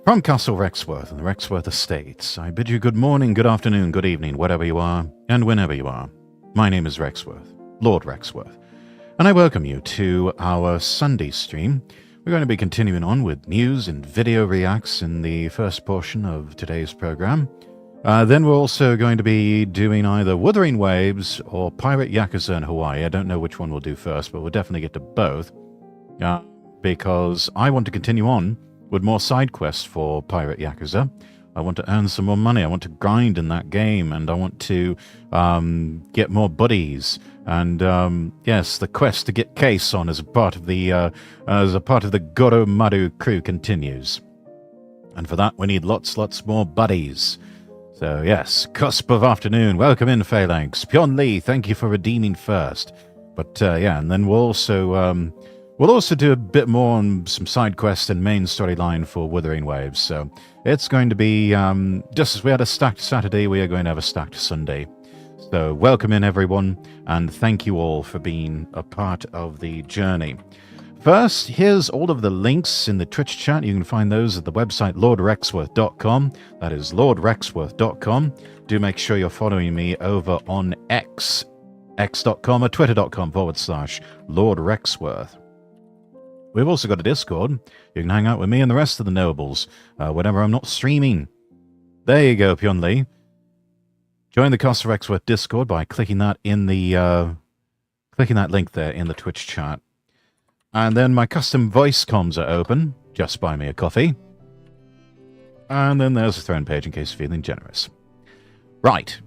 From Castle Rexworth and the Rexworth Estates, I bid you good morning, good afternoon, good evening, wherever you are, and whenever you are. My name is Rexworth, Lord Rexworth, and I welcome you to our Sunday stream. We're going to be continuing on with news and video reacts in the first portion of today's program. Then we're also going to be doing either Wuthering Waves or Pirate Yakuza in Hawaii. I don't know which one we'll do first, but we'll definitely get to both. Because I want to continue on with more side quests for Pirate Yakuza. I want to earn some more money. I want to grind in that game, and I want to get more buddies. And yes, the quest to get Case on as a part of the Gourmet crew continues. And for that, we need lots more buddies. So yes, cusp of afternoon. Welcome in, Phalanx. Pyon Lee, thank you for redeeming first. But yeah, and then we'll also do a bit more on some side quests and main storyline for Wuthering Waves. So it's going to be, just as we had a stacked Saturday, we are going to have a stacked Sunday. So welcome in, everyone, and thank you all for being a part of the journey. First, here's all of the links in the Twitch chat. You can find those at the website lordrexworth.com. That is lordrexworth.com. Do make sure you're following me over on x.com or twitter.com/Lord Rexworth. We've also got a Discord. You can hang out with me and the rest of the nobles whenever I'm not streaming. There you go, Pyon Lee. Join the Castle Rexworth Discord by clicking that in the link there in the Twitch chat. And then my custom voice comms are open. Just buy me a coffee. And then there's a throne page in case you're feeling generous. Right.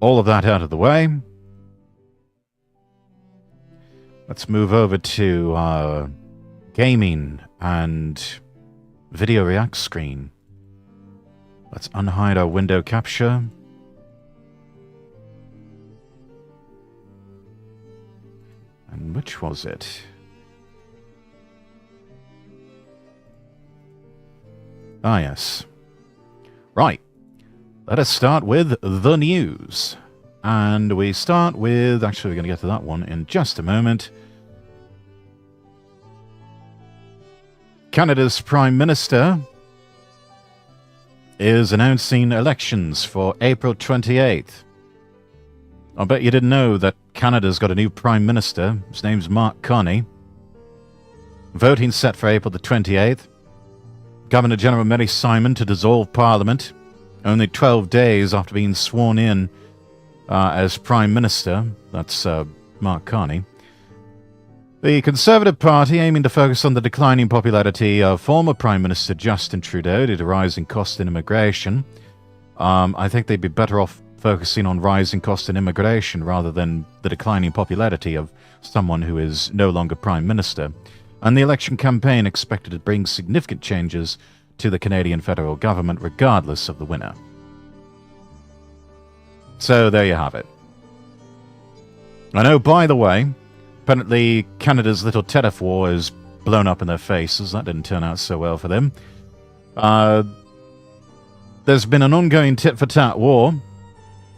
All of that out of the way. Let's move over to gaming and video react screen. Let's unhide our window capture. And which was it? Ah, yes. Right. Let us start with the news. And we start with... Actually, we're going to get to that one in just a moment. Canada's Prime Minister is announcing elections for April 28th. I bet you didn't know that Canada's got a new Prime Minister. His name's Mark Carney. Voting set for April the 28th. Governor General Mary Simon to dissolve Parliament, only 12 days after being sworn in as Prime Minister. That's Mark Carney. The Conservative Party aiming to focus on the declining popularity of former Prime Minister Justin Trudeau due to rising costs in immigration. I think they'd be better off focusing on rising costs in immigration rather than the declining popularity of someone who is no longer Prime Minister. And the election campaign expected to bring significant changes to the Canadian federal government regardless of the winner. So there you have it. I know, by the way, apparently Canada's little tariff war is blown up in their faces. That didn't turn out so well for them. There's been an ongoing tit-for-tat war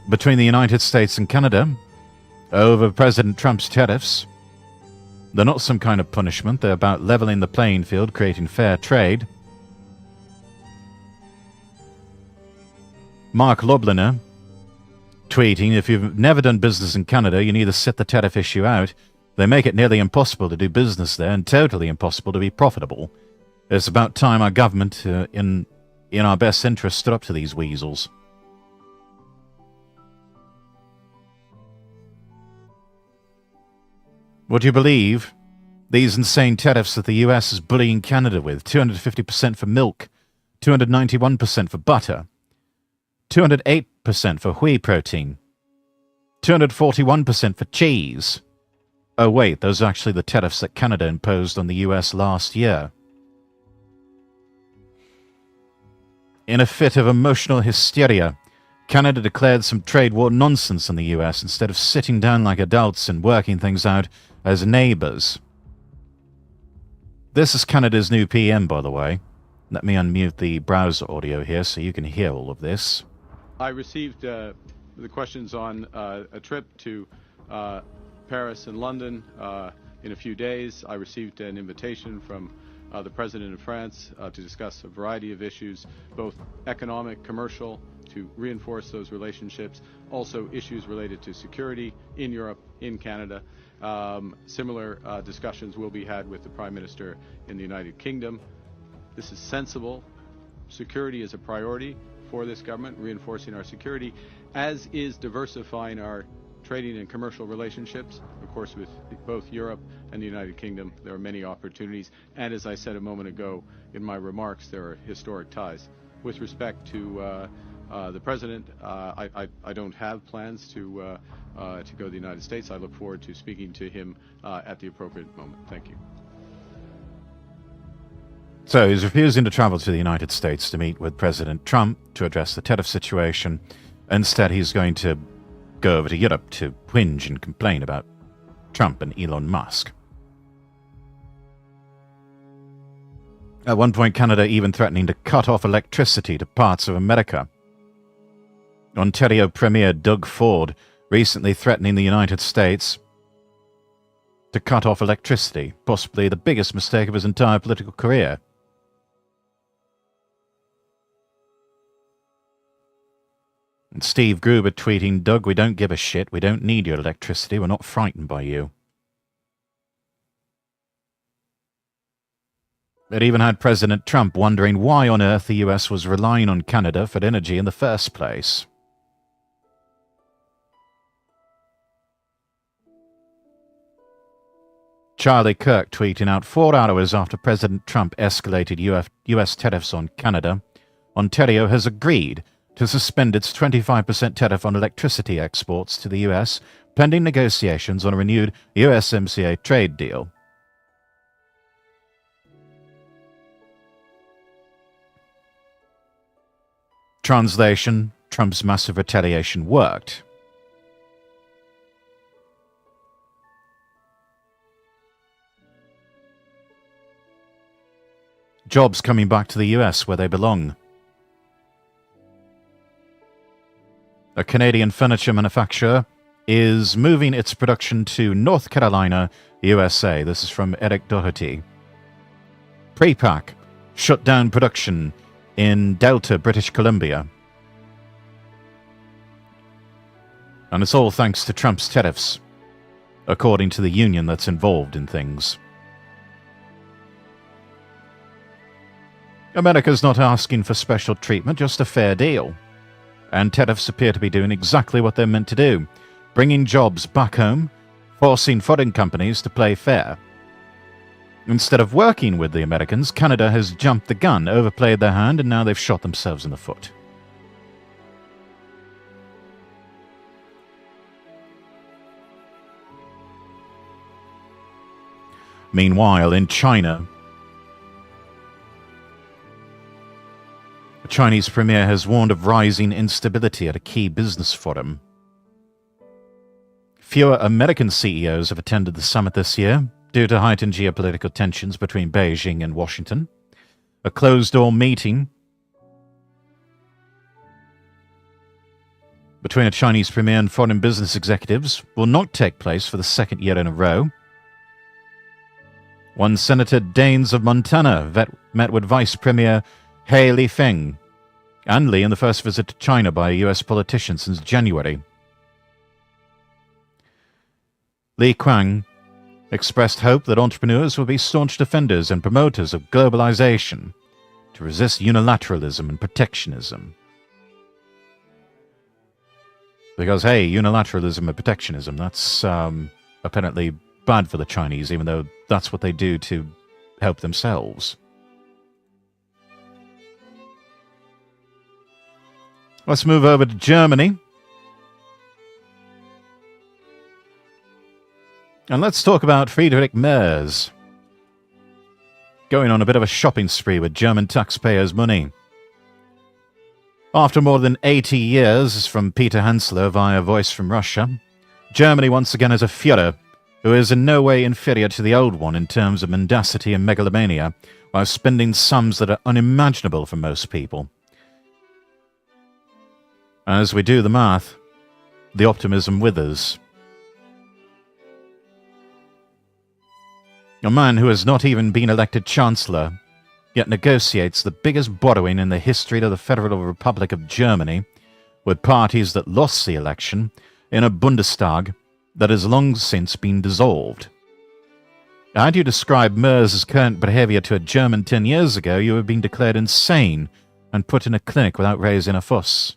between the United States and Canada over President Trump's tariffs. They're not some kind of punishment. They're about leveling the playing field, creating fair trade. Mark Lobliner tweeting, if you've never done business in Canada, you need to sit the tariff issue out. They make it nearly impossible to do business there and totally impossible to be profitable. It's about time our government, in our best interest, stood up to these weasels. Would you believe these insane tariffs that the US is bullying Canada with? 250% for milk, 291% for butter, 208% for whey protein, 241% for cheese. Oh wait, those are actually the tariffs that Canada imposed on the US last year. In a fit of emotional hysteria, Canada declared some trade war nonsense on the US instead of sitting down like adults and working things out as neighbours. This is Canada's new PM, by the way. Let me unmute the browser audio here so you can hear all of this. I received the questions on a trip to Paris and London in a few days. I received an invitation from the President of France to discuss a variety of issues, both economic, commercial, to reinforce those relationships, also issues related to security in Europe, in Canada. Similar discussions will be had with the Prime Minister in the United Kingdom. This is sensible. Security is a priority for this government, reinforcing our security, as is diversifying our trading and commercial relationships. Of course, with both Europe and the United Kingdom, there are many opportunities. And as I said a moment ago in my remarks, there are historic ties. With respect to the President, I don't have plans to go to the United States. I look forward to speaking to him at the appropriate moment. Thank you. So he's refusing to travel to the United States to meet with President Trump to address the tariff situation. Instead, he's going to go over to Europe to whinge and complain about Trump and Elon Musk. At one point, Canada even threatening to cut off electricity to parts of America. Ontario Premier Doug Ford recently threatening the United States to cut off electricity, possibly the biggest mistake of his entire political career. And Steve Gruber tweeting, "Doug, we don't give a shit. We don't need your electricity. We're not frightened by you." It even had President Trump wondering why on earth the US was relying on Canada for energy in the first place. Charlie Kirk tweeting out, 4 hours after President Trump escalated US tariffs on Canada, Ontario has agreed to suspend its 25% tariff on electricity exports to the US, pending negotiations on a renewed USMCA trade deal. Translation: Trump's massive retaliation worked. Jobs coming back to the US where they belong. A Canadian furniture manufacturer is moving its production to North Carolina, USA. This is from Eric Doherty. Prepack shut down production in Delta, British Columbia. And it's all thanks to Trump's tariffs, according to the union that's involved in things. America's not asking for special treatment, just a fair deal. And tariffs appear to be doing exactly what they're meant to do, bringing jobs back home, forcing foreign companies to play fair. Instead of working with the Americans, Canada has jumped the gun, overplayed their hand, and now they've shot themselves in the foot. Meanwhile, in China, the Chinese premier has warned of rising instability at a key business forum. Fewer American CEOs have attended the summit this year due to heightened geopolitical tensions between Beijing and Washington. A closed-door meeting between a Chinese premier and foreign business executives will not take place for the second year in a row. One Senator Daines of Montana met with Vice Premier He Li-feng and Li in the first visit to China by a U.S. politician since January. Li Qiang expressed hope that entrepreneurs will be staunch defenders and promoters of globalization to resist unilateralism and protectionism. Because, hey, unilateralism and protectionism, that's apparently bad for the Chinese, even though that's what they do to help themselves. Let's move over to Germany. And let's talk about Friedrich Merz going on a bit of a shopping spree with German taxpayers' money. After more than 80 years from Peter Hansler via Voice from Russia, Germany once again has a Führer who is in no way inferior to the old one in terms of mendacity and megalomania, while spending sums that are unimaginable for most people. As we do the math, the optimism withers. A man who has not even been elected Chancellor, yet negotiates the biggest borrowing in the history of the Federal Republic of Germany, with parties that lost the election in a Bundestag that has long since been dissolved. Had you described Merz's current behaviour to a German 10 years ago, you would have been declared insane and put in a clinic without raising a fuss.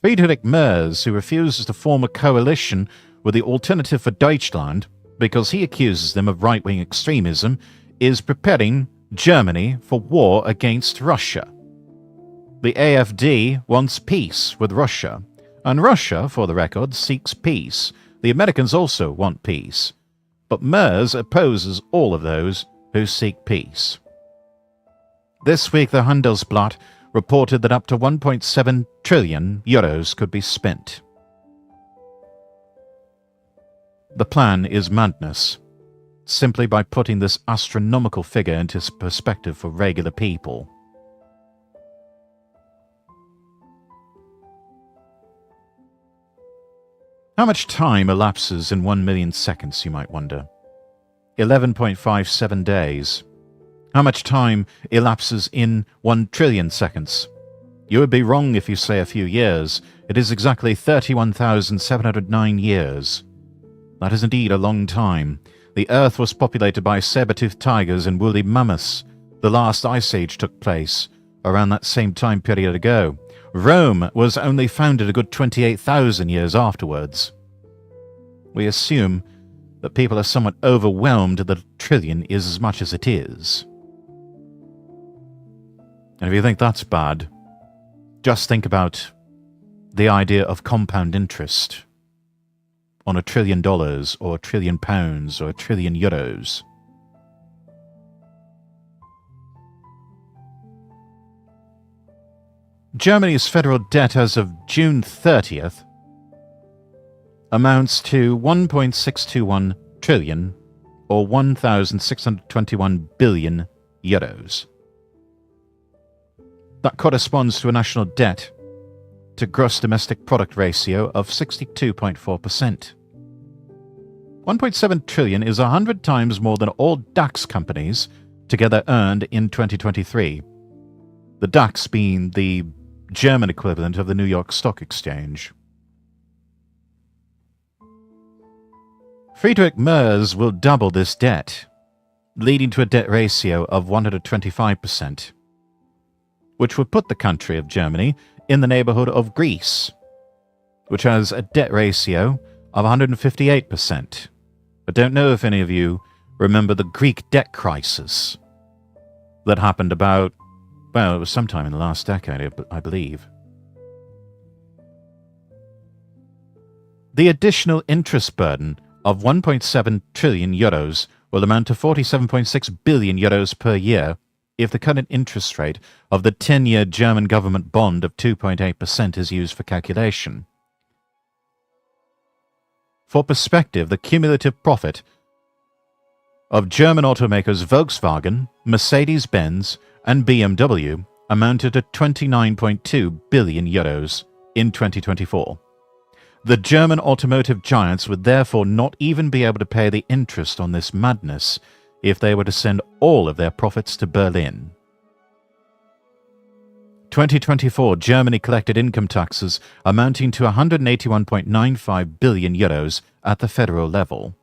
Friedrich Merz, who refuses to form a coalition with the Alternative for Deutschland because he accuses them of right-wing extremism, is preparing Germany for war against Russia. The AfD wants peace with Russia, and Russia, for the record, seeks peace. The Americans also want peace. But Merz opposes all of those who seek peace. This week, the Handelsblatt reported that up to 1.7 trillion euros could be spent. The plan is madness, simply by putting this astronomical figure into perspective for regular people. How much time elapses in 1 million seconds, you might wonder? 11.57 days. How much time elapses in 1 trillion seconds? You would be wrong if you say a few years. It is exactly 31,709 years. That is indeed a long time. The Earth was populated by saber-toothed tigers and woolly mammoths. The last ice age took place around that same time period ago. Rome was only founded a good 28,000 years afterwards. We assume that people are somewhat overwhelmed that a trillion is as much as it is. And if you think that's bad, just think about the idea of compound interest on $1 trillion or £1 trillion or £1 trillion. Germany's federal debt as of June 30th amounts to 1.621 trillion or 1,621 billion euros. That corresponds to a national debt to gross domestic product ratio of 62.4%. 1.7 trillion is 100 times more than all DAX companies together earned in 2023. The DAX being the German equivalent of the New York Stock Exchange. Friedrich Merz will double this debt, leading to a debt ratio of 125%, which would put the country of Germany in the neighborhood of Greece, which has a debt ratio of 158%. I don't know if any of you remember the Greek debt crisis that happened about, well, it was sometime in the last decade, I believe. The additional interest burden of 1.7 trillion euros will amount to 47.6 billion euros per year if the current interest rate of the 10-year German government bond of 2.8% is used for calculation. For perspective, the cumulative profit of German automakers Volkswagen, Mercedes-Benz, and BMW amounted to 29.2 billion euros in 2024. The German automotive giants would therefore not even be able to pay the interest on this madness if they were to send all of their profits to Berlin. 2024, Germany collected income taxes amounting to 181.95 billion euros at the federal level.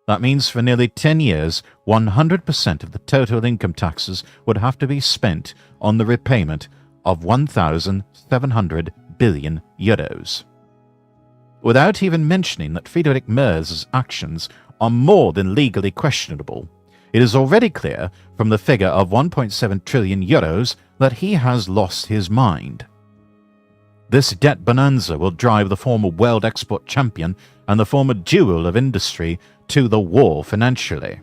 That means for nearly 10 years, 100% of the total income taxes would have to be spent on the repayment of 1,700 billion euros. Without even mentioning that Friedrich Merz's actions are more than legally questionable, it is already clear from the figure of 1.7 trillion euros that he has lost his mind. This debt bonanza will drive the former world export champion and the former jewel of industry to the wall financially.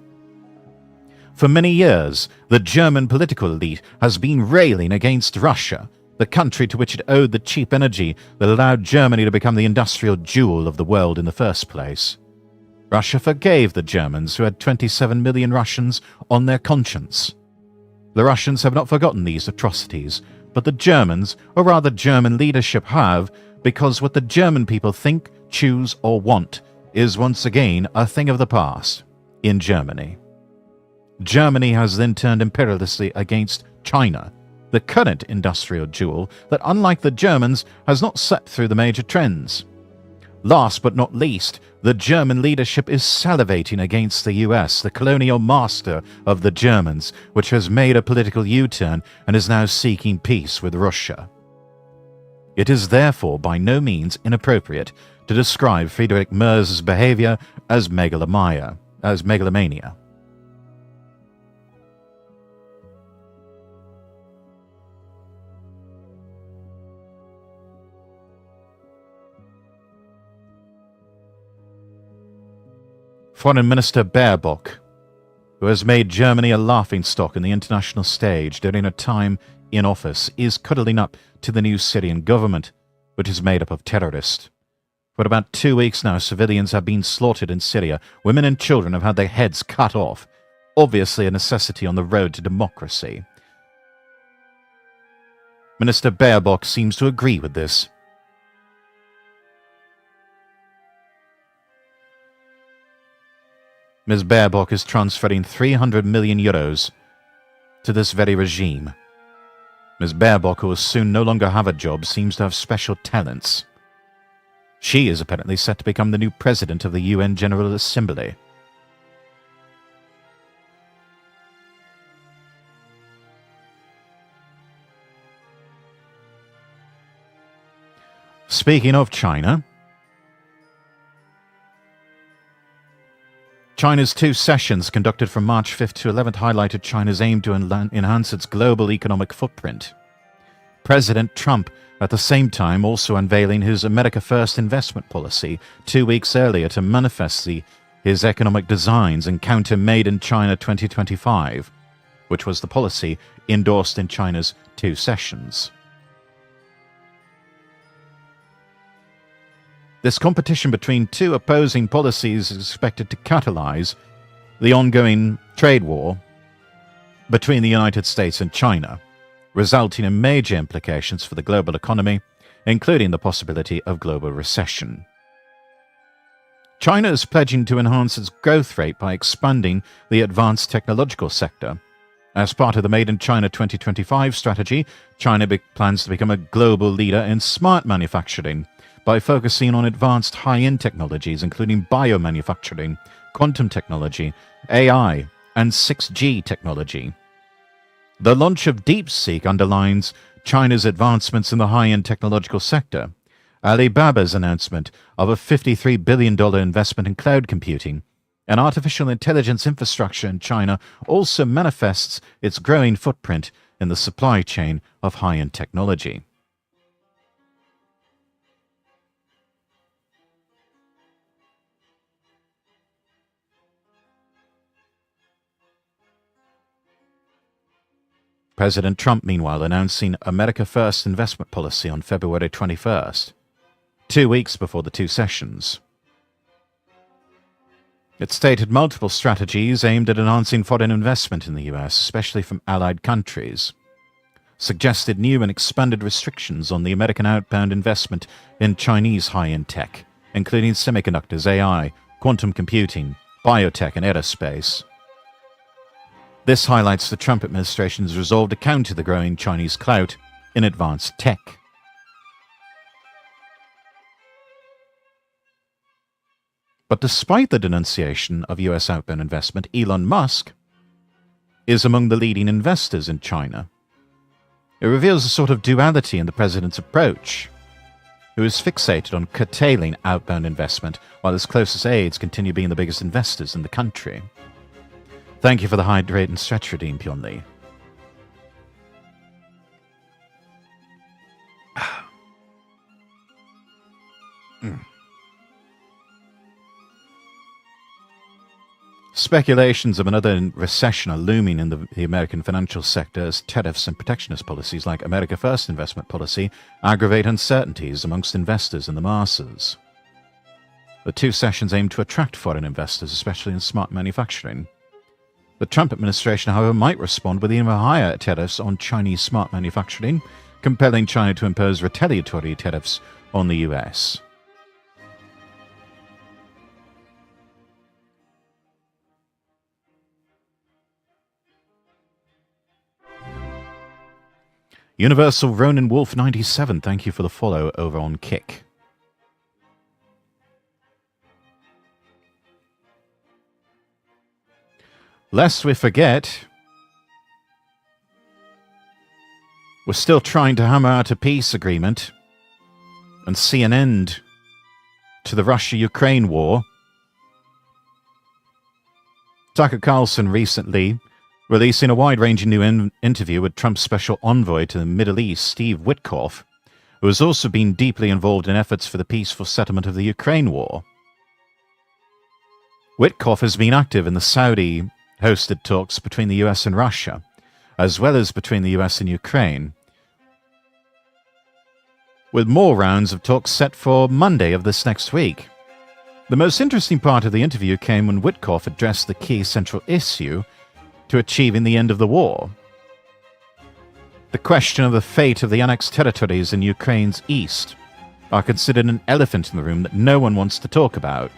For many years, the German political elite has been railing against Russia, the country to which it owed the cheap energy that allowed Germany to become the industrial jewel of the world in the first place. Russia forgave the Germans, who had 27 million Russians on their conscience. The Russians have not forgotten these atrocities, but the Germans, or rather German leadership, have, because what the German people think, choose, or want is once again a thing of the past in Germany. Germany has then turned imperialistically against China, the current industrial jewel that, unlike the Germans, has not slipped through the major trends. Last but not least, the German leadership is salivating against the US, the colonial master of the Germans, which has made a political U-turn and is now seeking peace with Russia. It is therefore by no means inappropriate to describe Friedrich Merz's behavior as megalomania. Foreign Minister Baerbock, who has made Germany a laughingstock in the international stage during her time in office, is cuddling up to the new Syrian government, which is made up of terrorists. For about 2 weeks now, civilians have been slaughtered in Syria. Women and children have had their heads cut off. Obviously a necessity on the road to democracy. Minister Baerbock seems to agree with this. Ms. Baerbock is transferring 300 million euros to this very regime. Ms. Baerbock, who will soon no longer have a job, seems to have special talents. She is apparently set to become the new president of the UN General Assembly. Speaking of China, China's 2 sessions conducted from March 5th to 11th highlighted China's aim to enhance its global economic footprint. President Trump, at the same time, also unveiling his America First investment policy 2 weeks earlier to manifest his economic designs and counter Made in China 2025, which was the policy endorsed in China's 2 sessions. This competition between 2 opposing policies is expected to catalyze the ongoing trade war between the United States and China, resulting in major implications for the global economy, including the possibility of global recession. China is pledging to enhance its growth rate by expanding the advanced technological sector. As part of the Made in China 2025 strategy, China plans to become a global leader in smart manufacturing by focusing on advanced high-end technologies, including biomanufacturing, quantum technology, AI, and 6G technology. The launch of DeepSeek underlines China's advancements in the high-end technological sector. Alibaba's announcement of a $53 billion investment in cloud computing and artificial intelligence infrastructure in China also manifests its growing footprint in the supply chain of high-end technology. President Trump, meanwhile, announcing America First investment policy on February 21st, 2 weeks before the 2 sessions. It stated multiple strategies aimed at enhancing foreign investment in the US, especially from allied countries, suggested new and expanded restrictions on the American outbound investment in Chinese high-end tech, including semiconductors, AI, quantum computing, biotech, and aerospace. This highlights the Trump administration's resolve to counter the growing Chinese clout in advanced tech. But despite the denunciation of US outbound investment, Elon Musk is among the leading investors in China. It reveals a sort of duality in the president's approach, who is fixated on curtailing outbound investment while his closest aides continue being the biggest investors in the country. Thank you for the hydrate and stretch redeem, Pion Lee. Speculations of another recession are looming in the American financial sector as tariffs and protectionist policies like America First investment policy aggravate uncertainties amongst investors and the masses. The 2 sessions aim to attract foreign investors, especially in smart manufacturing. The Trump administration, however, might respond with even higher tariffs on Chinese smart manufacturing, compelling China to impose retaliatory tariffs on the US. Universal Ronin Wolf 97, thank you for the follow over on Kick. Lest we forget, we're still trying to hammer out a peace agreement and see an end to the Russia-Ukraine war. Tucker Carlson recently releasing a wide-ranging new interview with Trump's special envoy to the Middle East, Steve Witkoff, who has also been deeply involved in efforts for the peaceful settlement of the Ukraine war. Witkoff has been active in the Saudi-hosted talks between the US and Russia, as well as between the US and Ukraine, with more rounds of talks set for Monday of this next week. The most interesting part of the interview came when Witkoff addressed the key central issue to achieving the end of the war. The question of the fate of the annexed territories in Ukraine's east are considered an elephant in the room that no one wants to talk about.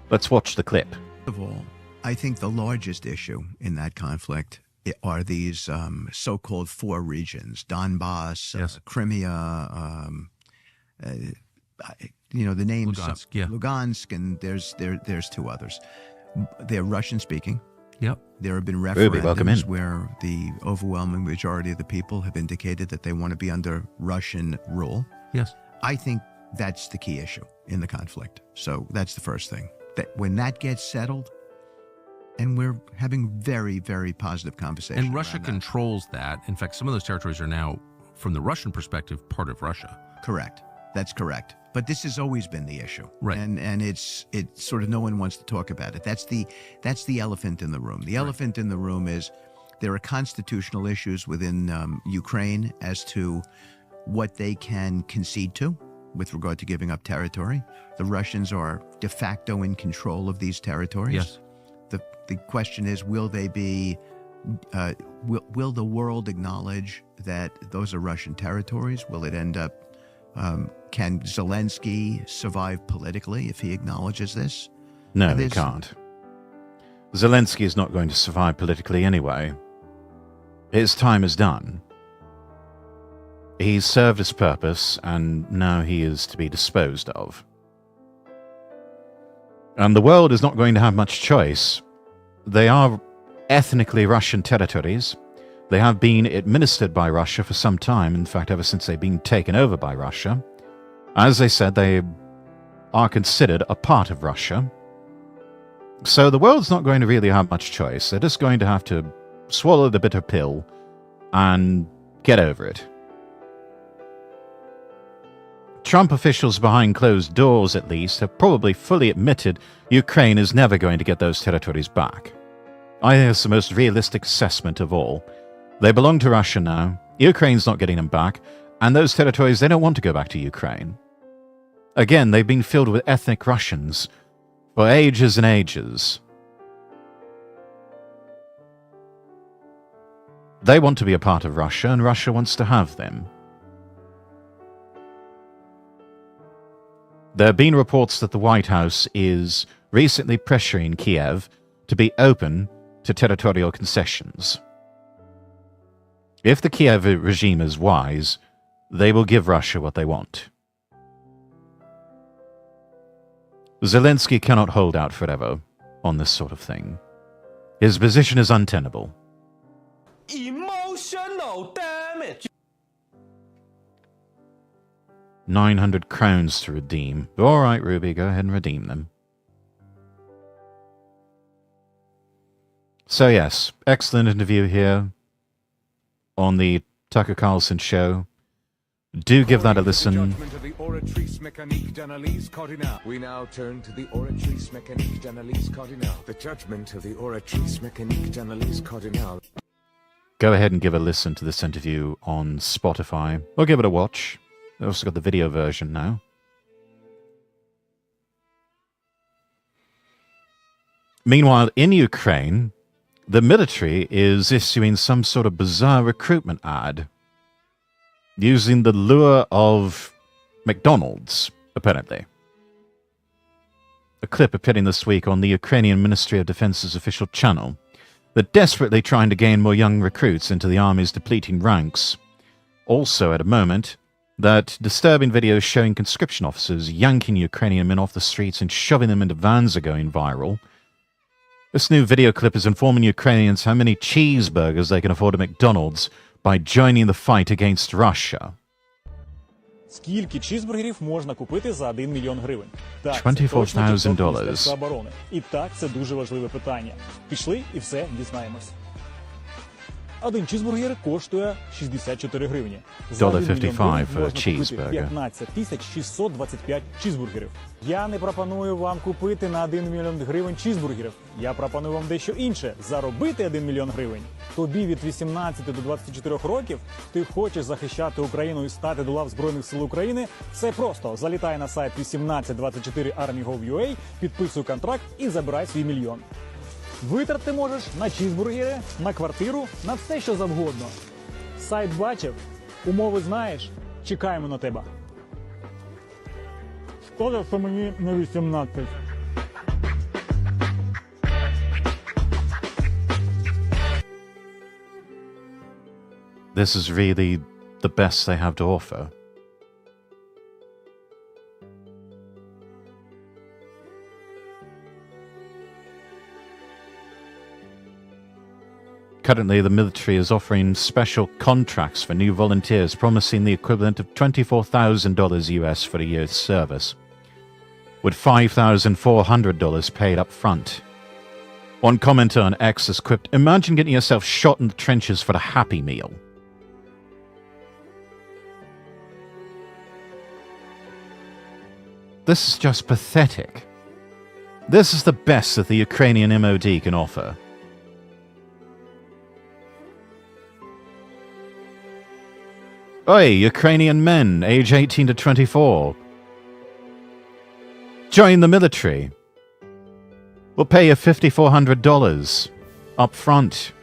Let's watch the clip. Of all, I think the largest issue in that conflict are these so-called four regions: Donbass, Yes. Crimea, the names Lugansk, yeah. Lugansk, and there's two others. They're Russian-speaking. Yep. There have been Ruby, welcome in. referendums where the overwhelming majority of the people have indicated that they want to be under Russian rule. Yes. I think that's the key issue in the conflict. So that's the first thing. That when that gets settled, and we're having very, very positive conversations. And Russia around that. controls that. In fact, some of those territories are now, from the Russian perspective, part of Russia. Correct. That's correct. But this has always been the issue, Right. And it's sort of no one wants to talk about it. That's the elephant in the room. The elephant in the room is there are constitutional issues within Ukraine as to what they can concede to with regard to giving up territory. The Russians are de facto in control of these territories. Yes. The question is, will they be? Will the world acknowledge that those are Russian territories? Will it end up? Can Zelensky survive politically if he acknowledges this? No, he can't. Zelensky is not going to survive politically anyway. His time is done. He's served his purpose, and now he is to be disposed of. And the world is not going to have much choice. They are ethnically Russian territories. They have been administered by Russia for some time, in fact, ever since they've been taken over by Russia. As I said, they are considered a part of Russia. So the world's not going to really have much choice. They're just going to have to swallow the bitter pill and get over it. Trump officials behind closed doors, at least, have probably fully admitted Ukraine is never going to get those territories back. I think it's the most realistic assessment of all. They belong to Russia now, Ukraine's not getting them back, and those territories, they don't want to go back to Ukraine. Again, they've been filled with ethnic Russians for ages and ages. They want to be a part of Russia, and Russia wants to have them. There have been reports that the White House is recently pressuring Kiev to be open to territorial concessions. If the Kiev regime is wise, they will give Russia what they want. Zelensky cannot hold out forever on this sort of thing. His position is untenable. Emotional damage. 900 crowns to redeem. All right, Ruby, go ahead and redeem them. So yes, excellent interview here on the Tucker Carlson show. Do give that a listen. We now turn to the Oratrice Mécanique d'Analyse Cardinale. The judgment of the Oratrice Mécanique d'Analyse Cardinale. Go ahead and give a listen to this interview on Spotify, or give it a watch. They've also got the video version now. Meanwhile, in Ukraine, the military is issuing some sort of bizarre recruitment ad using the lure of McDonald's, apparently. A clip appearing this week on the Ukrainian Ministry of Defense's official channel They're desperately trying to gain more young recruits into the army's depleting ranks. Also, at a moment that disturbing videos showing conscription officers yanking Ukrainian men off the streets and shoving them into vans are going viral. This new video clip is informing Ukrainians how many cheeseburgers they can afford at McDonald's by joining the fight against Russia. Скільки чізбургерів можна купити за 1 мільйон гривень? Так, це $24,000. точно TikTok Міністерства оборони. І так, це дуже важливе питання. Пішли і все дізнаємось. Один чізбургер коштує 64 гривні. За 1 мільйон гривень $1.55 можна for a купити cheeseburger. 15 625 чізбургерів. Я не пропоную вам купити на 1 мільйон гривень чізбургерів. Я пропоную вам дещо інше. Заробити 1 мільйон гривень. Тобі від 18 до 24 років ти хочеш захищати Україну і стати до лав Збройних сил України? Все просто. Залітай на сайт 1824army.gov.ua, підписуй контракт і забирай свій мільйон. Витратити можеш на чізбургери, на квартиру, на все, що завгодно. Сайт бачив, умови знаєш, чекаємо на тебе. Шкода, що мені не 18. This is really the best they have to offer. Currently, the military is offering special contracts for new volunteers, promising the equivalent of $24,000 US for a year's service, with $5,400 paid up front. One commenter on X has quipped, "Imagine getting yourself shot in the trenches for a Happy Meal." This is just pathetic. This is the best that the Ukrainian MOD can offer. Oi, Ukrainian men, age 18 to 24. Join the military. We'll pay you $5,400 up front.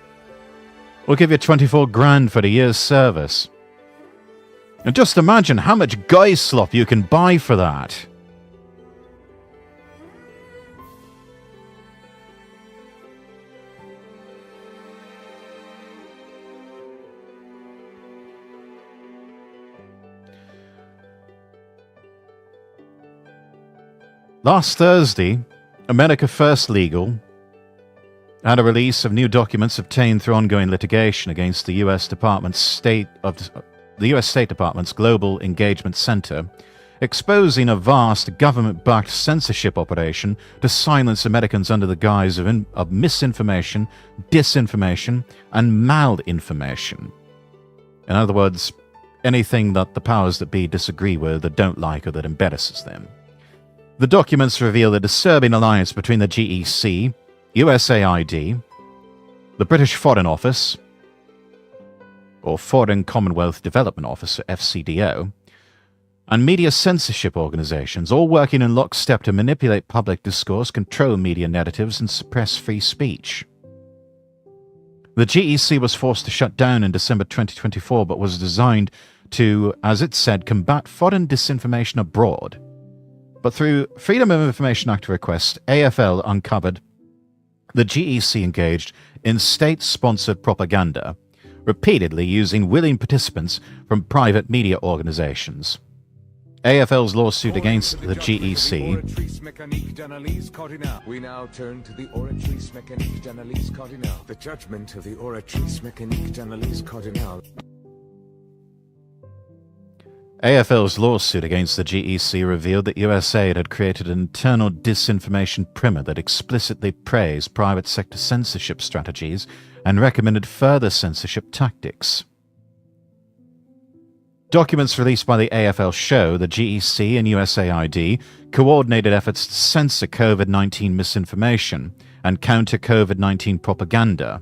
We'll give you 24 grand for the year's service. And just imagine how much guy slop you can buy for that. Last Thursday, America First Legal had a release of new documents obtained through ongoing litigation against the U.S. State Department's Global Engagement Center, exposing a vast government-backed censorship operation to silence Americans under the guise of misinformation, disinformation, and malinformation. In other words, anything that the powers that be disagree with or don't like or that embarrasses them. The documents reveal a disturbing alliance between the GEC, USAID, the British Foreign Office, or Foreign Commonwealth Development Office, FCDO, and media censorship organizations, all working in lockstep to manipulate public discourse, control media narratives, and suppress free speech. The GEC was forced to shut down in December 2024, but was designed to, as it said, combat foreign disinformation abroad. But through Freedom of Information Act request, AFL uncovered the GEC engaged in state-sponsored propaganda, repeatedly using willing participants from private media organizations. AFL's lawsuit against the GEC. We now turn to the Oratrice Mécanique d'Analyse Cardinale. The judgment of the Oratrice Mécanique d'Analyse Cardinale. AFL's lawsuit against the GEC revealed that USAID had created an internal disinformation primer that explicitly praised private sector censorship strategies and recommended further censorship tactics. Documents released by the AFL show the GEC and USAID coordinated efforts to censor COVID-19 misinformation and counter COVID-19 propaganda.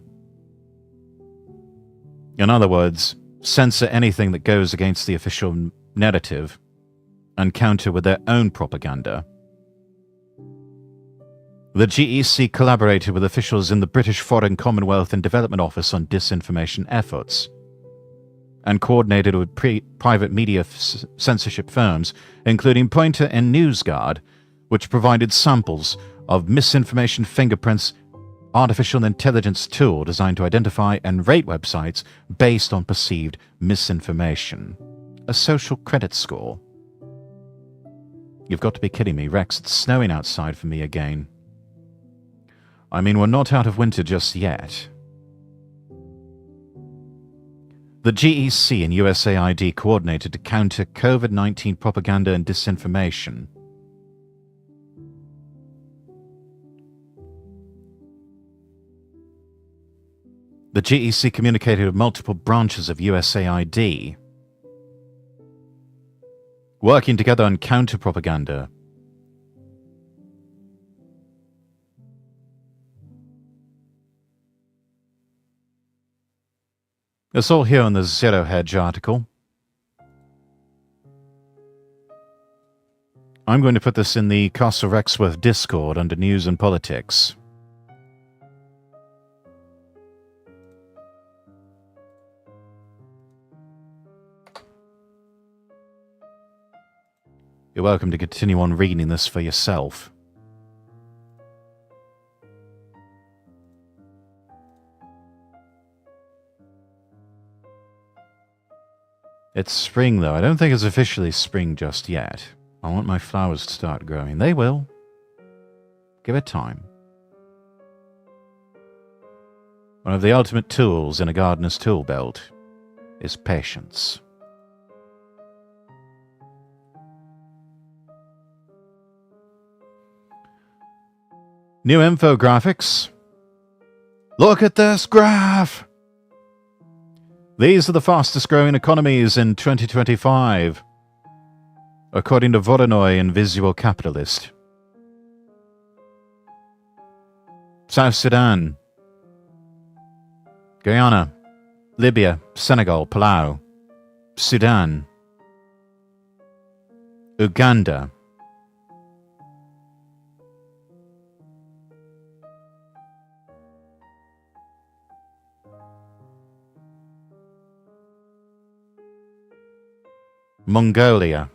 In other words, censor anything that goes against the official narrative and counter with their own propaganda. The GEC collaborated with officials in the British Foreign Commonwealth and Development Office on disinformation efforts and coordinated with private media censorship firms, including Pointer and NewsGuard, which provided samples of misinformation fingerprints artificial intelligence tool designed to identify and rate websites based on perceived misinformation. A social credit score. You've got to be kidding me, Rex. It's snowing outside for me again. I mean, we're not out of winter just yet. The GEC and USAID coordinated to counter COVID-19 propaganda and disinformation. The GEC communicated with multiple branches of USAID, working together on counter-propaganda. It's all here on the Zero Hedge article. I'm going to put this in the Castle Rexworth Discord under News and Politics. You're welcome to continue on reading this for yourself. It's spring, though. I don't think it's officially spring just yet. I want my flowers to start growing. They will. Give it time. One of the ultimate tools in a gardener's tool belt is patience. New infographics. Look at this graph! These are the fastest growing economies in 2025, according to Voronoi and Visual Capitalist. South Sudan, Guyana, Libya, Senegal, Palau, Sudan, Uganda, Mongolia.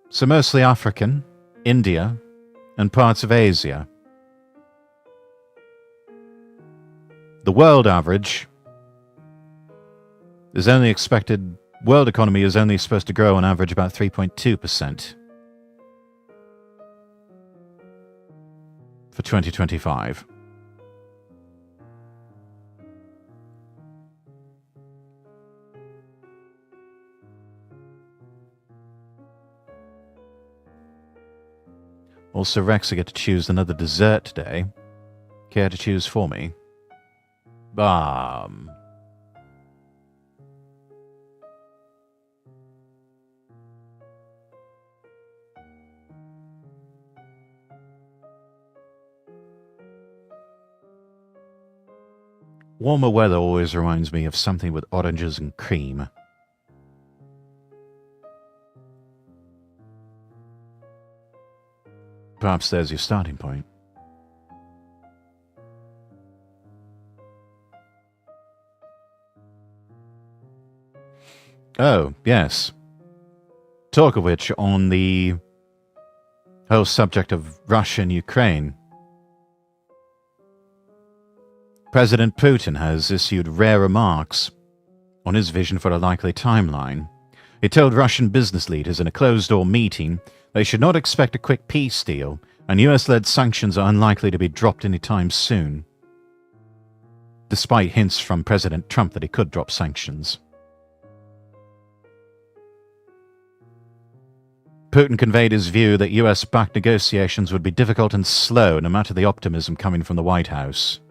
So mostly African, India, and parts of Asia. The world average is only expected, world economy is only supposed to grow on average about 3.2% for 2025. Also, Rex, I get to choose another dessert today. Care to choose for me? Warmer weather always reminds me of something with oranges and cream. Perhaps there's your starting point. Oh, yes. Talk of which, on the whole subject of Russia and Ukraine, President Putin has issued rare remarks on his vision for a likely timeline. He told Russian business leaders in a closed-door meeting they should not expect a quick peace deal, and US-led sanctions are unlikely to be dropped anytime soon, despite hints from President Trump that he could drop sanctions. Putin conveyed his view that US-backed negotiations would be difficult and slow, no matter the optimism coming from the White House.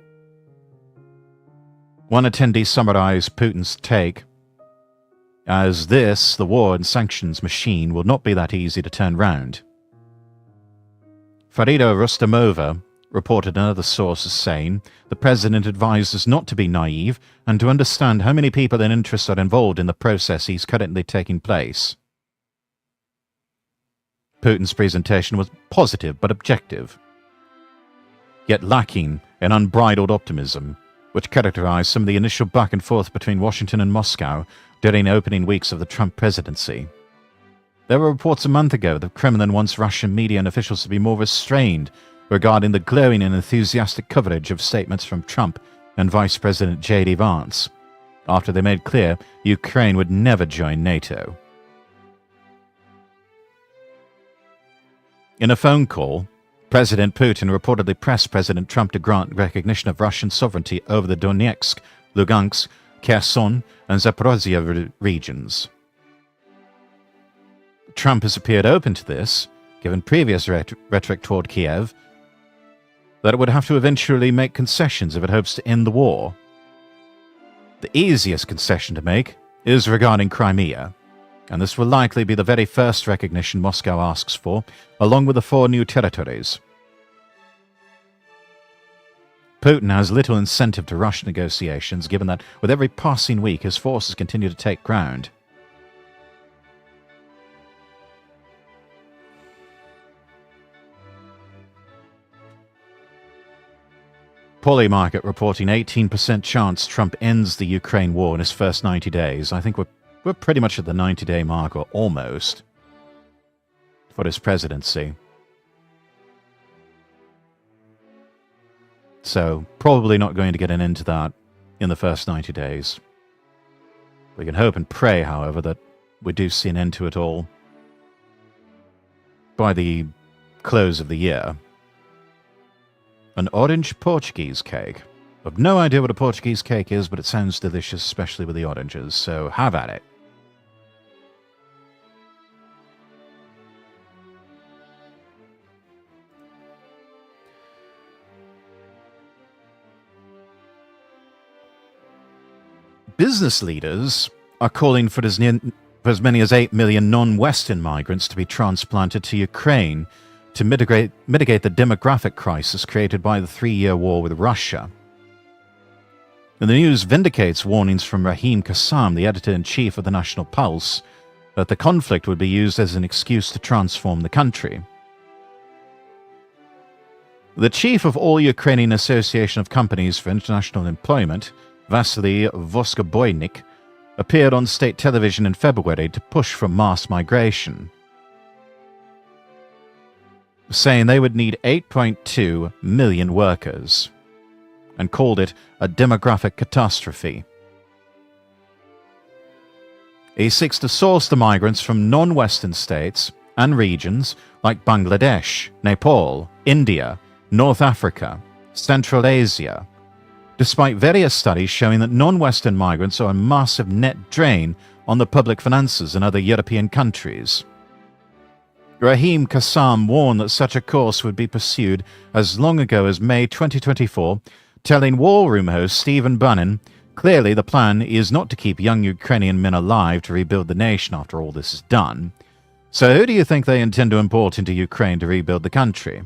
One attendee summarized Putin's take as this, the war and sanctions machine, will not be that easy to turn round. Farida Rustamova reported another source as saying the president advised us not to be naive and to understand how many people and interests are involved in the processes currently taking place. Putin's presentation was positive but objective, yet lacking in unbridled optimism, which characterized some of the initial back and forth between Washington and Moscow during the opening weeks of the Trump presidency. There were reports a month ago that Kremlin wants Russian media and officials to be more restrained regarding the glowing and enthusiastic coverage of statements from Trump and Vice President J.D. Vance, after they made clear Ukraine would never join NATO. In a phone call, President Putin reportedly pressed President Trump to grant recognition of Russian sovereignty over the Donetsk, Lugansk, Kherson, and Zaporozhye regions. Trump has appeared open to this, given previous rhetoric toward Kiev, that it would have to eventually make concessions if it hopes to end the war. The easiest concession to make is regarding Crimea, and this will likely be the very first recognition Moscow asks for, along with the 4 new territories. Putin has little incentive to rush negotiations, given that with every passing week his forces continue to take ground. Polymarket reporting 18% chance Trump ends the Ukraine war in his first 90 days. I think we're pretty much at the 90-day mark, or almost, for his presidency. So, probably not going to get an end to that in the first 90 days. We can hope and pray, however, that we do see an end to it all by the close of the year. An orange Portuguese cake. I've no idea what a Portuguese cake is, but it sounds delicious, especially with the oranges, so have at it. Business leaders are calling for as many as 8 million non-Western migrants to be transplanted to Ukraine to mitigate the demographic crisis created by the 3-year war with Russia. And the news vindicates warnings from Rahim Kassam, the editor-in-chief of the National Pulse, that the conflict would be used as an excuse to transform the country. The chief of All Ukrainian Association of Companies for International Employment, Vasily Voskoboynik, appeared on state television in February to push for mass migration, saying they would need 8.2 million workers, and called it a demographic catastrophe. He seeks to source the migrants from non-Western states and regions like Bangladesh, Nepal, India, North Africa, Central Asia, despite various studies showing that non-Western migrants are a massive net drain on the public finances in other European countries. Rahim Kassam warned that such a course would be pursued as long ago as May 2024, telling War Room host Stephen Bannon, clearly the plan is not to keep young Ukrainian men alive to rebuild the nation after all this is done. So who do you think they intend to import into Ukraine to rebuild the country?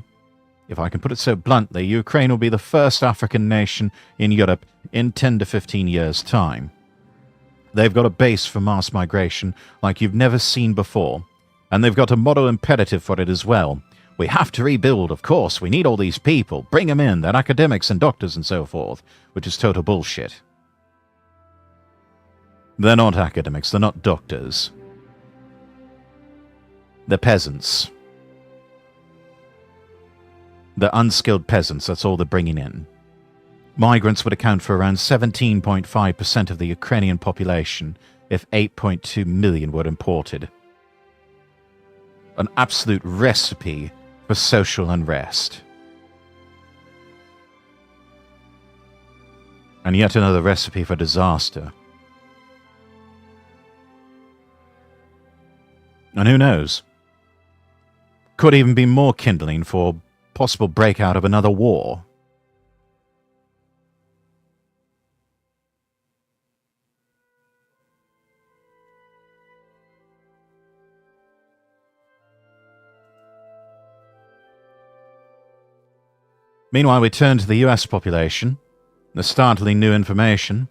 If I can put it so bluntly, Ukraine will be the first African nation in Europe in 10 to 15 years' time. They've got a base for mass migration like you've never seen before, and they've got a moral imperative for it as well. We have to rebuild, of course. We need all these people. Bring them in. They're academics and doctors and so forth, which is total bullshit. They're not academics. They're not doctors. They're peasants. They're unskilled peasants, that's all they're bringing in. Migrants would account for around 17.5% of the Ukrainian population if 8.2 million were imported. An absolute recipe for social unrest. And yet another recipe for disaster. And who knows? Could even be more kindling for possible breakout of another war. Meanwhile, we turn to the US population. The startling new information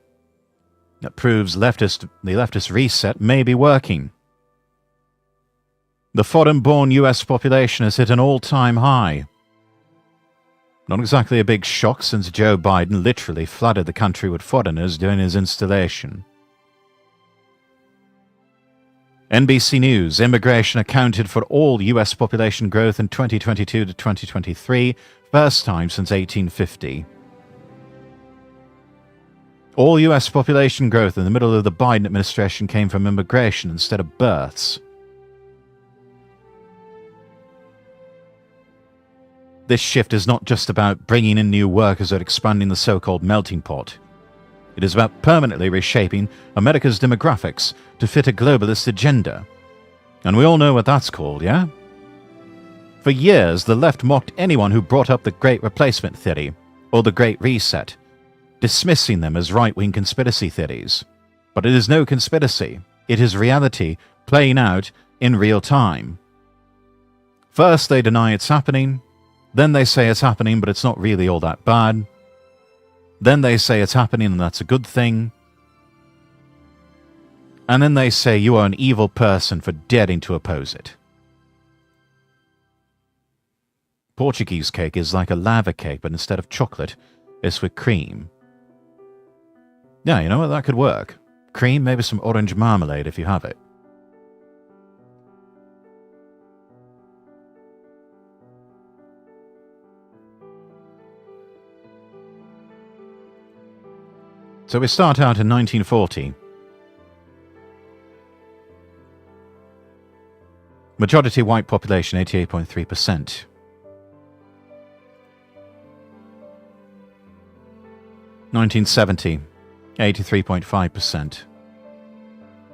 that proves the leftist reset may be working. The foreign-born US population has hit an all-time high. Not exactly a big shock since Joe Biden literally flooded the country with foreigners during his installation. NBC News, immigration accounted for all US population growth in 2022 to 2023, first time since 1850. All US population growth in the middle of the Biden administration came from immigration instead of births. This shift is not just about bringing in new workers or expanding the so-called melting pot. It is about permanently reshaping America's demographics to fit a globalist agenda. And we all know what that's called, yeah? For years, the left mocked anyone who brought up the Great Replacement theory or the Great Reset, dismissing them as right-wing conspiracy theories. But it is no conspiracy. It is reality playing out in real time. First, they deny it's happening. Then they say it's happening, but it's not really all that bad. Then they say it's happening and that's a good thing. And then they say you are an evil person for daring to oppose it. Portuguese cake is like a lava cake, but instead of chocolate, it's with cream. Yeah, you know what? That could work. Cream, maybe some orange marmalade if you have it. So we start out in 1940. Majority white population, 88.3%. (1970), 83.5%.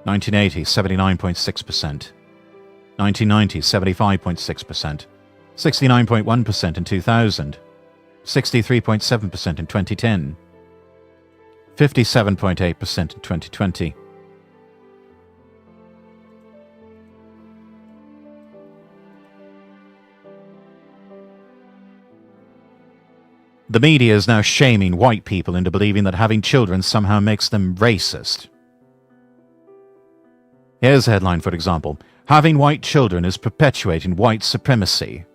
1980, 79.6%. 1990, 75.6%. 69.1% in 2000. 63.7% in 2010. 57.8% in 2020. The media is now shaming white people into believing that having children somehow makes them racist. Here's a headline, for example. Having white children is perpetuating white supremacy.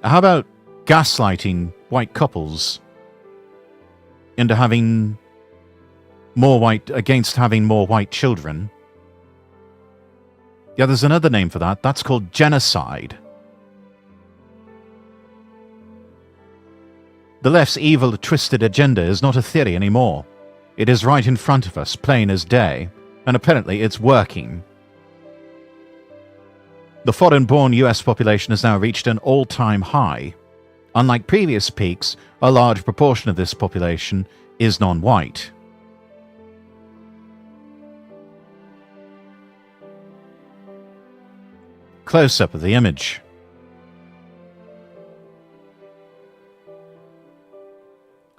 How about gaslighting white couples into having more white, against having more white children? Yeah, there's another name for that. That's called genocide. The left's evil, twisted agenda is not a theory anymore. It is right in front of us, plain as day, and apparently it's working. The foreign-born US population has now reached an all-time high. Unlike previous peaks, a large proportion of this population is non-white. Close-up of the image.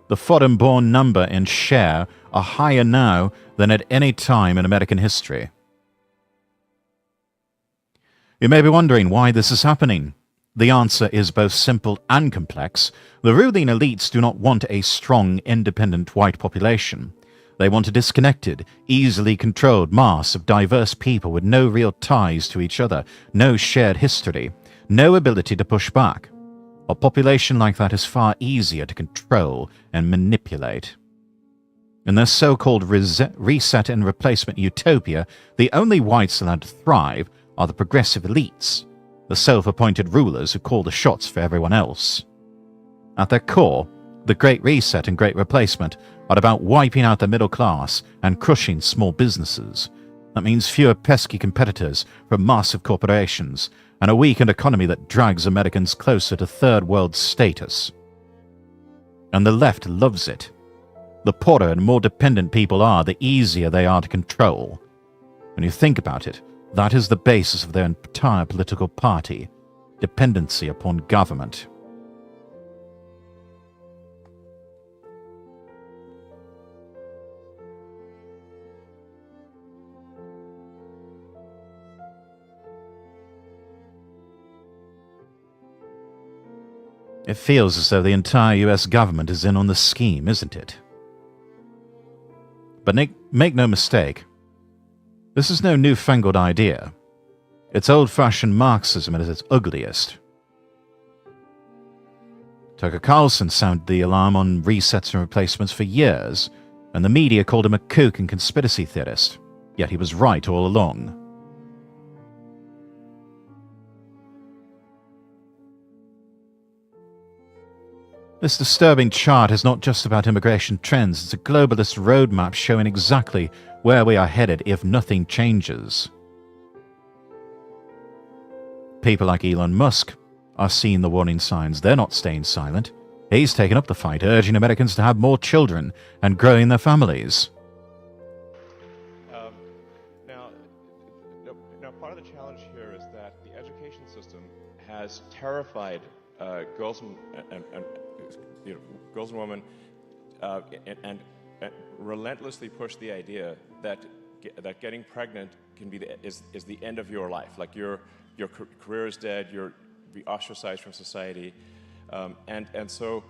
The foreign-born number and share are higher now than at any time in American history. You may be wondering why this is happening. The answer is both simple and complex. The ruling elites do not want a strong, independent white population. They want a disconnected, easily controlled mass of diverse people with no real ties to each other, no shared history, no ability to push back. A population like that is far easier to control and manipulate. In their so-called reset and replacement utopia, the only whites allowed to thrive are the progressive elites, the self-appointed rulers who call the shots for everyone else. At their core, the Great Reset and Great Replacement are about wiping out the middle class and crushing small businesses. That means fewer pesky competitors from massive corporations and a weakened economy that drags Americans closer to third world status. And the left loves it. The poorer and more dependent people are, the easier they are to control. When you think about it, that is the basis of their entire political party, dependency upon government. It feels as though the entire US government is in on the scheme, isn't it? But make no mistake, this is no newfangled idea. It's old-fashioned Marxism at its ugliest. Tucker Carlson sounded the alarm on resets and replacements for years, and the media called him a kook and conspiracy theorist. Yet he was right all along. This disturbing chart is not just about immigration trends, it's a globalist roadmap showing exactly where we are headed if nothing changes. People like Elon Musk are seeing the warning signs. They're not staying silent. He's taken up the fight, urging Americans to have more children and growing their families. Now, part of the challenge here is that the education system has terrified girls and girls and women, and relentlessly pushed the idea that getting pregnant can be is the end of your life. Like your career is dead. You're be ostracized from society, and so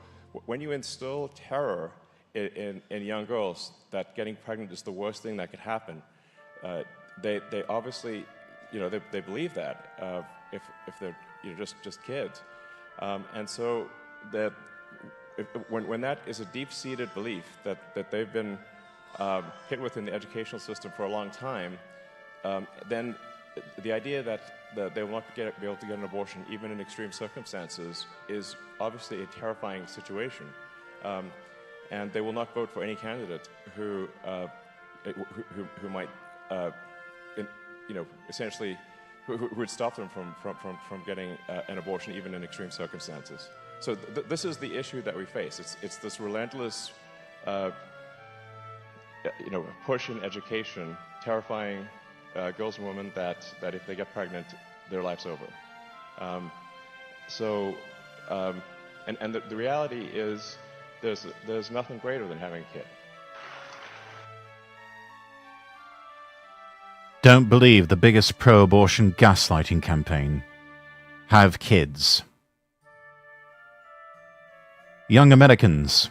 when you instill terror in young girls that getting pregnant is the worst thing that could happen, they obviously they believe that if they're just kids, and so that when that is a deep-seated belief that they've been hit with in the educational system for a long time, then the idea that they will not be able to get an abortion even in extreme circumstances is obviously a terrifying situation, and they will not vote for any candidate who might essentially who would stop them from getting an abortion even in extreme circumstances. So this is the issue that we face. It's this relentless push in education, terrifying girls and women that if they get pregnant, their life's over. And the reality is there's nothing greater than having a kid. Don't believe the biggest pro-abortion gaslighting campaign. Have kids. Young Americans.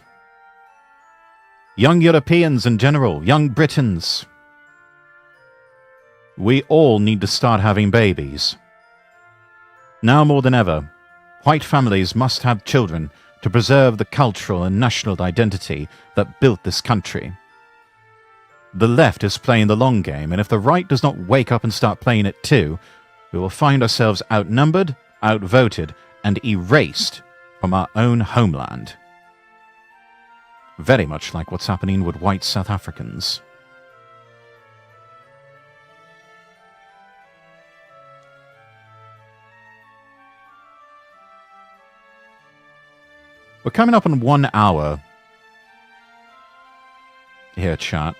Young Europeans in general. Young Britons. We all need to start having babies. Now more than ever, white families must have children to preserve the cultural and national identity that built this country. The left is playing the long game, and if the right does not wake up and start playing it too, we will find ourselves outnumbered, outvoted, and erased from our own homeland. Very much like what's happening with white South Africans. We're coming up on 1 hour here, chat.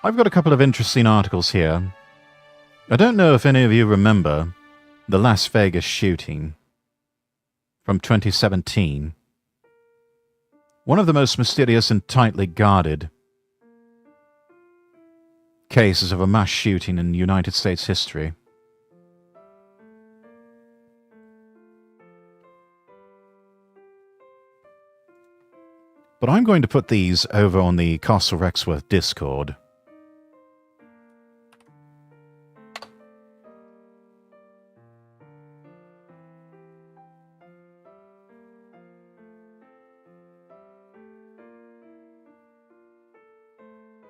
I've got a couple of interesting articles here. I don't know if any of you remember the Las Vegas shooting from 2017. One of the most mysterious and tightly guarded cases of a mass shooting in United States history. But I'm going to put these over on the Castle Rexworth Discord.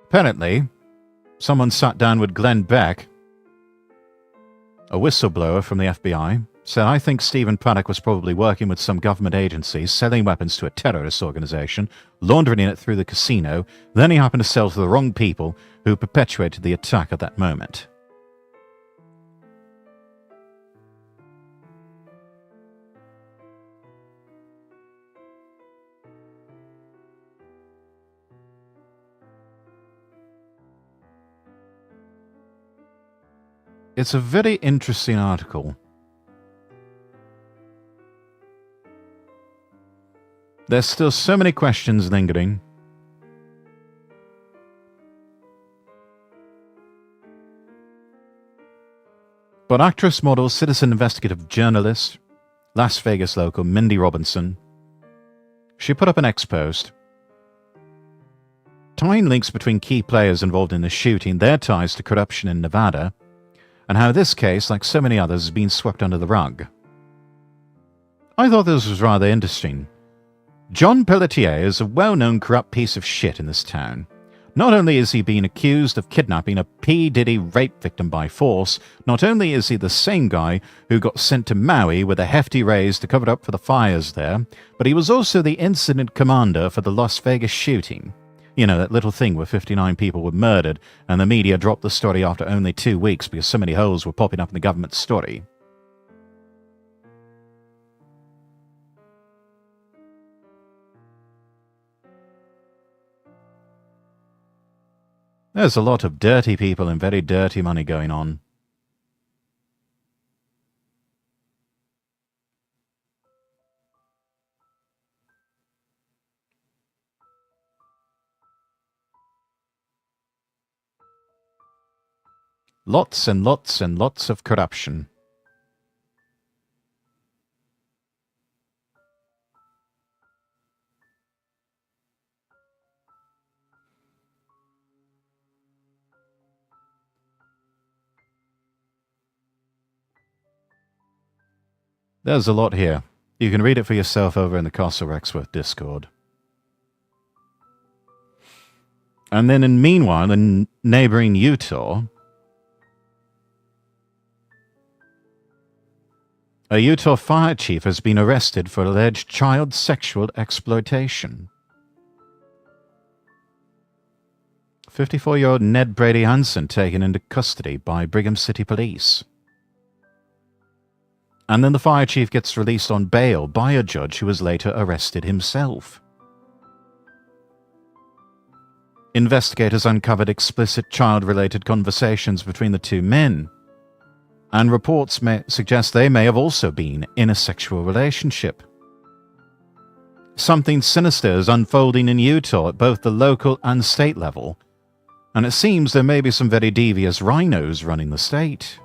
Apparently, someone sat down with Glenn Beck, a whistleblower from the FBI, said, I think Stephen Paddock was probably working with some government agency, selling weapons to a terrorist organization, laundering it through the casino, then he happened to sell to the wrong people who perpetuated the attack at that moment. It's a very interesting article. There's still so many questions lingering. But actress, model, citizen investigative journalist, Las Vegas local Mindy Robinson, she put up an X post tying links between key players involved in the shooting, their ties to corruption in Nevada, and how this case, like so many others, has been swept under the rug. I thought this was rather interesting. John Pelletier is a well-known corrupt piece of shit in this town. Not only is he being accused of kidnapping a P. Diddy rape victim by force, not only is he the same guy who got sent to Maui with a hefty raise to cover up for the fires there, but he was also the incident commander for the Las Vegas shooting. You know, that little thing where 59 people were murdered, and the media dropped the story after only 2 weeks because so many holes were popping up in the government story. There's a lot of dirty people and very dirty money going on. Lots and lots and lots of corruption. There's a lot here. You can read it for yourself over in the Castle Rexworth Discord. And then meanwhile, in neighboring Utah, a Utah fire chief has been arrested for alleged child sexual exploitation. 54-year-old Ned Brady Hansen taken into custody by Brigham City Police. And then the fire chief gets released on bail by a judge who was later arrested himself. Investigators uncovered explicit child-related conversations between the two men, and reports may suggest they may have also been in a sexual relationship. Something sinister is unfolding in Utah at both the local and state level, and it seems there may be some very devious rhinos running the state.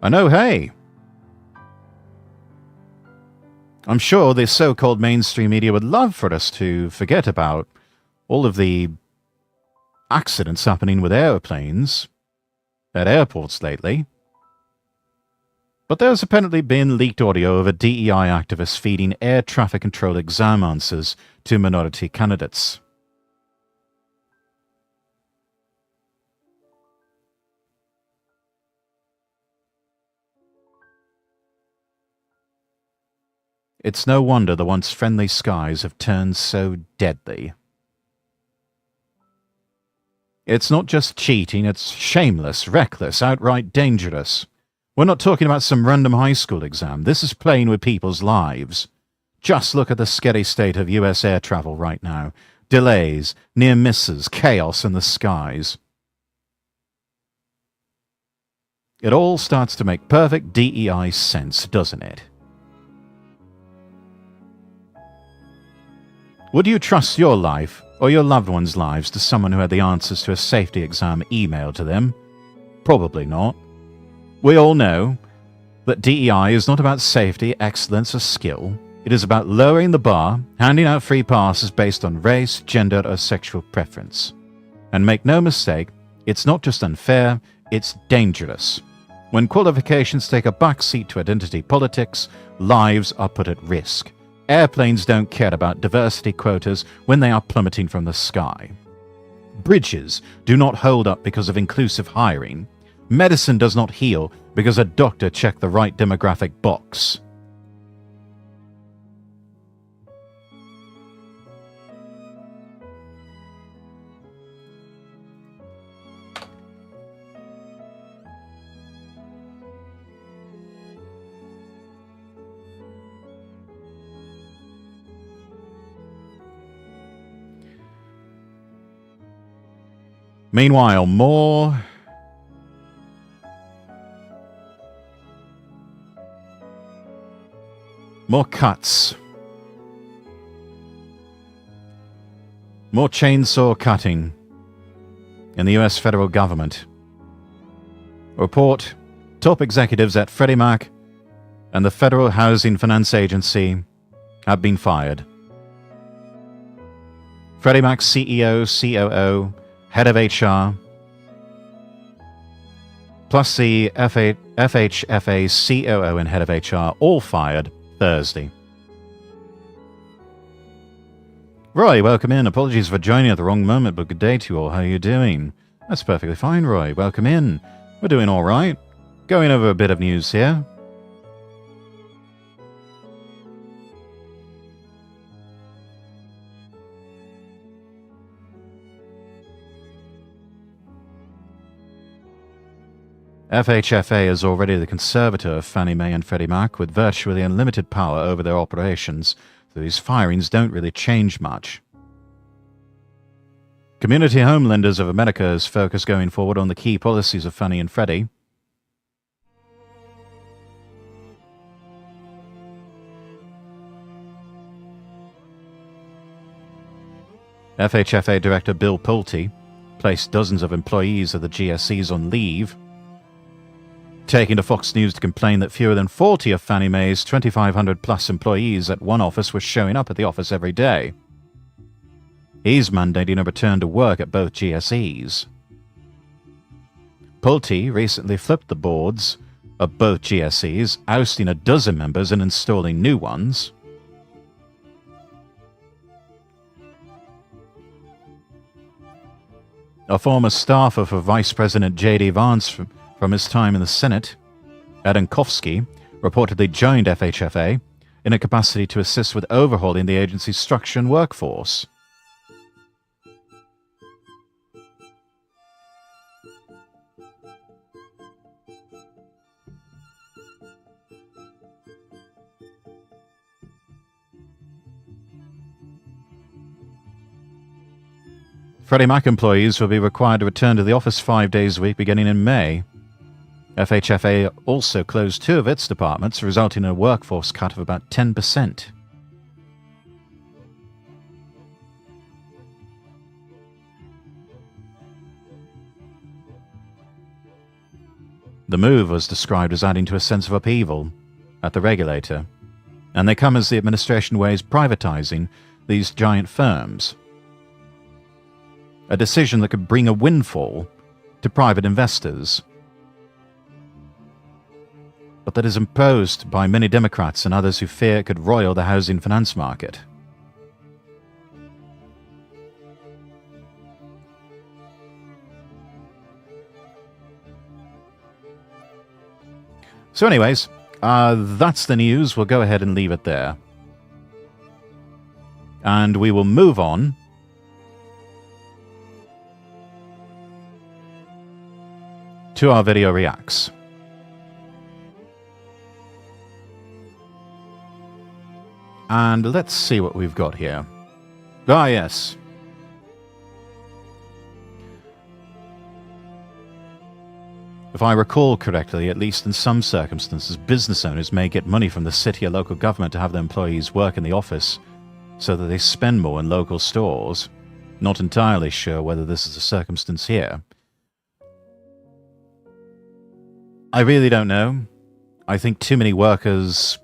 I know, hey, I'm sure the so-called mainstream media would love for us to forget about all of the accidents happening with airplanes at airports lately. But there's apparently been leaked audio of a DEI activist feeding air traffic control exam answers to minority candidates. It's no wonder the once friendly skies have turned so deadly. It's not just cheating, it's shameless, reckless, outright dangerous. We're not talking about some random high school exam. This is playing with people's lives. Just look at the scary state of US air travel right now. Delays, near misses, chaos in the skies. It all starts to make perfect DEI sense, doesn't it? Would you trust your life or your loved ones' lives to someone who had the answers to a safety exam emailed to them? Probably not. We all know that DEI is not about safety, excellence, or skill. It is about lowering the bar, handing out free passes based on race, gender, or sexual preference. And make no mistake, it's not just unfair, it's dangerous. When qualifications take a backseat to identity politics, lives are put at risk. Airplanes don't care about diversity quotas when they are plummeting from the sky. Bridges do not hold up because of inclusive hiring. Medicine does not heal because a doctor checked the right demographic box. Meanwhile, more cuts. More chainsaw cutting in the US federal government. Report, top executives at Freddie Mac and the Federal Housing Finance Agency have been fired. Freddie Mac's CEO, COO, head of HR, plus the FHFA COO and head of HR, all fired Thursday. Roy, welcome in. Apologies for joining at the wrong moment, but good day to you all. How are you doing? That's perfectly fine, Roy. Welcome in. We're doing all right. Going over a bit of news here. FHFA is already the conservator of Fannie Mae and Freddie Mac, with virtually unlimited power over their operations, so these firings don't really change much. Community Home Lenders of America's focus going forward on the key policies of Fannie and Freddie. FHFA Director Bill Pulte placed dozens of employees of the GSEs on leave, taking to Fox News to complain that fewer than 40 of Fannie Mae's 2,500-plus employees at one office were showing up at the office every day. He's mandating a return to work at both GSEs. Pulte recently flipped the boards of both GSEs, ousting a dozen members and installing new ones. A former staffer for Vice President J.D. Vance from his time in the Senate, Adankowski, reportedly joined FHFA in a capacity to assist with overhauling the agency's structure and workforce. Freddie Mac employees will be required to return to the office 5 days a week beginning in May. FHFA also closed 2 of its departments, resulting in a workforce cut of about 10%. The move was described as adding to a sense of upheaval at the regulator, and they come as the administration weighs privatizing these giant firms. A decision that could bring a windfall to private investors, but that is imposed by many Democrats and others who fear it could roil the housing finance market. So anyways, that's the news. We'll go ahead and leave it there. And we will move on to our video reacts. And let's see what we've got here. Ah, yes. If I recall correctly, at least in some circumstances, business owners may get money from the city or local government to have their employees work in the office so that they spend more in local stores. Not entirely sure whether this is a circumstance here. I really don't know. I think too many workers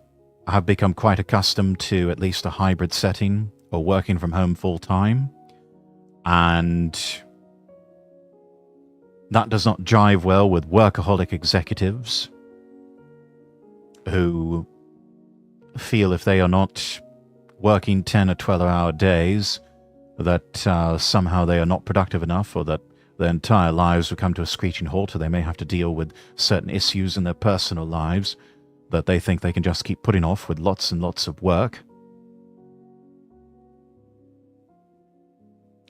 have become quite accustomed to at least a hybrid setting or working from home full time. And that does not jive well with workaholic executives who feel if they are not working 10 or 12-hour days that somehow they are not productive enough, or that their entire lives will come to a screeching halt, or they may have to deal with certain issues in their personal lives that they think they can just keep putting off with lots and lots of work.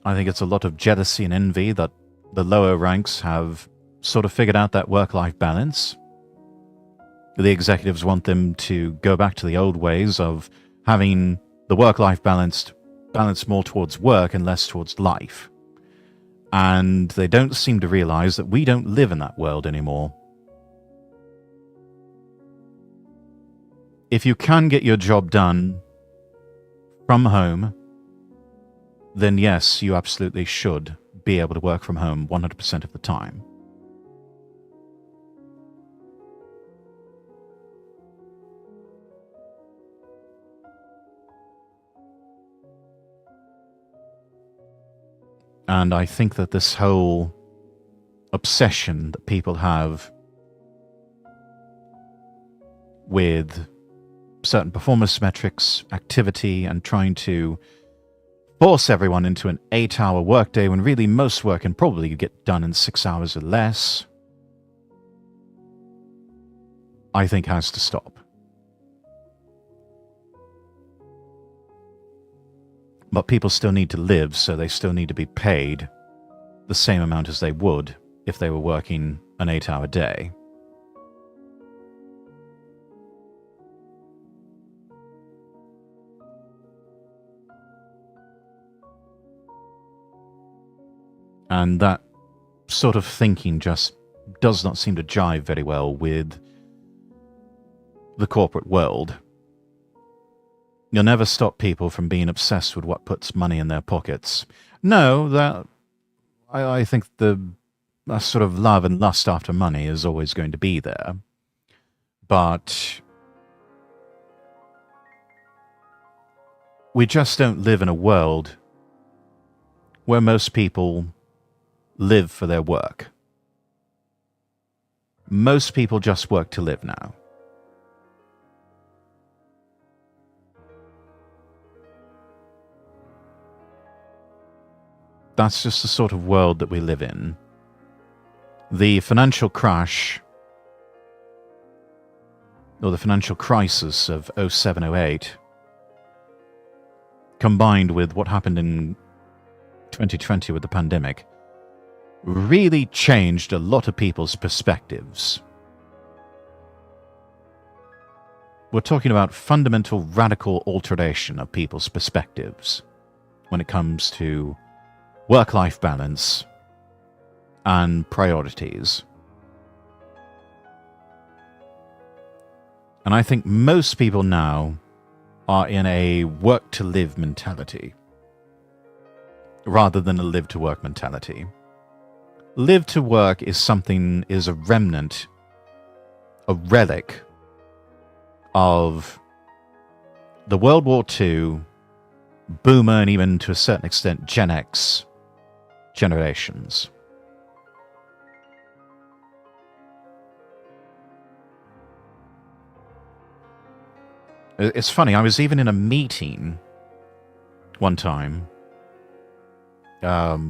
I think it's a lot of jealousy and envy that the lower ranks have sort of figured out that work-life balance. The executives want them to go back to the old ways of having the work-life balance more towards work and less towards life. And they don't seem to realize that we don't live in that world anymore. If you can get your job done from home, then yes, you absolutely should. be able to work from home 100% of the time. And I think that this whole obsession that people have with certain performance metrics, activity, and trying to force everyone into an 8-hour workday when really most work can probably get done in 6 hours or less, I think has to stop. But people still need to live, so they still need to be paid the same amount as they would if they were working an 8-hour day. And that sort of thinking just does not seem to jive very well with the corporate world. You'll never stop people from being obsessed with what puts money in their pockets. No, that I think the sort of love and lust after money is always going to be there. But we just don't live in a world where most people live for their work. Most people just work to live now. That's just the sort of world that we live in. The financial crash, or the financial crisis of 07-08, combined with what happened in 2020 with the pandemic, really changed a lot of people's perspectives. We're talking about fundamental, radical alteration of people's perspectives when it comes to work-life balance and priorities. And I think most people now are in a work-to-live mentality rather than a live-to-work mentality. Live to work is a remnant, a relic of the World War II, Boomer, and even to a certain extent Gen X generations. It's funny, I was even in a meeting one time.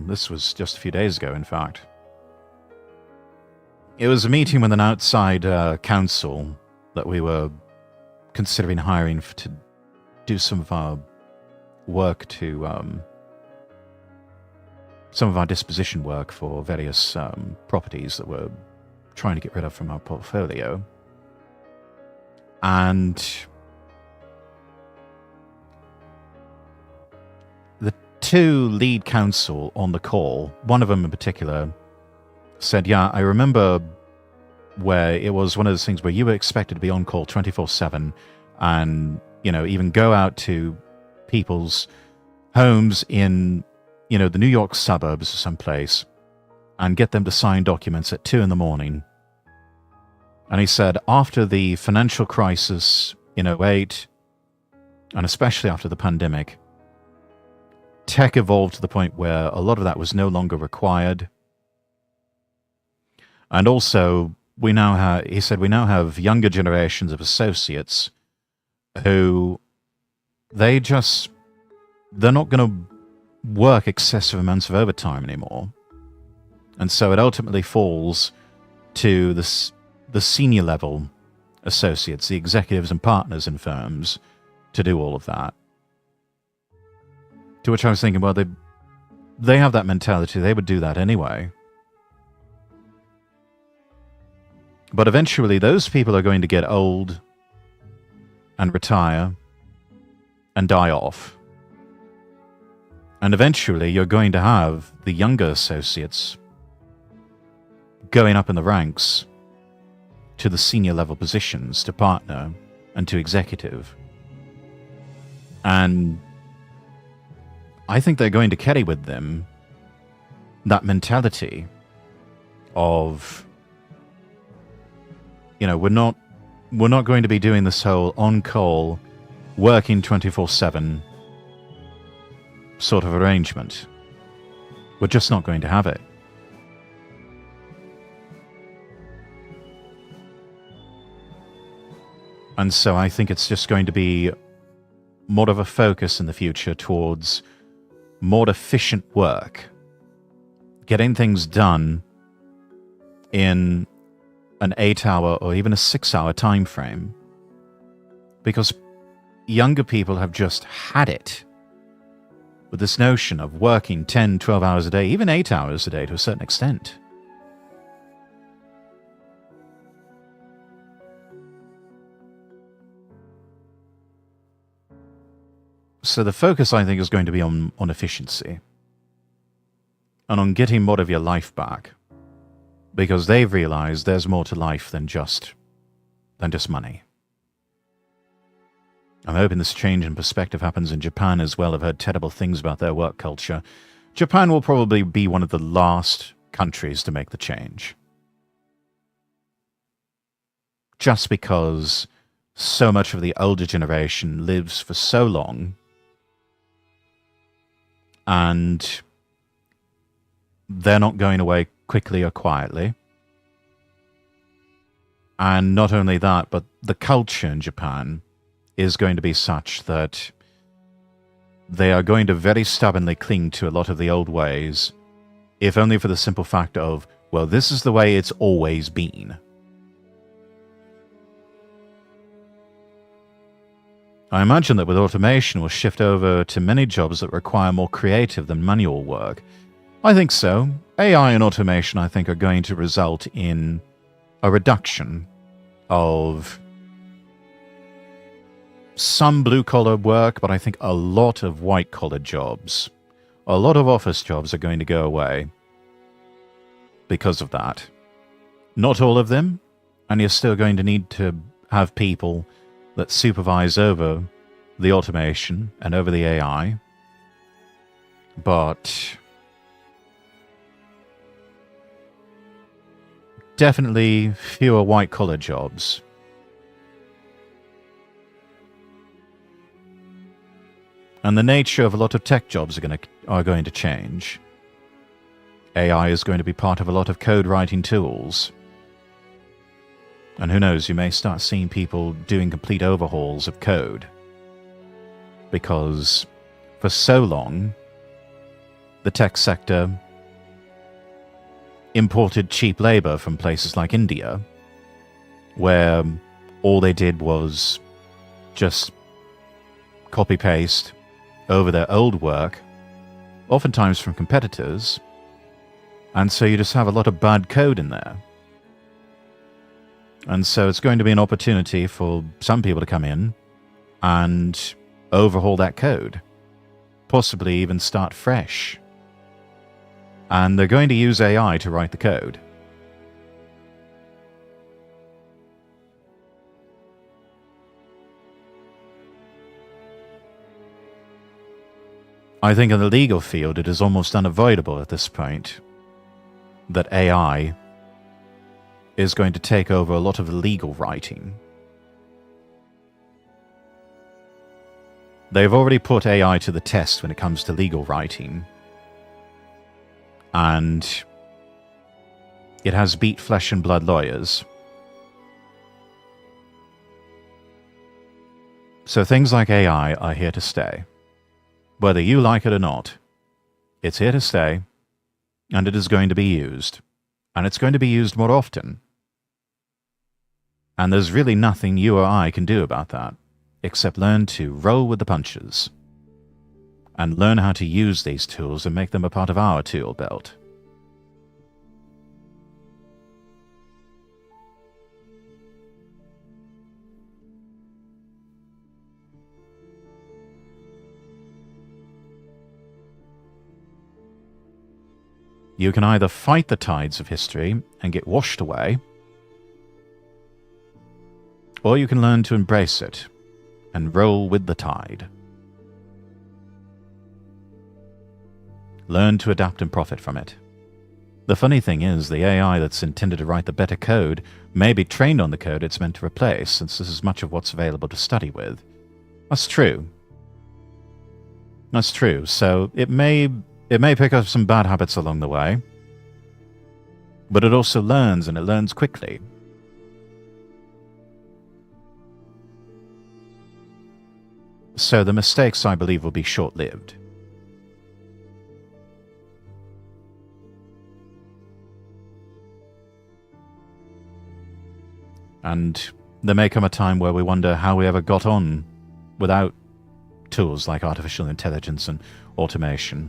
This was just a few days ago, in fact. It was a meeting with an outside council that we were considering hiring to do some of our work to some of our disposition work for various properties that we're trying to get rid of from our portfolio. And the two lead counsel on the call, one of them in particular, said, yeah, I remember where it was one of those things where you were expected to be on call 24/7 and, even go out to people's homes in, the New York suburbs or someplace and get them to sign documents at 2 a.m. And he said, after the financial crisis in 08, and especially after the pandemic, tech evolved to the point where a lot of that was no longer required. And also, we now have younger generations of associates who they're not going to work excessive amounts of overtime anymore. And so it ultimately falls to the senior level associates, the executives and partners in firms, to do all of that. To which I was thinking, well, they have that mentality, they would do that anyway. But eventually those people are going to get old and retire and die off. And eventually you're going to have the younger associates going up in the ranks to the senior level positions, to partner and to executive. And I think they're going to carry with them that mentality of, we're not going to be doing this whole on-call, working 24/7 sort of arrangement. We're just not going to have it. And so I think it's just going to be more of a focus in the future towards more efficient work, getting things done in an 8-hour or even a 6-hour time frame, because younger people have just had it with this notion of working 10, 12 hours a day, even 8 hours a day to a certain extent. So the focus, I think, is going to be on efficiency and on getting more of your life back, because they've realized there's more to life than just money. I'm hoping this change in perspective happens in Japan as well. I've heard terrible things about their work culture. Japan will probably be one of the last countries to make the change, just because so much of the older generation lives for so long, and they're not going away quickly or quietly. And not only that, but the culture in Japan is going to be such that they are going to very stubbornly cling to a lot of the old ways, if only for the simple fact of, well, this is the way it's always been. I imagine that with automation, we'll shift over to many jobs that require more creative than manual work. I think so. AI and automation, I think, are going to result in a reduction of some blue-collar work, but I think a lot of white-collar jobs, a lot of office jobs are going to go away because of that. Not all of them, and you're still going to need to have people that supervise over the automation and over the AI. But definitely fewer white-collar jobs. And the nature of a lot of tech jobs are going to change. AI is going to be part of a lot of code writing tools. And who knows, you may start seeing people doing complete overhauls of code. Because for so long, the tech sector imported cheap labor from places like India, where all they did was just copy-paste over their old work, oftentimes from competitors, and so you just have a lot of bad code in there. And so it's going to be an opportunity for some people to come in and overhaul that code, possibly even start fresh. And they're going to use AI to write the code. I think in the legal field it is almost unavoidable at this point that AI is going to take over a lot of the legal writing. They've already put AI to the test when it comes to legal writing, and it has beat flesh and blood lawyers. So things like AI are here to stay. Whether you like it or not, it's here to stay, and it is going to be used, and it's going to be used more often. And there's really nothing you or I can do about that, except learn to roll with the punches, and learn how to use these tools and make them a part of our tool belt. You can either fight the tides of history and get washed away, or you can learn to embrace it and roll with the tide. Learn to adapt and profit from it. The funny thing is, the AI that's intended to write the better code may be trained on the code it's meant to replace, since this is much of what's available to study with. That's true. That's true. So it may pick up some bad habits along the way, but it also learns, and it learns quickly. So the mistakes, I believe, will be short-lived. And there may come a time where we wonder how we ever got on without tools like artificial intelligence and automation.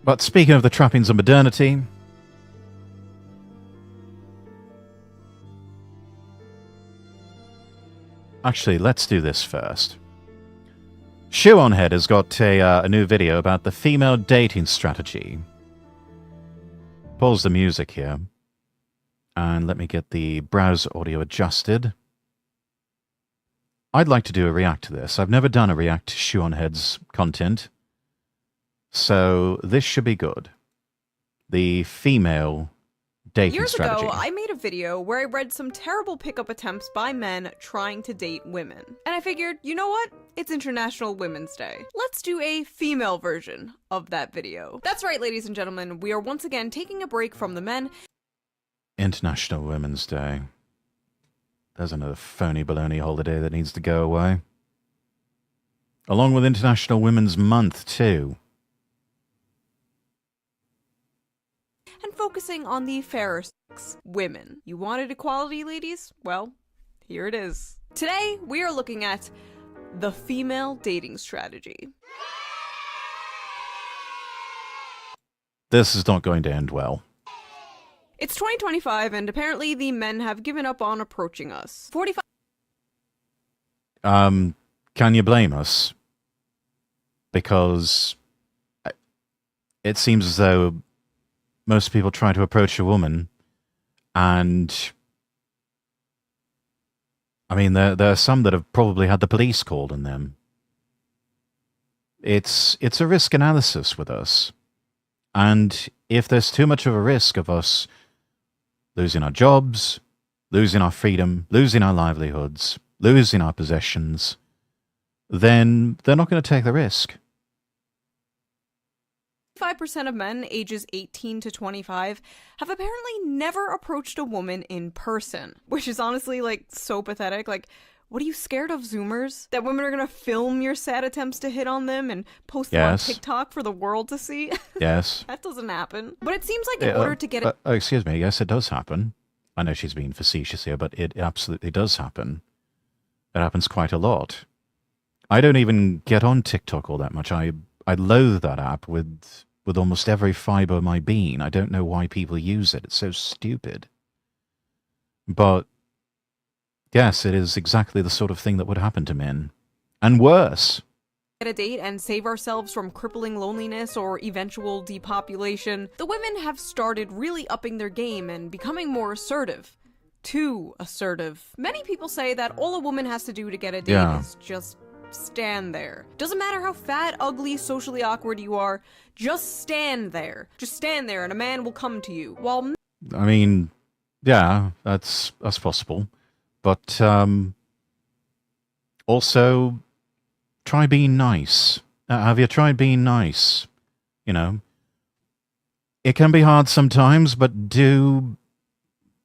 But speaking of the trappings of modernity, actually, let's do this first. Shoe on Head has got a new video about the female dating strategy. Pause the music here. And let me get the browser audio adjusted. I'd like to do a react to this. I've never done a react to Shoe on Head's content. So this should be good. The female dating strategy. Years ago, I made a video where I read some terrible pickup attempts by men trying to date women. And I figured, you know what? It's International Women's Day. Let's do a female version of that video. That's right, ladies and gentlemen, we are once again taking a break from the men. International Women's Day. There's another phony baloney holiday that needs to go away. Along with International Women's Month, too. And focusing on the fairer sex, women. You wanted equality, ladies? Well, here it is. Today, we are looking at the female dating strategy. This is not going to end well. It's 2025, and apparently the men have given up on approaching us. 45. Can you blame us? Because it seems as though most people try to approach a woman, and I mean, there are some that have probably had the police called on them. It's a risk analysis with us, and if there's too much of a risk of us losing our jobs, losing our freedom, losing our livelihoods, losing our possessions, then they're not going to take the risk. 5% of men ages 18 to 25 have apparently never approached a woman in person, which is honestly, like, so pathetic. Like, what are you scared of, Zoomers? That women are gonna film your sad attempts to hit on them and post them on TikTok for the world to see? Yes. That doesn't happen. But it seems like in order to get it... excuse me, yes, it does happen. I know she's being facetious here, but it absolutely does happen. It happens quite a lot. I don't even get on TikTok all that much. I loathe that app with almost every fiber of my being. I don't know why people use it. It's so stupid. But yes, it is exactly the sort of thing that would happen to men. And worse. Get a date and save ourselves from crippling loneliness or eventual depopulation, the women have started really upping their game and becoming more assertive. Too assertive. Many people say that all a woman has to do to get a date is just stand there. Doesn't matter how fat, ugly, socially awkward you are, just stand there. Just stand there and a man will come to you. While I mean, yeah, that's possible. But also try being nice. Have you tried being nice? You know, it can be hard sometimes, but do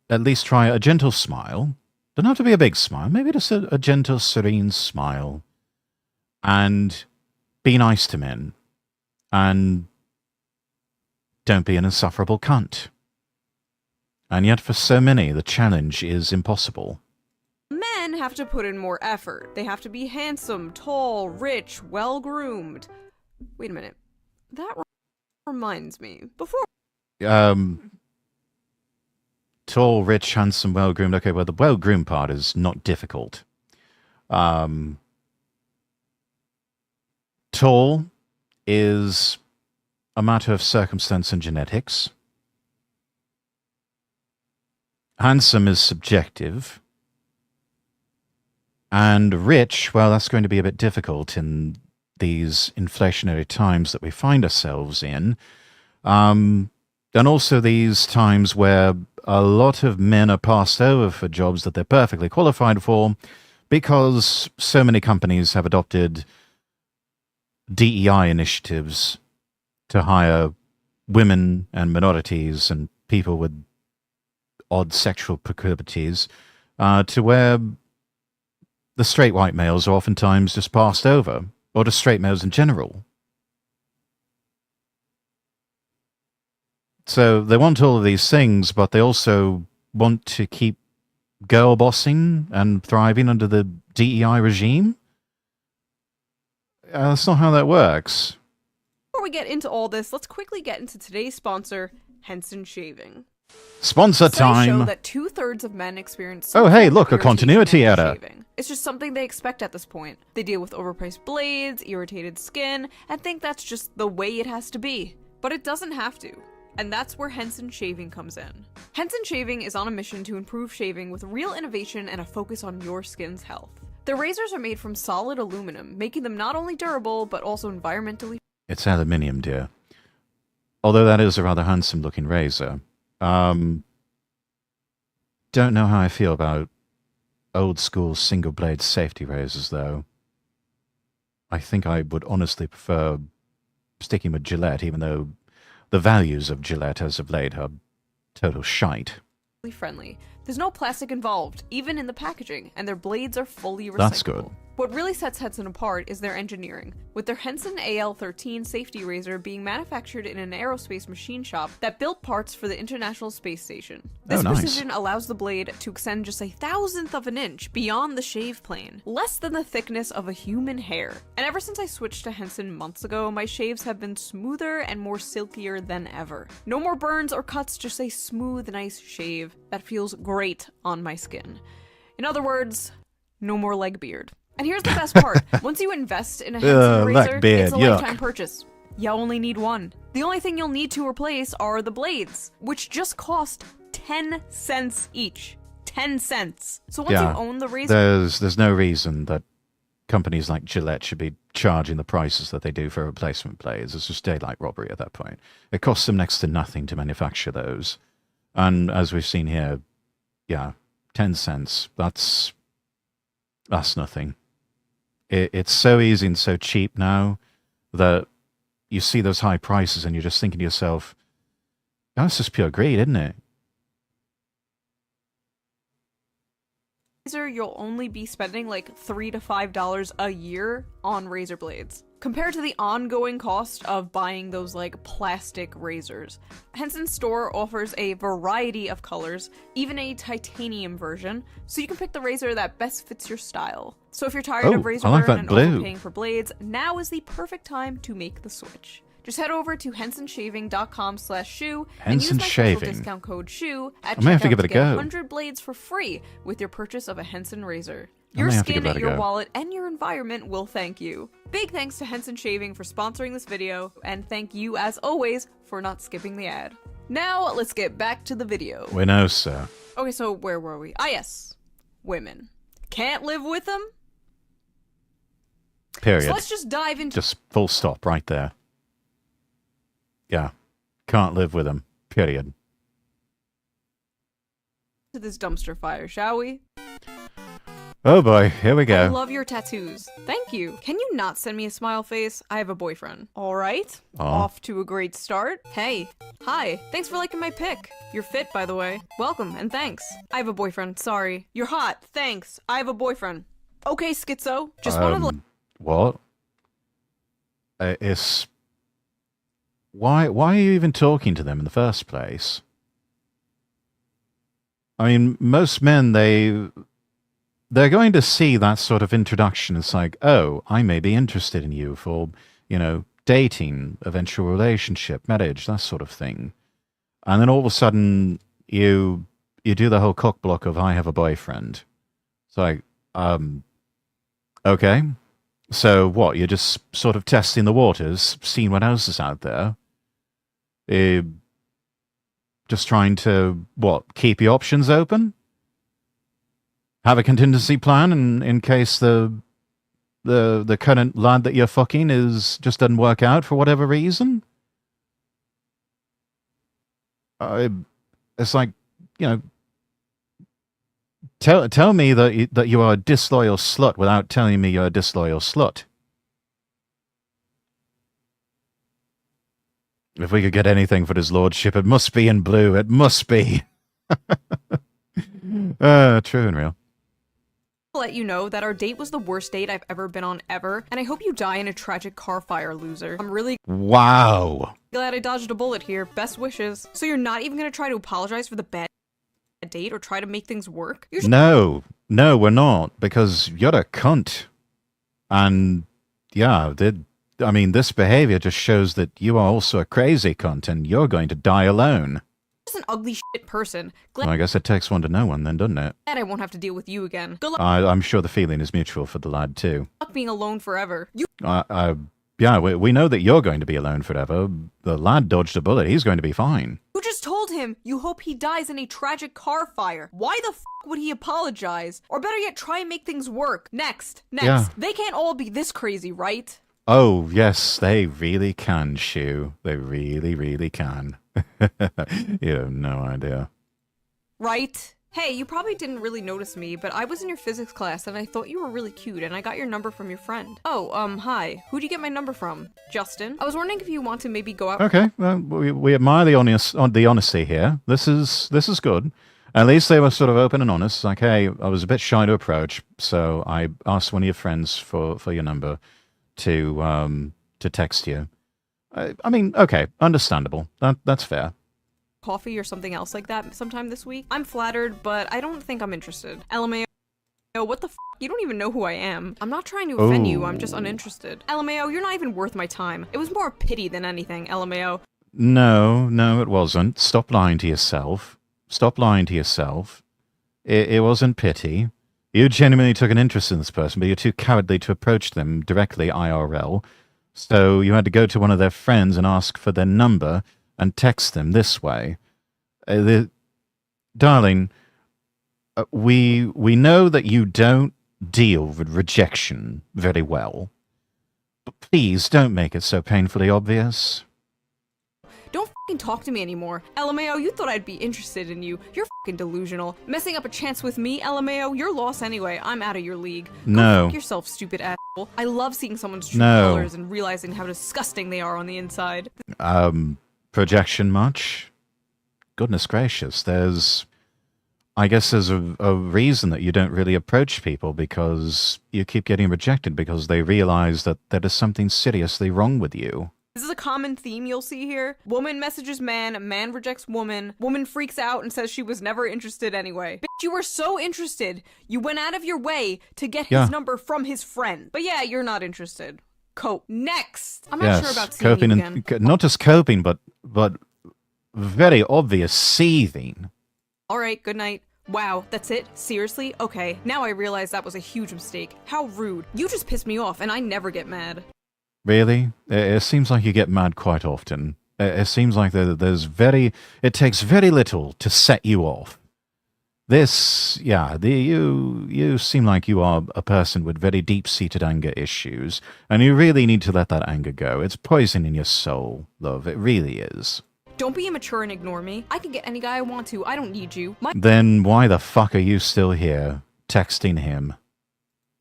at least try a gentle smile. Doesn't have to be a big smile. Maybe just a gentle, serene smile. And be nice to men. And don't be an insufferable cunt. And yet for so many, the challenge is impossible. men have to put in more effort. They have to be handsome, tall, rich, well-groomed. Wait a minute. That reminds me. Before... Tall, rich, handsome, well-groomed. Okay, well, the well-groomed part is not difficult. Tall is a matter of circumstance and genetics. Handsome is subjective. And rich, well, that's going to be a bit difficult in these inflationary times that we find ourselves in. And also these times where a lot of men are passed over for jobs that they're perfectly qualified for because so many companies have adopted DEI initiatives to hire women and minorities and people with odd sexual proclivities to where the straight white males are oftentimes just passed over, or just straight males in general. So they want all of these things, but they also want to keep girl bossing and thriving under the DEI regime. That's not how that works. Before we get into all this, let's quickly get into today's sponsor, Henson Shaving. Sponsor Studies show time! that 2/3 of men experience Oh, some hey, form of look, a irritation continuity after error. shaving. It's just something they expect at this point. They deal with overpriced blades, irritated skin, and think that's just the way it has to be. But it doesn't have to. And that's where Henson Shaving comes in. Henson Shaving is on a mission to improve shaving with real innovation and a focus on your skin's health. Their razors are made from solid aluminum, making them not only durable, but also environmentally. It's aluminium, dear. Although that is a rather handsome-looking razor. Don't know how I feel about old-school single-blade safety razors, though. I think I would honestly prefer sticking with Gillette, even though the values of Gillette as of late are total shite. Friendly. There's no plastic involved, even in the packaging, and their blades are fully recyclable. That's good. What really sets Henson apart is their engineering, with their Henson AL-13 safety razor being manufactured in an aerospace machine shop that built parts for the International Space Station. This nice. precision allows the blade to extend just 1/1000th of an inch beyond the shave plane, less than the thickness of a human hair. And ever since I switched to Henson months ago, my shaves have been smoother and more silkier than ever. No more burns or cuts, just a smooth, nice shave that feels great on my skin. In other words, no more leg beard. And here's the best part. Once you invest in a Henson razor, beard, it's a yuck. lifetime purchase. You only need one. The only thing you'll need to replace are the blades, which just cost 10 cents each. 10 cents. So once you own the razor... There's no reason that companies like Gillette should be charging the prices that they do for replacement blades. It's just daylight robbery at that point. It costs them next to nothing to manufacture those. And as we've seen here, 10 cents. That's nothing. It's so easy and so cheap now that you see those high prices and you're just thinking to yourself, that's just pure greed, isn't it? You'll only be spending like $3 to $5 a year on razor blades, compared to the ongoing cost of buying those like plastic razors. Henson's store offers a variety of colors, even a titanium version, so you can pick the razor that best fits your style. So if you're tired of razor I like burn that and blue. overpaying for blades, now is the perfect time to make the switch. Just head over to hensonshaving.com/shoe and use my special Shaving. discount code SHOE at I may have to checkout give it a get go. 100 blades for free with your purchase of a Henson razor. I Your may have to skin, give that a your go. wallet, and your environment will thank you. Big thanks to Henson Shaving for sponsoring this video, and thank you, as always, for not skipping the ad. Now, let's get back to the video. We know, sir. Okay, so where were we? Ah, yes. Women. Can't live with them? Period. So let's just dive into... Just full stop right there. Yeah. Can't live with them. Period. this dumpster fire, shall we? Oh boy, here we I go. love your tattoos. Thank you. Can you not send me a smile face? I have a boyfriend. All right. Aw. Off to a great start. Hey. Hi. Thanks for liking my pic. You're fit, by the way. Welcome, and thanks. I have a boyfriend. Sorry. You're hot. Thanks. I have a boyfriend. Okay, schizo. Just one of the... What? It's... Why are you even talking to them in the first place? I mean, most men, they're going to see that sort of introduction. It's like, oh, I may be interested in you for, you know, dating, eventual relationship, marriage, that sort of thing. And then all of a sudden, you do the whole cock block of, I have a boyfriend. It's like, okay. So what, you're just sort of testing the waters, seeing what else is out there? Just trying to, what, keep your options open? have a contingency plan in case the current lad that you're fucking just doesn't work out for whatever reason? It's like, you know, tell me that you are a disloyal slut without telling me you're a disloyal slut. If we could get anything for his lordship, it must be in blue. It must be. True and real. Let you know that our date was the worst date I've ever been on ever, and I hope you die in a tragic car fire, loser. I'm really Wow. glad I dodged a bullet here. Best wishes. So you're not even gonna try to apologize for the bad date or try to make things work? No, we're not, because you're a cunt. And yeah, I mean, this behavior just shows that you are also a crazy cunt, and you're going to die alone. Just an ugly shit person. Glad Well, I guess it takes one to know one then, doesn't it? I won't have to deal with you again. Good luck I'm sure the feeling is mutual for the lad, too. being alone forever. You Yeah, we know that you're going to be alone forever. The lad dodged a bullet. He's going to be fine. just told him you hope he dies in a tragic car fire. Why the f*** would he apologize? Or better yet, try and make things work. Next. Yeah. They can't all be this crazy, right? Oh, yes, they really can, Shu. They really, really can. You have no idea. Right? Hey, you probably didn't really notice me, but I was in your physics class and I thought you were really cute and I got your number from your friend. Oh, hi. Who'd you get my number from? Justin? I was wondering if you want to maybe go out— Okay, well, we admire the honesty here. This is good. At least they were sort of open and honest. Like, hey, I was a bit shy to approach, so I asked one of your friends for your number to text you. I mean, okay, understandable. That's fair. coffee or something else like that sometime this week? I'm flattered, but I don't think I'm interested. LMAO, what the f***? You don't even know who I am. I'm not trying to offend you, I'm just uninterested. LMAO, you're not even worth my time. It was more pity than anything, LMAO. No, it wasn't. Stop lying to yourself. Stop lying to yourself. It wasn't pity. You genuinely took an interest in this person, but you're too cowardly to approach them directly IRL. So you had to go to one of their friends and ask for their number and text them this way. Darling, we know that you don't deal with rejection very well, but please don't make it so painfully obvious. Don't f***ing talk to me anymore. LMAO, you thought I'd be interested in you. You're f***ing delusional. Messing up a chance with me, LMAO, you're lost anyway. I'm out of your league. No. Go f*** yourself, stupid asshole. I love seeing someone's true No. colors and realizing how disgusting they are on the inside. Projection much? Goodness gracious, I guess there's a reason that you don't really approach people, because you keep getting rejected because they realize that there is something seriously wrong with you. This is a common theme you'll see here. Woman messages man rejects woman freaks out and says she was never interested anyway. Bitch, you were so interested. You went out of your way to get his number from his friend. But yeah, you're not interested. Cope. Next! I'm not sure about seeing coping you again. not just coping, but very obvious seething. Alright, good night. Wow, that's it? Seriously? Okay, now I realize that was a huge mistake. How rude. You just pissed me off and I never get mad. Really? It seems like you get mad quite often. It seems like it takes very little to set you off. You seem like you are a person with very deep-seated anger issues, and you really need to let that anger go. It's poison in your soul, love. It really is. Don't be immature and ignore me. I can get any guy I want to. I don't need you. My Then why the fuck are you still here, texting him?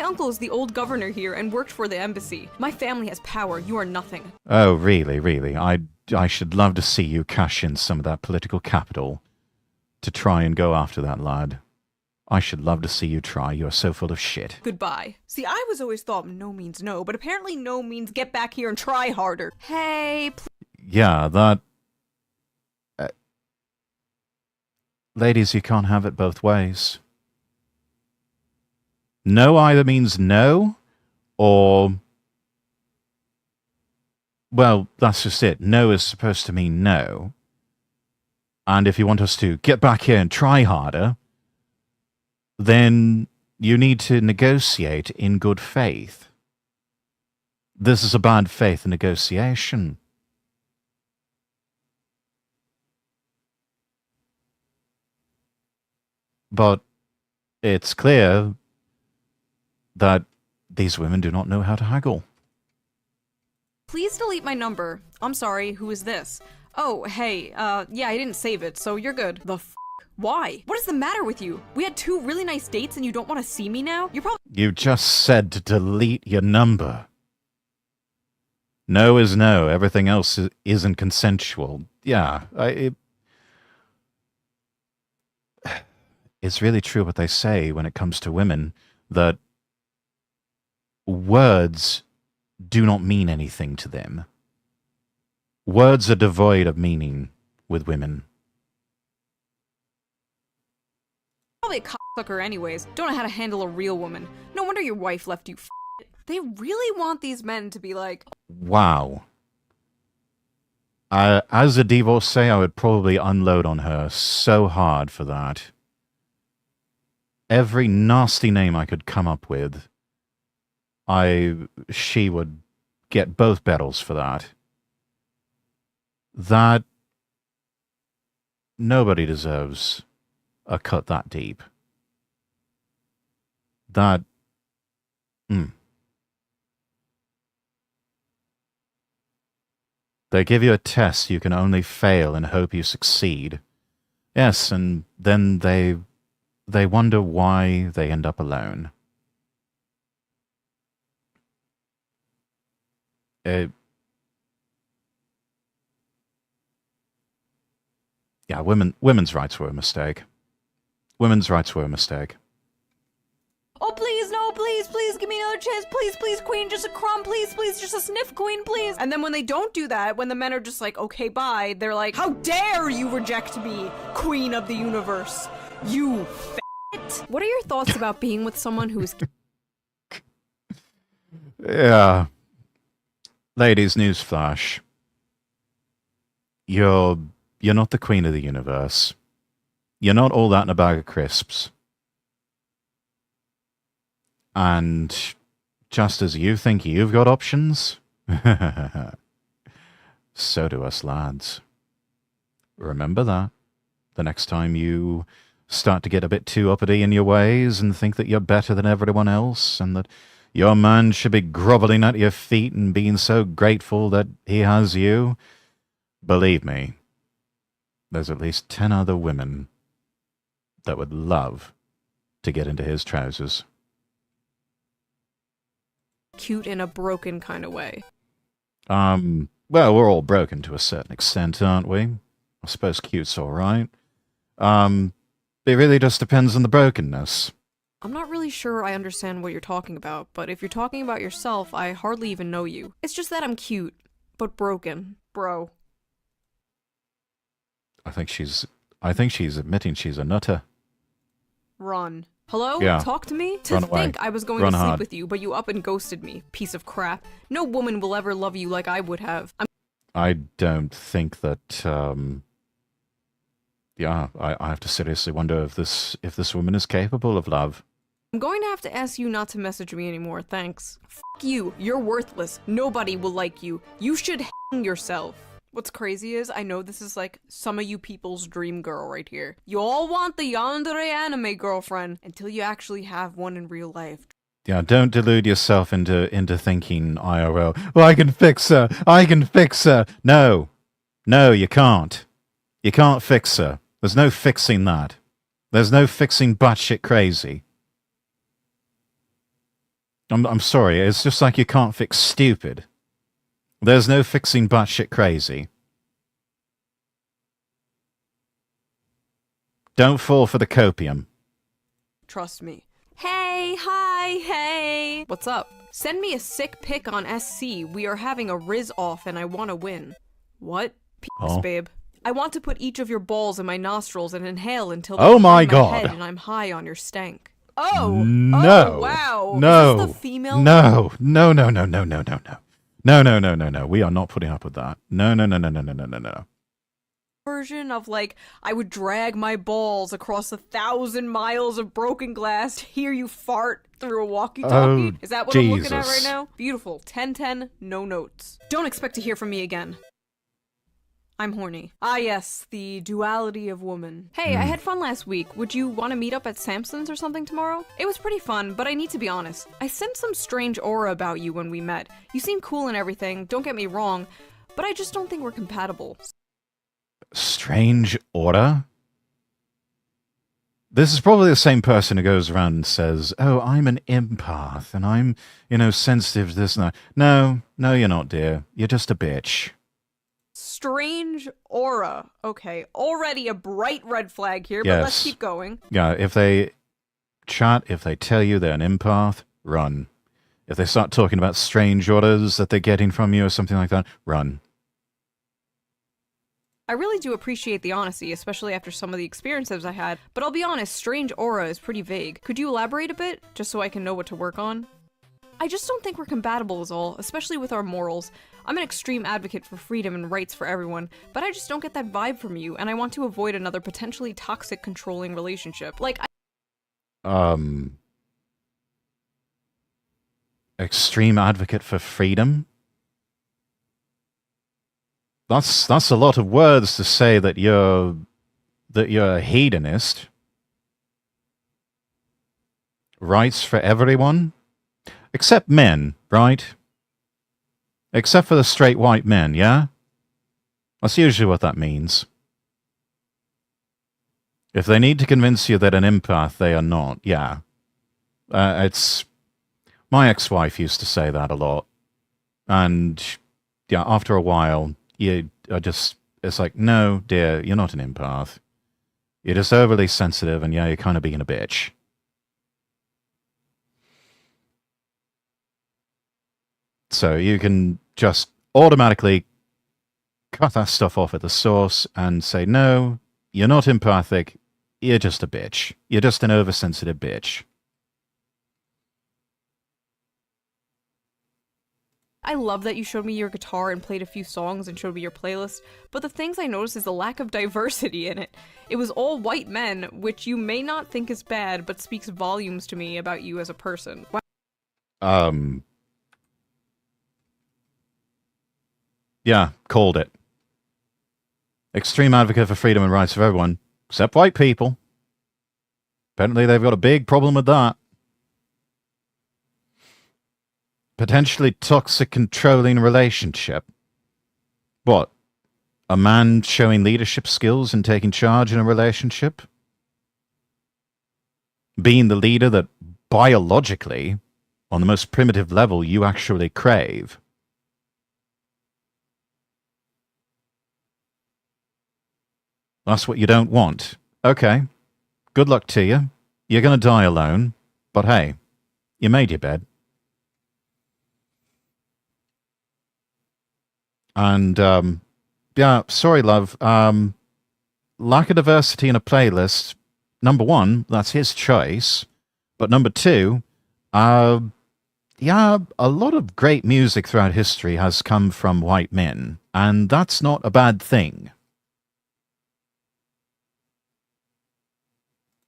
uncle is the old governor here and worked for the embassy. My family has power. You are nothing. Oh, really? I should love to see you cash in some of that political capital to try and go after that lad. I should love to see you try. You are so full of shit. Goodbye. See, I was always thought no means no, but apparently no means get back here and try harder. Hey, Yeah, that... ladies, you can't have it both ways. No either means no, or... well, that's just it. No is supposed to mean no. And if you want us to get back here and try harder, then you need to negotiate in good faith. This is a bad faith negotiation. But it's clear that these women do not know how to haggle. Please delete my number. I'm sorry, who is this? Oh, hey, yeah, I didn't save it, so you're good. The f***? Why? What is the matter with you? We had 2 really nice dates and you don't want to see me now? You're probably— You just said to delete your number. No is no. Everything else isn't consensual. Yeah, it's really true what they say when it comes to women, that words do not mean anything to them. Words are devoid of meaning with women. a cocksucker anyways. Don't know how to handle a real woman. No wonder your wife left you. They really want these men to be like, Wow. As a divorcee, I would probably unload on her so hard for that. Every nasty name I could come up with, she would get both battles for that. That nobody deserves a cut that deep. That, They give you a test you can only fail and hope you succeed. Yes, and then they wonder why they end up alone. Yeah, women's rights were a mistake. Women's rights were a mistake. oh please, no, please, please, give me another chance, please, please, queen, just a crumb, please, please, just a sniff, queen, please. And then when they don't do that, when the men are just like, okay, bye, they're like, how dare you reject me, queen of the universe, you f***it. What are your thoughts about being with someone who's... Yeah. Ladies, newsflash. You're not the queen of the universe. You're not all that in a bag of crisps. And just as you think you've got options, so do us lads. Remember that. The next time you start to get a bit too uppity in your ways and think that you're better than everyone else and that your man should be groveling at your feet and being so grateful that he has you, believe me, there's at least 10 other women that would love to get into his trousers. cute in a broken kind of way? Well, we're all broken to a certain extent, aren't we? I suppose cute's alright. It really just depends on the brokenness. I'm not really sure I understand what you're talking about, but if you're talking about yourself, I hardly even know you. It's just that I'm cute, but broken, bro. I think she's admitting she's a nutter. Run. Hello? Yeah. Talk to me? To Run away. think I was going Run to sleep hard. with you, but you up and ghosted me. Piece of crap. No woman will ever love you like I would have. I don't think that, yeah, I have to seriously wonder if this woman is capable of love. I'm going to have to ask you not to message me anymore, thanks. Fuck you. You're worthless. Nobody will like you. You should hang yourself. What's crazy is, I know this is like some of you people's dream girl right here. You all want the yandere anime girlfriend until you actually have one in real life. Yeah, don't delude yourself into thinking IRL. Well, I can fix her. I can fix her. No, you can't. You can't fix her. There's no fixing that. There's no fixing batshit crazy. I'm sorry. It's just like you can't fix stupid. There's no fixing batshit crazy. Don't fall for the copium. Trust me. Hey, hi, hey. What's up? Send me a sick pic on SC. We are having a Riz off and I want to win. What? Peace, Oh. babe. I want to put each of your balls in my nostrils and inhale until Oh they my fill God. head and I'm high on your stank. Oh, No. oh, wow. No. Is this the female No. No. We are not putting up with that. No. version of like, I would drag my balls across 1,000 miles of broken glass to hear you fart through a walkie-talkie? Oh, Is that what I'm looking at right Jesus. now? Beautiful. 10-10, no notes. Don't expect to hear from me again. I'm horny. Ah yes, the duality of woman. Hey, I had fun last week. Would you want to meet up at Samson's or something tomorrow? It was pretty fun, but I need to be honest. I sensed some strange aura about you when we met. You seem cool and everything, don't get me wrong, but I just don't think we're compatible. Strange aura? This is probably the same person who goes around and says, oh, I'm an empath, and I'm, sensitive to this and that. No, you're not, dear. You're just a bitch. Strange aura. Okay, already a bright red flag here, Yes. but let's keep going. Yeah, if they tell you they're an empath, run. If they start talking about strange auras that they're getting from you or something like that, run. I really do appreciate the honesty, especially after some of the experiences I had, but I'll be honest, strange aura is pretty vague. Could you elaborate a bit, just so I can know what to work on? I just don't think we're compatible is all, especially with our morals. I'm an extreme advocate for freedom and rights for everyone, but I just don't get that vibe from you, and I want to avoid another potentially toxic, controlling relationship. Extreme advocate for freedom? That's a lot of words to say that you're a hedonist. Rights for everyone? Except men, right? Except for the straight white men, yeah? That's usually what that means. If they need to convince you that an empath, they are not, yeah. It's... My ex-wife used to say that a lot. And, yeah, after a while... it's like, no, dear, you're not an empath. You're just overly sensitive, and yeah, you're kind of being a bitch. So you can just automatically cut that stuff off at the source and say, no, you're not empathic, you're just a bitch. You're just an oversensitive bitch. I love that you showed me your guitar and played a few songs and showed me your playlist, but the things I noticed is the lack of diversity in it. It was all white men, which you may not think is bad, but speaks volumes to me about you as a person. Yeah, called it. Extreme advocate for freedom and rights of everyone, except white people. Apparently they've got a big problem with that. Potentially toxic, controlling relationship. What? A man showing leadership skills and taking charge in a relationship? Being the leader that biologically, on the most primitive level, you actually crave. That's what you don't want. Okay. Good luck to you. You're going to die alone. But hey, you made your bed. And, yeah, sorry, love. Lack of diversity in a playlist. Number one, that's his choice. But number two, yeah, a lot of great music throughout history has come from white men. And that's not a bad thing.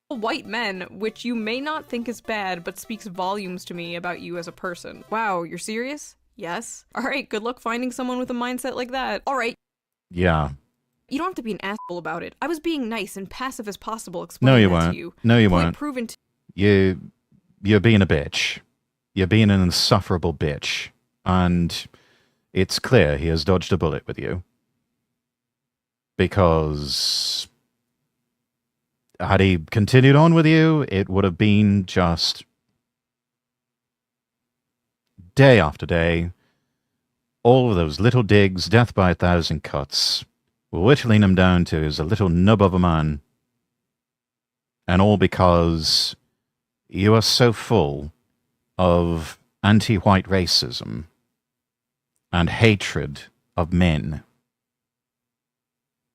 White men, which you may not think is bad, but speaks volumes to me about you as a person. Wow, you're serious? Yes? Alright, good luck finding someone with a mindset like that. Alright. Yeah. You don't have to be an asshole about it. I was being nice and passive as possible No, explaining you that weren't. to you. No, you Point weren't. proven to You're being a bitch. You're being an insufferable bitch. And it's clear he has dodged a bullet with you. Because had he continued on with you, it would have been just day after day, all of those little digs, death by 1,000 cuts, were whittling him down to as a little nub of a man. And all because you are so full of anti-white racism and hatred of men.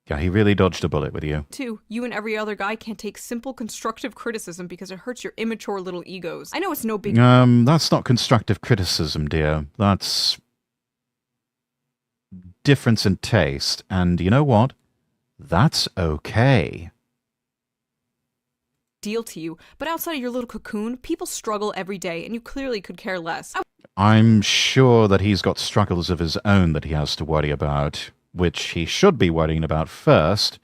Yeah, he really dodged a bullet with you. Two, you and every other guy can't take simple constructive criticism because it hurts your immature little egos. I know it's no big That's not constructive criticism, dear. That's difference in taste. And you know what? That's okay. deal to you, but outside of your little cocoon, people struggle every day and you clearly could care less. I'm sure that he's got struggles of his own that he has to worry about. which he should be worrying about first,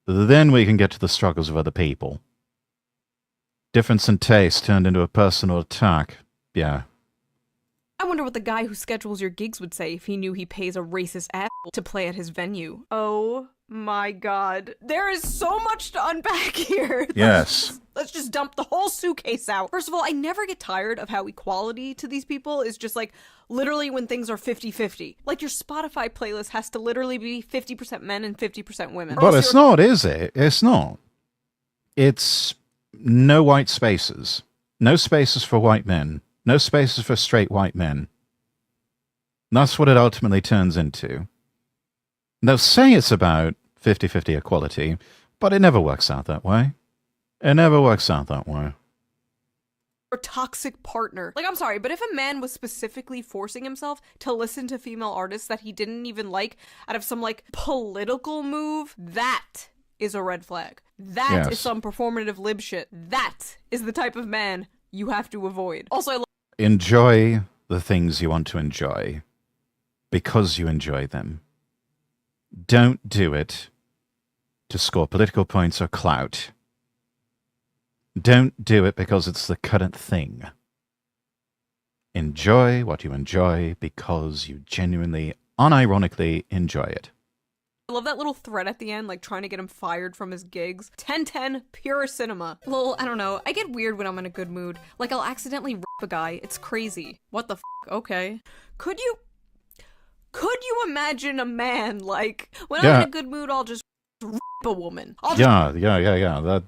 then we can get to the struggles of other people. Difference in taste turned into a personal attack. Yeah. I wonder what the guy who schedules your gigs would say if he knew he pays a racist asshole to play at his venue. Oh my god. There is so much to unpack here. Yes. Let's just dump the whole suitcase out. First of all, I never get tired of how equality to these people is just like literally when things are 50-50. Like your Spotify playlist has to literally be 50% men and 50% women. But it's not, is it? It's not. It's no white spaces. No spaces for white men. No spaces for straight white men. That's what it ultimately turns into. They'll say it's about 50-50 equality, but it never works out that way. It never works out that way. Or toxic partner. Like, I'm sorry, but if a man was specifically forcing himself to listen to female artists that he didn't even like out of some, like, political move, that is a red flag. That is some performative lib shit. That is the type of man you have to avoid. Also, enjoy the things you want to enjoy because you enjoy them. Don't do it to score political points or clout. Don't do it because it's the current thing. Enjoy what you enjoy because you genuinely, unironically enjoy it. I love that little thread at the end, like trying to get him fired from his gigs. 10-10, pure cinema. Lol, I don't know. I get weird when I'm in a good mood. Like, I'll accidentally rip a guy. It's crazy. What the f***? Okay. Could you imagine a man, like, when I'm in a good mood, I'll just rip a woman. I'll just That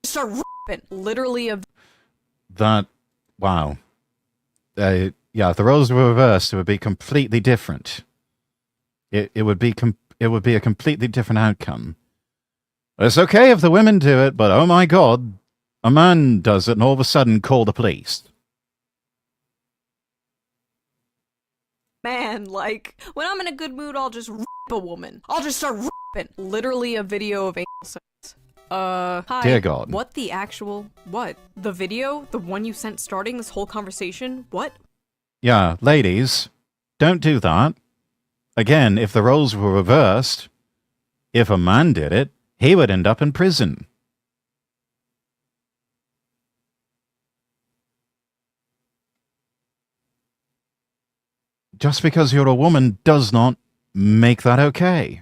start ripping. Literally wow. If the roles were reversed, it would be completely different. It would be a completely different outcome. It's okay if the women do it, but oh my god, a man does it and all of a sudden call the police. Man, like, when I'm in a good mood, I'll just rip a woman. I'll just start ripping. Literally a video of anal sex. Hi. Dear God. What the actual... What? The video? The one you sent starting this whole conversation? What? Yeah, ladies, don't do that. Again, if the roles were reversed, if a man did it, he would end up in prison. Just because you're a woman does not make that okay.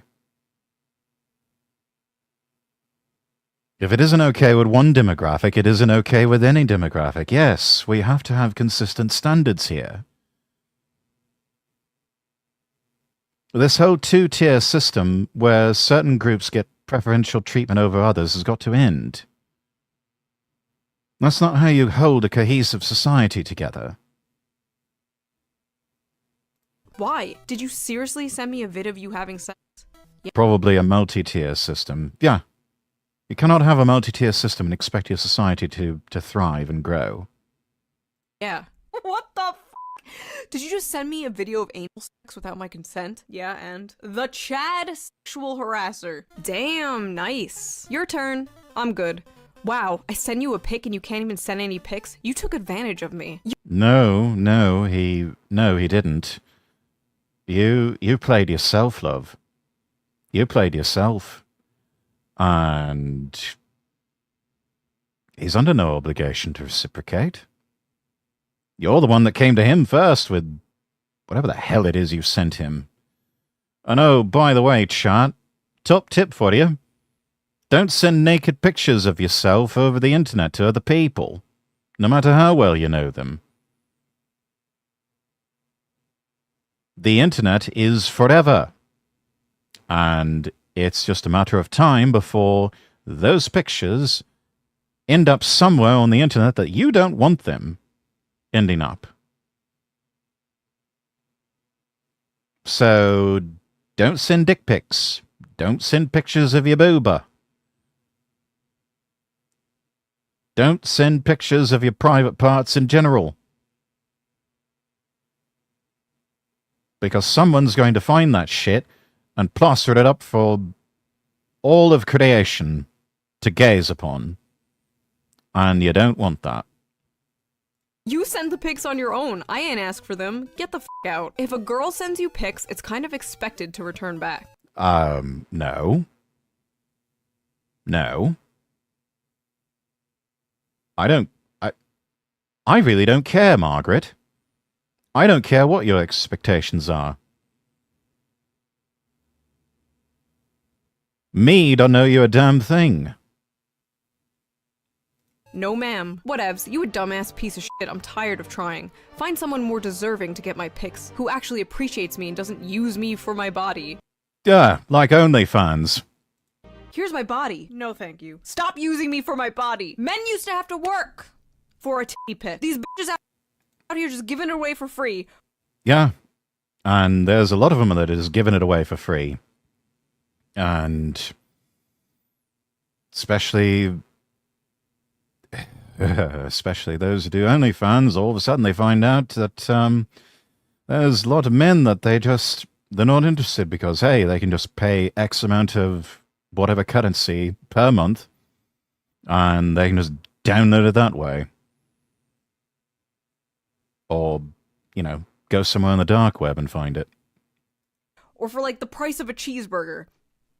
If it isn't okay with one demographic, it isn't okay with any demographic. Yes, we have to have consistent standards here. This whole two-tier system where certain groups get preferential treatment over others has got to end. That's not how you hold a cohesive society together. Why? Did you seriously send me a vid of you having sex? Yeah. Probably a multi-tier system. Yeah. You cannot have a multi-tier system and expect your society to thrive and grow. Yeah. What the f***? Did you just send me a video of anal sex without my consent? Yeah, and? The Chad sexual harasser. Damn, nice. Your turn. I'm good. Wow, I send you a pic and you can't even send any pics? You took advantage of me. No, he didn't. You played yourself, love. You played yourself. And he's under no obligation to reciprocate. You're the one that came to him first with whatever the hell it is you sent him. And oh, by the way, chat, top tip for you. Don't send naked pictures of yourself over the internet to other people, no matter how well you know them. The internet is forever. And it's just a matter of time before those pictures end up somewhere on the internet that you don't want them ending up. So don't send dick pics. Don't send pictures of your booba. Don't send pictures of your private parts in general. Because someone's going to find that shit and plaster it up for all of creation to gaze upon. And you don't want that. You send the pics on your own. I ain't asked for them. Get the f out. If a girl sends you pics, it's kind of expected to return back. No. No. I really don't care, Margaret. I don't care what your expectations are. Me don't know you a damn thing. No, ma'am. Whatevs, you a dumbass piece of shit. I'm tired of trying. Find someone more deserving to get my pics, who actually appreciates me and doesn't use me for my body. Yeah, like OnlyFans. Here's my body. No, thank you. Stop using me for my body. Men used to have to work for a titty pic. These bitches out here just giving it away for free. Yeah, and there's a lot of them that is giving it away for free. And especially those who do OnlyFans, all of a sudden they find out that there's a lot of men that they're not interested because, hey, they can just pay X amount of whatever currency per month, and they can just download it that way. Or, go somewhere on the dark web and find it. Or for like the price of a cheeseburger.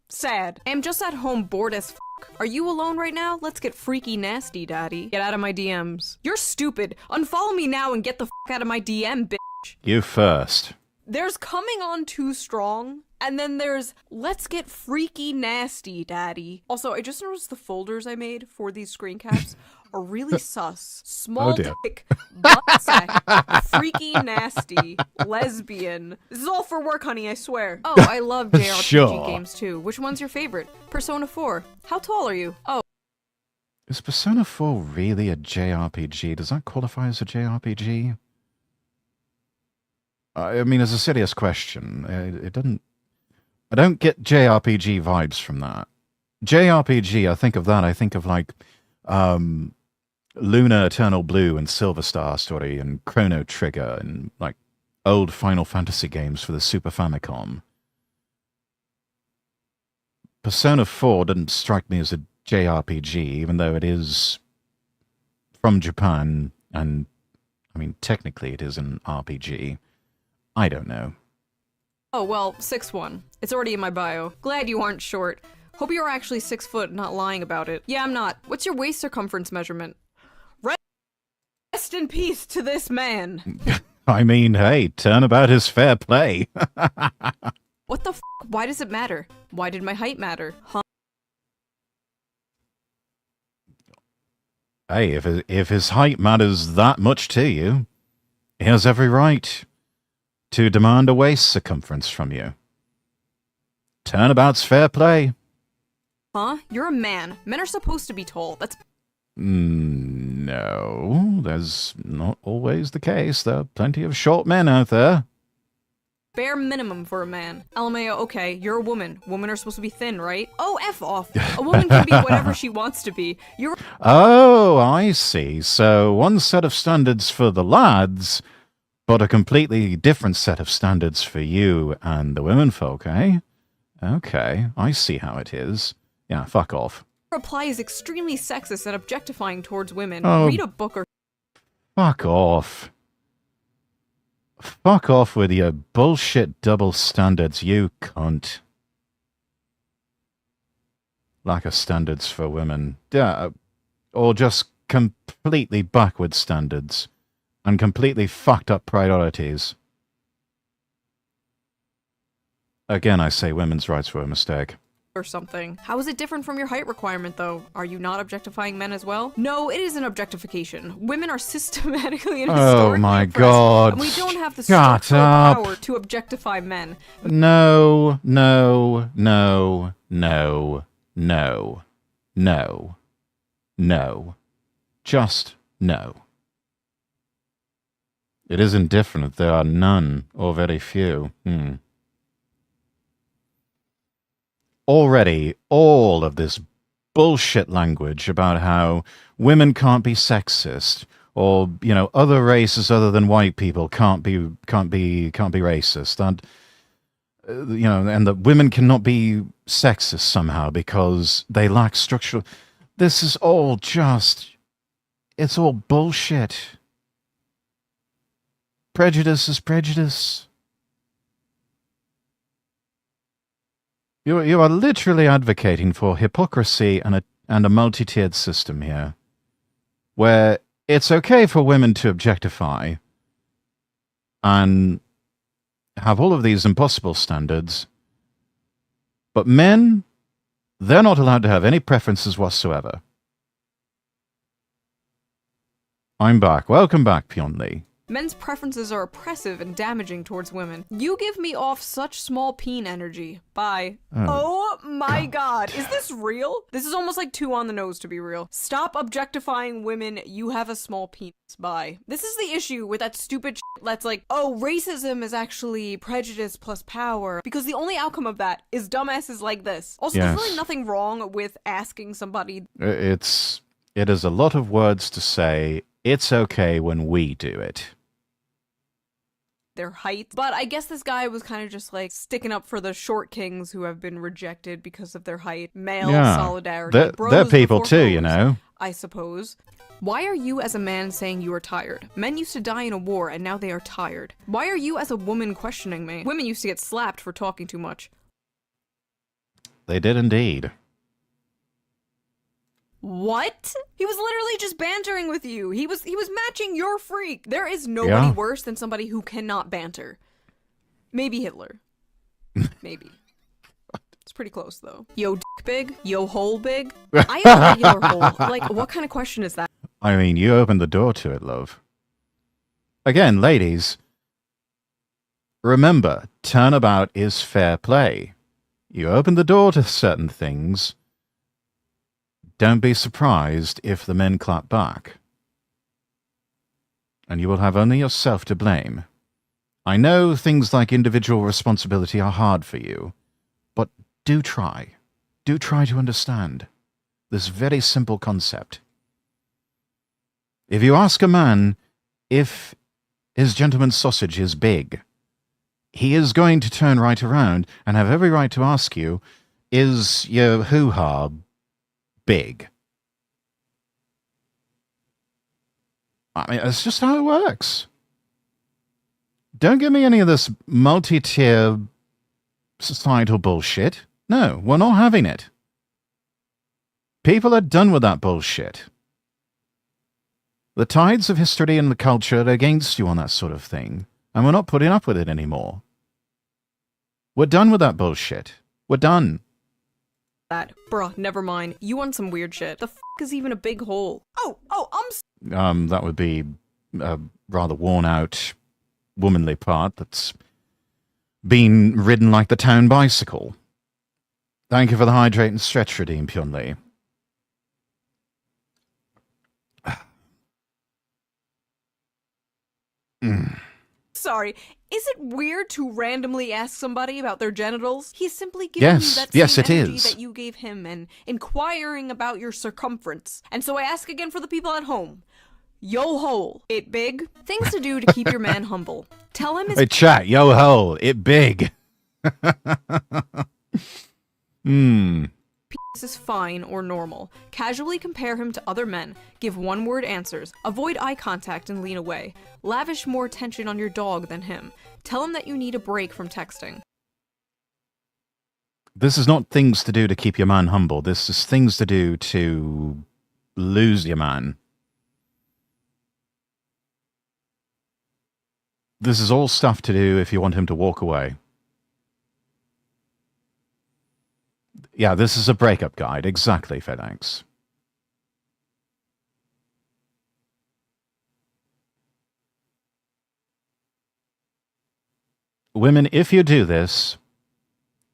Sad. I'm just at home bored as f***. Are you alone right now? Let's get freaky nasty, daddy. Get out of my DMs. You're stupid. Unfollow me now and get the f*** out of my DM, bitch. You first. There's coming on too strong, and then there's let's get freaky nasty, daddy. Also, I just noticed the folders I made for these screen caps are really sus. Small dick, butt sack, freaky nasty, lesbian. This is all for work, honey, I swear. Oh, I love JRPG Sure. games too. Which one's your favorite? Persona 4. How tall are you? Oh. Is Persona 4 really a JRPG? Does that qualify as a JRPG? I mean, it's a serious question. It doesn't... I don't get JRPG vibes from that. JRPG, I think of like... Luna Eternal Blue and Silver Star Story and Chrono Trigger and like old Final Fantasy games for the Super Famicom. Persona 4 didn't strike me as a JRPG, even though it is from Japan, and I mean, technically it is an RPG. I don't know. Oh, well, 6'1". It's already in my bio. Glad you aren't short. Hope you're actually 6 foot, not lying about it. Yeah, I'm not. What's your waist circumference measurement? Rest in peace to this man. I mean, hey, turnabout is fair play. What the f***? Why does it matter? Why did my height matter? Huh? Hey, if his height matters that much to you, he has every right to demand a waist circumference from you. Turnabout's fair play. Huh? You're a man. Men are supposed to be tall. That's... No, that's not always the case. There are plenty of short men out there. bare minimum for a man. LMAO, okay, you're a woman. Women are supposed to be thin, right? Oh, F off. A woman can be whatever she wants to be. You're... Oh, I see. So one set of standards for the lads, but a completely different set of standards for you and the women folk, eh? Okay, I see how it is. Yeah, fuck off. reply is extremely sexist and objectifying towards women. Oh. Read a book or... Fuck off. Fuck off with your bullshit double standards, you cunt. Lack of standards for women. Yeah, or just completely backward standards. And completely fucked up priorities. Again, I say women's rights were a mistake. or something. How is it different from your height requirement, though? Are you not objectifying men as well? No, it is an objectification. Women are systematically and historically Oh my oppressed, God. and we don't have the Shut structural up. power to objectify men. No, no, no, no, no, no, no. Just no. It is indifferent. There are none, or very few. Already, all of this bullshit language about how women can't be sexist, or other races other than white people can't be racist, and and that women cannot be sexist somehow because they lack structural. This is all just, it's all bullshit. Prejudice is prejudice. You are literally advocating for hypocrisy and a multi-tiered system here, where it's okay for women to objectify and have all of these impossible standards, but men, they're not allowed to have any preferences whatsoever. I'm back. Welcome back, Pyonli. Men's preferences are oppressive and damaging towards women. You give me off such small peen energy. Bye. Oh my god. Is this real? This is almost like too on the nose to be real. Stop objectifying women. You have a small penis. Bye. This is the issue with that stupid shit that's like, oh, racism is actually prejudice plus power. Because the only outcome of that is dumbasses like this. Also, Yes. there's really nothing wrong with asking somebody. It is a lot of words to say, it's okay when we do it. Their height. But I guess this guy was kind of just like sticking up for the short kings who have been rejected because of their height. Male solidarity. They're Bros people before too, you hoes, know. I suppose. Why are you as a man saying you are tired? Men used to die in a war and now they are tired. Why are you as a woman questioning me? Women used to get slapped for talking too much. They did indeed. What? He was literally just bantering with you. He was matching your freak. There is nobody worse than somebody who cannot banter. Maybe Hitler. Maybe. It's pretty close though. Yo dick big? Yo hole big? I have a regular hole. Like, what kind of question is that? I mean, you opened the door to it, love. Again, ladies, remember, turnabout is fair play. You open the door to certain things. Don't be surprised if the men clap back. And you will have only yourself to blame. I know things like individual responsibility are hard for you, but do try. Do try to understand this very simple concept. If you ask a man if his gentleman's sausage is big, he is going to turn right around and have every right to ask you, is your hoo-ha big? I mean, it's just how it works. Don't give me any of this multi-tier societal bullshit. No, we're not having it. People are done with that bullshit. The tides of history and the culture are against you on that sort of thing, and we're not putting up with it anymore. We're done with that bullshit. We're done. Bruh, never mind. You want some weird shit. The f is even a big hole? That would be a rather worn-out, womanly part that's been ridden like the town bicycle. Thank you for the hydrate and stretch redeem, Pyonli. Sorry. Is it weird to randomly ask somebody about their genitals? He's simply giving you that yes, same it energy is. that you gave him and inquiring about your circumference. And so I ask again for the people at home. Yo hole, it big? Things to do to keep your man humble. Tell him his Hey, chat, yo ho, it big. penis is fine or normal. Casually compare him to other men. Give one-word answers. Avoid eye contact and lean away. Lavish more attention on your dog than him. Tell him that you need a break from texting. This is not things to do to keep your man humble. This is things to do to lose your man. This is all stuff to do if you want him to walk away. Yeah, this is a breakup guide. Exactly, FedEx. Women, if you do this,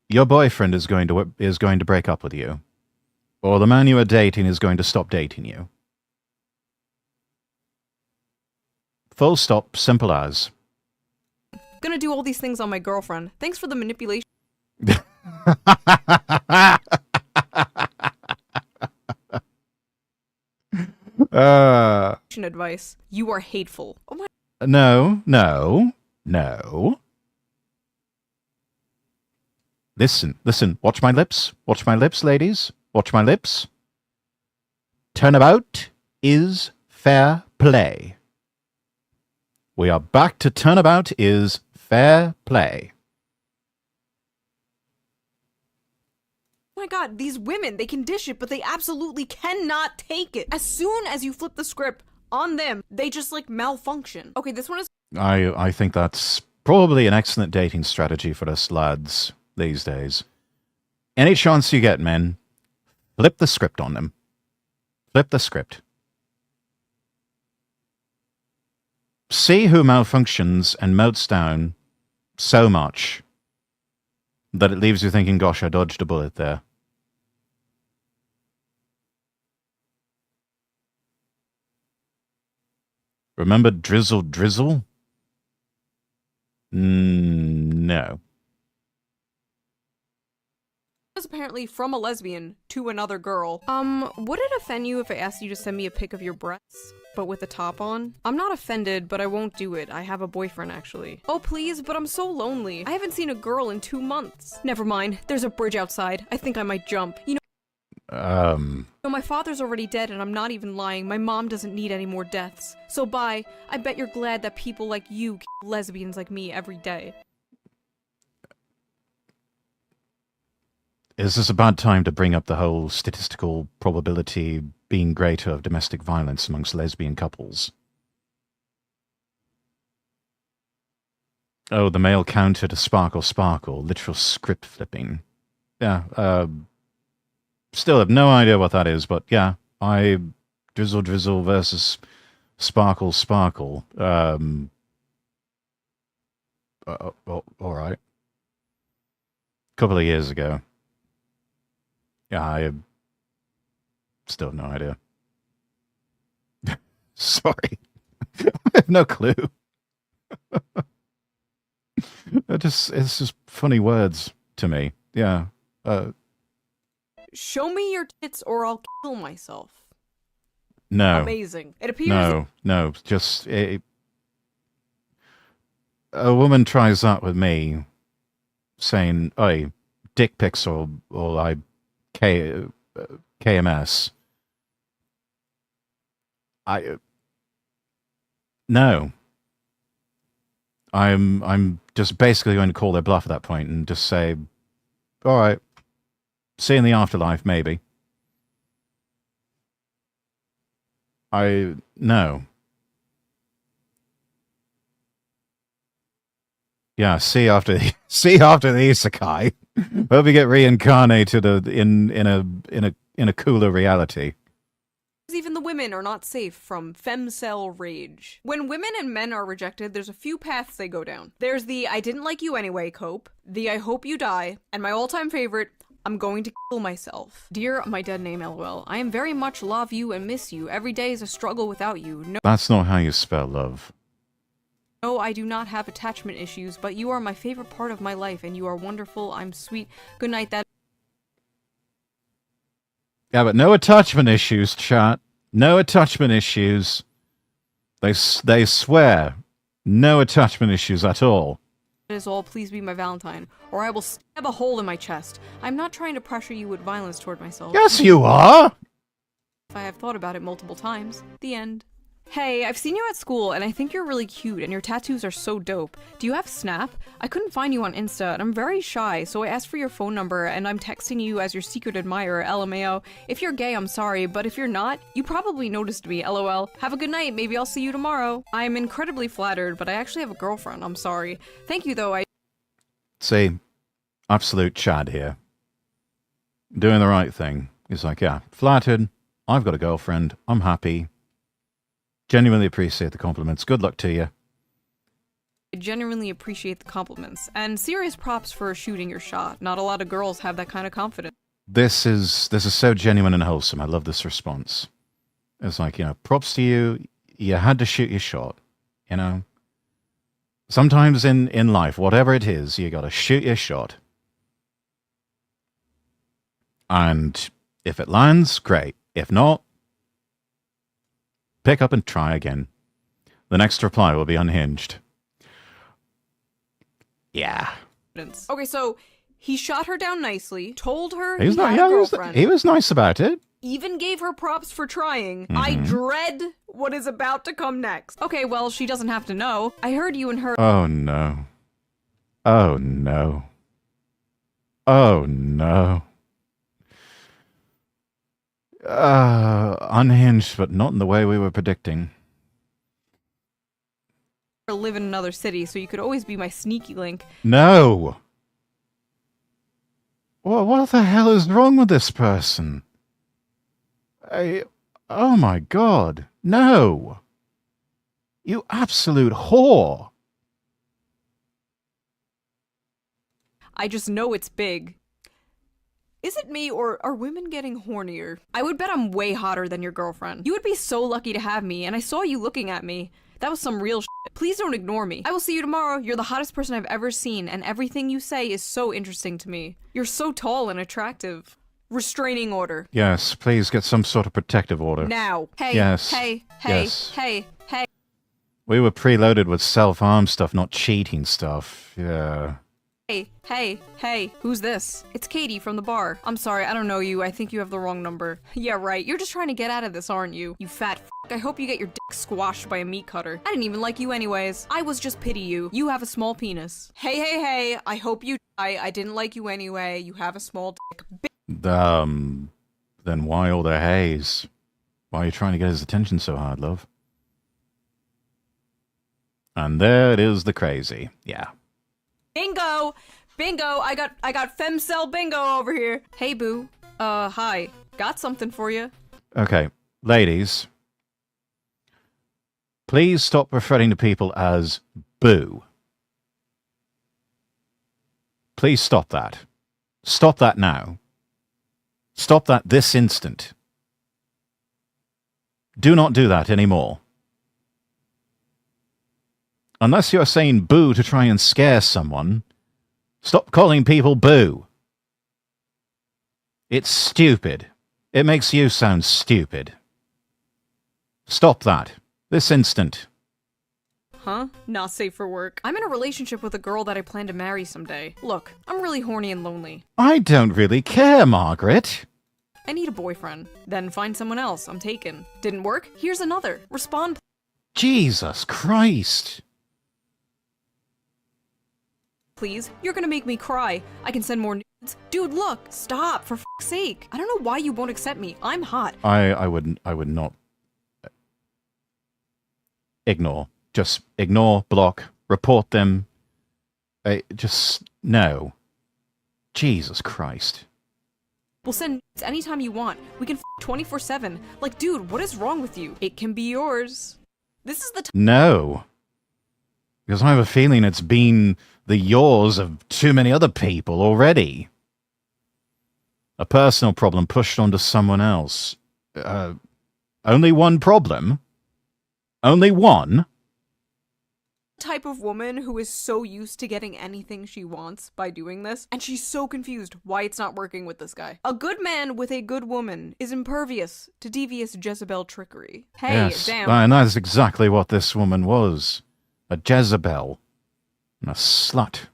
your boyfriend is going to break up with you, or the man you are dating is going to stop dating you. Full stop. Simple as. Gonna do all these things on my girlfriend. Thanks for the manipulation. Advice. You are hateful. Oh my. No. Listen. Watch my lips. Watch my lips, ladies. Watch my lips. Turnabout is fair play. We are back to turnabout is fair play. Oh my god, these women, they can dish it, but they absolutely cannot take it. As soon as you flip the script on them, they just, like, malfunction. Okay, this one is... I think that's probably an excellent dating strategy for us lads these days. Any chance you get, men, flip the script on them. Flip the script. See who malfunctions and melts down so much that it leaves you thinking, gosh, I dodged a bullet there. Remember Drizzle Drizzle? No. Was apparently from a lesbian to another girl. Would it offend you if I asked you to send me a pic of your breasts, but with the top on? I'm not offended, but I won't do it. I have a boyfriend, actually. Oh, please, but I'm so lonely. I haven't seen a girl in 2 months. Never mind. There's a bridge outside. I think I might jump. You know, my father's already dead, and I'm not even lying. My mom doesn't need any more deaths. So bye. I bet you're glad that people like you kill lesbians like me every day. Is this a bad time to bring up the whole statistical probability being greater of domestic violence amongst lesbian couples? Oh, the male counter to Sparkle Sparkle, literal script flipping. Yeah, still have no idea what that is, but yeah, Drizzle Drizzle versus Sparkle Sparkle. Alright. Couple of years ago. Yeah, I still have no idea. Sorry. I have no clue. It's just funny words to me. Yeah. Show me your tits or I'll kill myself. No. Amazing. It appears... No. Just... a woman tries that with me, saying, "Oi, dick pics or KMS." No. I'm just basically going to call their bluff at that point and just say, all right, see you in the afterlife, maybe. No. Yeah, see after the isekai. Hope you get reincarnated in a cooler reality. Even the women are not safe from femcel rage. When women and men are rejected, there's a few paths they go down. There's the "I didn't like you anyway" cope, the "I hope you die," and my all-time favorite, "I'm going to kill myself." Dear my dead name, LOL, I am very much love you and miss you. Every day is a struggle without you. No, That's not how you spell love. no, I do not have attachment issues, but you are my favorite part of my life, and you are wonderful. I'm sweet. Good night, that... Yeah, but no attachment issues, chat. No attachment issues. They swear. No attachment issues at all. is all. Please be my Valentine, or I will stab a hole in my chest. I'm not trying to pressure you with violence toward myself. Yes, you are! I have thought about it multiple times. The end. Hey, I've seen you at school, and I think you're really cute, and your tattoos are so dope. Do you have Snap? I couldn't find you on Insta, and I'm very shy, so I asked for your phone number, and I'm texting you as your secret admirer, LMAO. If you're gay, I'm sorry, but if you're not, you probably noticed me, LOL. Have a good night, maybe I'll see you tomorrow. I am incredibly flattered, but I actually have a girlfriend, I'm sorry. Thank you, though, See, absolute Chad here. Doing the right thing. He's like, yeah, flattered, I've got a girlfriend, I'm happy. Genuinely appreciate the compliments. Good luck to you. I genuinely appreciate the compliments, and serious props for shooting your shot. Not a lot of girls have that kind of confidence. This is so genuine and wholesome. I love this response. It's like, props to you. You had to shoot your shot. Sometimes in life, whatever it is, you got to shoot your shot. And if it lands, great. If not, pick up and try again. The next reply will be unhinged. Yeah. Okay, so he shot her down nicely, told her He was he had a girlfriend. he was nice about it. even gave her props for trying. I dread what is about to come next. Okay, well, she doesn't have to know. I heard you and her— Oh no. Oh no. Oh no. Unhinged, but not in the way we were predicting. live in another city, so you could always be my sneaky link. No! What the hell is wrong with this person? Oh my god. No! You absolute whore! I just know it's big. Is it me, or are women getting hornier? I would bet I'm way hotter than your girlfriend. You would be so lucky to have me, and I saw you looking at me. That was some real shit. Please don't ignore me. I will see you tomorrow. You're the hottest person I've ever seen, and everything you say is so interesting to me. You're so tall and attractive. Restraining order. Yes, please get some sort of protective order. Now. Hey. Yes. Hey. Yes. Hey. We were preloaded with self-harm stuff, not cheating stuff. Yeah. Hey, who's this? It's Katie from the bar. I'm sorry, I don't know you. I think you have the wrong number. Yeah, right. You're just trying to get out of this, aren't you? You fat f***. I hope you get your dick squashed by a meat cutter. I didn't even like you anyways. I was just pity you. You have a small penis. Hey. I hope you die. I didn't like you anyway. You have a small dick. Then why all the haze? Why are you trying to get his attention so hard, love? And there it is, the crazy. Yeah. Bingo! I got femcell bingo over here. Hey, boo. Hi. Got something for you. Okay, ladies. Please stop referring to people as boo. Please stop that. Stop that now. Stop that this instant. Do not do that anymore. Unless you're saying boo to try and scare someone, stop calling people boo. It's stupid. It makes you sound stupid. Stop that. This instant. Huh? Not safe for work. I'm in a relationship with a girl that I plan to marry someday. Look, I'm really horny and lonely. I don't really care, Margaret. I need a boyfriend. Then find someone else. I'm taken. Didn't work? Here's another. Respond. Jesus Christ. Please. You're gonna make me cry. I can send more nudes. Dude, look. Stop, for f***'s sake. I don't know why you won't accept me. I'm hot. I would not. Ignore. Just ignore, block, report them. No. Jesus Christ. We'll send nudes anytime you want. We can f 24/7. Like, dude, what is wrong with you? It can be yours. This is the No. Because I have a feeling it's been the yours of too many other people already. A personal problem pushed onto someone else. Only one problem? Only one? type of woman who is so used to getting anything she wants by doing this, and she's so confused why it's not working with this guy. A good man with a good woman is impervious to devious Jezebel trickery. Hey, yes, damn. and that's exactly what this woman was. A Jezebel. And a slut.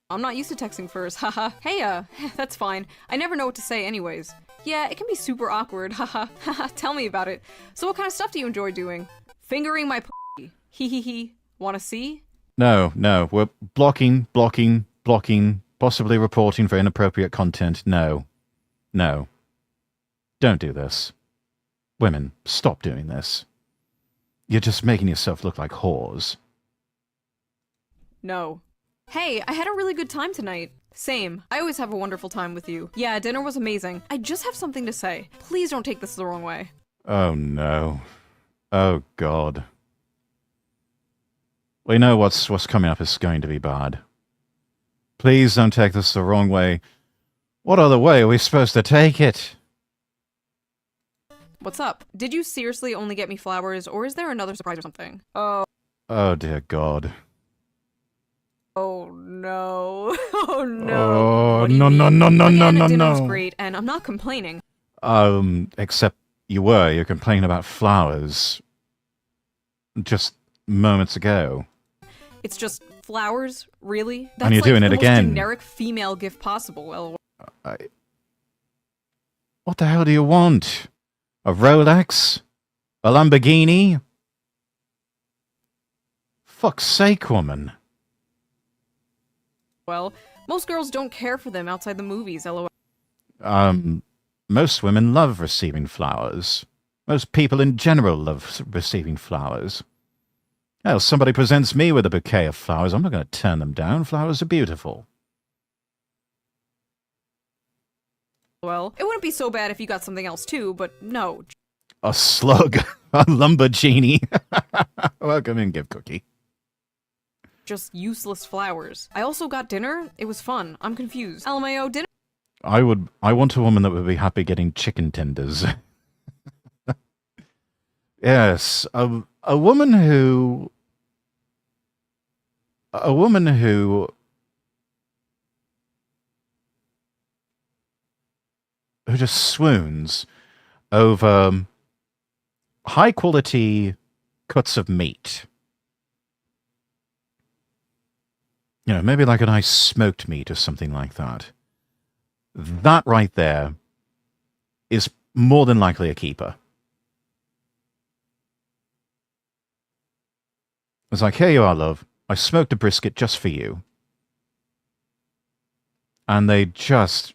I'm not used to texting first, haha. Hey, that's fine. I never know what to say anyways. Yeah, it can be super awkward, haha. Haha, tell me about it. So what kind of stuff do you enjoy doing? Fingering my p***. Hee. Wanna see? No, we're blocking, possibly reporting for inappropriate content. No. Don't do this. Women, stop doing this. You're just making yourself look like whores. No. Hey, I had a really good time tonight. Same. I always have a wonderful time with you. Yeah, dinner was amazing. I just have something to say. Please don't take this the wrong way. Oh no. Oh god. We know what's coming up is going to be bad. Please don't take this the wrong way. What other way are we supposed to take it? What's up? Did you seriously only get me flowers, or is there another surprise or something? Oh dear god. Oh no. Oh no. Oh, What do you no, mean? no, Dinner was no. great, and I'm not complaining. Except you're complaining about flowers. Just moments ago. It's just flowers, really? That's And you're like doing the it most again. generic female gift possible, lol. What the hell do you want? A Rolex? A Lamborghini? Fuck's sake, woman. Well, most girls don't care for them outside the movies, lol. Most women love receiving flowers. Most people in general love receiving flowers. Hell, somebody presents me with a bouquet of flowers, I'm not going to turn them down. Flowers are beautiful. Well, it wouldn't be so bad if you got something else too, but no. A slug. A Lumbergenie. Welcome in, Give Cookie. Just useless flowers. I also got dinner. It was fun. I'm confused. LMAO, dinner? I want a woman that would be happy getting chicken tenders. Yes, a woman who just swoons over high quality cuts of meat. You know, maybe like a nice smoked meat or something like that. That right there is more than likely a keeper. It's like, here you are, love. I smoked a brisket just for you. And they just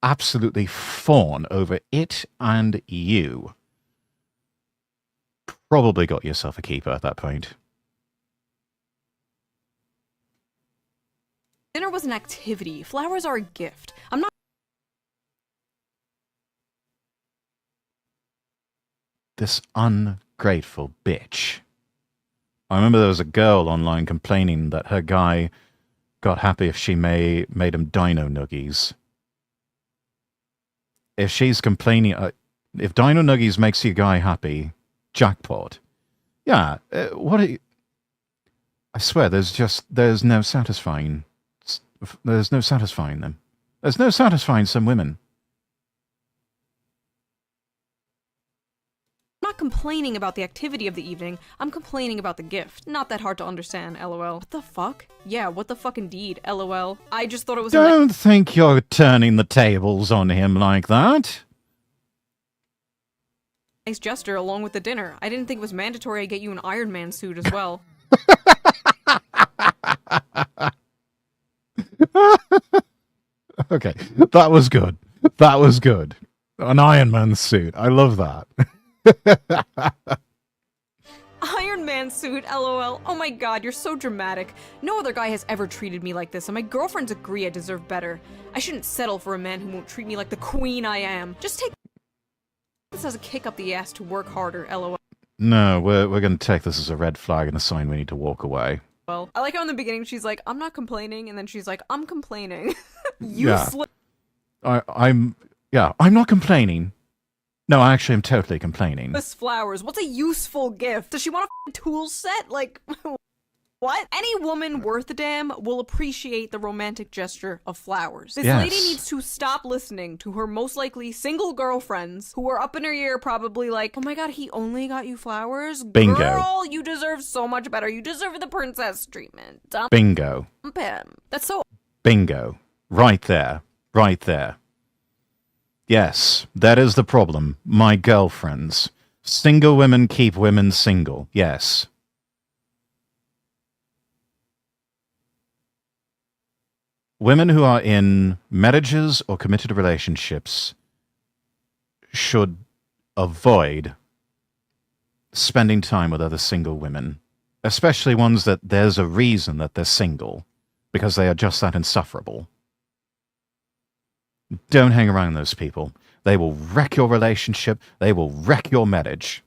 absolutely fawn over it and you. Probably got yourself a keeper at that point. Dinner was an activity. Flowers are a gift. I'm not. This ungrateful bitch. I remember there was a girl online complaining that her guy got happy if she made him dino nuggies. If she's complaining, if dino nuggies makes your guy happy, jackpot. Yeah, what are you... I swear, there's no satisfying them. There's no satisfying some women. I'm not complaining about the activity of the evening. I'm complaining about the gift. Not that hard to understand, lol. What the fuck? Yeah, what the fuck indeed, lol. I just thought it was Don't think you're turning the tables on him like that. nice gesture along with the dinner. I didn't think it was mandatory I get you an Iron Man suit as well. Okay, that was good. That was good. An Iron Man suit. I love that. Iron Man suit, lol. Oh my god, you're so dramatic. No other guy has ever treated me like this, and my girlfriends agree I deserve better. I shouldn't settle for a man who won't treat me like the queen I am. Just take this as a kick up the ass to work harder, lol. No, we're going to take this as a red flag and a sign we need to walk away. Well, I like how in the beginning she's like, I'm not complaining, and then she's like, I'm complaining. Yeah. Useless. I'm not complaining. No, I actually am totally complaining. Flowers. What's a useful gift? Does she want a tool set? Like, what? Any woman worth a damn will appreciate the romantic gesture of flowers. This lady needs to stop listening to her most likely single girlfriends who are up in her ear probably like, oh my god, he only got you flowers? Bingo. Girl, you deserve so much better. You deserve the princess treatment. Dump Bingo. him. That's so... Bingo. Right there. Right there. Yes, that is the problem. My girlfriends. Single women keep women single. Yes. Women who are in marriages or committed relationships should avoid spending time with other single women, especially ones that there's a reason that they're single, because they are just that insufferable. Don't hang around those people. They will wreck your relationship. They will wreck your marriage.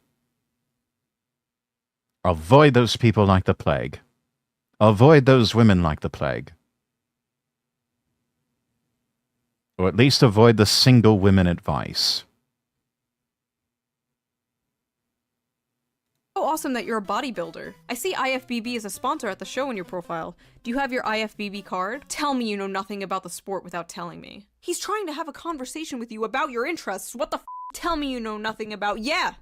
Avoid those people like the plague. Avoid those women like the plague. Or at least avoid the single women advice. So awesome that you're a bodybuilder. I see IFBB as a sponsor at the show in your profile. Do you have your IFBB card? Tell me you know nothing about the sport without telling me. He's trying to have a conversation with you about your interests. What the f? Tell me you know nothing about... Yeah!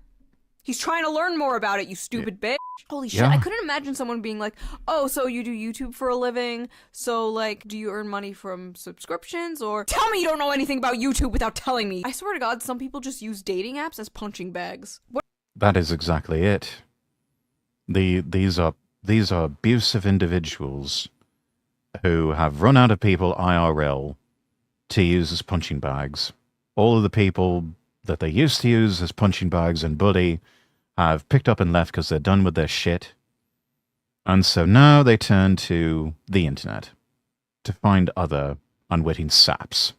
He's trying to learn more about it, you stupid bitch. Holy shit, Yeah. I couldn't imagine someone being like, oh, so you do YouTube for a living? So, like, do you earn money from subscriptions? Or tell me you don't know anything about YouTube without telling me. I swear to God, some people just use dating apps as punching bags. What? That is exactly it. These are abusive individuals who have run out of people IRL to use as punching bags. All of the people that they used to use as punching bags and bully have picked up and left because they're done with their shit. And so now they turn to the internet to find other unwitting saps.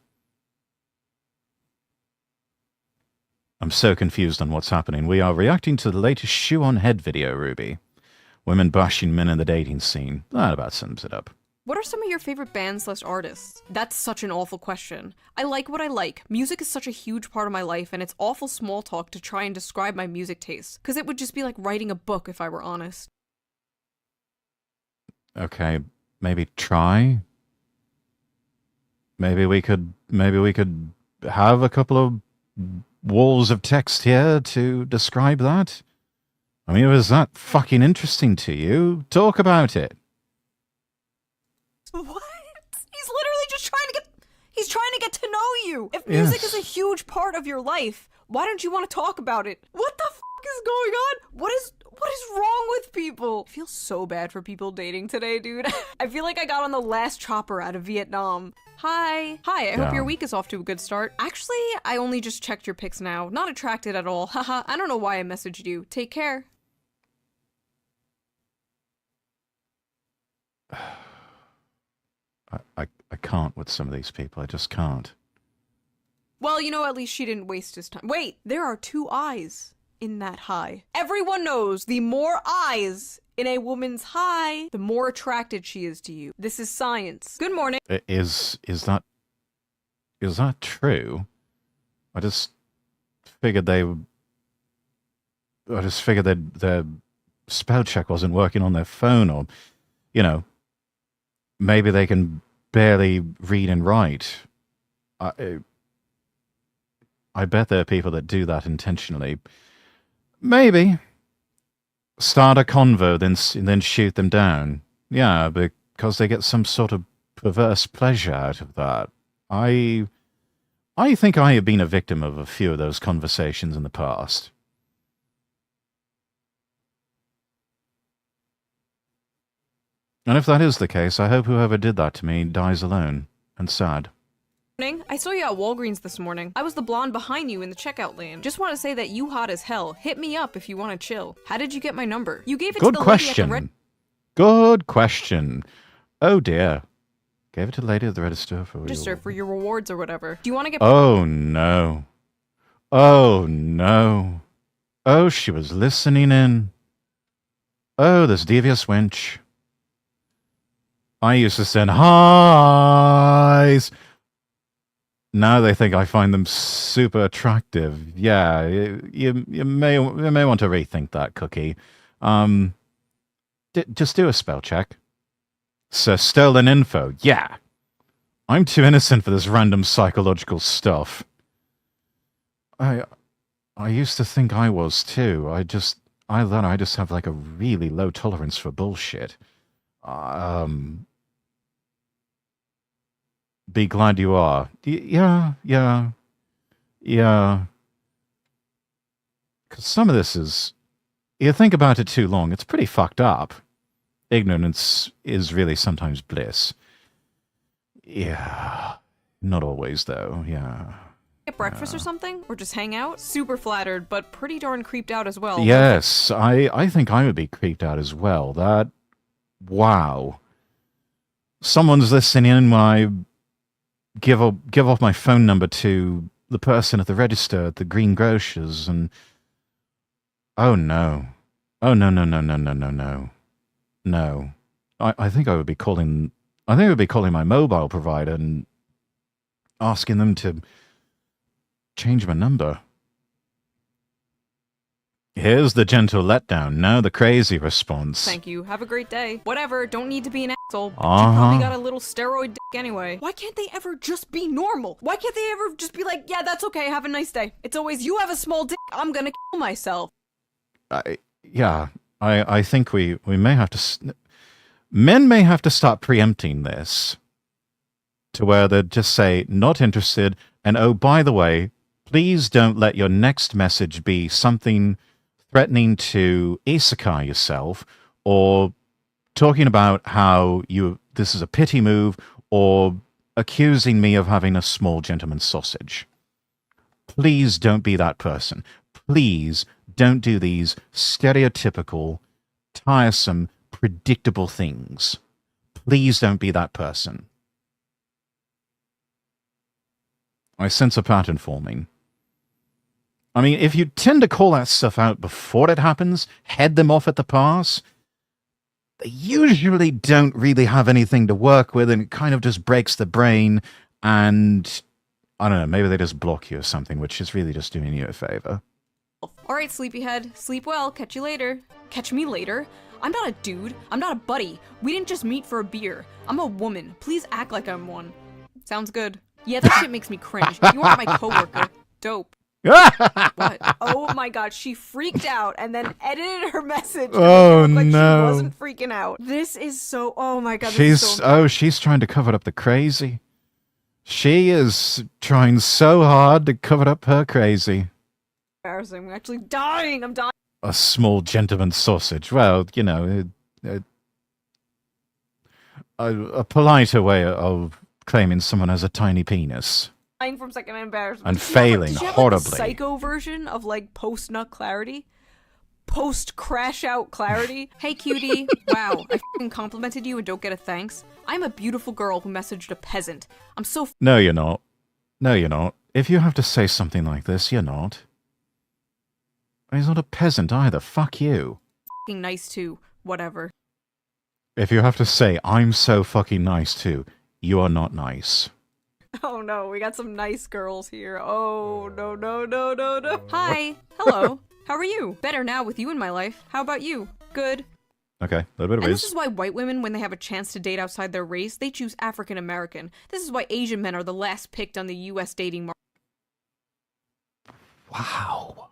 I'm so confused on what's happening. We are reacting to the latest Shoe on Head video, Ruby. Women bashing men in the dating scene. That about sums it up. What are some of your favorite bands/artists? That's such an awful question. I like what I like. Music is such a huge part of my life, and it's awful small talk to try and describe my music taste, because it would just be like writing a book if I were honest. Okay, maybe try. Maybe we could have a couple of walls of text here to describe that. I mean, is that fucking interesting to you? Talk about it. What? He's literally just trying to get to know you. If music is a huge part of your life, why don't you want to talk about it? What the fuck is going on? What is wrong with people? I feel so bad for people dating today, dude. I feel like I got on the last chopper out of Vietnam. Hi, I hope your week is off to a good start. Actually, I only just checked your pics now. Not attracted at all. Haha, I don't know why I messaged you. Take care. I can't with some of these people. I just can't. Well, you know, at least she didn't waste his time. Wait, there are 2 eyes in that high. Everyone knows the more eyes in a woman's high, the more attracted she is to you. This is science. Good morning. Is that true? I just figured their spell check wasn't working on their phone, or, you know, maybe they can barely read and write. I bet there are people that do that intentionally. Maybe. Start a convo, then shoot them down. Yeah, because they get some sort of perverse pleasure out of that. I think I have been a victim of a few of those conversations in the past. And if that is the case, I hope whoever did that to me dies alone and sad. I saw you at Walgreens this morning. I was the blonde behind you in the checkout lane. Just want to say that you hot as hell. Hit me up if you want to chill. How did you get my number? You gave it to the lady at the red... Good question. Oh dear. Gave it to the lady at the register for your rewards or whatever. Do you want to get... Oh no. Oh no. Oh, she was listening in. Oh, this devious wench. I used to send highs. Now they think I find them super attractive. Yeah, you may want to rethink that, Cookie. Just do a spell check. So stolen info. Yeah. I'm too innocent for this random psychological stuff. I used to think I was too. I just have like a really low tolerance for bullshit. Be glad you are. Yeah. Because some of this is... You think about it too long, it's pretty fucked up. Ignorance is really sometimes bliss. Yeah. Not always, though. Yeah. Get breakfast or something? Or just hang out? Super flattered, but pretty darn creeped out as well. Yes, I think I would be creeped out as well. That... Wow. Someone's listening in when I give off my phone number to the person at the register at the Green Grocers, and oh no. No. I think I would be calling my mobile provider and asking them to change my number. Here's the gentle letdown, now the crazy response. Thank you. Have a great day. Whatever, don't need to be an asshole. You probably got a little steroid dick anyway. Why can't they ever just be normal? Why can't they ever just be like, yeah, that's okay, have a nice day? It's always, you have a small dick, I'm gonna kill myself. I think we may have to... Men may have to start preempting this to where they'd just say, not interested, and oh, by the way, please don't let your next message be something threatening to isekai yourself, or talking about how this is a pity move, or accusing me of having a small gentleman's sausage. Please don't be that person. Please don't do these stereotypical, tiresome, predictable things. Please don't be that person. I sense a pattern forming. I mean, if you tend to call that stuff out before it happens, head them off at the pass, they usually don't really have anything to work with, and it kind of just breaks the brain, and I don't know, maybe they just block you or something, which is really just doing you a favor. Alright, sleepyhead. Sleep well. Catch you later. Catch me later? I'm not a dude. I'm not a buddy. We didn't just meet for a beer. I'm a woman. Please act like I'm one. Sounds good. Yeah, that shit makes me cringe. You aren't my coworker. Dope. What? Oh my god, she freaked out and then edited her message. Oh like no. She wasn't freaking out. This is so... Oh my god, she's trying to cover up the crazy. She is trying so hard to cover up her crazy. Embarrassing. I'm actually dying. I'm dying. A small gentleman's sausage. Well, you know, a politer way of claiming someone has a tiny penis. Dying from second embarrassment. And failing horribly. Like, a psycho version of like post-nut clarity? Post-crash-out clarity? Hey, cutie. Wow, I f***ing complimented you and don't get a thanks? I'm a beautiful girl who messaged a peasant. I'm so No, you're not. No, you're not. If you have to say something like this, you're not. He's not a peasant either. Fuck you. fucking nice too. Whatever. If you have to say, I'm so fucking nice too, you are not nice. Oh no, we got some nice girls here. Oh, no, no, no, no, no. Hi. Hello. How are you? Better now with you in my life. How about you? Good. Okay, a little bit of And whiz. this is why white women, when they have a chance to date outside their race, they choose African American. This is why Asian men are the last picked on the US dating market. Wow.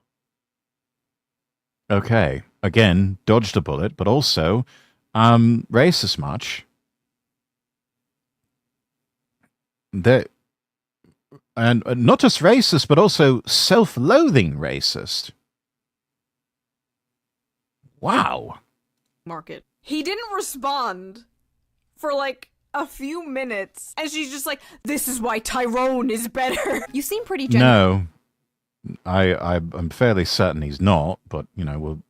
Okay, again, dodged a bullet, but also, racist much. And not just racist, but also self-loathing racist. Wow. Market. He didn't respond for like a few minutes, and she's just like, "This is why Tyrone is better." You seem pretty genuine. No, I'm fairly certain he's not, but you know,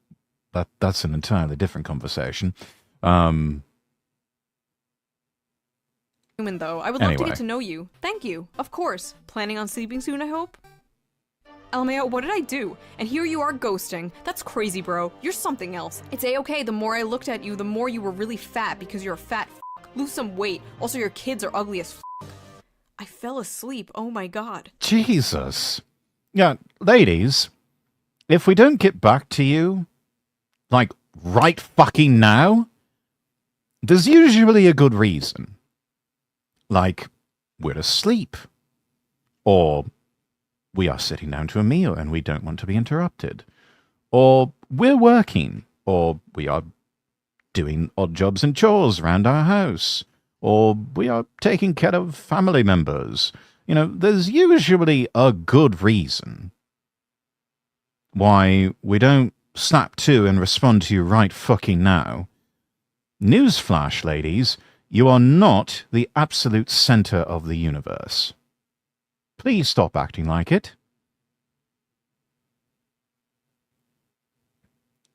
that's an entirely different conversation. Human though, I would love to Anyway. get to know you. Thank you. Of course. Planning on sleeping soon, I hope. LMAO, what did I do? And here you are ghosting. That's crazy, bro. You're something else. It's a-okay. The more I looked at you, the more you were really fat because you're a fat f***. Lose some weight. Also, your kids are ugly as f***. I fell asleep. Oh my god. Jesus. Yeah, ladies, if we don't get back to you, like, right fucking now, there's usually a good reason. Like, we're asleep. Or we are sitting down to a meal and we don't want to be interrupted. Or we're working. Or we are doing odd jobs and chores around our house. Or we are taking care of family members. You know, there's usually a good reason why we don't snap to and respond to you right fucking now. Newsflash, ladies, you are not the absolute center of the universe. Please stop acting like it.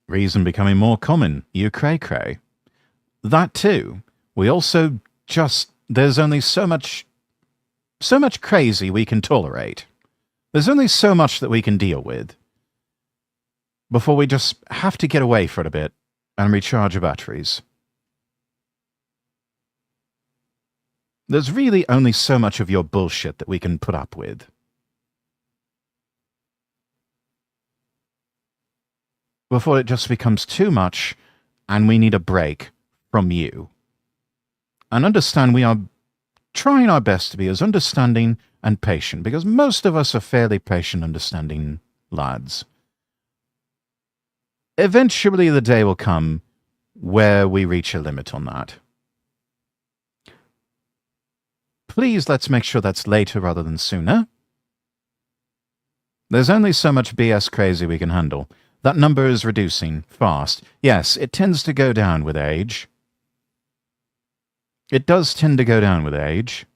Reason becoming more common, you cray-cray. That too. We also just... There's only so much crazy we can tolerate. There's only so much that we can deal with before we just have to get away for a bit and recharge our batteries. There's really only so much of your bullshit that we can put up with. Before it just becomes too much and we need a break from you. And understand we are trying our best to be as understanding and patient, because most of us are fairly patient, understanding lads. eventually the day will come where we reach a limit on that. Please, let's make sure that's later rather than sooner. There's only so much BS crazy we can handle. That number is reducing fast. Yes, it tends to go down with age. It does tend to go down with age.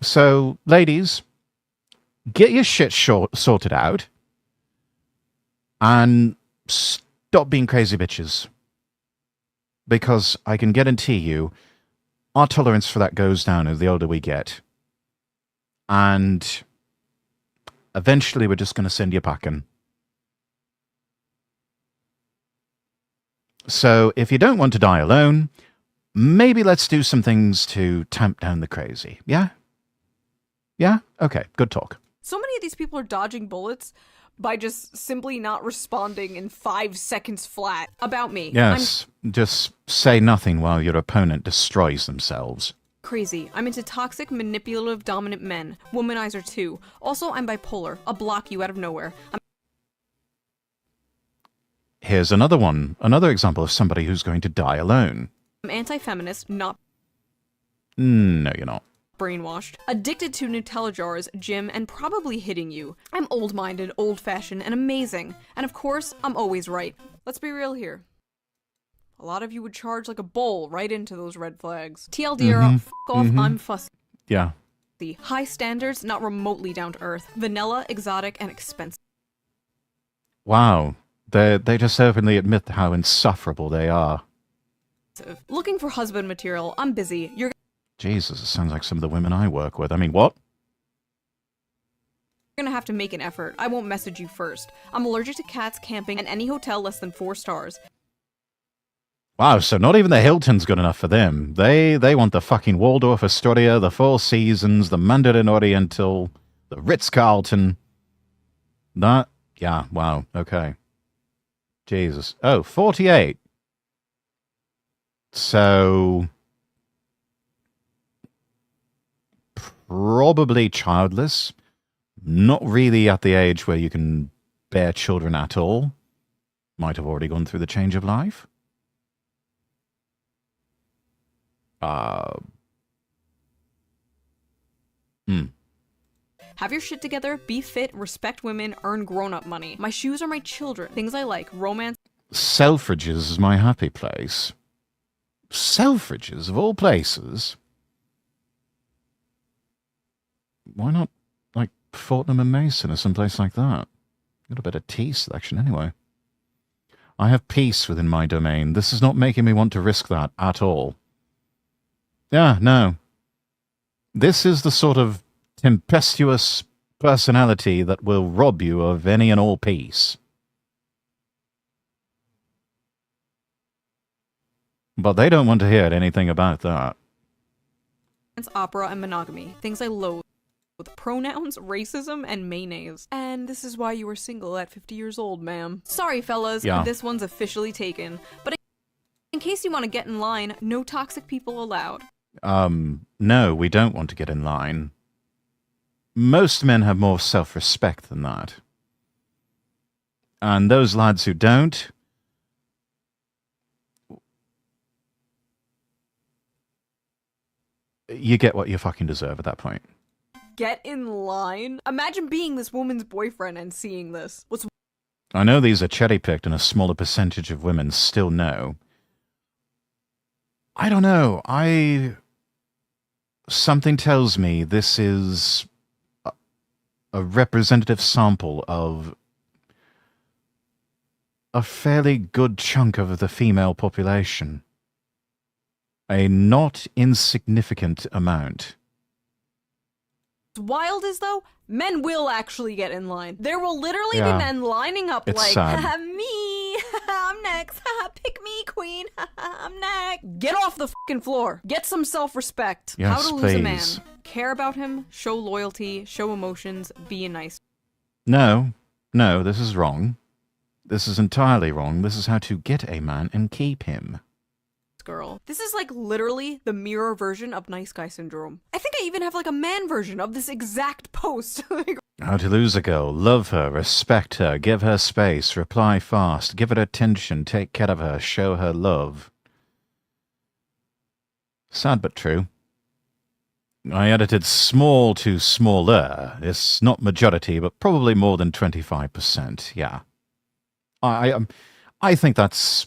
So, ladies, get your shit sorted out and stop being crazy bitches. Because I can guarantee you, our tolerance for that goes down as the older we get. And eventually we're just going to send you packing. So if you don't want to die alone, maybe let's do some things to tamp down the crazy. Yeah? Yeah? Okay, good talk. So many of these people are dodging bullets by just simply not responding in 5 seconds flat. About me. Yes, just say nothing while your opponent destroys themselves. Crazy. I'm into toxic, manipulative, dominant men. Womanizer too. Also, I'm bipolar. I'll block you out of nowhere. Here's another one. Another example of somebody who's going to die alone. I'm anti-feminist, not No, you're not. brainwashed. Addicted to Nutella jars, gym, and probably hitting you. I'm old-minded, old-fashioned, and amazing. And of course, I'm always right. Let's be real here. A lot of you would charge like a bull right into those red flags. TLD era, f*** off, I'm fussy. Yeah. High standards, not remotely down to earth. Vanilla, exotic, and expensive. Wow. They just openly admit how insufferable they are. Looking for husband material, I'm busy. You're Jesus, it sounds like some of the women I work with. I mean, what? gonna have to make an effort. I won't message you first. I'm allergic to cats, camping, and any hotel less than 4 stars. Wow, so not even the Hilton's good enough for them. They want the fucking Waldorf Astoria, the Four Seasons, the Mandarin Oriental, the Ritz-Carlton. That, yeah, wow, okay. Jesus. Oh, 48. So, probably childless. Not really at the age where you can bear children at all. Might have already gone through the change of life. Have your shit together, be fit, respect women, earn grown-up money. My shoes are my children. Things I like, romance. Selfridges is my happy place. Selfridges, of all places? Why not, like, Fortnum and Mason or someplace like that? Got a better tea selection anyway. I have peace within my domain. This is not making me want to risk that at all. Yeah, no. This is the sort of tempestuous personality that will rob you of any and all peace. But they don't want to hear anything about that. Opera, and monogamy. Things I loathe. With pronouns, racism, and mayonnaise. And this is why you were single at 50 years old, ma'am. Sorry, fellas, Yeah. This one's officially taken. But in case you want to get in line, no toxic people allowed. No, we don't want to get in line. Most men have more self-respect than that. And those lads who don't, you get what you fucking deserve at that point. Get in line? Imagine being this woman's boyfriend and seeing this. I know these are cherry-picked and a smaller percentage of women still know. I don't know. Something tells me this is a representative sample of a fairly good chunk of the female population. A not insignificant amount. What's wild is, though, men will actually get in line. There will literally Yeah. be men lining up It's like, sad. me, I'm next, pick me, queen, I'm next. Get off the fucking floor. Get some self-respect. Yes, How to lose a man. please. Care about him, show loyalty, show emotions, be a nice No, this is wrong. This is entirely wrong. This is how to get a man and keep him. girl. This is like literally the mirror version of nice guy syndrome. I think I even have like a man version of this exact post. How to lose a girl. Love her, respect her, give her space, reply fast, give her attention, take care of her, show her love. Sad but true. I edited small to smaller. It's not majority, but probably more than 25%. Yeah. I think that's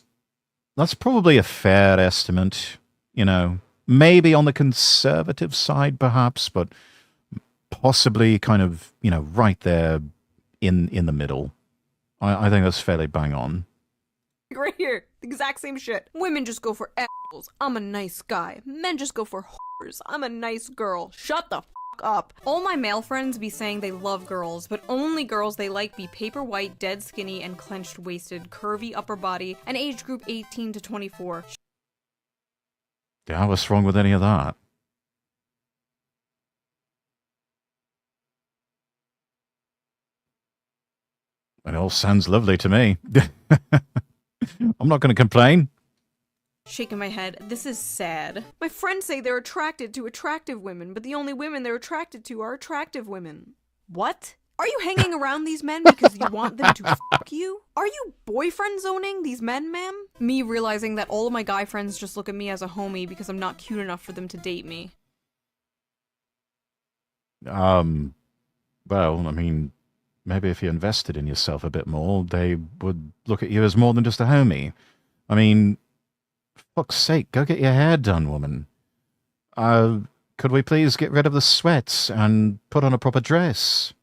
probably a fair estimate. You know, maybe on the conservative side, perhaps, but possibly kind of, you know, right there in the middle. I think that's fairly bang on. Right here, the exact same shit. Women just go for assholes. I'm a nice guy. Men just go for whores. I'm a nice girl. Shut the fuck up. All my male friends be saying they love girls, but only girls they like be paper white, dead skinny, and clenched waisted, curvy upper body, and age group 18 to 24. Yeah, what's wrong with any of that? It all sounds lovely to me. I'm not going to complain. Shaking my head. This is sad. My friends say they're attracted to attractive women, but the only women they're attracted to are attractive women. What? Are you hanging around these men because you want them to fuck you? Are you boyfriend zoning these men, ma'am? Me realizing that all of my guy friends just look at me as a homie because I'm not cute enough for them to date me. Well, I mean, maybe if you invested in yourself a bit more, they would look at you as more than just a homie. I mean, for fuck's sake, go get your hair done, woman. Could we please get rid of the sweats and put on a proper dress?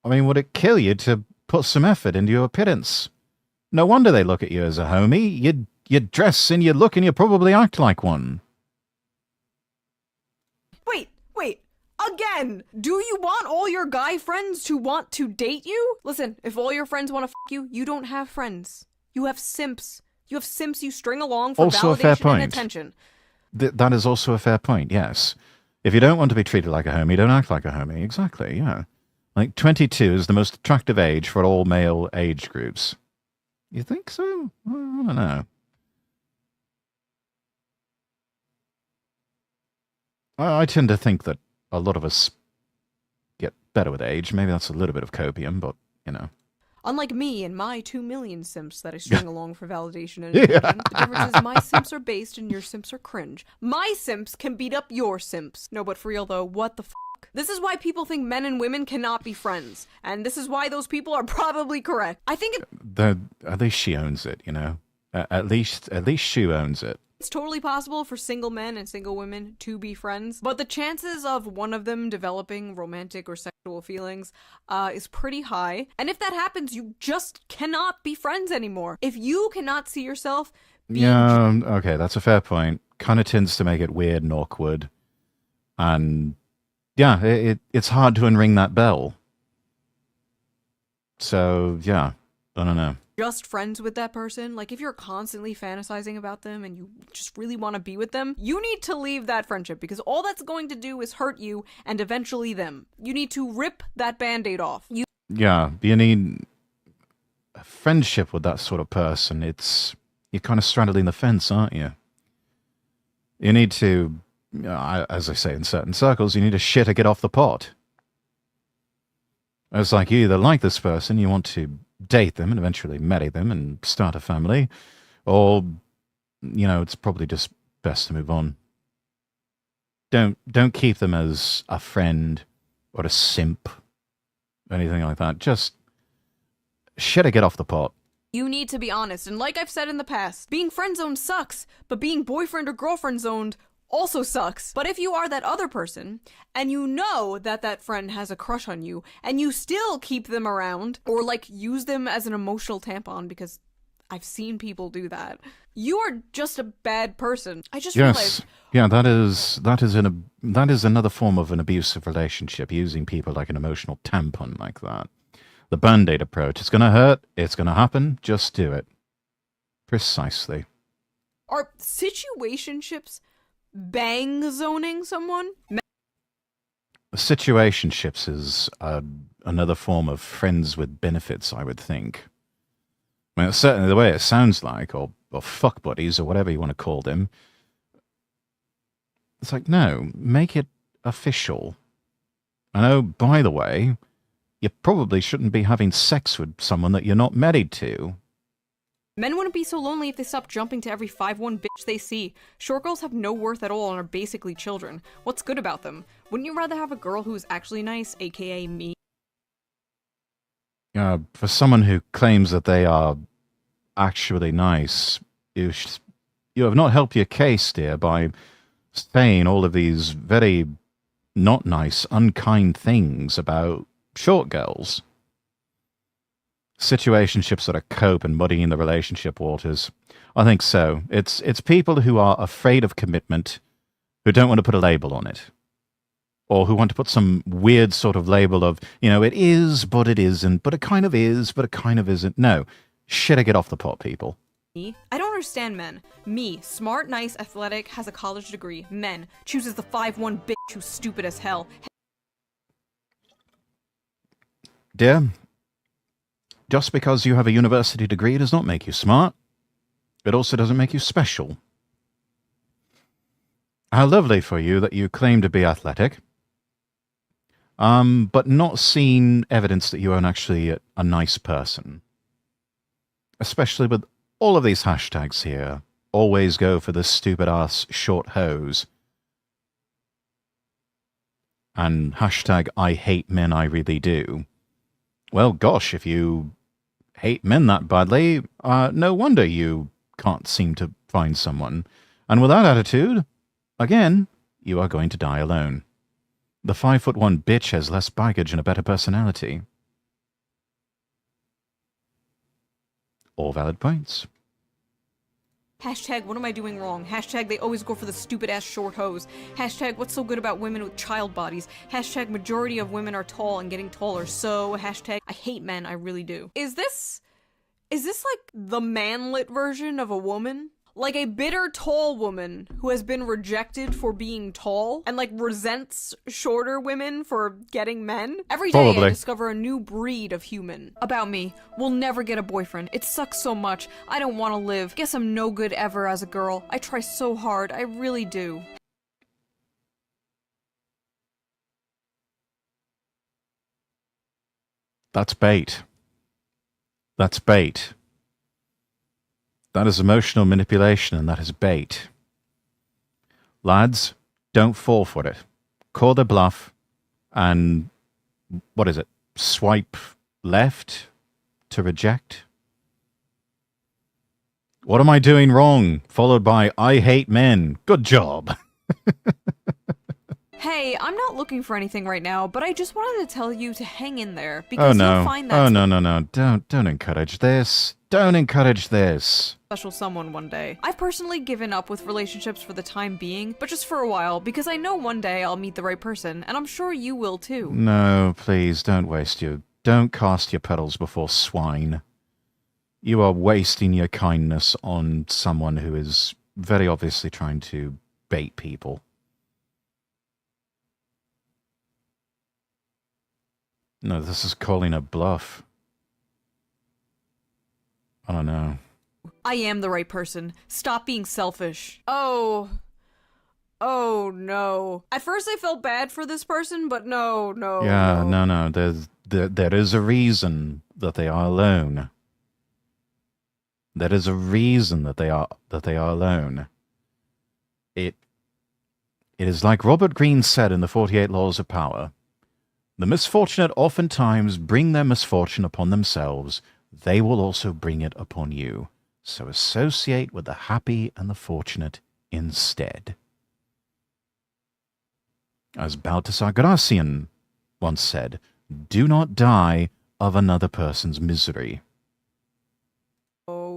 I mean, would it kill you to put some effort into your appearance? No wonder they look at you as a homie. You dress and you look and you probably act like one. Wait. Again, do you want all your guy friends to want to date you? Listen, if all your friends want to fuck you, you don't have friends. You have simps. You have simps you string along for Also a validation fair point. and attention. That is also a fair point, yes. If you don't want to be treated like a homie, don't act like a homie. Exactly, yeah. Like, 22 is the most attractive age for all male age groups. You think so? I don't know. I tend to think that a lot of us get better with age. Maybe that's a little bit of copium, but, you know. Unlike me and my 2 million simps that I string along for validation and attention, the difference is my simps are based and your simps are cringe. My simps can beat up your simps. No, but for real though, what the f***? This is why people think men and women cannot be friends. And this is why those people are probably correct. I think At least she owns it, you know? At least she owns it. it's totally possible for single men and single women to be friends, but the chances of one of them developing romantic or sexual feelings is pretty high. And if that happens, you just cannot be friends anymore. If you cannot see yourself being... Yeah, okay, that's a fair point. Kind of tends to make it weird and awkward. And yeah, it's hard to unring that bell. So, yeah, I don't know. just friends with that person, like if you're constantly fantasizing about them and you just really want to be with them, you need to leave that friendship because all that's going to do is hurt you and eventually them. You need to rip that band-aid off. You need a friendship with that sort of person. You're kind of straddling the fence, aren't you? You need to, as I say in certain circles, you need to shit or get off the pot. It's like you either like this person, you want to date them and eventually marry them and start a family, or, it's probably just best to move on. Don't keep them as a friend or a simp, anything like that. Just shit or get off the pot. You need to be honest, and like I've said in the past, being friend-zoned sucks, but being boyfriend or girlfriend-zoned also sucks. But if you are that other person, and you know that that friend has a crush on you, and you still keep them around, or use them as an emotional tampon, because I've seen people do that, you are just a bad person. I just realized... Yeah, that is another form of an abusive relationship, using people like an emotional tampon like that. The Band-Aid approach. It's going to hurt. It's going to happen. Just do it. Precisely. Are situationships bang zoning someone? Situationships is another form of friends with benefits, I would think. I mean, it's certainly the way it sounds like, or fuck buddies, or whatever you want to call them. It's like, no, make it official. I know, by the way, you probably shouldn't be having sex with someone that you're not married to. Men wouldn't be so lonely if they stopped jumping to every 5'1" bitch they see. Short girls have no worth at all and are basically children. What's good about them? Wouldn't you rather have a girl who's actually nice, aka me? For someone who claims that they are actually nice, you have not helped your case, dear, by saying all of these very not nice, unkind things about short girls. Situationships that are cope and muddying the relationship waters. I think so. It's people who are afraid of commitment, who don't want to put a label on it. Or who want to put some weird sort of label of, it is, but it isn't, but it kind of is, but it kind of isn't. No. Shit, I get off the pot, people. Me? I don't understand men. Me, smart, nice, athletic, has a college degree. Men, chooses the 5'1" bitch who's stupid as hell. Dear, just because you have a university degree does not make you smart. It also doesn't make you special. How lovely for you that you claim to be athletic, but not seen evidence that you are actually a nice person. Especially with all of these hashtags here. Always go for the stupid-ass short hose. And hashtag I hate men, I really do. Well, gosh, if you hate men that badly, no wonder you can't seem to find someone. And with that attitude, again, you are going to die alone. The 5'1" bitch has less baggage and a better personality. All valid points. Hashtag, what am I doing wrong? Hashtag, they always go for the stupid-ass short hose. Hashtag, what's so good about women with child bodies? Hashtag, majority of women are tall and getting taller. So, hashtag, I hate men, I really do. Is this like the manlit version of a woman? Like a bitter tall woman who has been rejected for being tall and like resents shorter women for getting men? Every day Probably. I discover a new breed of human. About me, will never get a boyfriend. It sucks so much. I don't want to live. Guess I'm no good ever as a girl. I try so hard. I really do. That's bait. That's bait. That is emotional manipulation, and that is bait. Lads, don't fall for it. Call their bluff, and what is it? Swipe left to reject? What am I doing wrong? Followed by, I hate men. Good job. Hey, I'm not looking for anything right now, but I just wanted to tell you to hang in there because you'll find that no. Don't encourage this. Don't encourage this. special someone one day. I've personally given up with relationships for the time being, but just for a while, because I know one day I'll meet the right person, and I'm sure you will too. No, please, don't cast your petals before swine. You are wasting your kindness on someone who is very obviously trying to bait people. No, this is calling a bluff. I don't know. I am the right person. Stop being selfish. Oh no. At first I felt bad for this person, but no. Yeah, no. There is a reason that they are alone. There is a reason that they are alone. It is like Robert Greene said in the 48 Laws of Power. The misfortunate oftentimes bring their misfortune upon themselves. They will also bring it upon you. So associate with the happy and the fortunate instead. As Baltasar Gracian once said, do not die of another person's misery.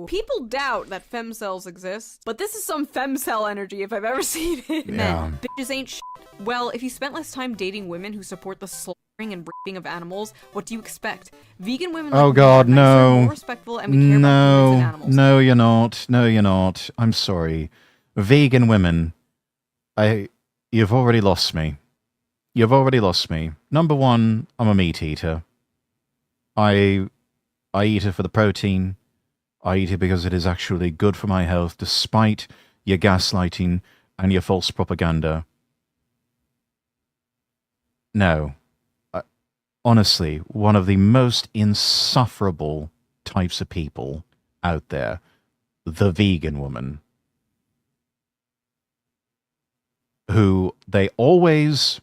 People doubt that femcells exist, but this is some femcell energy if I've ever seen it. Yeah. Men, bitches ain't shit. Well, if you spent less time dating women who support the slaughtering and raping of animals, what do you expect? Vegan women Oh like God, me are nicer, no. more respectful, and we care about humans and animals. No, you're not. No, you're not. I'm sorry. Vegan women, you've already lost me. You've already lost me. Number one, I'm a meat eater. I eat it for the protein. I eat it because it is actually good for my health, despite your gaslighting and your false propaganda. No. honestly one of the most insufferable types of people out there, the vegan woman, who they always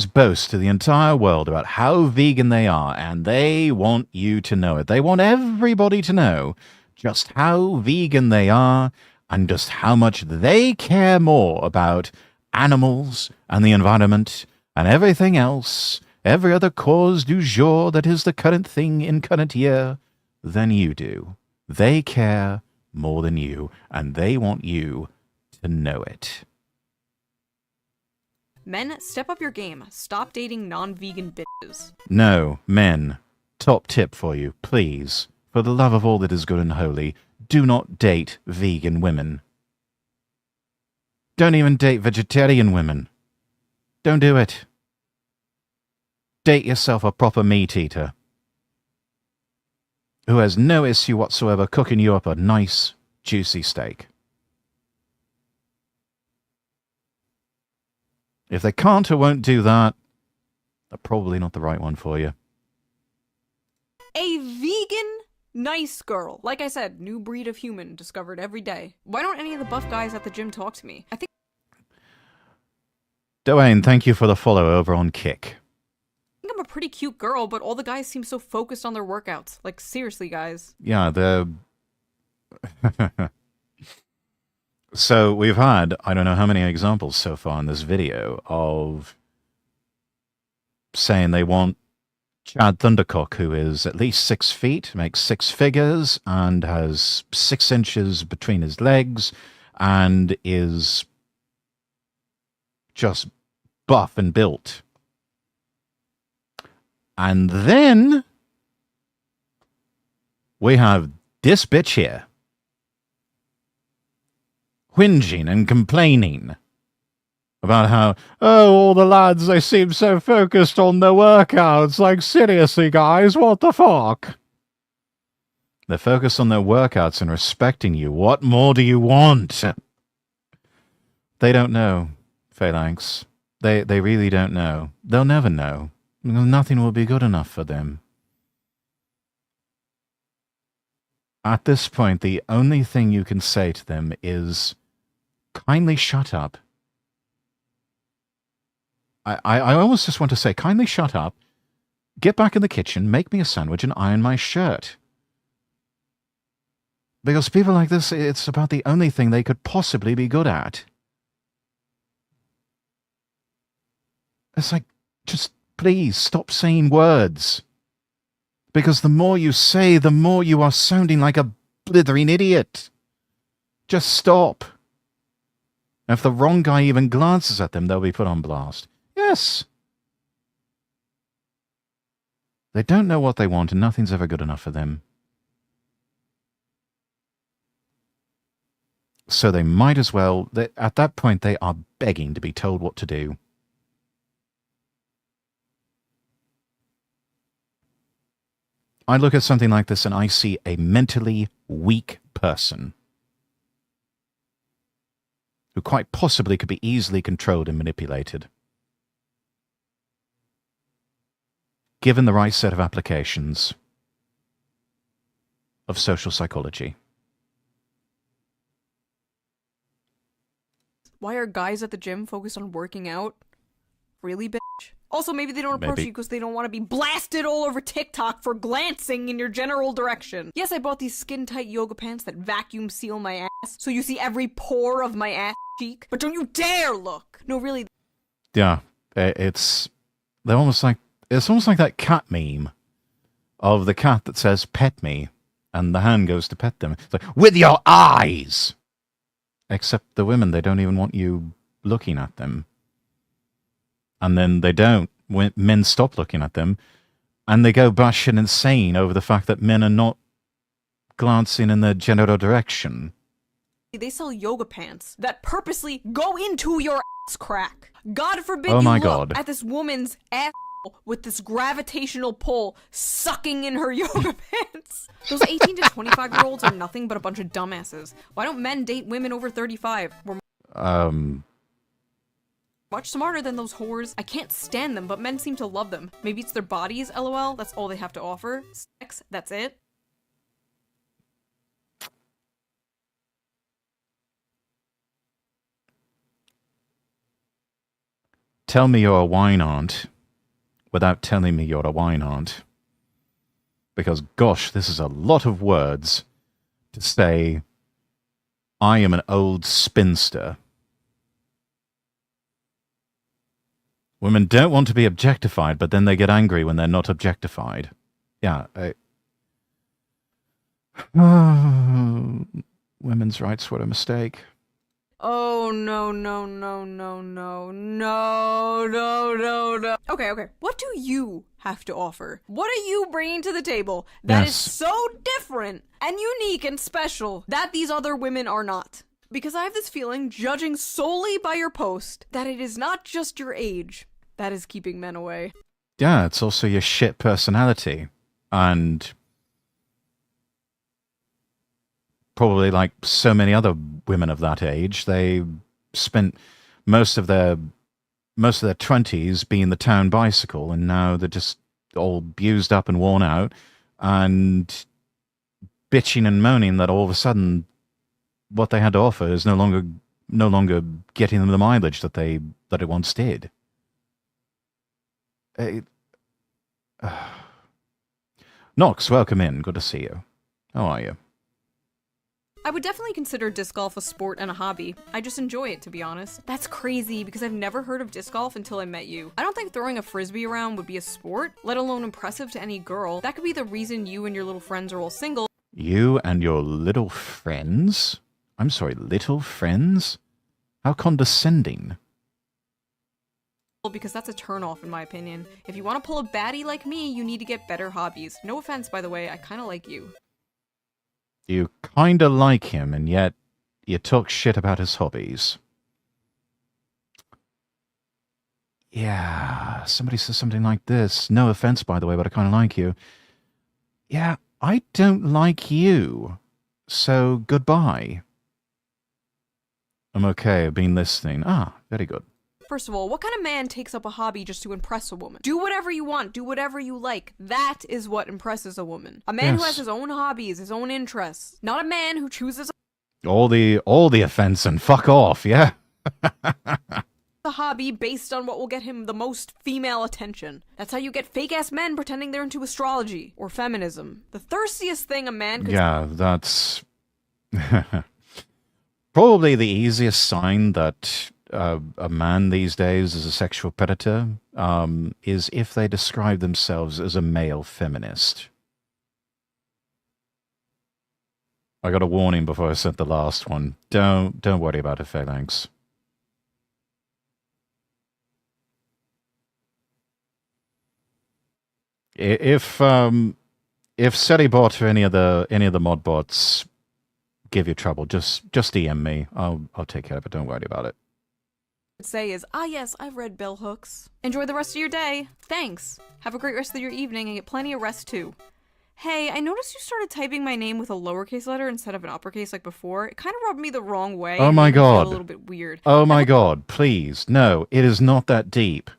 boast to the entire world about how vegan they are, and they want you to know it. They want everybody to know just how vegan they are and just how much they care more about animals and the environment and everything else, every other cause du jour that is the current thing in current year, than you do. They care more than you, and they want you to know it. Men, step up your game. Stop dating non-vegan bitches. No, men, top tip for you, please, for the love of all that is good and holy, do not date vegan women. Don't even date vegetarian women. Don't do it. Date yourself a proper meat eater who has no issue whatsoever cooking you up a nice, juicy steak. If they can't or won't do that, they're probably not the right one for you. A vegan nice girl. Like I said, new breed of human discovered every day. Why don't any of the buff guys at the gym talk to me? I think Dwayne, thank you for the follow over on Kick. I'm a pretty cute girl, but all the guys seem so focused on their workouts. Like, seriously, guys. Yeah, they're... So we've had, I don't know how many examples so far in this video of saying they want Chad Thundercock, who is at least 6 feet, makes 6 figures, and has 6 inches between his legs, and is just buff and built. And then we have this bitch here, whinging and complaining about how, oh, all the lads, they seem so focused on their workouts. Like, seriously, guys, what the fuck? They're focused on their workouts and respecting you. What more do you want? They don't know, Phalanx. They really don't know. They'll never know. Nothing will be good enough for them. At this point, the only thing you can say to them is, kindly shut up. I almost just want to say, kindly shut up, get back in the kitchen, make me a sandwich, and iron my shirt. Because people like this, it's about the only thing they could possibly be good at. It's like, just please stop saying words. Because the more you say, the more you are sounding like a blithering idiot. Just stop. If the wrong guy even glances at them, they'll be put on blast. Yes. They don't know what they want, and nothing's ever good enough for them. So they might as well, at that point, they are begging to be told what to do. I look at something like this and I see a mentally weak person who quite possibly could be easily controlled and manipulated, given the right set of applications of social psychology. Why are guys at the gym focused on working out? Really, bitch? Also, maybe they don't approach you because they don't want to be blasted all over TikTok for glancing in your general direction. Yes, I bought these skin-tight yoga pants that vacuum seal my ass, so you see every pore of my ass cheek, but don't you dare look! No, really. Yeah, it's almost like that cat meme of the cat that says, pet me, and the hand goes to pet them. It's like, with your eyes! Except the women, they don't even want you looking at them. And then they don't. When men stop looking at them, and they go batshit insane over the fact that men are not glancing in their general direction. They sell yoga pants that purposely go into your ass crack. God forbid Oh you my look God. at this woman's ass with this gravitational pull sucking in her yoga pants. Those 18 to 25-year-olds are nothing but a bunch of dumbasses. Why don't men date women over 35? much smarter than those whores. I can't stand them, but men seem to love them. Maybe it's their bodies, lol. That's all they have to offer. Sex, that's it. Tell me you're a wine aunt without telling me you're a wine aunt. Because, gosh, this is a lot of words to say, I am an old spinster. Women don't want to be objectified, but then they get angry when they're not objectified. Yeah. Women's rights were a mistake. Oh, no. Okay. What do you have to offer? What are you bringing to the table that is so different and unique and special that these other women are not? Because I have this feeling, judging solely by your post, that it is not just your age that is keeping men away. Yeah, it's also your shit personality. And probably like so many other women of that age, they spent most of their 20s being the town bicycle, and now they're just all used up and worn out and bitching and moaning that all of a sudden what they had to offer is no longer getting them the mileage that it once did. Knox, welcome in. Good to see you. How are you? I would definitely consider disc golf a sport and a hobby. I just enjoy it, to be honest. That's crazy, because I've never heard of disc golf until I met you. I don't think throwing a frisbee around would be a sport, let alone impressive to any girl. That could be the reason you and your little friends are all single. You and your little friends? I'm sorry, little friends? How condescending. Because that's a turnoff, in my opinion. If you want to pull a baddie like me, you need to get better hobbies. No offense, by the way, I kinda like you. You kinda like him, and yet you talk shit about his hobbies. Yeah, somebody says something like this. No offense, by the way, but I kinda like you. Yeah, I don't like you. So, goodbye. I'm okay, I've been listening. Ah, very good. First of all, what kind of man takes up a hobby just to impress a woman? Do whatever you want, do whatever you like. That is what impresses a woman. A man who has his own hobbies, his own interests. Not a man who chooses All the offense and fuck off, yeah? a hobby based on what will get him the most female attention. That's how you get fake-ass men pretending they're into astrology or feminism. The thirstiest thing a man could... Yeah, that's probably the easiest sign that a man these days is a sexual predator, is if they describe themselves as a male feminist. I got a warning before I sent the last one. Don't worry about it, Phalanx. If Seribot or any of the mod bots give you trouble, just DM me. I'll take care of it. Don't worry about it. say is, ah yes, I've read bell hooks. Enjoy the rest of your day. Thanks. Have a great rest of your evening and get plenty of rest too. Hey, I noticed you started typing my name with a lowercase letter instead of an uppercase like before. It kind of rubbed me the wrong way. Oh my god. A little bit weird. Oh my god, please. No, it is not that deep.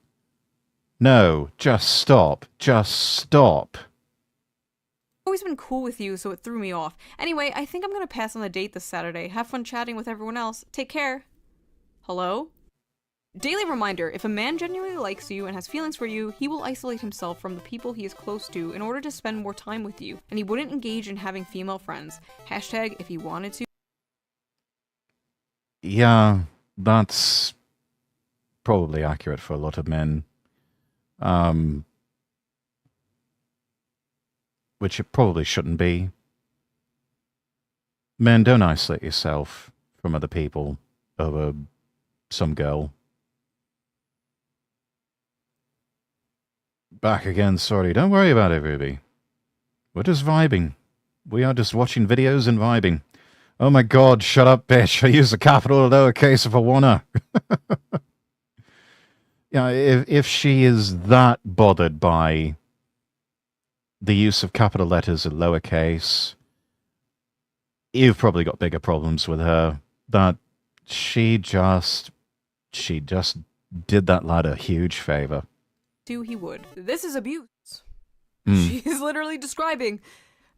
No, just stop. Just stop. I've always been cool with you, so it threw me off. Anyway, I think I'm gonna pass on the date this Saturday. Have fun chatting with everyone else. Take care. Hello? Daily reminder, if a man genuinely likes you and has feelings for you, he will isolate himself from the people he is close to in order to spend more time with you, and he wouldn't engage in having female friends. Hashtag if he wanted to. Yeah, that's probably accurate for a lot of men. Which it probably shouldn't be. Men, don't isolate yourself from other people over some girl. Back again, sorry. Don't worry about it, Ruby. We're just vibing. We are just watching videos and vibing. Oh my god, shut up, bitch. I use the capital or lowercase if I wanna. Yeah, if she is that bothered by the use of capital letters and lowercase, you've probably got bigger problems with her. That she just did that lad a huge favor. He would. This is abuse. Mm. She's literally describing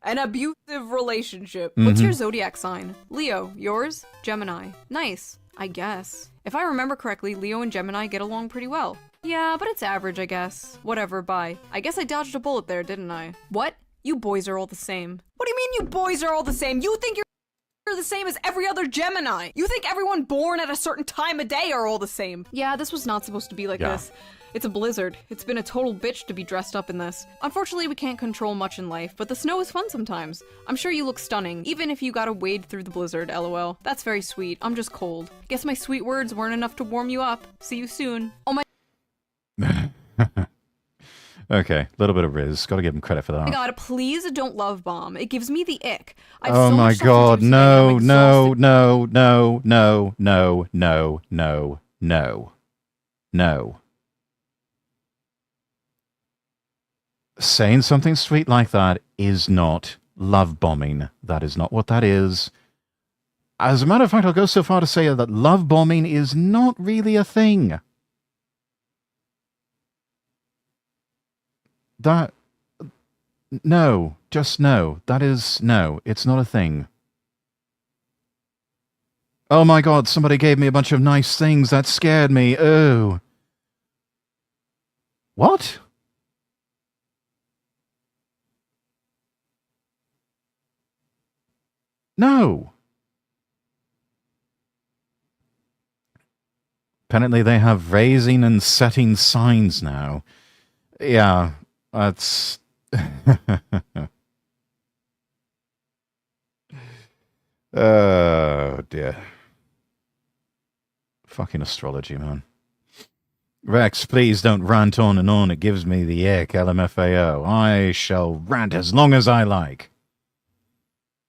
an abusive relationship. What's your zodiac sign? Leo. Yours? Gemini. Nice, I guess. If I remember correctly, Leo and Gemini get along pretty well. Yeah, but it's average, I guess. Whatever, bye. I guess I dodged a bullet there, didn't I? What? You boys are all the same. What do you mean you boys are all the same? You think you're the same as every other Gemini. You think everyone born at a certain time of day are all the same. Yeah, this was not supposed to be like this. It's a blizzard. It's been a total bitch to be dressed up in this. Unfortunately, we can't control much in life, but the snow is fun sometimes. I'm sure you look stunning, even if you gotta wade through the blizzard, lol. That's very sweet. I'm just cold. Guess my sweet words weren't enough to warm you up. See you soon. Oh my Okay, a little bit of Riz. Got to give him credit for that. god, please don't love bomb. It gives me the ick. Oh my god, no, no, no, no, no, no, no, no, no, no. Saying something sweet like that is not love bombing. That is not what that is. As a matter of fact, I'll go so far to say that love bombing is not really a thing. That... No, just no. That is... No, it's not a thing. Oh my god, somebody gave me a bunch of nice things. That scared me. Oh. What? No. Apparently they have raising and setting signs now. Yeah, that's... Oh, dear. Fucking astrology, man. Rex, please don't rant on and on. It gives me the ick, LMFAO. I shall rant as long as I like.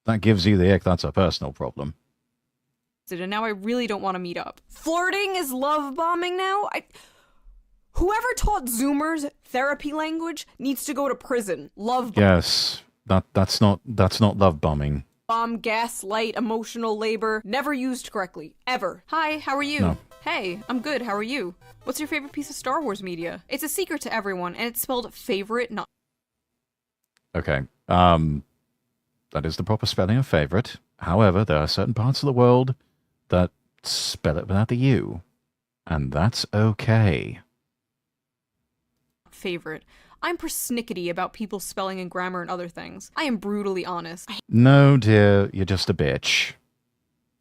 That gives you the ick, that's a personal problem. And now I really don't want to meet up. Flirting is love bombing now? Whoever taught Zoomers therapy language needs to go to prison. Love bombing. Yes, that's not love bombing. Bomb, gaslight, emotional labor, never used correctly, ever. Hi, how are you? No. Hey, I'm good, how are you? What's your favorite piece of Star Wars media? It's a secret to everyone, and it's spelled favorite, not... Okay, that is the proper spelling of favorite. However, there are certain parts of the world that spell it without the U, and that's okay. Favorite. I'm persnickety about people's spelling and grammar and other things. I am brutally honest. No, dear, you're just a bitch.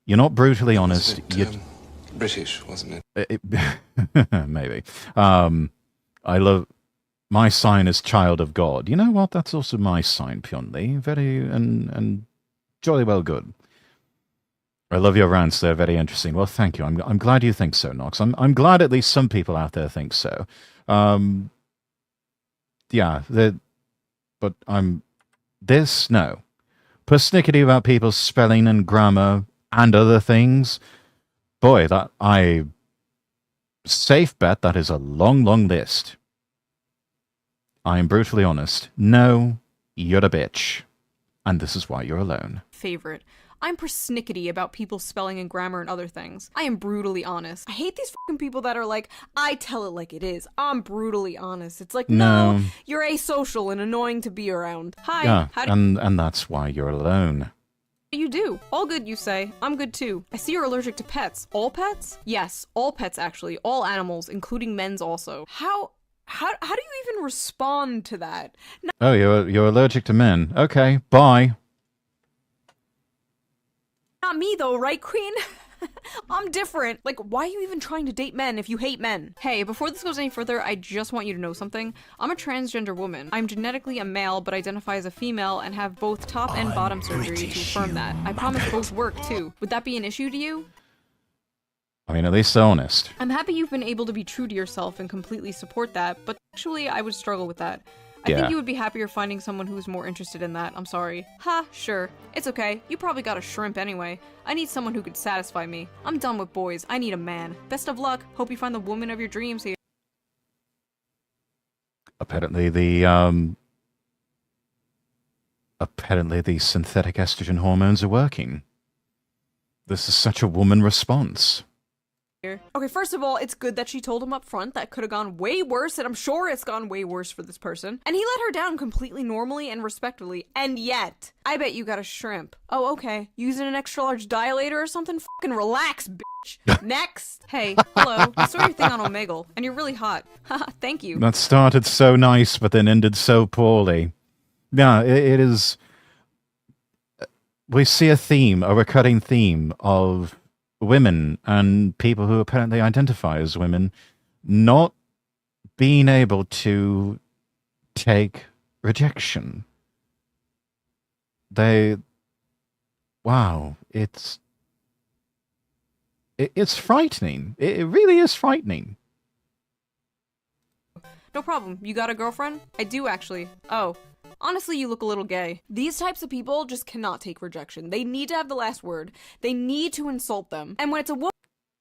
You're not brutally honest. You're... British, wasn't it? Maybe. I love... My sign is child of God. You know what? That's also my sign, Pionly. Very, and jolly well good. I love your rants. They're very interesting. Well, thank you. I'm glad you think so, Nox. I'm glad at least some people out there think so. Yeah, but no. Persnickety about people's spelling and grammar and other things. Boy, safe bet that is a long, long list. I am brutally honest. No, you're a bitch. And this is why you're alone. Favorite. I'm persnickety about people's spelling and grammar and other things. I am brutally honest. I hate these fucking people that are like, I tell it like it is. I'm brutally honest. It's like, no, you're asocial and annoying to be around. Hi. Yeah, how do and that's why you're alone. you do? All good, you say. I'm good too. I see you're allergic to pets. All pets? Yes, all pets actually. All animals, including men's also. How do you even respond to that? No. Oh, you're allergic to men. Okay, bye. Not me though, right, Queen? I'm different. Like, why are you even trying to date men if you hate men? Hey, before this goes any further, I just want you to know something. I'm a transgender woman. I'm genetically a male, but identify as a female and have both top and bottom surgery to affirm that. I promise both work, too. Would that be an issue to you? I mean, at least they're honest. I'm happy you've been able to be true to yourself and completely support that, but actually, I would struggle with that. I think you would be happier finding someone who's more interested in that. I'm sorry. Ha, sure. It's okay. You probably got a shrimp anyway. I need someone who could satisfy me. I'm done with boys. I need a man. Best of luck. Hope you find the woman of your dreams here. Apparently the synthetic estrogen hormones are working. This is such a woman response. here. Okay, first of all, it's good that she told him up front. That could have gone way worse, and I'm sure it's gone way worse for this person. And he let her down completely normally and respectfully, and yet, I bet you got a shrimp. Oh, okay. Using an extra large dilator or something? Fucking relax, bitch. Next. Hey, hello. I saw your thing on Omegle, and you're really hot. Haha, thank you. That started so nice, but then ended so poorly. Yeah, it is... We see a recurring theme of women and people who apparently identify as women not being able to take rejection. Wow, it's frightening. It really is frightening. No problem. You got a girlfriend? I do, actually. Oh. Honestly, you look a little gay. These types of people just cannot take rejection. They need to have the last word. They need to insult them. And when it's a woman...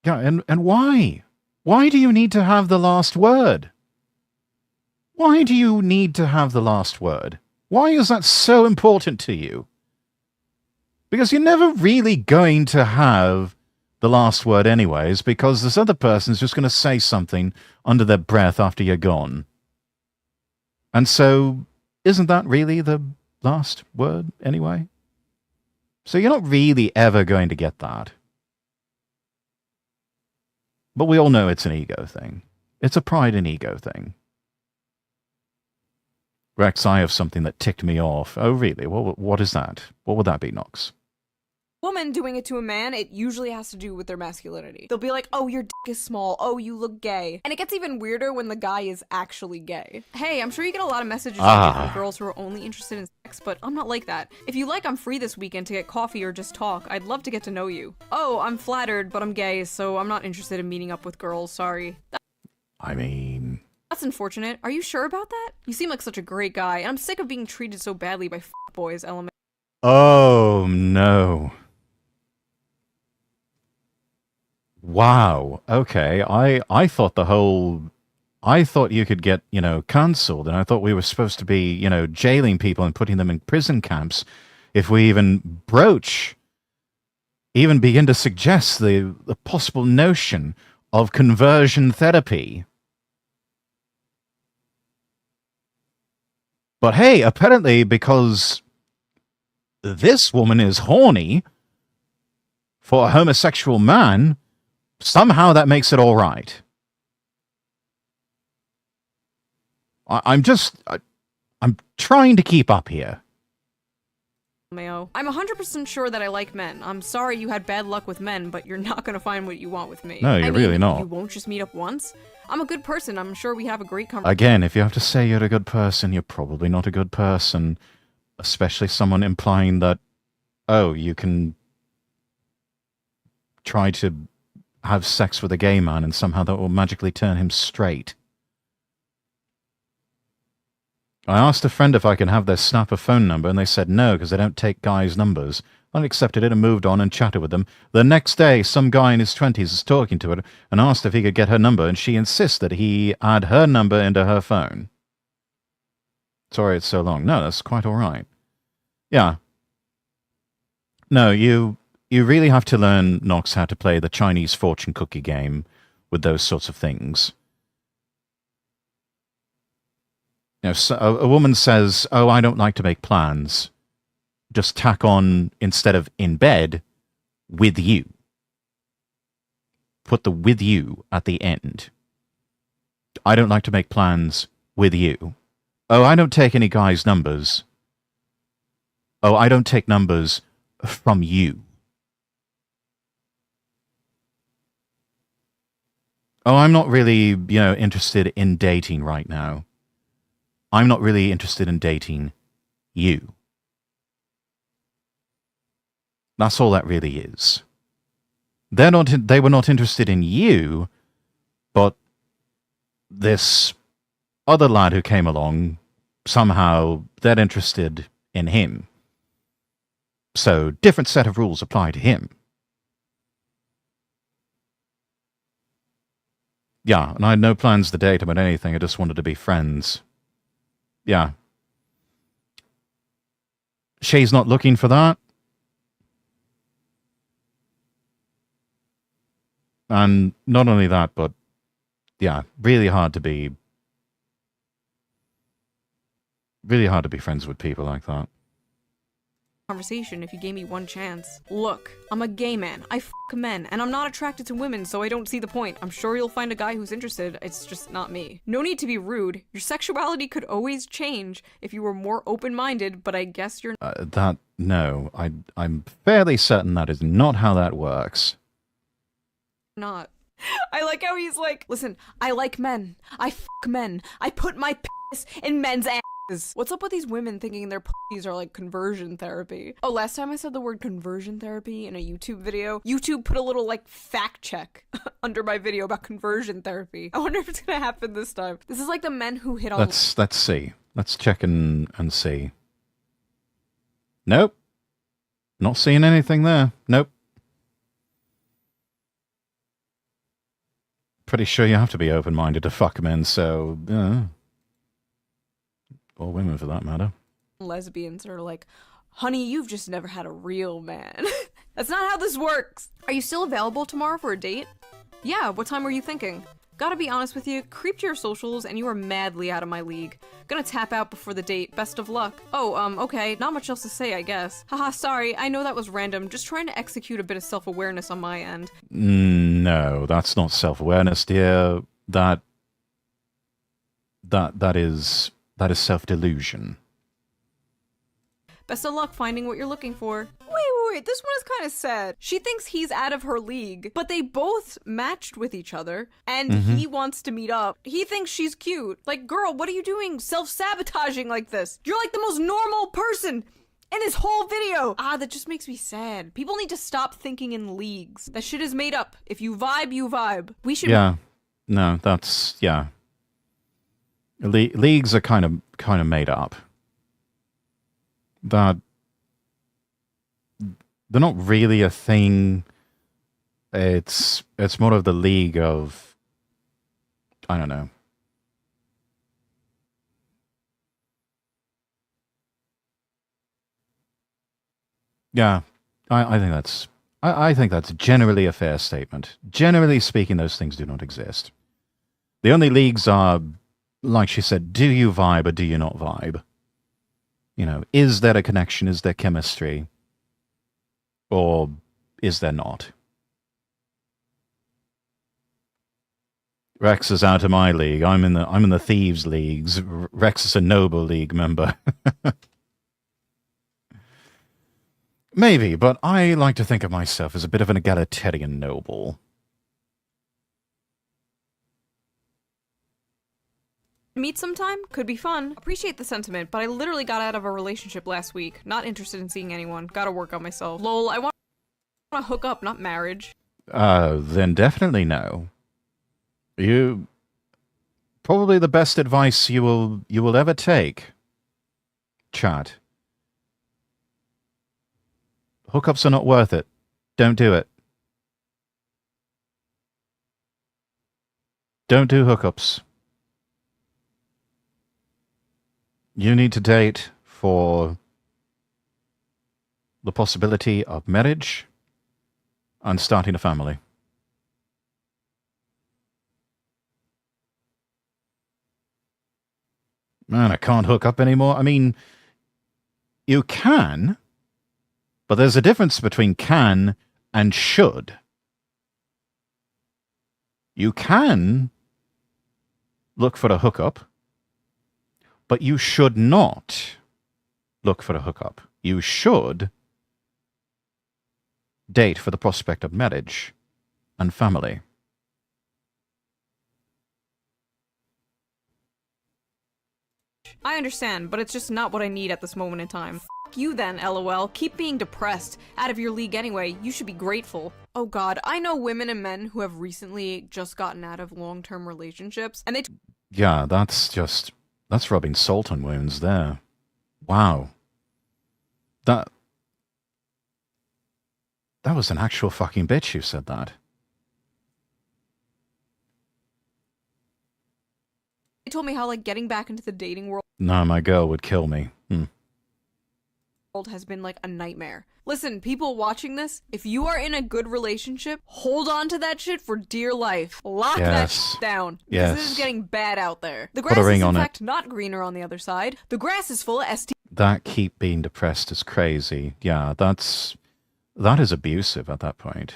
Yeah, and why? Why do you need to have the last word? Why do you need to have the last word? Why is that so important to you? Because you're never really going to have the last word anyways, because this other person's just going to say something under their breath after you're gone. And so... Isn't that really the last word, anyway? So you're not really ever going to get that. But we all know it's an ego thing. It's a pride and ego thing. Rex, I have something that ticked me off. Oh, really? What is that? What would that be, Nox? Woman doing it to a man, it usually has to do with their masculinity. They'll be like, oh, your dick is small. Oh, you look gay. And it gets even weirder when the guy is actually gay. Hey, I'm sure you get a lot of messages from girls who are only interested in sex, but I'm not like that. If you like, I'm free this weekend to get coffee or just talk. I'd love to get to know you. Oh, I'm flattered, but I'm gay, so I'm not interested in meeting up with girls, sorry. I mean... That's unfortunate. Are you sure about that? You seem like such a great guy, and I'm sick of being treated so badly by boys, LMAO. Oh, no. Wow. Okay. I thought I thought you could get, cancelled, and I thought we were supposed to be, jailing people and putting them in prison camps if we even begin to suggest the possible notion of conversion therapy. But hey, apparently because this woman is horny for a homosexual man, somehow that makes it all right. I'm trying to keep up here. Mayo. I'm 100% sure that I like men. I'm sorry you had bad luck with men, but you're not gonna find what you want with me. No, you're really not. You won't just meet up once? I'm a good person. I'm sure we have a great conversation. Again, if you have to say you're a good person, you're probably not a good person. Especially someone implying that, oh, you can try to have sex with a gay man and somehow that will magically turn him straight. I asked a friend if I can have their snapper phone number, and they said no, because they don't take guys' numbers. I accepted it and moved on and chatted with them. The next day, some guy in his 20s is talking to her and asked if he could get her number, and she insists that he add her number into her phone. Sorry it's so long. No, that's quite all right. Yeah. No, you really have to learn, Nox, how to play the Chinese fortune cookie game with those sorts of things. So a woman says, oh, I don't like to make plans. Just tack on, instead of in bed, with you. Put the with you at the end. I don't like to make plans with you. Oh, I don't take any guys' numbers. Oh, I don't take numbers from you. Oh, I'm not really, interested in dating right now. I'm not really interested in dating you. That's all that really is. They were not interested in you, but this other lad who came along, somehow they're interested in him. So, different set of rules apply to him. Yeah, and I had no plans to date him or anything, I just wanted to be friends. Yeah. Shay's not looking for that? And not only that, but yeah, really hard to be friends with people like that. Conversation if you gave me one chance. Look, I'm a gay man. I f men, and I'm not attracted to women, so I don't see the point. I'm sure you'll find a guy who's interested. It's just not me. No need to be rude. Your sexuality could always change if you were more open-minded, but I guess you're No, I'm fairly certain that is not how that works. not. I like how he's like, listen, I like men. I f men. I put my penis in men's asses. What's up with these women thinking their pussies are like conversion therapy? Oh, last time I said the word conversion therapy in a YouTube video, YouTube put a little like fact check under my video about conversion therapy. I wonder if it's gonna happen this time. This is like the men who hit on. Let's see. Let's check and see. Nope. Not seeing anything there. Nope. Pretty sure you have to be open-minded to fuck men, so or women for that matter. Lesbians are like, honey, you've just never had a real man. That's not how this works. Are you still available tomorrow for a date? Yeah, what time were you thinking? Gotta be honest with you, creeped your socials and you are madly out of my league. Gonna tap out before the date, best of luck. Oh, okay, not much else to say, I guess. Haha, sorry, I know that was random, just trying to execute a bit of self-awareness on my end. No, that's not self-awareness, dear. That is self-delusion. Best of luck finding what you're looking for. Wait, this one is kind of sad. She thinks he's out of her league, but they both matched with each other, and he wants to meet up. He thinks she's cute. Like, girl, what are you doing self-sabotaging like this? You're like the most normal person in this whole video. That just makes me sad. People need to stop thinking in leagues. That shit is made up. If you vibe, you vibe. We should... Yeah. No, that's... Yeah. Leagues are kind of made up. That they're not really a thing. It's more of the league of, I don't know. Yeah, I think that's I think that's generally a fair statement. Generally speaking, those things do not exist. The only leagues are, like she said, do you vibe or do you not vibe? You know, is there a connection? Is there chemistry? Or is there not? Rex is out of my league. I'm in the Thieves Leagues. Rex is a Noble League member. Maybe, but I like to think of myself as a bit of an egalitarian noble. Meet sometime? Could be fun. Appreciate the sentiment, but I literally got out of a relationship last week. Not interested in seeing anyone. Gotta work on myself. Lol, I want to hook up, not marriage. Then definitely no. You... Probably the best advice you will ever take. Chat. Hookups are not worth it. Don't do it. Don't do hookups. You need to date for the possibility of marriage and starting a family. Man, I can't hook up anymore. I mean, you can, but there's a difference between can and should. You can look for a hookup, but you should not look for a hookup. You should date for the prospect of marriage and family. I understand, but it's just not what I need at this moment in time. F you then, LOL. Keep being depressed. Out of your league anyway. You should be grateful. Oh god, I know women and men who have recently just gotten out of long-term relationships, and they... Yeah, that's rubbing salt on wounds there. Wow. That was an actual fucking bitch who said that. They told me how, like, getting back into the dating world... No, my girl would kill me. world has been like a nightmare. Listen, people watching this, if you are in a good relationship, hold on to that shit for dear life. Lock that shit down. Because this is getting bad out there. The grass is in fact not greener on the other side. The grass is full of STDs. That keep being depressed is crazy. Yeah, that is abusive at that point.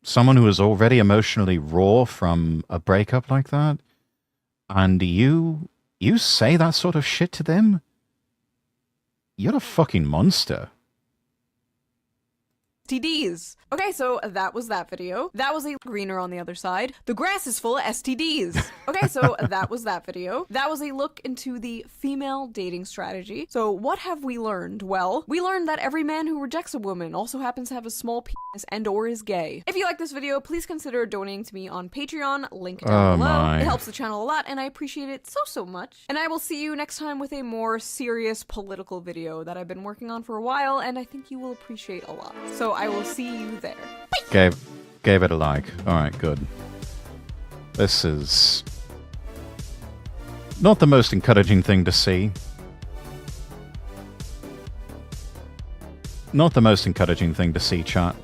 Someone who is already emotionally raw from a breakup like that, and you say that sort of shit to them? You're a fucking monster. STDs. Okay, so that was that video. That was a greener on the other side. The grass is full of STDs. Okay, so that was that video. That was a look into the female dating strategy. So what have we learned? Well, we learned that every man who rejects a woman also happens to have a small penis and or is gay. If you like this video, please consider donating to me on Patreon, link down below. It helps the channel a lot and I appreciate it so much. And I will see you next time with a more serious political video that I've been working on for a while and I think you will appreciate a lot. So I will see you there. Bye. Gave it a like. Alright, good. This is not the most encouraging thing to see. Not the most encouraging thing to see, chat.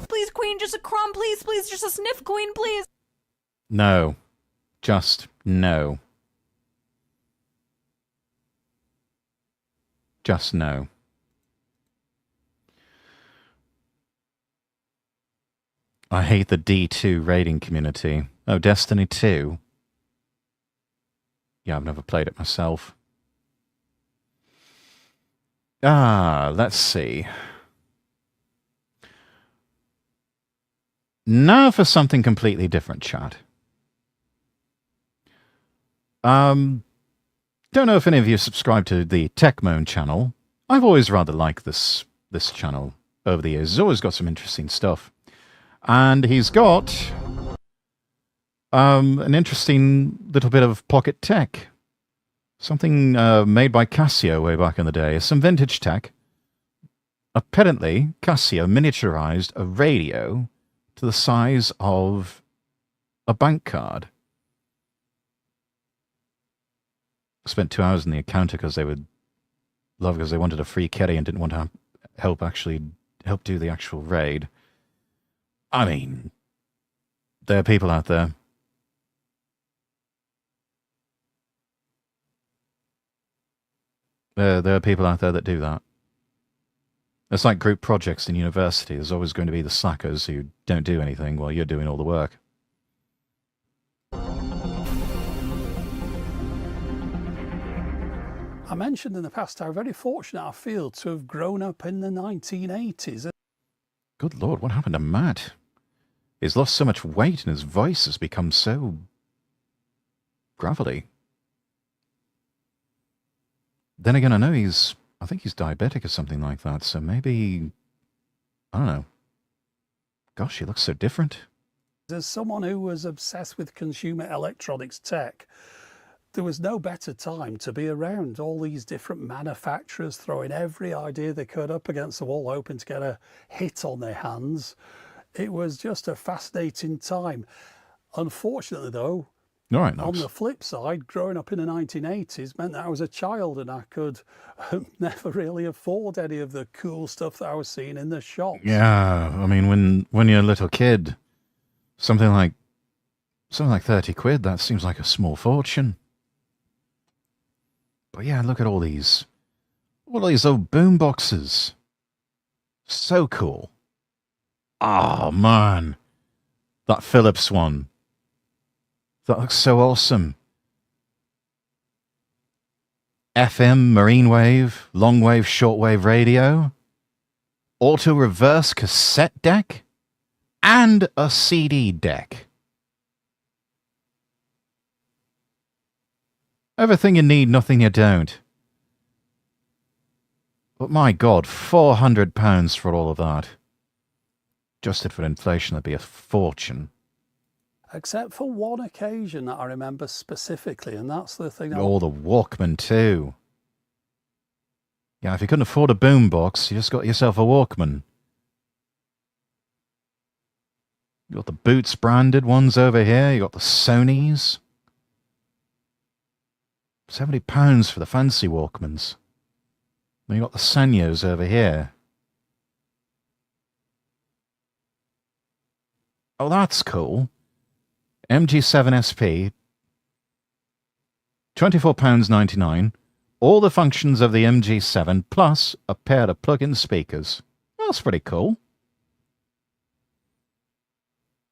Please, queen, just a crumb, please, just a sniff, queen, please. No. Just no. Just no. I hate the D2 raiding community. Oh, Destiny 2? Yeah, I've never played it myself. Let's see. Now for something completely different, chat. Don't know if any of you subscribe to the TechMoan channel. I've always rather liked this channel over the years. He's always got some interesting stuff. And he's got an interesting little bit of pocket tech. Something made by Casio way back in the day. Some vintage tech. Apparently, Casio miniaturized a radio to the size of a bank card. I spent 2 hours in the encounter because they wanted a free carry and didn't want to help do the actual raid. I mean, there are people out there. There are people out there that do that. It's like group projects in university. There's always going to be the slackers who don't do anything while you're doing all the work. I mentioned in the past how very fortunate I feel to have grown up in the 1980s. Good Lord, what happened to Matt? He's lost so much weight and his voice has become so gravelly. Then again, I think he's diabetic or something like that, so maybe, I don't know. Gosh, he looks so different. As someone who was obsessed with consumer electronics tech, there was no better time to be around all these different manufacturers throwing every idea they could up against the wall, hoping to get a hit on their hands. It was just a fascinating time. Unfortunately, though, on the flip side, growing up in the 1980s meant that I was a child and I could never really afford any of the cool stuff that I was seeing in the shops. Yeah, I mean, when you're a little kid, something like 30 quid, that seems like a small fortune. But yeah, look at all these old boom boxes. So cool. Oh, man. That Philips one. That looks so awesome. FM, marine wave, long wave, short wave radio. Auto reverse cassette deck. And a CD deck. Everything you need, nothing you don't. But my God, £400 for all of that. Adjusted for inflation, that'd be a fortune. Except for one occasion that I remember specifically, and that's the thing. Oh, the Walkman too. Yeah, if you couldn't afford a boombox, you just got yourself a Walkman. You got the Boots branded ones over here. You got the Sonys. £70 for the fancy Walkmans. Then you got the Sanyos over here. Oh, that's cool. MG7 SP, £24.99. All the functions of the MG7 plus a pair of plug-in speakers. That's pretty cool.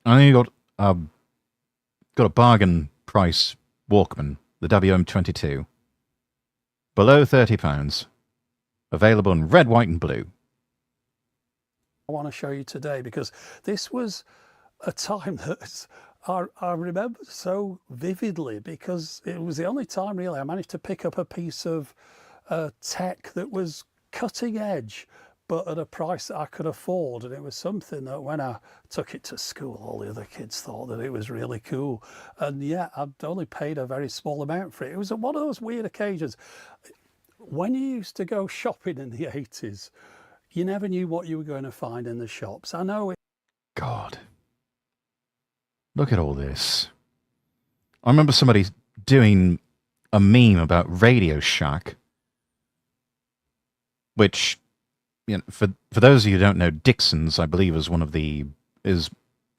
And then you got a bargain price Walkman, the WM22. Below £30. Available in red, white and blue. I want to show you today because this was a time that I remember so vividly, because it was the only time really I managed to pick up a piece of tech that was cutting edge, but at a price that I could afford. And it was something that when I took it to school, all the other kids thought that it was really cool. And yeah, I'd only paid a very small amount for it. It was one of those weird occasions. When you used to go shopping in the 80s, you never knew what you were going to find in the shops. I know it. God. Look at all this. I remember somebody doing a meme about Radio Shack, which, you know, for those of you who don't know, Dixon's, I believe, is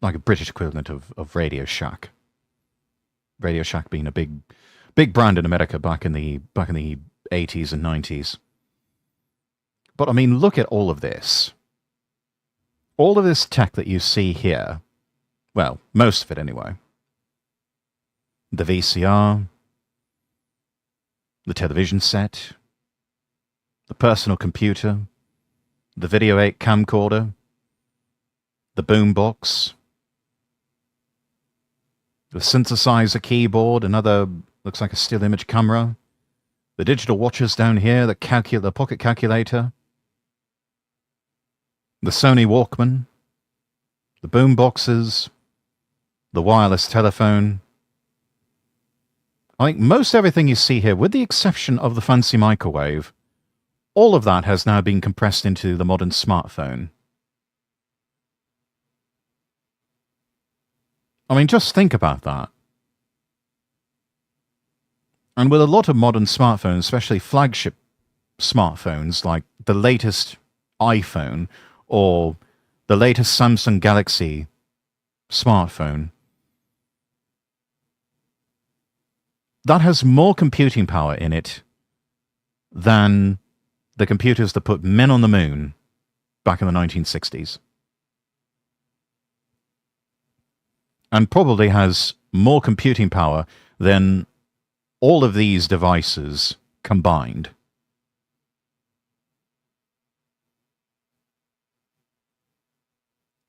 like a British equivalent of Radio Shack. Radio Shack being a big brand in America back in the 80s and 90s. But I mean, look at all of this. All of this tech that you see here, well, most of it anyway. The VCR, the television set, the personal computer, the Video 8 camcorder, the boombox, the synthesizer keyboard, another looks like a still image camera, the digital watches down here, the pocket calculator, the Sony Walkman, the boomboxes, the wireless telephone. I think most everything you see here, with the exception of the fancy microwave, all of that has now been compressed into the modern smartphone. I mean, just think about that. And with a lot of modern smartphones, especially flagship smartphones like the latest iPhone or the latest Samsung Galaxy smartphone, that has more computing power in it than the computers that put men on the moon back in the 1960s. And probably has more computing power than all of these devices combined.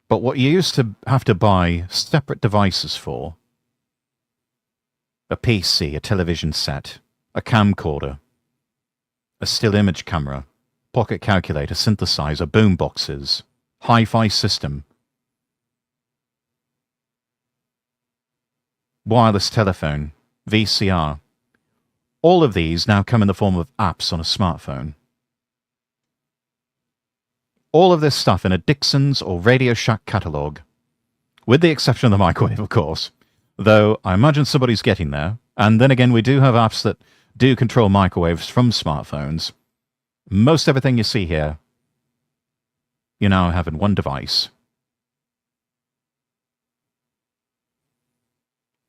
But what you used to have to buy separate devices for, a PC, a television set, a camcorder, a still image camera, pocket calculator, synthesizer, boomboxes, hi-fi system, wireless telephone, VCR, all of these now come in the form of apps on a smartphone. All of this stuff in a Dixon's or Radio Shack catalogue, with the exception of the microwave, of course, though I imagine somebody's getting there. And then again, we do have apps that do control microwaves from smartphones. Most everything you see here, you now have in one device.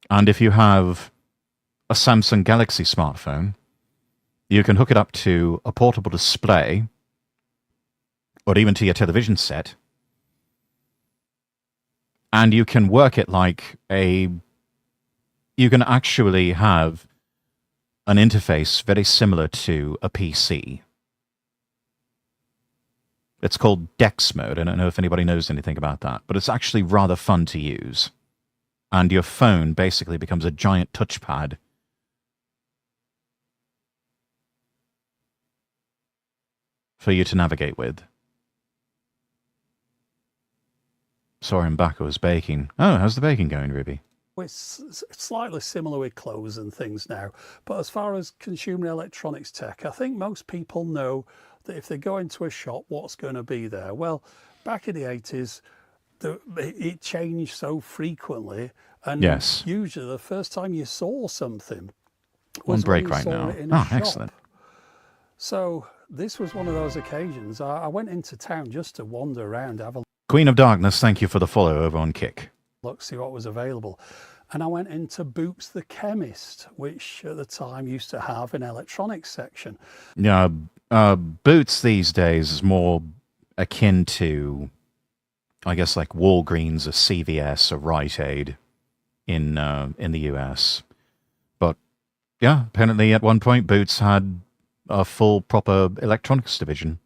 And if you have a Samsung Galaxy smartphone, you can hook it up to a portable display or even to your television set, and you can work it like you can actually have an interface very similar to a PC. It's called DeX mode. I don't know if anybody knows anything about that, but it's actually rather fun to use. And your phone basically becomes a giant touchpad for you to navigate with. Sorry, I'm back. I was baking. Oh, how's the baking going, Ruby? It's slightly similar with clothes and things now. But as far as consumer electronics tech, I think most people know that if they go into a shop, what's going to be there? Well, back in the 80s, it changed so frequently. And yes, usually the first time you saw something, On was break when you right saw now. it in a Oh, shop. excellent. So this was one of those occasions. I went into town just to wander around, have a Queen of Darkness, thank you for the follow over on Kick. look, see what was available. And I went into Boots the Chemist, which at the time used to have an electronics section. Yeah, Boots these days is more akin to, I guess, like Walgreens or CVS or Rite Aid in the US. But yeah, apparently at one point Boots had a full proper electronics division.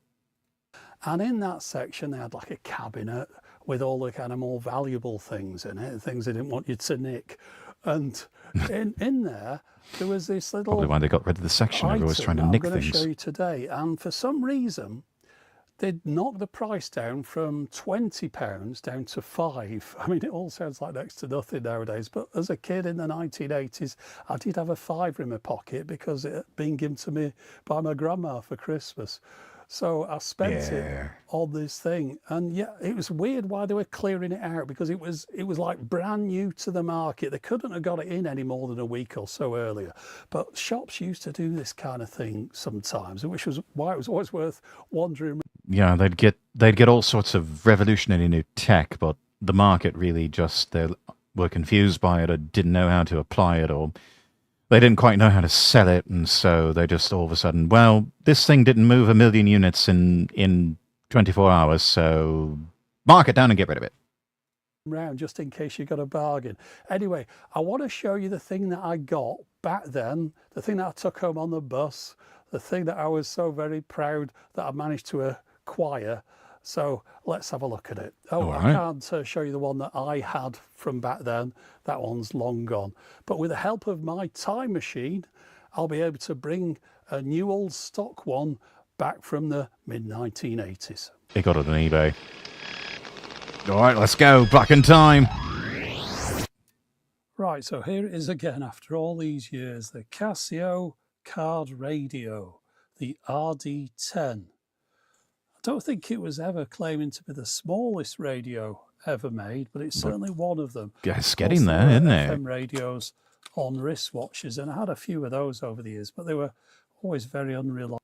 And in that section, they had like a cabinet with all the kind of more valuable things in it, things they didn't want you to nick. And in there was this little Probably why they got rid of the section. Everyone was trying to nick I'm going to things. show you today. And for some reason, they'd knocked the price down from £20 down to £5. I mean, it all sounds like next to nothing nowadays, but as a kid in the 1980s, I did have a £5 in my pocket because it had been given to me by my grandma for Christmas. So I spent it on this thing, and yeah, it was weird why they were clearing it out, because it was like brand new to the market. They couldn't have got it in any more than a week or so earlier. But shops used to do this kind of thing sometimes, which was why it was always worth wandering. Yeah, they'd get all sorts of revolutionary new tech, but the market really just they were confused by it or didn't know how to apply it, or they didn't quite know how to sell it, and so they just all of a sudden, well, this thing didn't move 1 million units in 24 hours, so mark it down and get rid of it. Round just in case you got a bargain. Anyway, I want to show you the thing that I got back then, the thing that I took home on the bus, the thing that I was so very proud that I managed to acquire. So let's have a look at it. Oh, I can't show you the one that I had from back then. That one's long gone. But with the help of my time machine, I'll be able to bring a new old stock one back from the mid-1980s. They got it on eBay. All right, let's go. Back in time. Right, so here it is again after all these years. The Casio card radio, the RD10. I don't think it was ever claiming to be the smallest radio ever made, but it's certainly one of them. It's getting there, isn't it? FM radios on wristwatches, and I had a few of those over the years, but they were always very unreliable.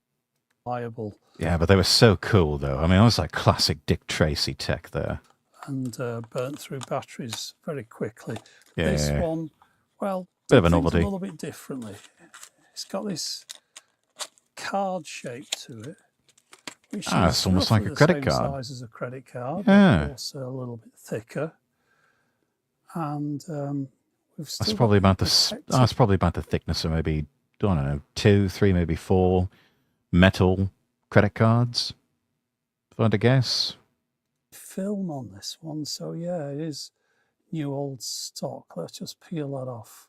Yeah, but they were so cool, though. I mean, it was like classic Dick Tracy tech there. And burnt through batteries very quickly. Yeah. This one, well, bit of a things novelty. a little bit differently. It's got this card shape to it. It's almost like a credit card. Size as a credit card, yeah. But also a little bit thicker. And we've still that's probably about the thickness of maybe, I don't know, 2, 3, maybe 4 metal credit cards, if I had to guess. Film on this one, so yeah, it is new old stock. Let's just peel that off.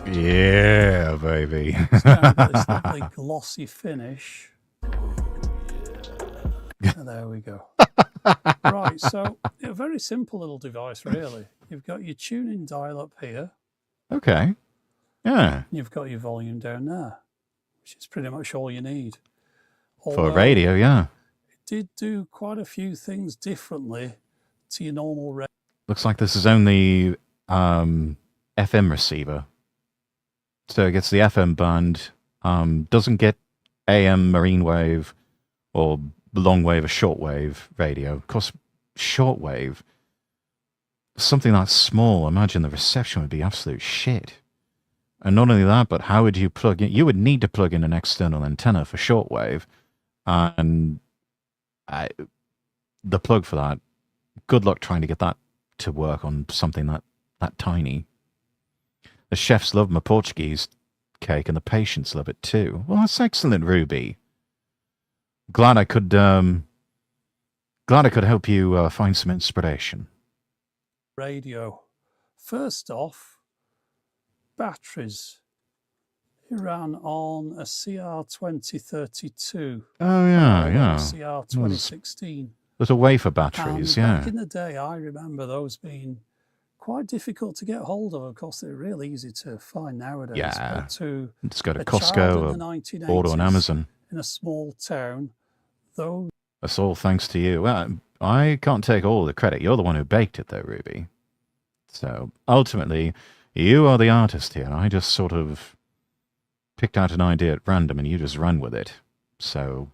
Yeah, baby. It's got this lovely glossy finish. And there we go. Right, so a very simple little device, really. You've got your tuning dial up here. Okay. Yeah. You've got your volume down there, which is pretty much all you need. For a radio, yeah. It did do quite a few things differently to your normal radio. Looks like this is only FM receiver. So it gets the FM band, doesn't get AM marine wave or long wave or short wave radio. Of course, short wave, something that small, I imagine the reception would be absolute shit. And not only that, but how would you plug in? You would need to plug in an external antenna for shortwave. And the plug for that, good luck trying to get that to work on something that tiny. The chefs love my Portuguese cake, and the patients love it too. Well, that's excellent, Ruby. Glad I could help you find some inspiration. Radio. First off, batteries. It ran on a CR2032. Oh yeah, yeah. CR2016. Little wafer batteries, yeah. Back in the day, I remember those being quite difficult to get hold of. Of course, they're really easy to find nowadays. Yeah. But to Just go to a child Costco in the or 1980s order on Amazon. in a small town, those. That's all thanks to you. Well, I can't take all the credit. You're the one who baked it, though, Ruby. So ultimately, You are the artist here. I just sort of picked out an idea at random and you just run with it. So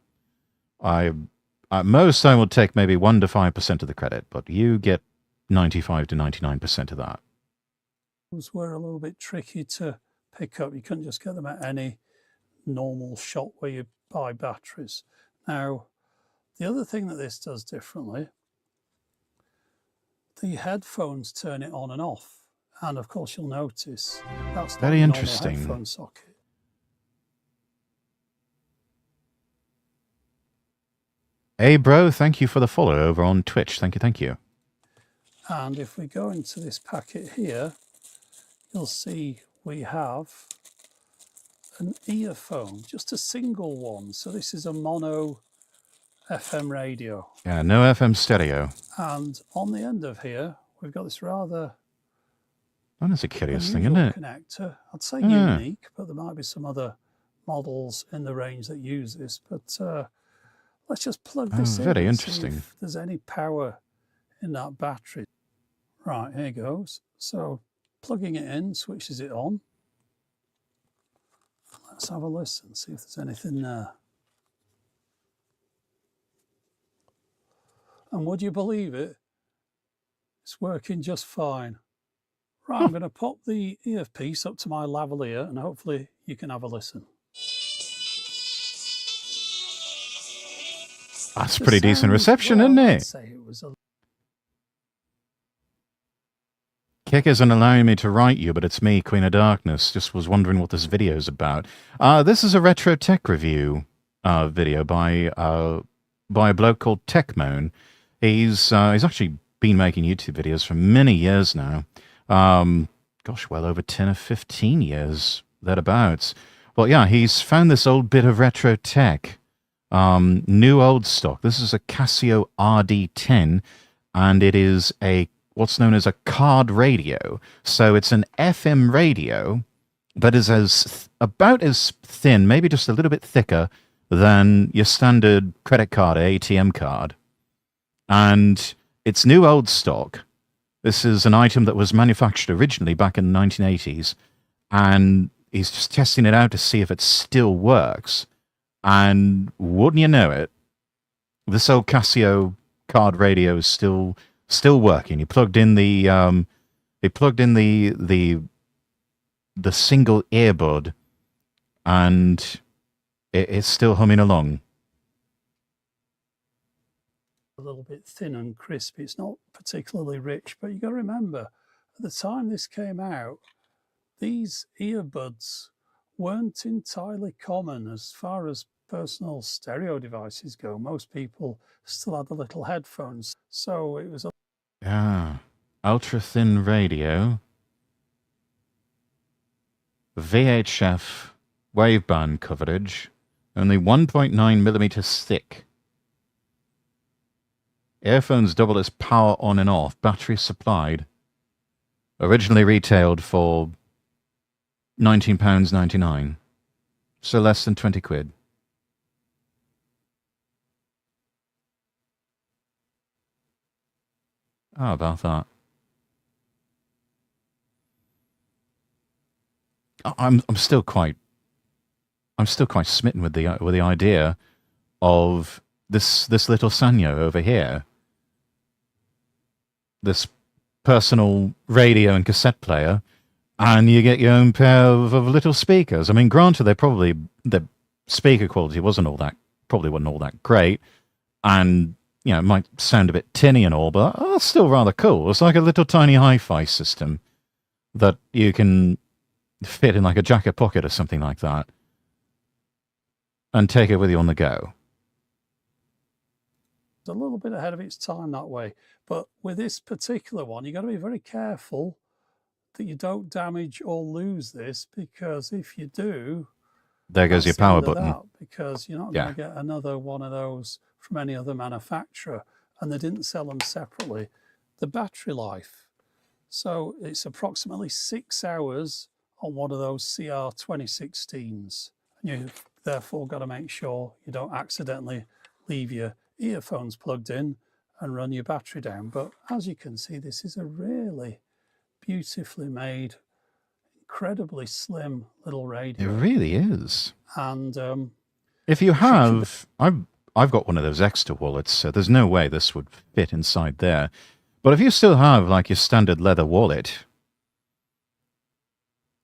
at most I will take maybe 1 to 5% of the credit, but you get 95 to 99% of that. Those were a little bit tricky to pick up. You couldn't just get them at any normal shop where you buy batteries. Now, the other thing that this does differently, the headphones turn it on and off. And of course, you'll notice that's Very not a normal interesting. headphone socket. Hey, bro, thank you for the follow over on Twitch. Thank you, thank you. And if we go into this packet here, you'll see we have an earphone, just a single one. So this is a mono FM radio. Yeah, no FM stereo. And on the end of here, we've got this rather Oh, that's a curious thing, unusual isn't it? connector. I'd say Yeah. unique, but there might be some other models in the range that use this. But let's just plug this in very and see interesting. if there's any power in that battery. Right, here goes. So plugging it in switches it on. Let's have a listen, see if there's anything there. And would you believe it? It's working just fine. Right, I'm going to pop the earpiece up to my lavalier and hopefully you can have a listen. That's The pretty decent sound, reception, well, isn't I'd it? say it was a Kick isn't allowing me to write you, but it's me, Queen of Darkness. Just was wondering what this video's about. This is a retro tech review video by a bloke called Techmoan. He's actually been making YouTube videos for many years now. Gosh, well over 10 or 15 years, thereabouts. Well, yeah, he's found this old bit of retro tech. New old stock. This is a Casio RD10, and it is what's known as a card radio. So it's an FM radio that is about as thin, maybe just a little bit thicker than your standard credit card or ATM card. And it's new old stock. This is an item that was manufactured originally back in the 1980s, and he's just testing it out to see if it still works. And wouldn't you know it, this old Casio card radio is still working. He plugged in the single earbud, and it's still humming along. a little bit thin and crispy. It's not particularly rich, but you got to remember, at the time this came out, these earbuds weren't entirely common as far as personal stereo devices go. Most people still had the little headphones, so it was Yeah. Ultra thin radio. VHF waveband coverage. Only 1.9 millimeters thick. Earphones double as power on and off. Battery supplied. Originally retailed for £19.99. So less than 20 quid. How about that? I'm still quite smitten with the idea of this little Sanyo over here. This personal radio and cassette player, and you get your own pair of little speakers. I mean, granted, the speaker quality probably wasn't all that great, and you know, it might sound a bit tinny and all, but it's still rather cool. It's like a little tiny hi-fi system that you can fit in like a jacket pocket or something like that and take it with you on the go. a little bit ahead of its time that way. But with this particular one, you got to be very careful that you don't damage or lose this, because if you do, there goes your that's the power end of button. that, because you're not going to get another one of those from any other manufacturer, and they didn't sell them separately. The battery life, so it's approximately 6 hours on one of those CR 2016s. And you've therefore got to make sure you don't accidentally leave your earphones plugged in and run your battery down. But as you can see, this is a really beautifully made incredibly slim little It radio. really is. And If you have, I've got one of those extra wallets, so there's no way this would fit inside there. But if you still have like your standard leather wallet,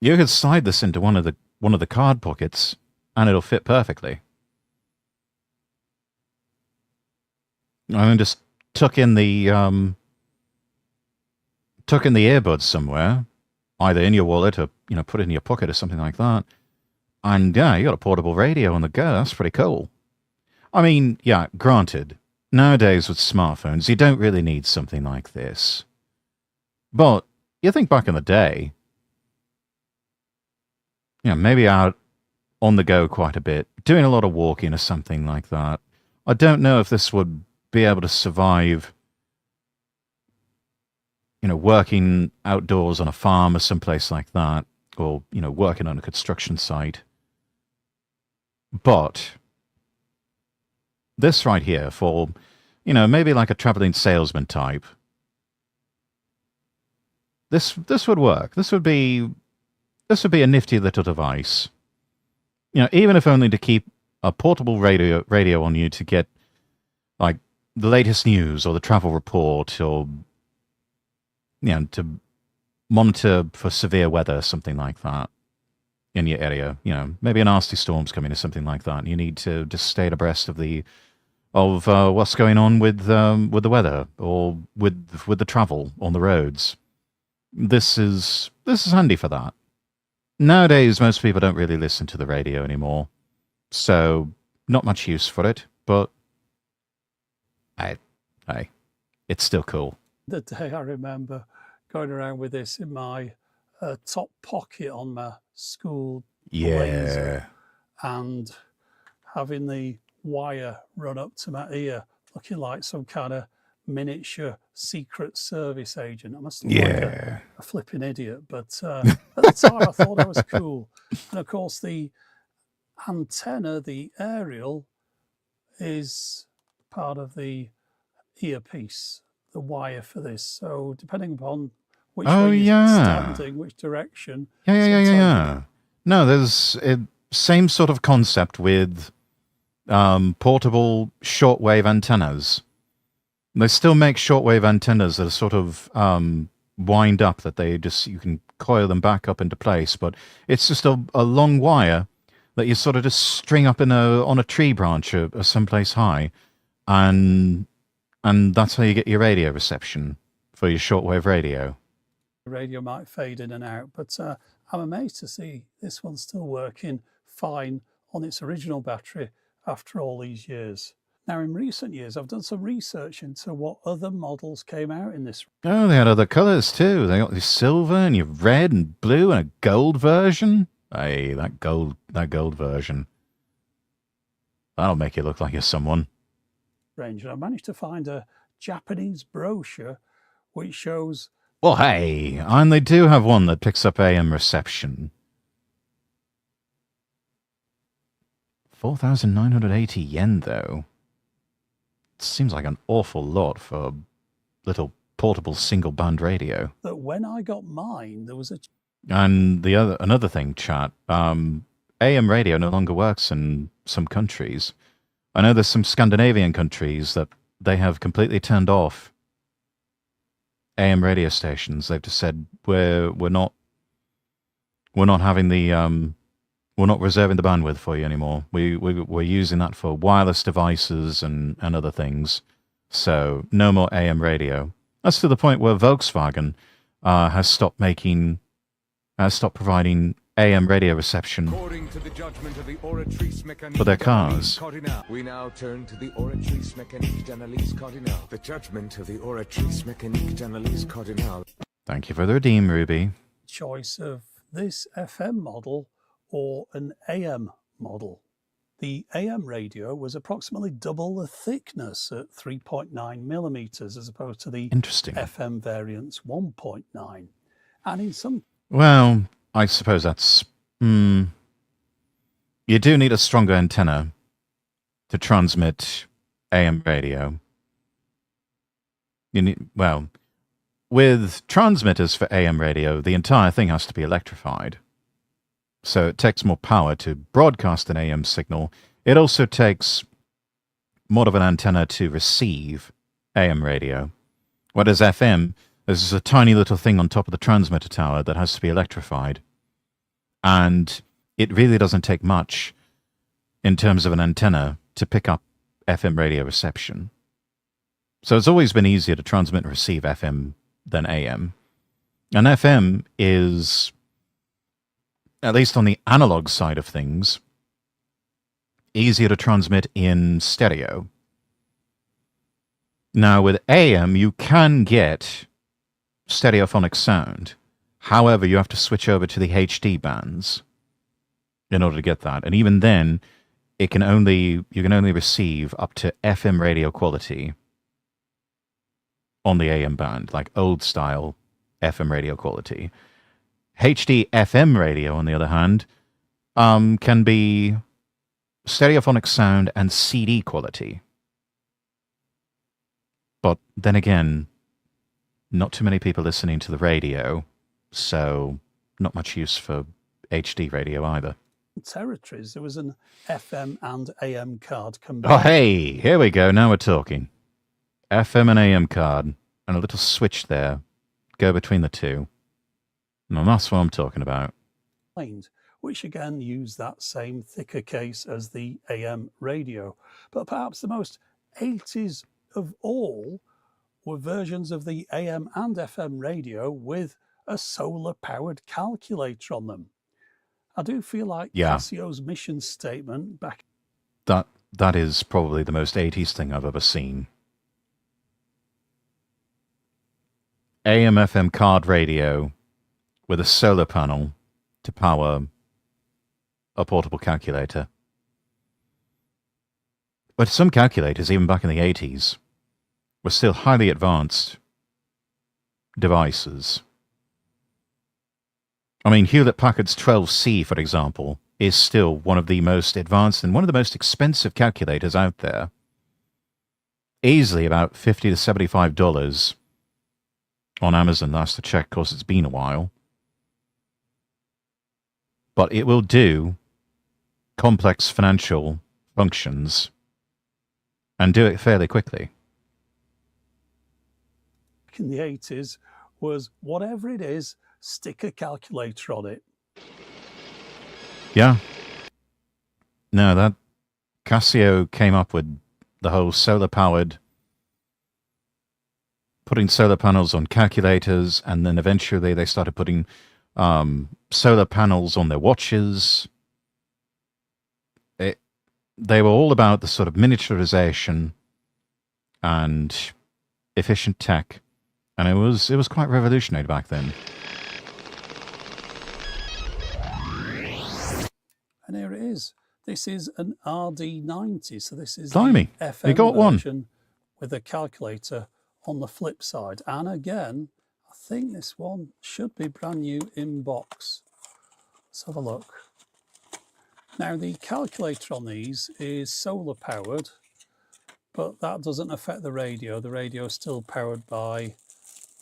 you could slide this into one of the card pockets, and it'll fit perfectly. I mean, just tuck in the earbuds somewhere, either in your wallet or put it in your pocket or something like that. And yeah, you got a portable radio on the go. That's pretty cool. I mean, yeah, granted, nowadays with smartphones, you don't really need something like this. But you think back in the day, maybe out on the go quite a bit, doing a lot of walking or something like that. I don't know if this would be able to survive, working outdoors on a farm or someplace like that, or, working on a construction site. But this right here for, maybe like a traveling salesman type, this would work. This would be a nifty little device. Even if only to keep a portable radio on you to get, like, the latest news or the travel report, or to monitor for severe weather, something like that in your area. Maybe a nasty storm's coming or something like that, and you need to just stay abreast of what's going on with the weather or with the travel on the roads. This is handy for that. Nowadays, most people don't really listen to the radio anymore, so not much use for it. But hey, it's still cool. the day I remember going around with this in my top pocket on my school blazer and having the wire run up to my ear, looking like some kind of miniature Secret Service agent. I must look like a flipping idiot, but at the time I thought I was cool. And of course, the antenna, the aerial, is part of the earpiece, the wire for this. So depending upon which way you're standing, which direction. No, there's same sort of concept with portable shortwave antennas. They still make shortwave antennas that are sort of wind up, that you can coil them back up into place, but it's just a long wire that you sort of just string up on a tree branch or someplace high, and that's how you get your radio reception for your shortwave radio. The radio might fade in and out, but I'm amazed to see this one's still working fine on its original battery after all these years. Now, in recent years, I've done some research into what other models came out in this. Oh, they had other colours too. They got the silver and your red and blue and a gold version. Hey, that gold version. That'll make you look like you're someone. Range. And I managed to find a Japanese brochure which shows. Well, hey, and they do have one that picks up AM reception. 4,980 yen, though. Seems like an awful lot for a little portable single band radio. That when I got mine, there was a. And another thing, chat. AM radio no longer works in some countries. I know there's some Scandinavian countries that they have completely turned off AM radio stations. They've just said we're not having the we're not reserving the bandwidth for you anymore. We're using that for wireless devices and other things. So no more AM radio. That's to the point where Volkswagen has stopped providing AM radio reception for their cars. We now turn to the Oratrice Mécanique d'Analyse Cardinale. The judgment of the Oratrice Mécanique d'Analyse Cardinale. Thank you for the redeem, Ruby. Choice of this FM model or an AM model. The AM radio was approximately double the thickness at 3.9 millimeters as opposed to the FM variant's 1.9. And in some... Well, I suppose that's... You do need a stronger antenna to transmit AM radio. You need... Well, with transmitters for AM radio, the entire thing has to be electrified. So it takes more power to broadcast an AM signal. It also takes more of an antenna to receive AM radio. Whereas FM, there's a tiny little thing on top of the transmitter tower that has to be electrified. And it really doesn't take much in terms of an antenna to pick up FM radio reception. So it's always been easier to transmit and receive FM than AM. And FM is, at least on the analog side of things, easier to transmit in stereo. Now, with AM, you can get stereophonic sound. However, you have to switch over to the HD bands in order to get that. And even then, you can only receive up to FM radio quality on the AM band, like old style FM radio quality. HD FM radio, on the other hand, can be stereophonic sound and CD quality. But then again, not too many people listening to the radio, so not much use for HD radio either. Territories, there was an FM and AM card combined. Oh, hey, here we go. Now we're talking. FM and AM card, and a little switch there. Go between the two. And that's what I'm talking about. Which again use that same thicker case as the AM radio. But perhaps the most 80s of all were versions of the AM and FM radio with a solar-powered calculator on them. I do feel like Casio's mission statement back... That is probably the most 80s thing I've ever seen. AM FM card radio with a solar panel to power a portable calculator. But some calculators, even back in the 80s, were still highly advanced devices. I mean, Hewlett-Packard's 12C, for example, is still one of the most advanced and one of the most expensive calculators out there. Easily about $50 to $75 on Amazon. Last I checked, of course, it's been a while. But it will do complex financial functions and do it fairly quickly. In the 80s was whatever it is, stick a calculator on it. Yeah. No, that Casio came up with the whole solar-powered, putting solar panels on calculators, and then eventually they started putting solar panels on their watches. They were all about the sort of miniaturization and efficient tech, and it was quite revolutionary back then. And here it is. This is an RD90, so this is Blimey, the you FM got one version with a calculator on the flip side. And again, I think this one should be brand new in box. Let's have a look. Now, the calculator on these is solar powered, but that doesn't affect the radio. The radio is still powered by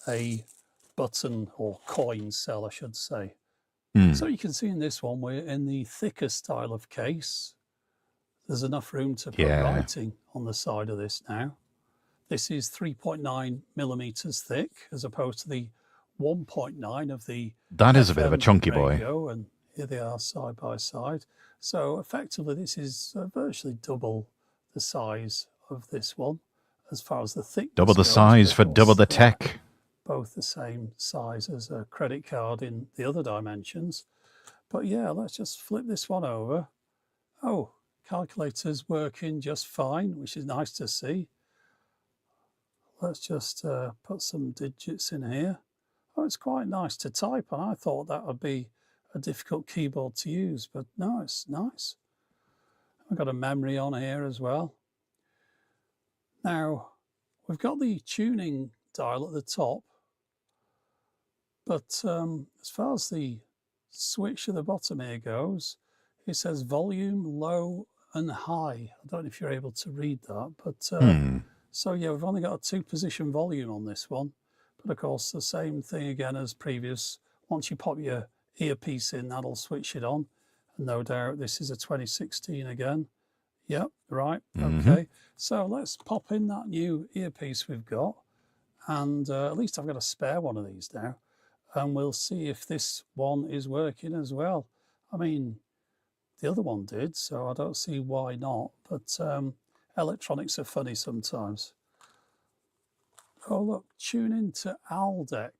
a button or coin cell, I should say. So you can see in this one, we're in the thicker style of case. There's enough room to put writing on the side of this now. This is 3.9 millimeters thick, as opposed to the 1.9 of the That is FM a bit of a chunky radio, boy. And here they are side by side. So effectively, this is virtually double the size of this one, as far as the thickness Double the goes, size for but double the they're tech. both the same size as a credit card in the other dimensions. But yeah, let's just flip this one over. Oh, calculator's working just fine, which is nice to see. Let's just put some digits in here. Oh, it's quite nice to type on. I thought that would be a difficult keyboard to use, but no, it's nice. I've got a memory on here as well. Now, we've got the tuning dial at the top, but as far as the switch at the bottom here goes, it says volume, low and high. I don't know if you're able to read that, but so yeah, we've only got a 2-position volume on this one, But of course, the same thing again as previous. Once you pop your earpiece in, that'll switch it on. And no doubt this is a 2016 again. Yep, right, okay. So let's pop in that new earpiece we've got. And at least I've got a spare one of these now. And we'll see if this one is working as well. I mean, the other one did, so I don't see why not. But electronics are funny sometimes. Oh, look, tune into Aldec.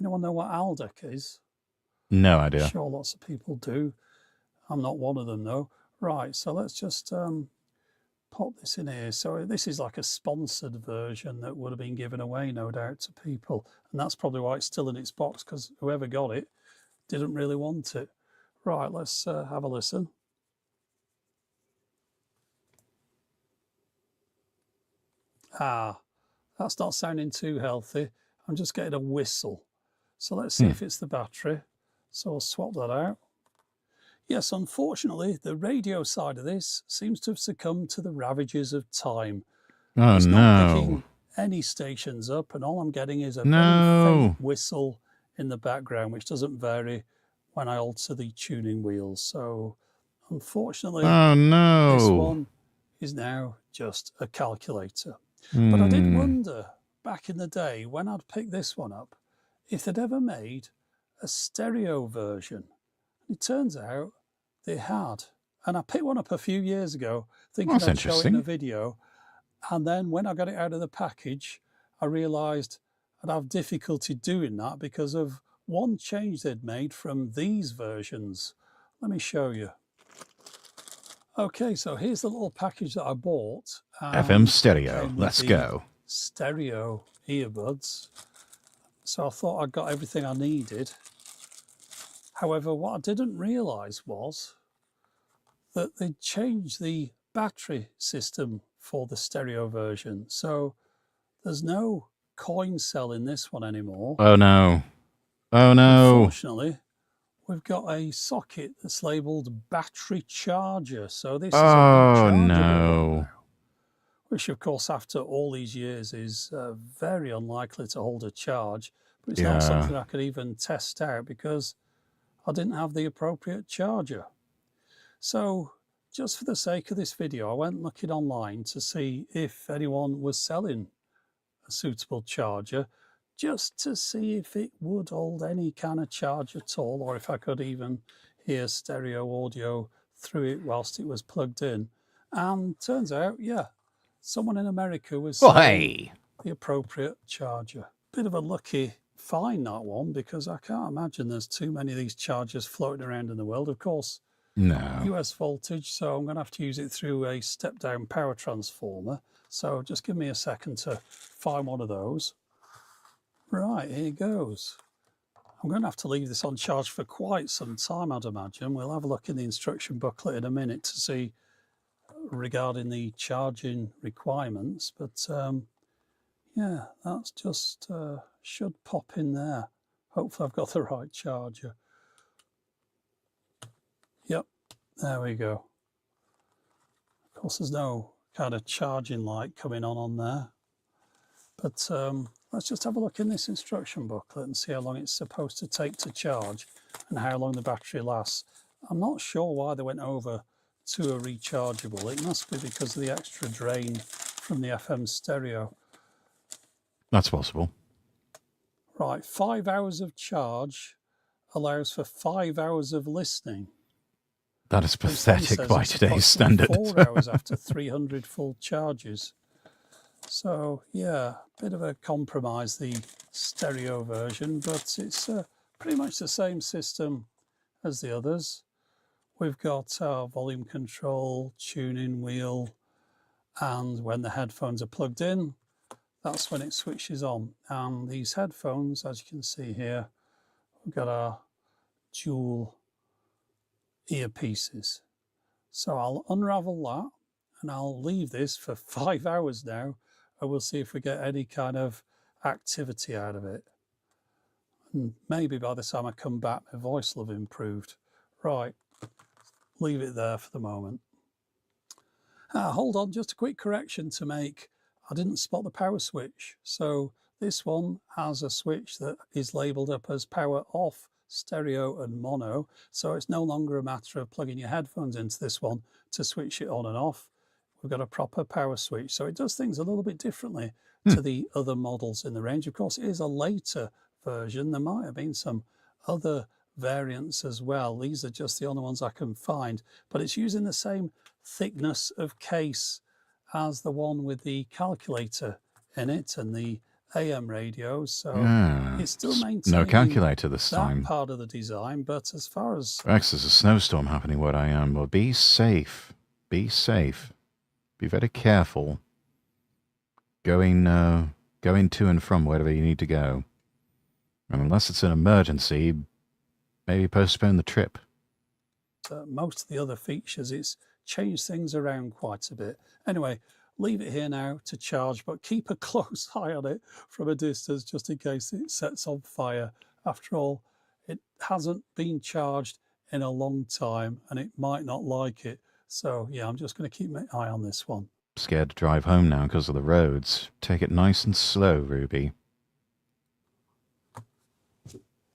Anyone know what Aldec is? No idea. I'm sure lots of people do. I'm not one of them, though. Right, so let's just pop this in here. So this is like a sponsored version that would have been given away, no doubt, to people. And that's probably why it's still in its box, because whoever got it didn't really want it. Right, let's have a listen. Ah, that's not sounding too healthy. I'm just getting a whistle. So let's see if it's the battery. So I'll swap that out. Yes, unfortunately, the radio side of this seems to have succumbed to the ravages of time. Oh, it's no. not picking any stations up, and all I'm getting is a very faint whistle in the background, which doesn't vary when I alter the tuning wheels. So, unfortunately, this one is now just a calculator. But I did wonder, back in the day, when I'd picked this one up, if they'd ever made a stereo version. It turns out they had. And I picked one up a few years ago, thinking I'd show it in a video. And then when I got it out of the package, I realised I'd have difficulty doing that because of one change they'd made from these versions. Let me show you. Okay, so here's the little package that I bought. FM stereo. Let's go. Stereo earbuds. So I thought I got everything I needed. However, what I didn't realise was that they'd changed the battery system for the stereo version. So there's no coin cell in this one anymore. Oh, no. Oh, no. Unfortunately, we've got a socket that's labelled battery charger. So this is a rechargeable one now, which, of course, after all these years is very unlikely to hold a charge. But it's not something I could even test out because I didn't have the appropriate charger. So just for the sake of this video, I went looking online to see if anyone was selling a suitable charger, just to see if it would hold any kind of charge at all, or if I could even hear stereo audio through it whilst it was plugged in. And turns out, yeah, someone in America was selling the appropriate charger. Bit of a lucky find, that one, because I can't imagine there's too many of these chargers floating around in the world. Of course, US voltage, so I'm going to have to use it through a step-down power transformer. So just give me a second to find one of those. Right, here goes. I'm going to have to leave this on charge for quite some time, I'd imagine. We'll have a look in the instruction booklet in a minute to see regarding the charging requirements. But yeah, that's just should pop in there. Hopefully I've got the right charger. Yep, there we go. Of course, there's no kind of charging light coming on there. But let's just have a look in this instruction booklet and see how long it's supposed to take to charge and how long the battery lasts. I'm not sure why they went over to a rechargeable. It must be because of the extra drain from the FM stereo. That's possible. Right, 5 hours of charge allows for 5 hours of listening. That is pathetic by today's standards. 4 hours after 300 full charges. So, yeah, bit of a compromise, the stereo version, but it's pretty much the same system as the others. We've got our volume control, tuning wheel, and when the headphones are plugged in, that's when it switches on. And these headphones, as you can see here, we've got our dual earpieces. So I'll unravel that and I'll leave this for 5 hours now, and we'll see if we get any kind of activity out of it. And maybe by the time I come back, my voice will have improved. Right, leave it there for the moment. Hold on, just a quick correction to make. I didn't spot the power switch. So This one has a switch that is labelled up as power off, stereo and mono, so it's no longer a matter of plugging your headphones into this one to switch it on and off. We've got a proper power switch, so it does things a little bit differently to the other models in the range. Of course, it is a later version. There might have been some other variants as well. These are just the only ones I can find, but it's using the same thickness of case as the one with the calculator in it and the AM radios, so it's still maintaining no calculator this that time. part of the design. But as far as Rex, there's a snowstorm happening where I am. Well, be safe. Be safe. Be very careful. Going to and from wherever you need to go. And unless it's an emergency, maybe postpone the trip. most of the other features, it's changed things around quite a bit. Anyway, leave it here now to charge, but keep a close eye on it from a distance just in case it sets on fire. After all, it hasn't been charged in a long time and it might not like it. So yeah, I'm just going to keep my eye on this one. Scared to drive home now because of the roads. Take it nice and slow, Ruby.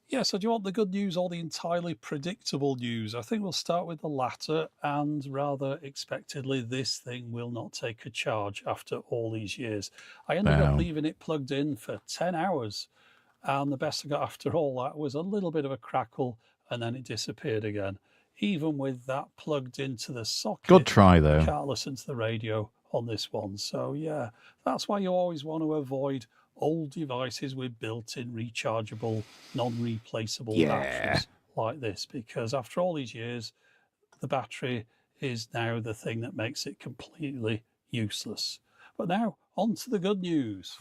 Yeah, so do you want the good news or the entirely predictable news? I think we'll start with the latter, and rather expectedly, this thing will not take a charge after all these years. I ended up leaving it plugged in for 10 hours, and the best I got after all that was a little bit of a crackle, and then it disappeared again. Even with that plugged into the socket, Good try, though. You can't listen to the radio on this one. So yeah, that's why you always want to avoid old devices with built-in rechargeable, non-replaceable batteries like this, because after all these years, the battery is now the thing that makes it completely useless. But now, on to the good news.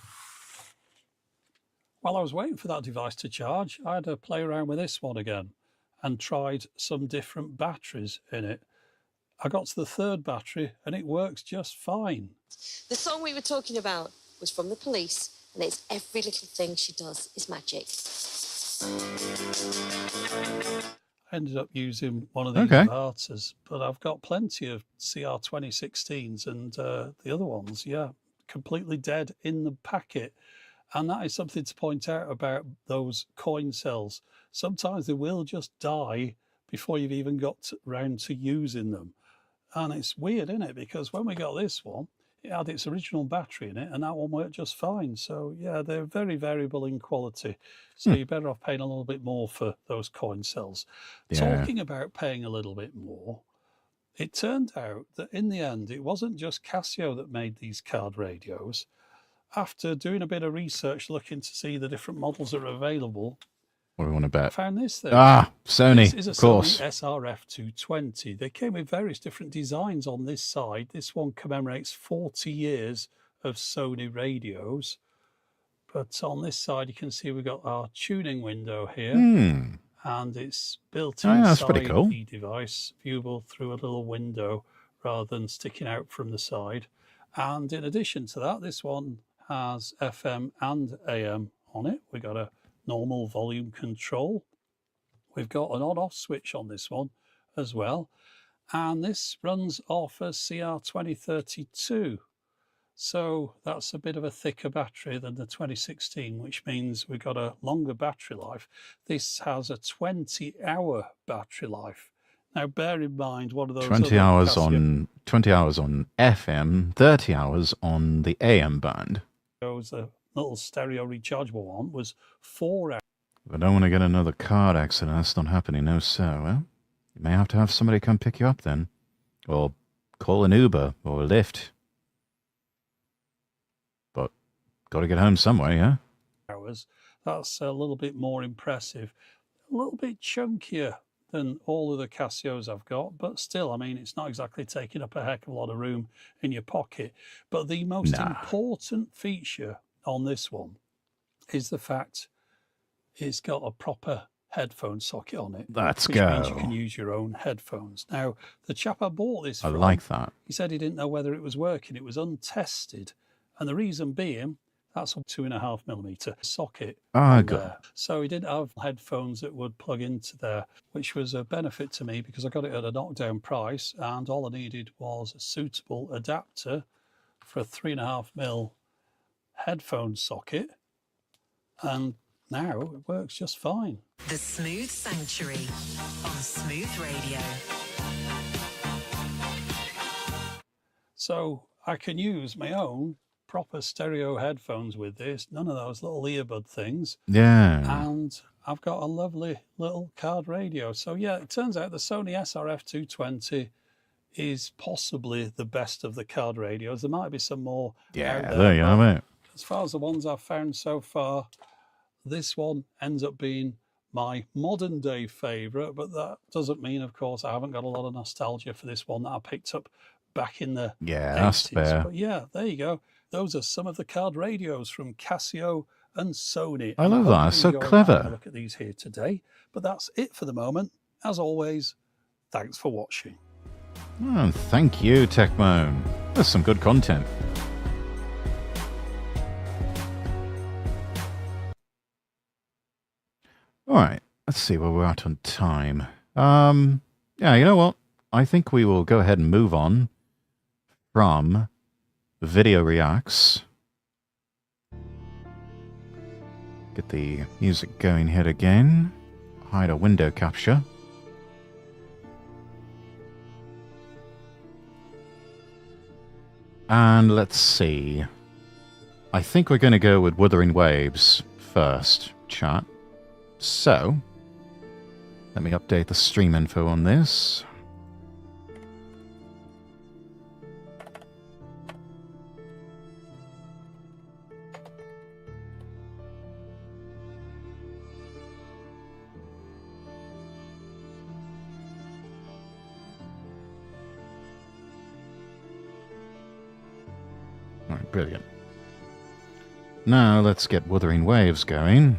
While I was waiting for that device to charge, I had to play around with this one again and tried some different batteries in it. I got to the third battery and it works just fine. The song we were talking about was from The Police, and it's every little thing she does is magic. I ended up using one of these inverters, but I've got plenty of CR 2016s and the other ones, completely dead in the packet. And that is something to point out about those coin cells. Sometimes they will just die before you've even got round to using them. And it's weird, isn't it? Because when we got this one, it had its original battery in it, and that one worked just fine. So, yeah, they're very variable in quality. So you're better off paying a little bit more for those coin cells. Talking about paying a little bit more, it turned out that in the end, it wasn't just Casio that made these card radios. After doing a bit of research, looking to see the different models that are available, what do we want to bet? I found this thing. Sony, this is a of course. Sony SRF 220. They came with various different designs on this side. This one commemorates 40 years of Sony radios. But on this side, you can see we've got our tuning window here. And it's built inside the device, viewable through a little window rather than sticking out from the side. And in addition to that, this one has FM and AM on it. We've got a normal volume control. We've got an on-off switch on this one as well. And this runs off a CR2032. So that's a bit of a thicker battery than the 2016, which means we've got a longer battery life. This has a 20-hour battery life. Now, bear in mind, one of those 20 hours on FM, 30 hours on the AM band. Those little stereo rechargeable one was 4 hours. I don't want to get another car accident. That's not happening, no sir. Well, you may have to have somebody come pick you up then. Or call an Uber or a Lyft. But got to get home somewhere, yeah? Hours. That's a little bit more impressive. A little bit chunkier than all of the Casios I've got, but still, I mean, it's not exactly taking up a heck of a lot of room in your pocket. But the most important feature on this one is the fact it's got a proper headphone socket on it. Which means you can use your own headphones. Now, the chap I bought this from, I like that. He said he didn't know whether it was working. It was untested. And the reason being, that's a 2.5mm socket. Good. So he didn't have headphones that would plug into there, which was a benefit to me because I got it at a knockdown price, and all I needed was a suitable adapter for a 3.5mm headphone socket, and now it works just fine. The Smooth Sanctuary on Smooth Radio. So I can use my own proper stereo headphones with this, none of those little earbud things. Yeah. And I've got a lovely little card radio. So yeah, it turns out the Sony SRF 220 is possibly the best of the card radios. There might be some more out there. There you have it. As far as the ones I've found so far, this one ends up being my modern day favourite, but that doesn't mean, of course, I haven't got a lot of nostalgia for this one that I picked up back in the 80s. Fair. But yeah, there you go. Those are some of the card radios from Casio and Sony. I love that. It's so You're clever. having a look at these here today. But that's it for the moment. As always, thanks for watching. Oh, thank you, Techmoan. That's some good content. All right, let's see where we're at on time. Yeah, you know what? I think we will go ahead and move on from Video Reacts. Get the music going here again. Hide a window capture. And let's see. I think we're going to go with Wuthering Waves first, chat. So, let me update the stream info on this. All right, brilliant. Now let's get Wuthering Waves going.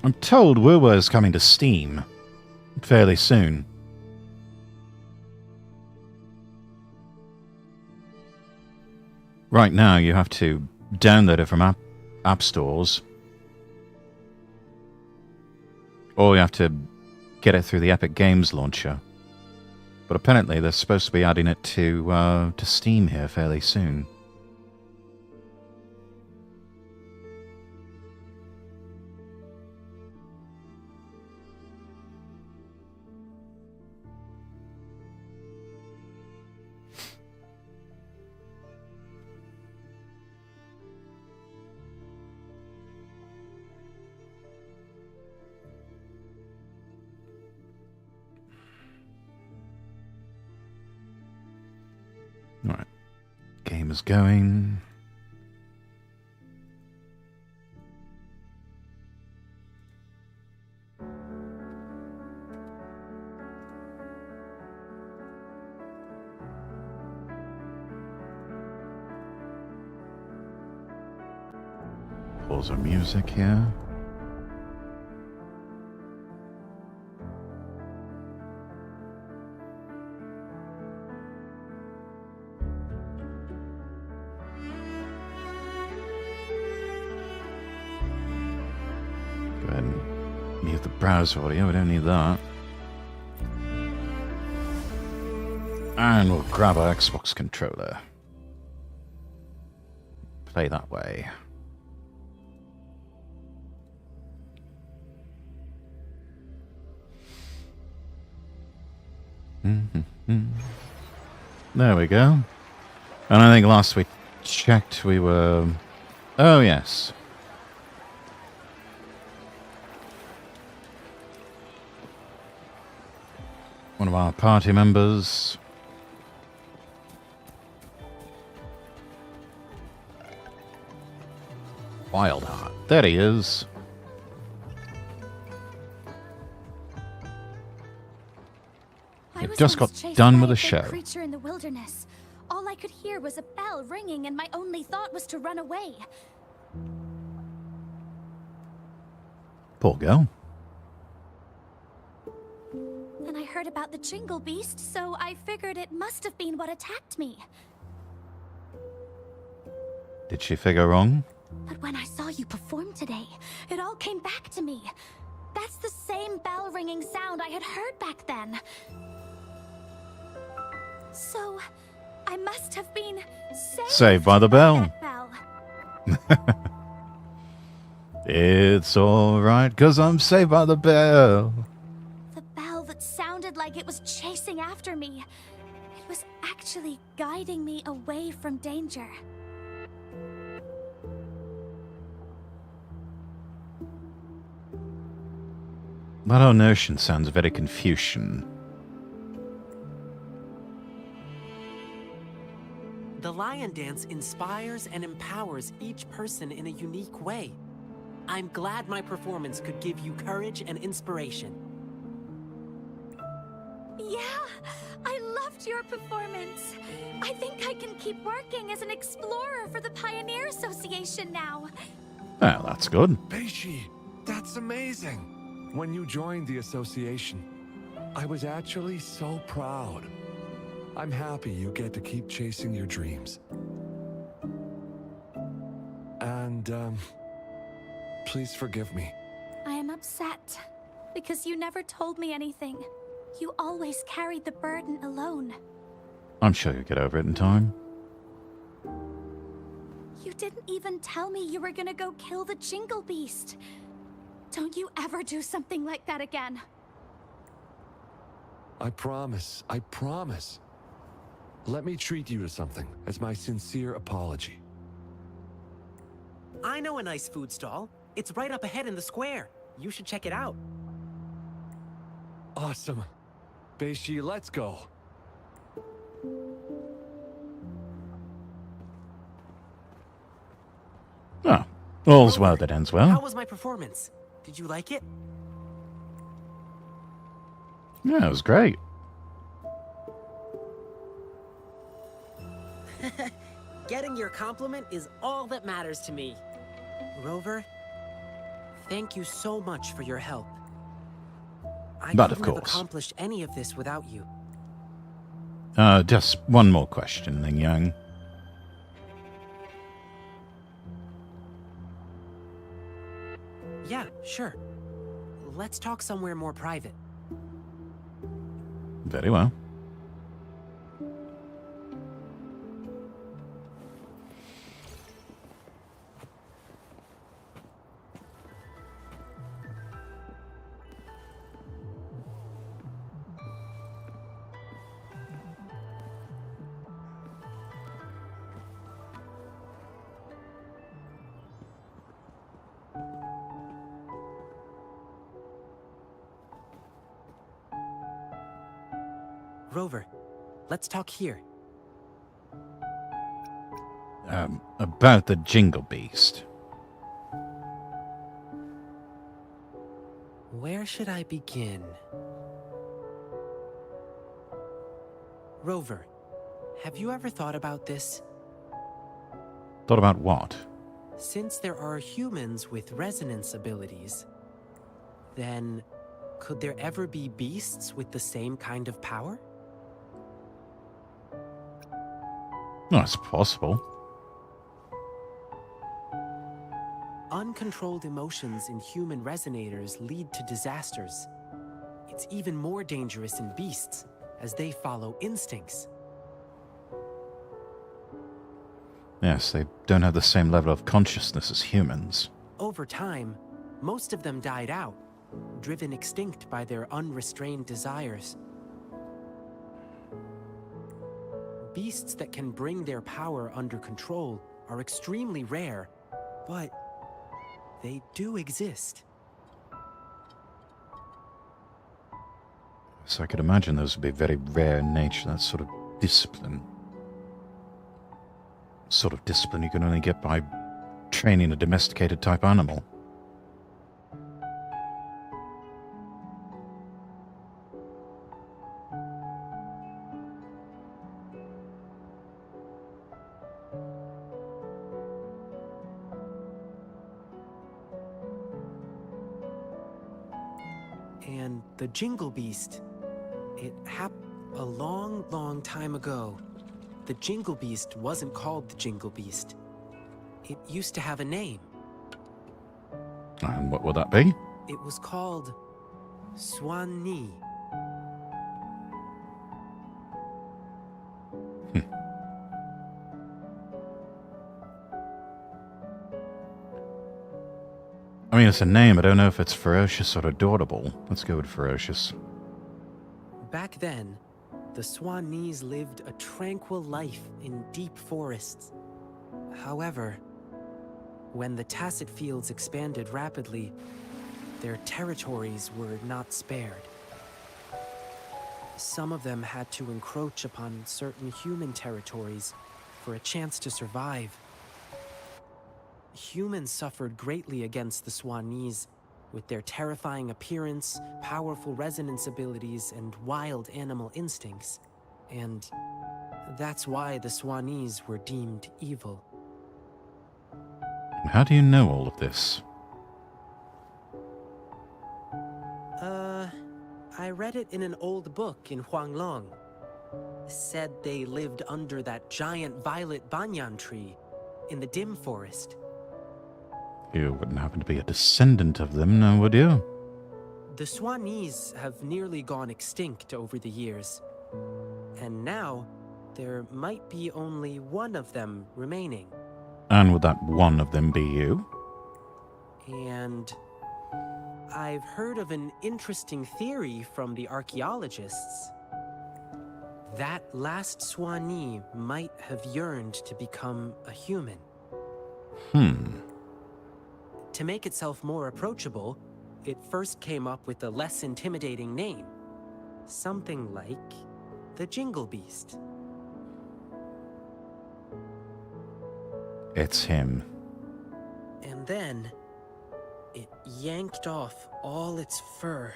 I'm told WoWa is coming to Steam fairly soon. Right now you have to download it from app stores, or you have to get it through the Epic Games launcher. But apparently they're supposed to be adding it to Steam here fairly soon. Alright. Game is going. Pause our music here. Go ahead and mute the browser audio, we don't need that. And we'll grab our Xbox controller. Play that way. There we go. And I think last we checked we were... Oh, yes. One of our party members. Wildheart. There he is. You've just got done with the show. Creature in the wilderness. All I could hear was a bell ringing, and my only thought was to run away. Poor girl. And I heard about the Jingle Beast, so I figured it must have been what attacked me. Did she figure wrong? But when I saw you perform today, it all came back to me. That's the same bell ringing sound I had heard back then. So, I must have been Saved by the bell. That bell. It's alright, 'cause I'm saved by the bell. The bell that sounded like it was chasing after me. It was actually guiding me away from danger. That whole notion sounds very Confucian. The lion dance inspires and empowers each person in a unique way. I'm glad my performance could give you courage and inspiration. Yeah, I loved your performance. I think I can keep working as an explorer for the Pioneer Association now. Well, that's good. Beishi, that's amazing. When you joined the association, I was actually so proud. I'm happy you get to keep chasing your dreams. And, please forgive me. I am upset because you never told me anything. You always carried the burden alone. I'm sure you'll get over it in time. You didn't even tell me you were gonna go kill the Jingle Beast. Don't you ever do something like that again. I promise, I promise. Let me treat you to something as my sincere apology. I know a nice food stall. It's right up ahead in the square. You should check it out. Awesome. Beishi, let's go. Oh, all's well that ends well. How was my performance? Did you like it? Yeah, it was great. Getting your compliment is all that matters to me. Rover, thank you so much for your help. I But of couldn't have course. accomplished any of this without you. Just one more question, Ling Yang. Yeah, sure. Let's talk somewhere more private. Very well. Rover, let's talk here. About the Jingle Beast. Where should I begin? Rover, have you ever thought about this? Thought about what? Since there are humans with resonance abilities, then could there ever be beasts with the same kind of power? Oh, it's possible. Uncontrolled emotions in human resonators lead to disasters. It's even more dangerous in beasts, as they follow instincts. Yes, they don't have the same level of consciousness as humans. Over time, most of them died out, driven extinct by their unrestrained desires. Beasts that can bring their power under control are extremely rare, but they do exist. So I could imagine those would be very rare in nature, that sort of discipline. Sort of discipline you can only get by training a domesticated type animal. And the Jingle Beast, it happened a long, long time ago. The Jingle Beast wasn't called the Jingle Beast. It used to have a name. And what would that be? It was called Swan-Ni. I mean, it's a name. I don't know if it's ferocious or adorable. Let's go with ferocious. Back then, the Swanese lived a tranquil life in deep forests. However, when the Tacit Fields expanded rapidly, their territories were not spared. Some of them had to encroach upon certain human territories for a chance to survive. Humans suffered greatly against the Swanese, with their terrifying appearance, powerful resonance abilities, and wild animal instincts. And that's why the Swanese were deemed evil. How do you know all of this? I read it in an old book in Huanglong. Said they lived under that giant violet banyan tree in the dim forest. You wouldn't happen to be a descendant of them, now would you? The Swanese have nearly gone extinct over the years. And now, there might be only one of them remaining. And would that one of them be you? And I've heard of an interesting theory from the archaeologists. That last Swanee might have yearned to become a human. To make itself more approachable, it first came up with a less intimidating name. Something like the Jingle Beast. It's him. And then, it yanked off all its fur,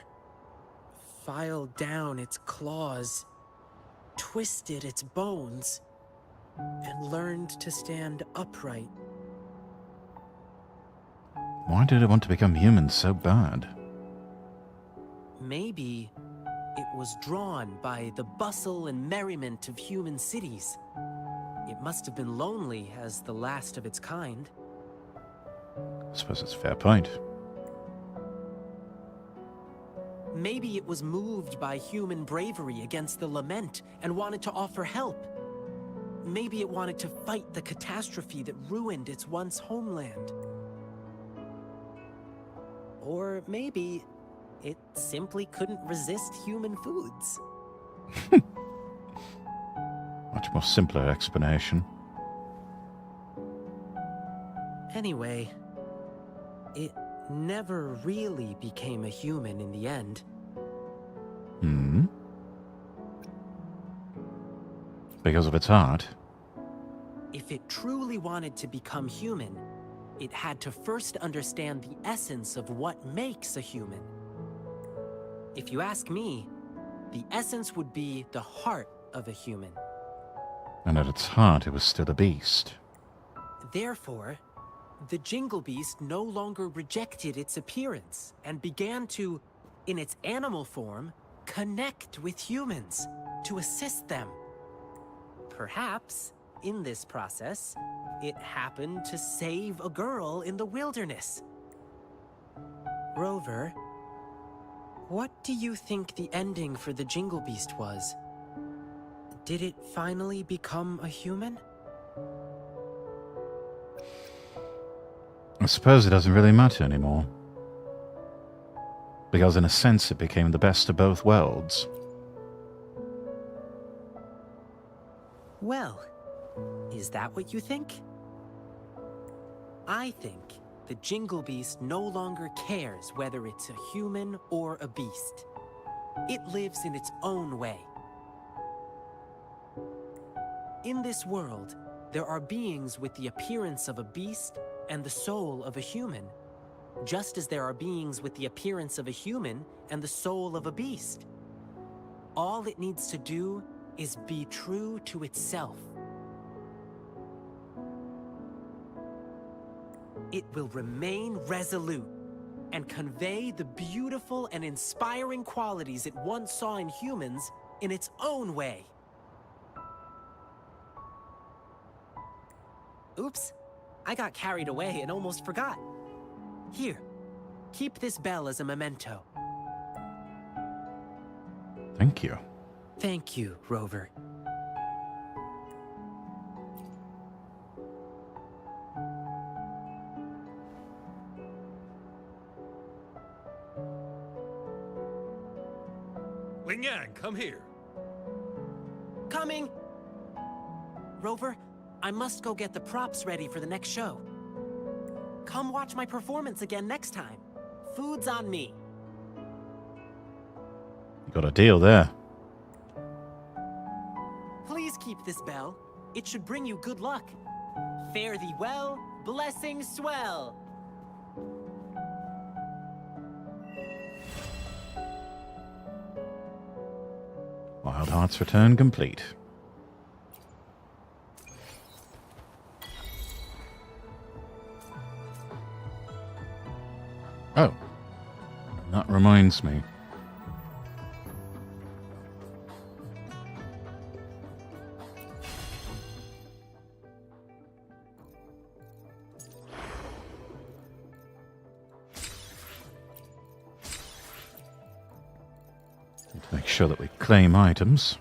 filed down its claws, twisted its bones, and learned to stand upright. Why did it want to become human so bad? Maybe it was drawn by the bustle and merriment of human cities. It must have been lonely as the last of its kind. I suppose it's a fair point. Maybe it was moved by human bravery against the lament and wanted to offer help. Maybe it wanted to fight the catastrophe that ruined its once homeland. Or maybe it simply couldn't resist human foods. Much more simpler explanation. Anyway, it never really became a human in the end. Because of its heart? If it truly wanted to become human, it had to first understand the essence of what makes a human. If you ask me, the essence would be the heart of a human. And at its heart, it was still a beast. Therefore, the Jingle Beast no longer rejected its appearance and began to, in its animal form, connect with humans to assist them. Perhaps, in this process, it happened to save a girl in the wilderness. Rover, what do you think the ending for the Jingle Beast was? Did it finally become a human? I suppose it doesn't really matter anymore. Because in a sense it became the best of both worlds. Well, is that what you think? I think the Jingle Beast no longer cares whether it's a human or a beast. It lives in its own way. In this world, there are beings with the appearance of a beast and the soul of a human, just as there are beings with the appearance of a human and the soul of a beast. All it needs to do is be true to itself. It will remain resolute and convey the beautiful and inspiring qualities it once saw in humans in its own way. Oops, I got carried away and almost forgot. Here, keep this bell as a memento. Thank you. Thank you, Rover. Come here. Coming! Rover, I must go get the props ready for the next show. Come watch my performance again next time. Food's on me. You got a deal there. Please keep this bell. It should bring you good luck. Fare thee well, blessings swell. Wild Heart's return complete. Oh. That reminds me. Need to make sure that we claim items.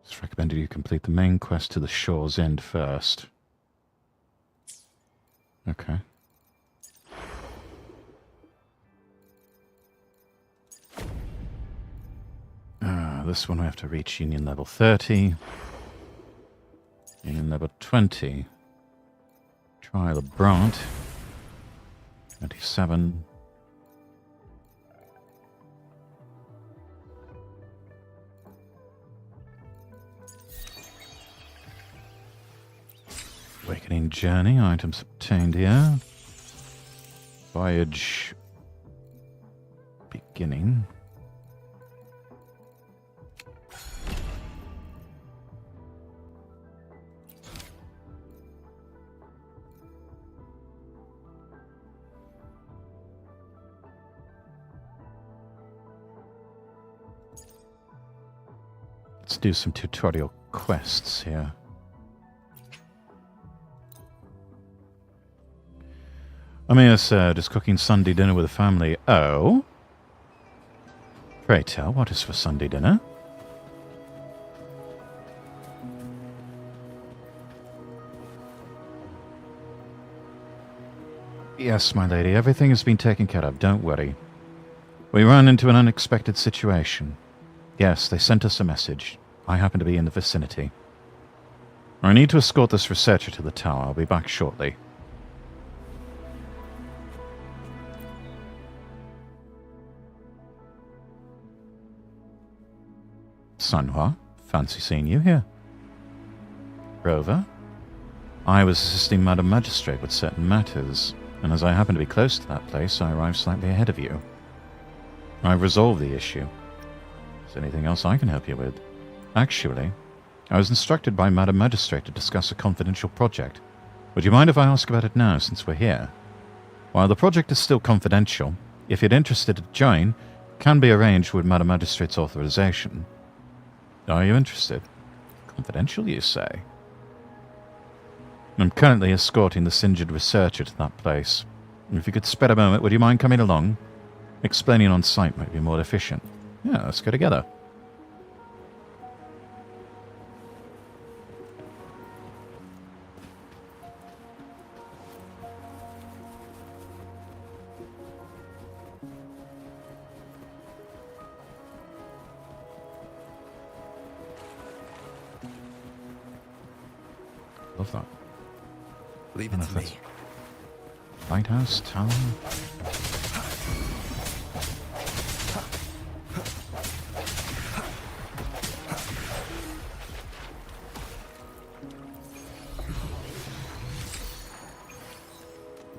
It's recommended you complete the main quest to the shore's end first. Okay. This one we have to reach Union level 30. Union level 20. Trial of Brant. 27. Awakening Journey, items obtained here. Voyage beginning. Let's do some tutorial quests here. I'm here, sir, just cooking Sunday dinner with the family. Oh? Pray tell, what is for Sunday dinner? Yes, my lady, everything has been taken care of, don't worry. We ran into an unexpected situation. Yes, they sent us a message. I happen to be in the vicinity. I need to escort this researcher to the tower. I'll be back shortly. Sanhua, fancy seeing you here. Rover, I was assisting Madam Magistrate with certain matters, and as I happen to be close to that place, I arrived slightly ahead of you. I've resolved the issue. Is there anything else I can help you with? Actually, I was instructed by Madam Magistrate to discuss a confidential project. Would you mind if I ask about it now, since we're here? While the project is still confidential, if you're interested to join, it can be arranged with Madam Magistrate's authorization. Are you interested? Confidential, you say? I'm currently escorting this injured researcher to that place. If you could spare a moment, would you mind coming along? Explaining on site might be more efficient. Yeah, let's go together. Love that. Leave it to me. Lighthouse, tower.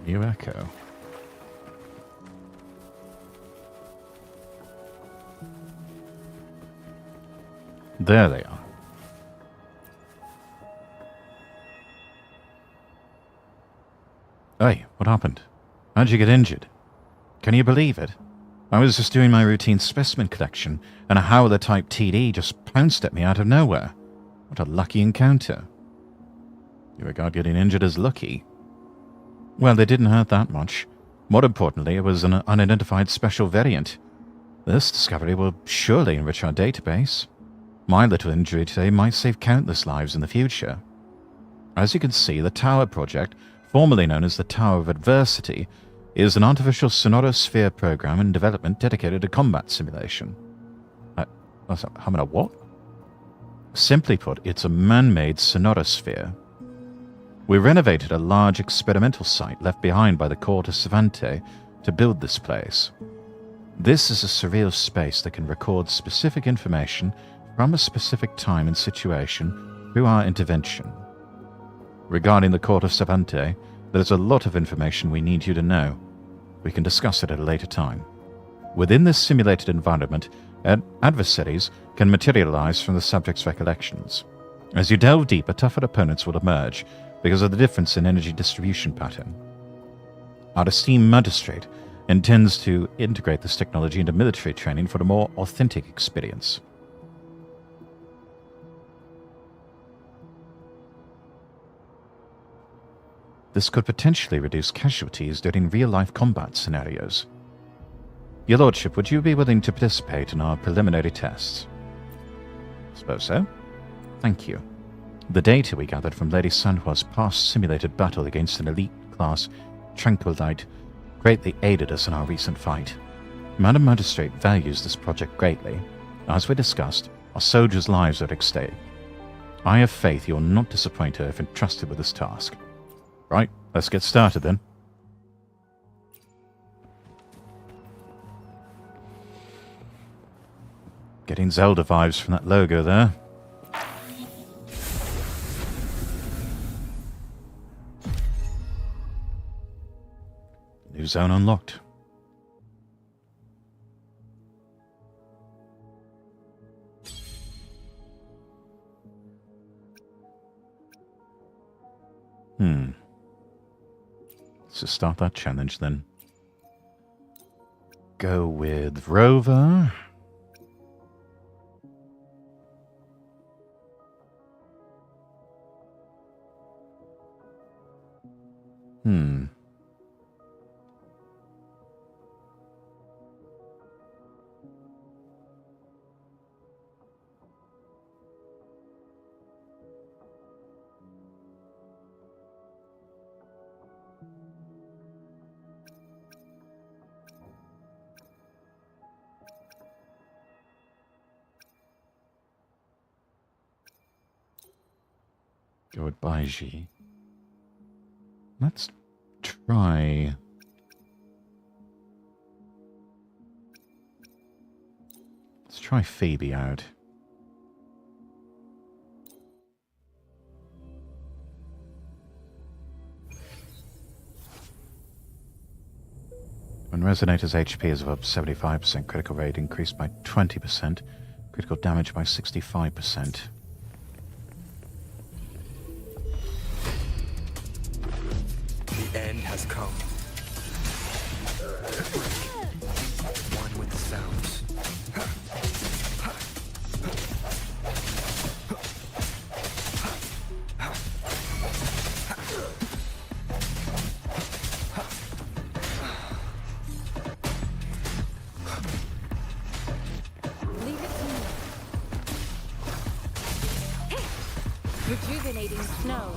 New Echo. There they are. Hey, what happened? How'd you get injured? Can you believe it? I was just doing my routine specimen collection, and a Howler-type TD just pounced at me out of nowhere. What a lucky encounter. You regard getting injured as lucky? Well, they didn't hurt that much. More importantly, it was an unidentified special variant. This discovery will surely enrich our database. My little injury today might save countless lives in the future. As you can see, the Tower Project, formerly known as the Tower of Adversity, is an artificial sonorosphere program in development dedicated to combat simulation. I'm in a what? Simply put, it's a man-made sonorosphere. We renovated a large experimental site left behind by the Court of Savante to build this place. This is a surreal space that can record specific information from a specific time and situation through our intervention. Regarding the Court of Savante, there's a lot of information we need you to know. We can discuss it at a later time. Within this simulated environment, adversaries can materialize from the subject's recollections. As you delve deeper, tougher opponents will emerge because of the difference in energy distribution pattern. Our esteemed magistrate intends to integrate this technology into military training for a more authentic experience. This could potentially reduce casualties during real-life combat scenarios. Your Lordship, would you be willing to participate in our preliminary tests? Suppose so. Thank you. The data we gathered from Lady Sanhua's past simulated battle against an elite-class Tranquilite greatly aided us in our recent fight. Madam Magistrate values this project greatly. As we discussed, our soldiers' lives are at stake. I have faith you'll not disappoint her if entrusted with this task. Right, let's get started then. Getting Zelda vibes from that logo there. New zone unlocked. Let's just start that challenge then. Go with Rover. Go with Baiji. Let's try... Let's try Phoebe out. When Resonator's HP is above 75%, critical rate increased by 20%, critical damage by 65%. The end has come. One with the sounds. Leave it to me. Rejuvenating snow.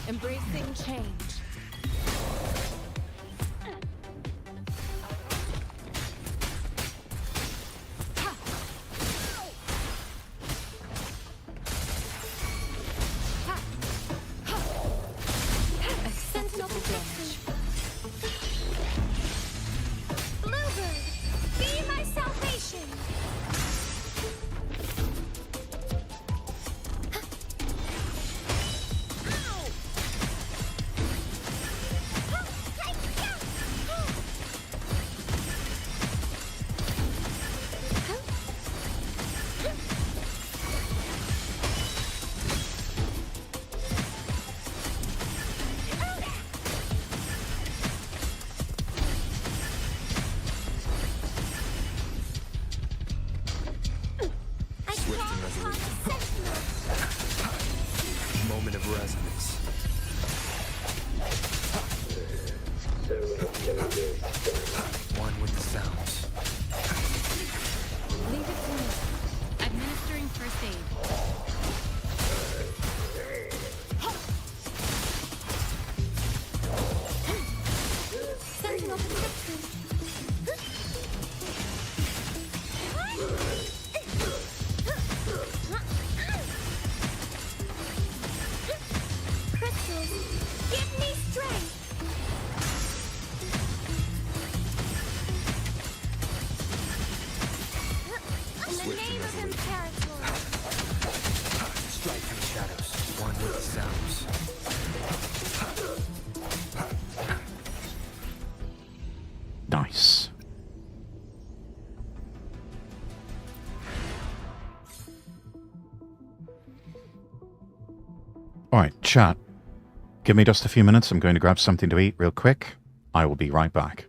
Embracing change. Sentinel damage. Bluebird, be my salvation. chat. Give me just a few minutes. I'm going to grab something to eat real quick. I will be right back.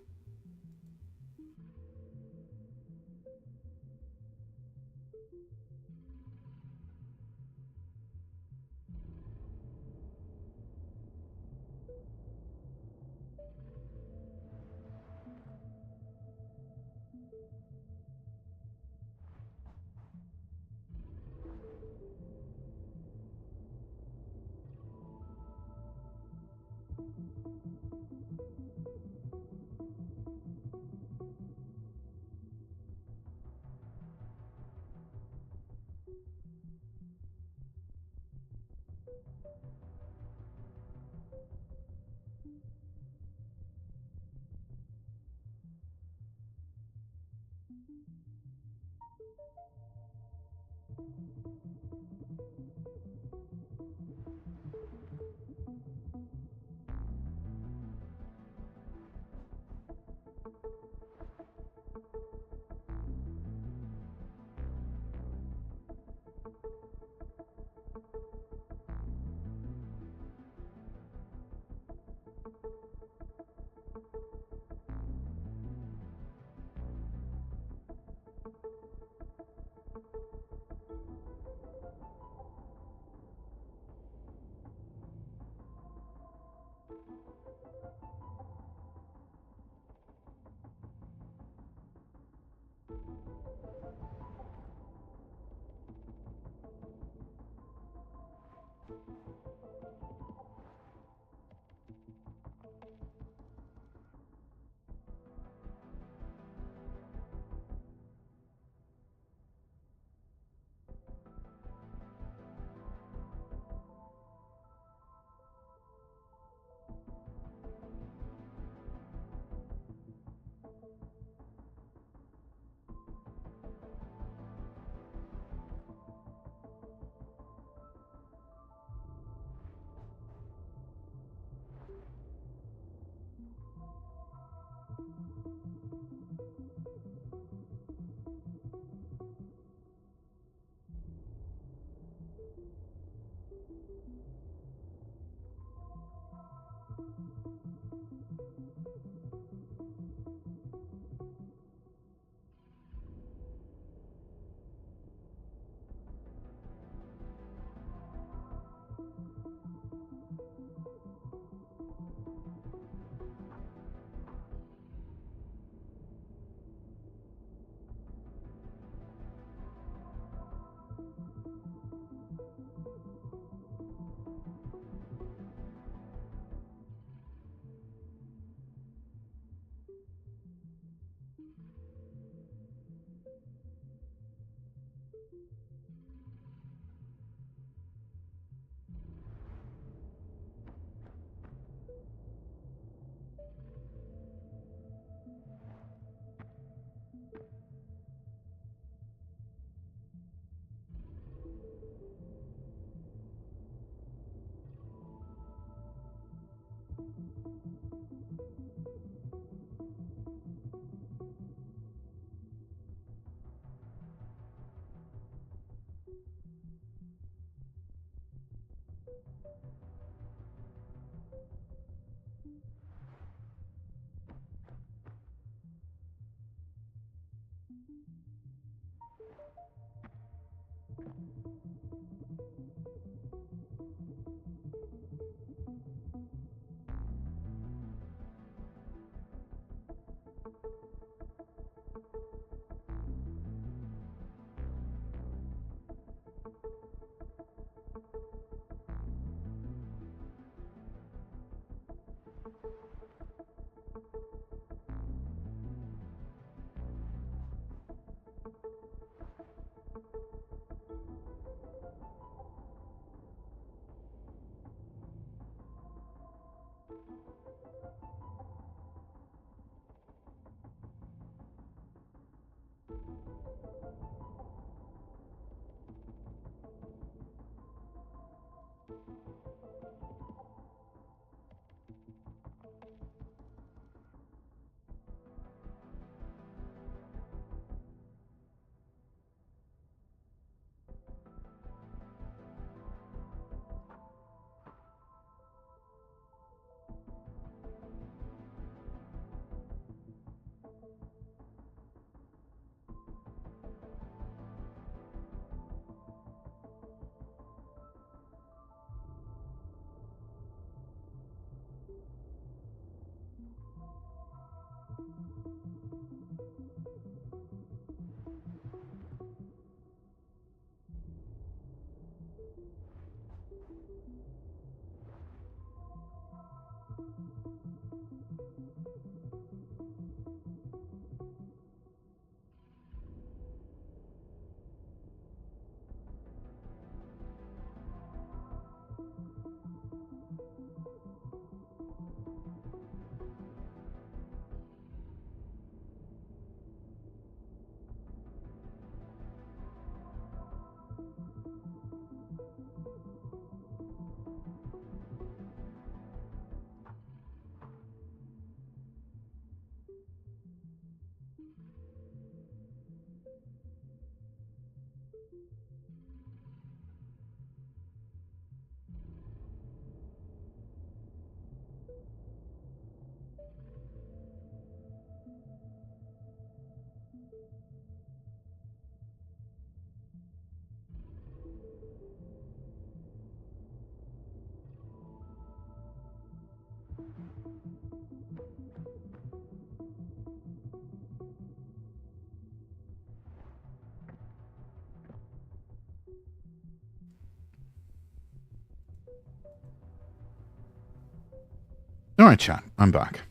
All right, chat. I'm back.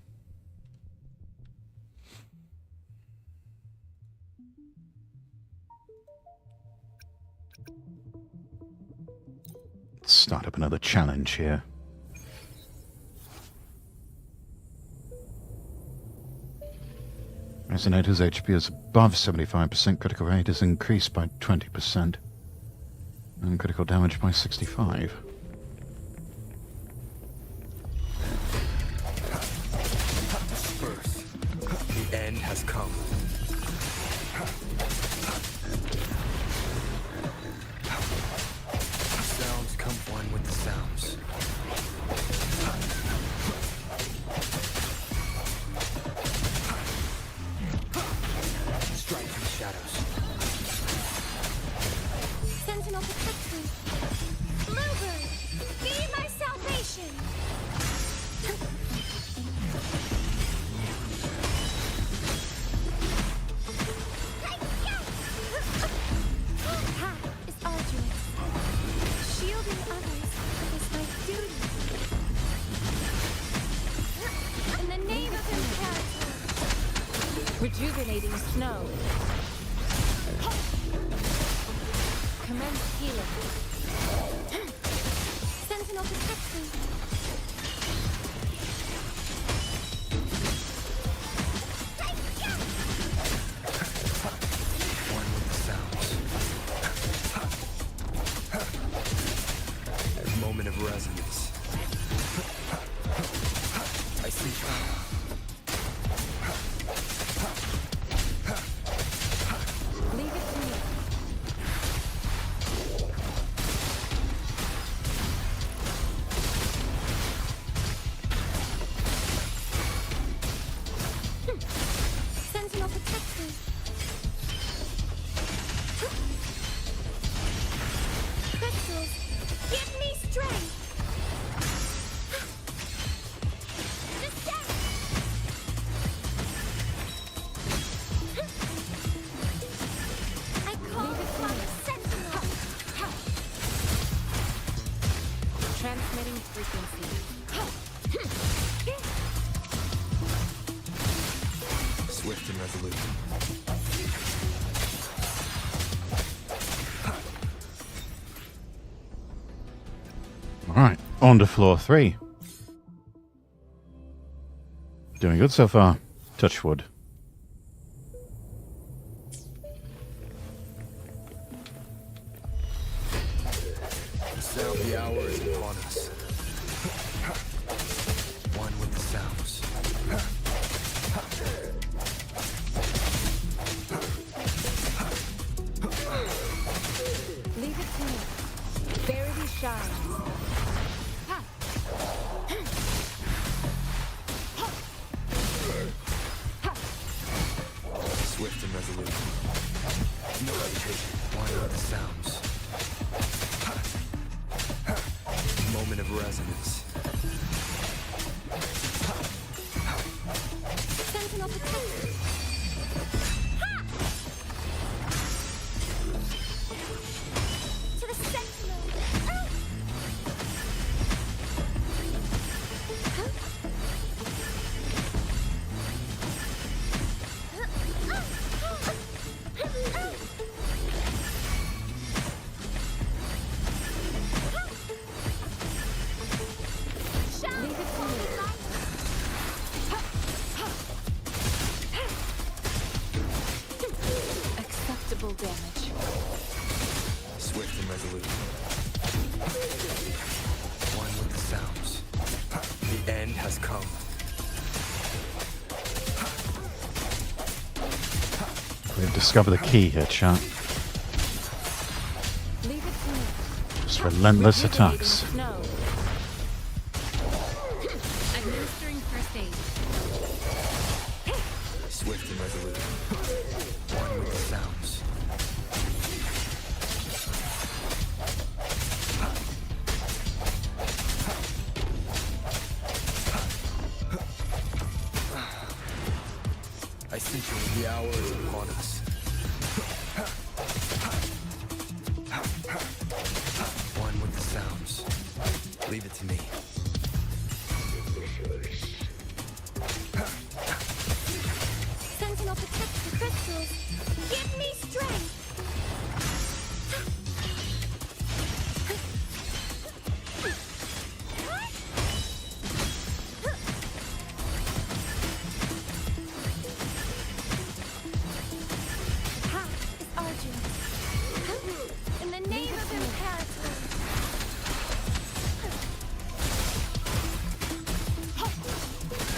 Let's start up another challenge here. Resonator's HP is above 75%, critical rate is increased by 20%, and critical damage by 65%. Disperse. The end has come. Sounds come one with the sounds. Strike through the shadows. Sentinel protect me. Bluebird, be my salvation. The path is arduous. Shielding others is my duty. In the name of Imperator. Rejuvenating snow. Commence healing. Sentinel protect me. One with the sounds. A moment of resonance. I see fire. Leave it to me. Sentinel protect me. Crystals, give me strength. Descend. I call upon Sentinel. Transmitting frequency. Swift and resolute. All right, on to floor 3. Doing good so far. Touch wood. The sound of the hour is upon us. One with the sounds. Leave it to me. Verity shines. Swift and resolute. No hesitation. One with the sounds. Moment of resonance. Sentinel protect Acceptable damage. Swift and resolute. One with the sounds. The end has come. We've discovered the key here, chat. Leave it to me. Just relentless attacks. No. Administering first aid. Swift and resolute. One with the sounds. I see you. The hour is upon us. One with the sounds. Leave it to me. Sentinel protects the crystals. Give me strength. Path is arduous. In the name of Imperator.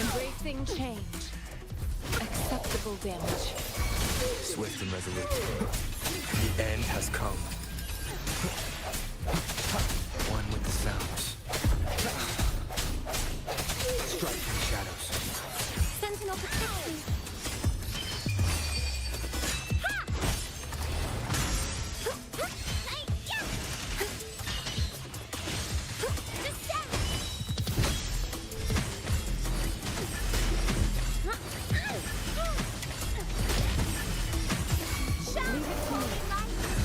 Embracing change. Acceptable damage. Swift and resolute. The end has come. One with the sounds. Strike from shadows. Sentinel protection.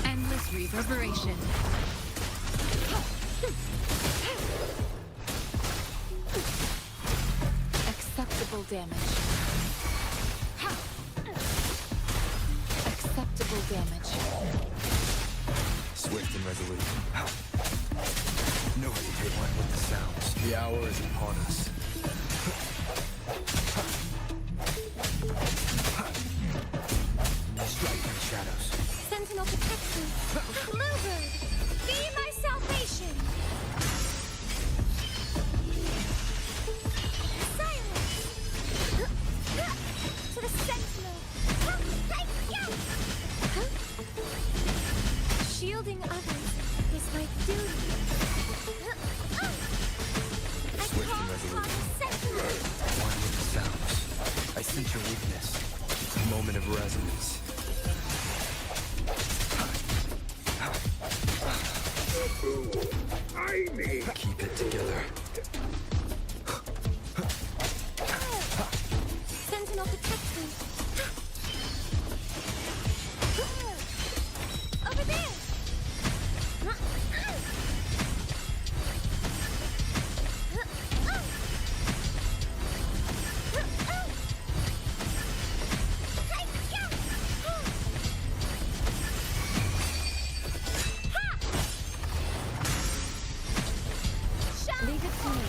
Endless reverberation. Acceptable damage. Acceptable damage. Swift and resolute. No hesitate. One with the sounds. The hour is upon us. Strike from shadows. Sentinel protection. Bluebird, be my salvation. Silence. To the sentinel. Shielding others is my duty. I Swift call and upon resolute. the sentinel. One with the sounds. I sense your weakness. Moment of resonance. Keep it together. Sentinel protection. Over there. Leave it to me.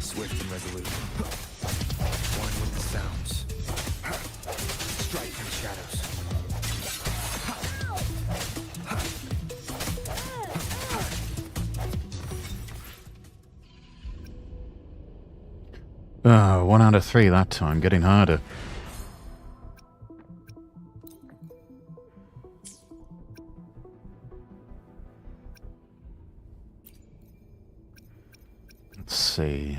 Swift and resolute. One with the sounds. Strike from shadows. One out of three that time, getting harder. Let's see.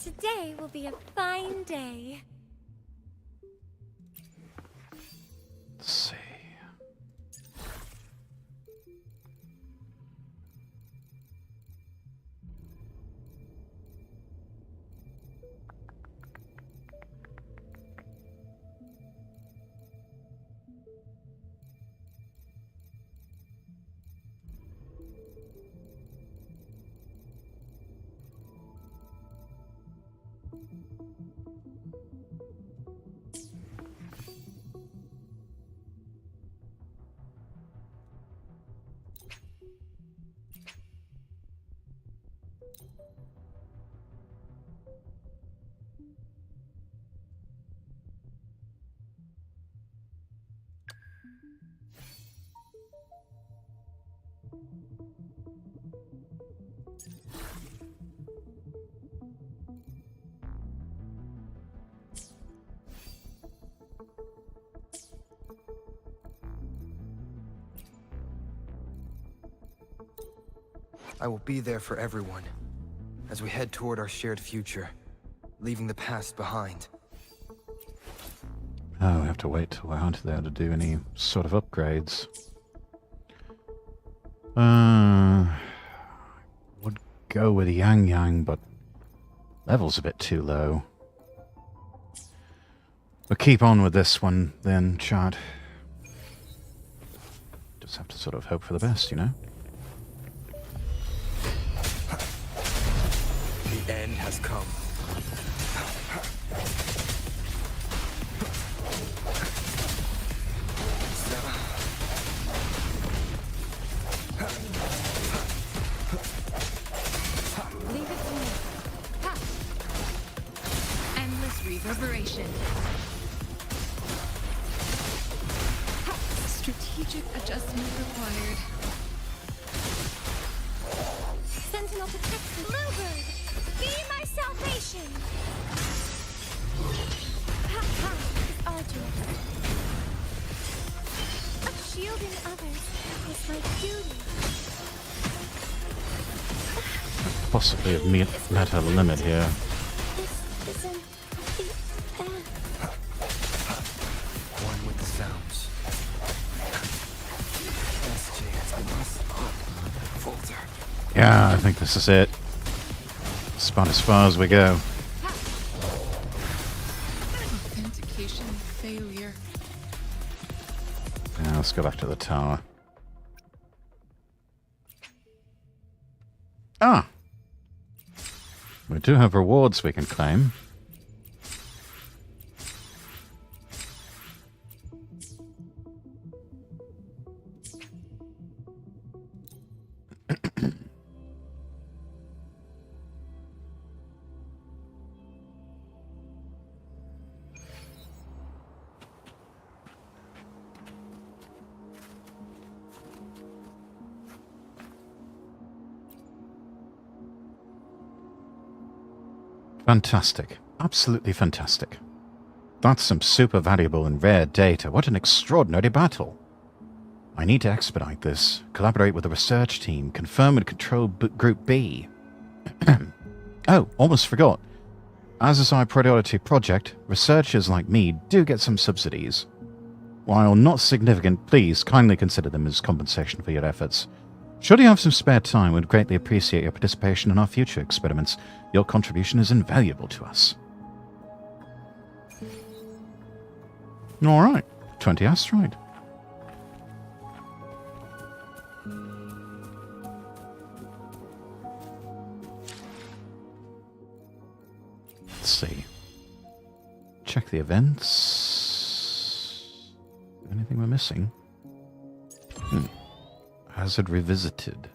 Today will be a fine day. Let's see. I will be there for everyone as we head toward our shared future, leaving the past behind. Oh, we have to wait till we're out there to do any sort of upgrades. Would go with Yang Yang, but level's a bit too low. We'll keep on with this one then, chat. Just have to sort of hope for the best, you know? The end has come. Leave it to me. Ha! Endless reverberation. Ha! Strategic adjustment required. Sentinel protects Bluebird! Be my salvation! Ha ha! It's arduous. Shielding others is my duty. Possibly have met a limit here. This isn't the end. One with the sounds. Best chance I must falter. Yeah, I think this is it. It's about as far as we go. Authentication failure. Yeah, let's go back to the tower. Ah! We do have rewards we can claim. Fantastic. Absolutely fantastic. That's some super valuable and rare data. What an extraordinary battle. I need to expedite this, collaborate with the research team, confirm and control Group B. Oh, almost forgot. As is our priority project, researchers like me do get some subsidies. While not significant, please kindly consider them as compensation for your efforts. Should you have some spare time, we'd greatly appreciate your participation in our future experiments. Your contribution is invaluable to us. Alright, 20 asteroid. Let's see. Check the events. Anything we're missing? Hazard revisited.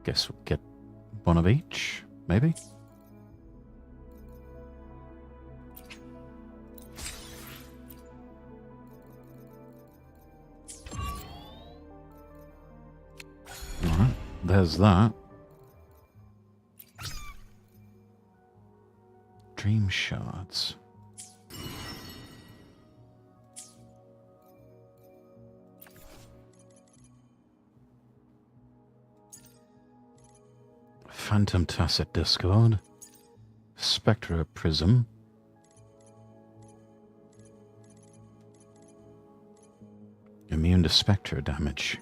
Guess we'll get one of each, maybe? Alright, there's that. Dream shards. Phantom Tacit Discord. Spectra Prism. Immune to Spectra damage.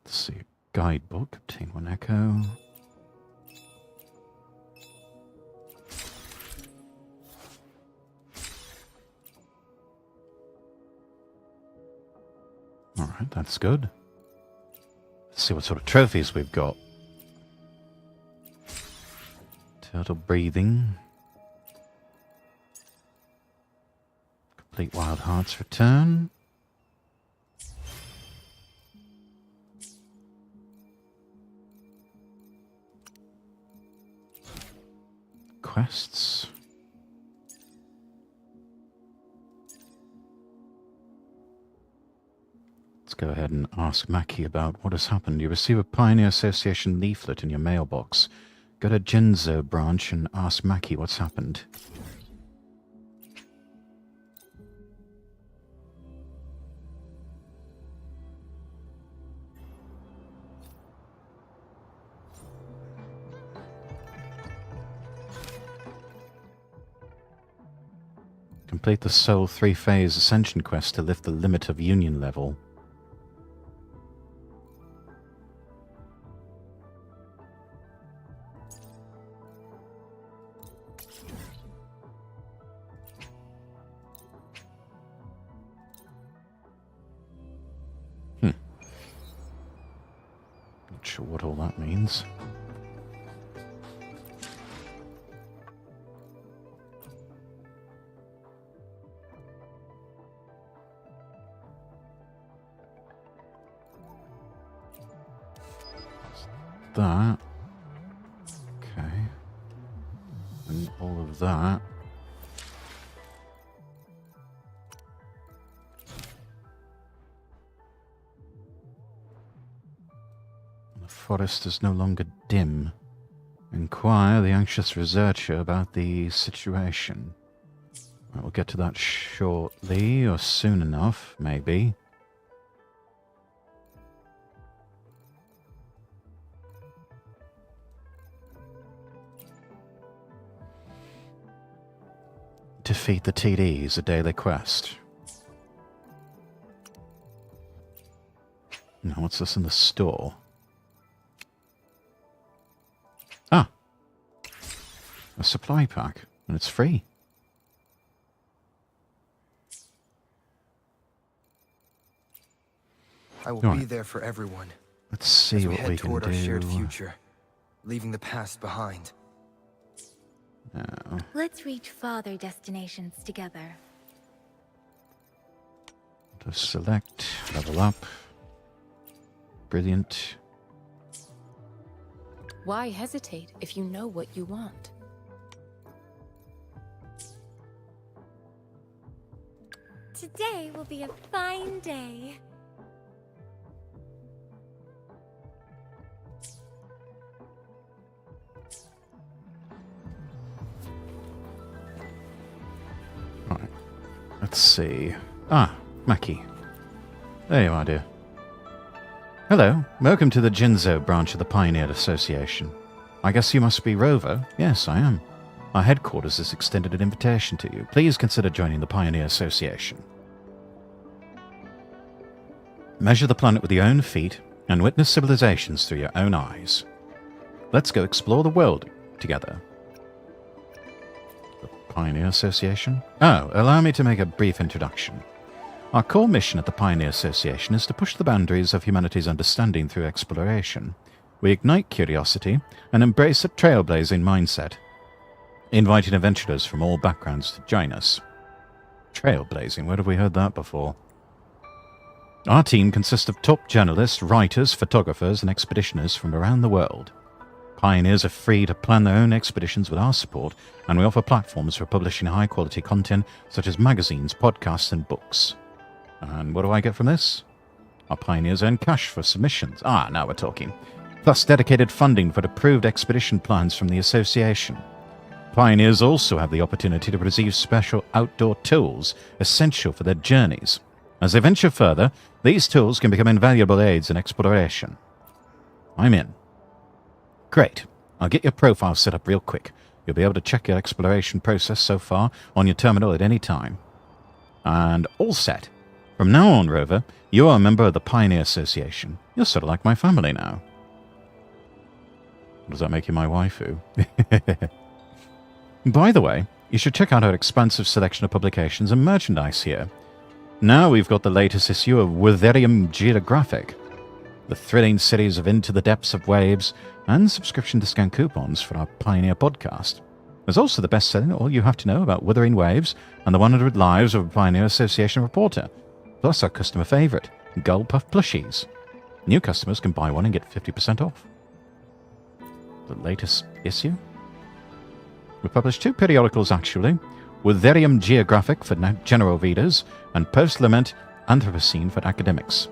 Let's see. Guidebook. Obtain 1 echo. Alright, that's good. Let's see what sort of trophies we've got. Turtle breathing. Complete Wild Heart's return. Quests. Let's go ahead and ask Mackie about what has happened. You receive a Pioneer Association leaflet in your mailbox. Go to Jinzo branch and ask Mackie what's happened. Complete the Soul 3-phase Ascension quest to lift the limit of Union level. Not sure what all that means. That. Okay. And all of that. The forest is no longer dim. Inquire the anxious researcher about the situation. Right, we'll get to that shortly, or soon enough, maybe. Defeat the TDs, a daily quest. Now, what's this in the store? Ah! A supply pack, and it's free. I will be there for everyone. Let's see what we head can toward our shared do. future, leaving the past behind. No. Let's reach farther destinations together. Just select, level up. Brilliant. Why hesitate if you know what you want? Today will be a fine day. Right. Let's see. Ah, Mackie. There you are, dear. Hello. Welcome to the Jinzo branch of the Pioneer Association. I guess you must be Rover. Yes, I am. Our headquarters has extended an invitation to you. Please consider joining the Pioneer Association. Measure the planet with your own feet and witness civilizations through your own eyes. Let's go explore the world together. The Pioneer Association? Oh, allow me to make a brief introduction. Our core mission at the Pioneer Association is to push the boundaries of humanity's understanding through exploration. We ignite curiosity and embrace a trailblazing mindset, inviting adventurers from all backgrounds to join us. Trailblazing, where have we heard that before? Our team consists of top journalists, writers, photographers, and expeditioners from around the world. Pioneers are free to plan their own expeditions with our support, and we offer platforms for publishing high-quality content such as magazines, podcasts, and books. And what do I get from this? Our pioneers earn cash for submissions. Ah, now we're talking. plus dedicated funding for approved expedition plans from the Association. Pioneers also have the opportunity to receive special outdoor tools essential for their journeys. As they venture further, these tools can become invaluable aids in exploration. I'm in. Great. I'll get your profile set up real quick. You'll be able to check your exploration process so far on your terminal at any time. And all set. From now on, Rover, you are a member of the Pioneer Association. You're sort of like my family now. Does that make you my waifu? By the way, you should check out our expansive selection of publications and merchandise here. Now we've got the latest issue of Wuthering Geographic, the thrilling series of Into the Depths of Waves, and subscription discount coupons for our Pioneer podcast. There's also the best-selling All You Have to Know About Wuthering Waves and the 100 Lives of a Pioneer Association Reporter, plus our customer favourite, Gull Puff plushies. New customers can buy one and get 50% off. The latest issue? We published 2 periodicals actually, Wuthering Geographic for general readers and Post-Lament Anthropocene for academics.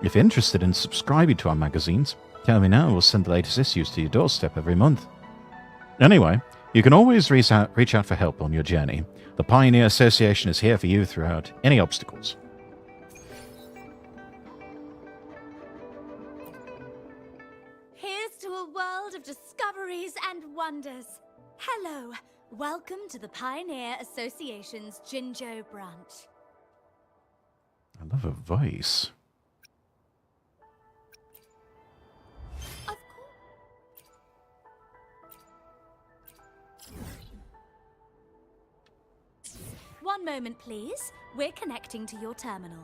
If you're interested in subscribing to our magazines, tell me now, we'll send the latest issues to your doorstep every month. Anyway, you can always reach out for help on your journey. The Pioneer Association is here for you throughout any obstacles. Here's to a world of discoveries and wonders. Hello, welcome to the Pioneer Association's Jinzhou branch. I love her voice. One moment, please. We're connecting to your terminal.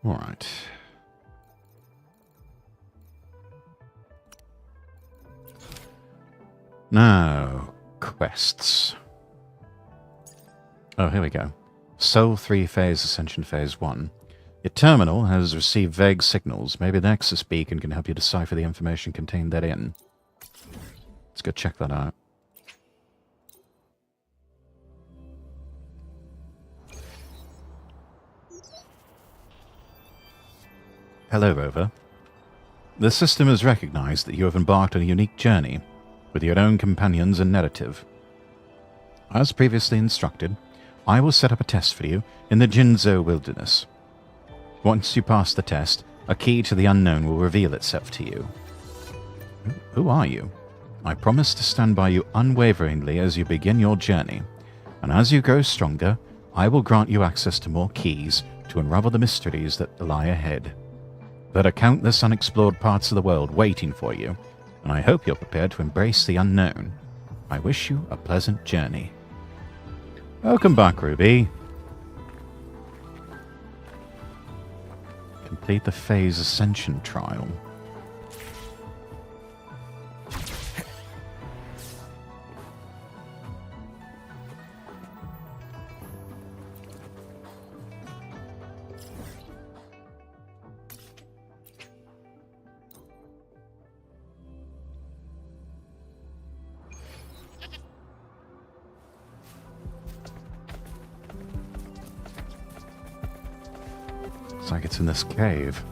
All right. Now, quests. Oh, here we go. Soul 3 Phase Ascension Phase 1. Your terminal has received vague signals. Maybe the Nexus beacon can help you decipher the information contained therein. Let's go check that out. Hello, Rover. The system has recognized that you have embarked on a unique journey with your own companions and narrative. As previously instructed, I will set up a test for you in the Jinzhou wilderness. Once you pass the test, a key to the unknown will reveal itself to you. Who are you? I promise to stand by you unwaveringly as you begin your journey, and as you grow stronger, I will grant you access to more keys to unravel the mysteries that lie ahead. There are countless unexplored parts of the world waiting for you, and I hope you're prepared to embrace the unknown. I wish you a pleasant journey. Welcome back, Ruby. Complete the Phase Ascension trial. Looks like it's in this cave.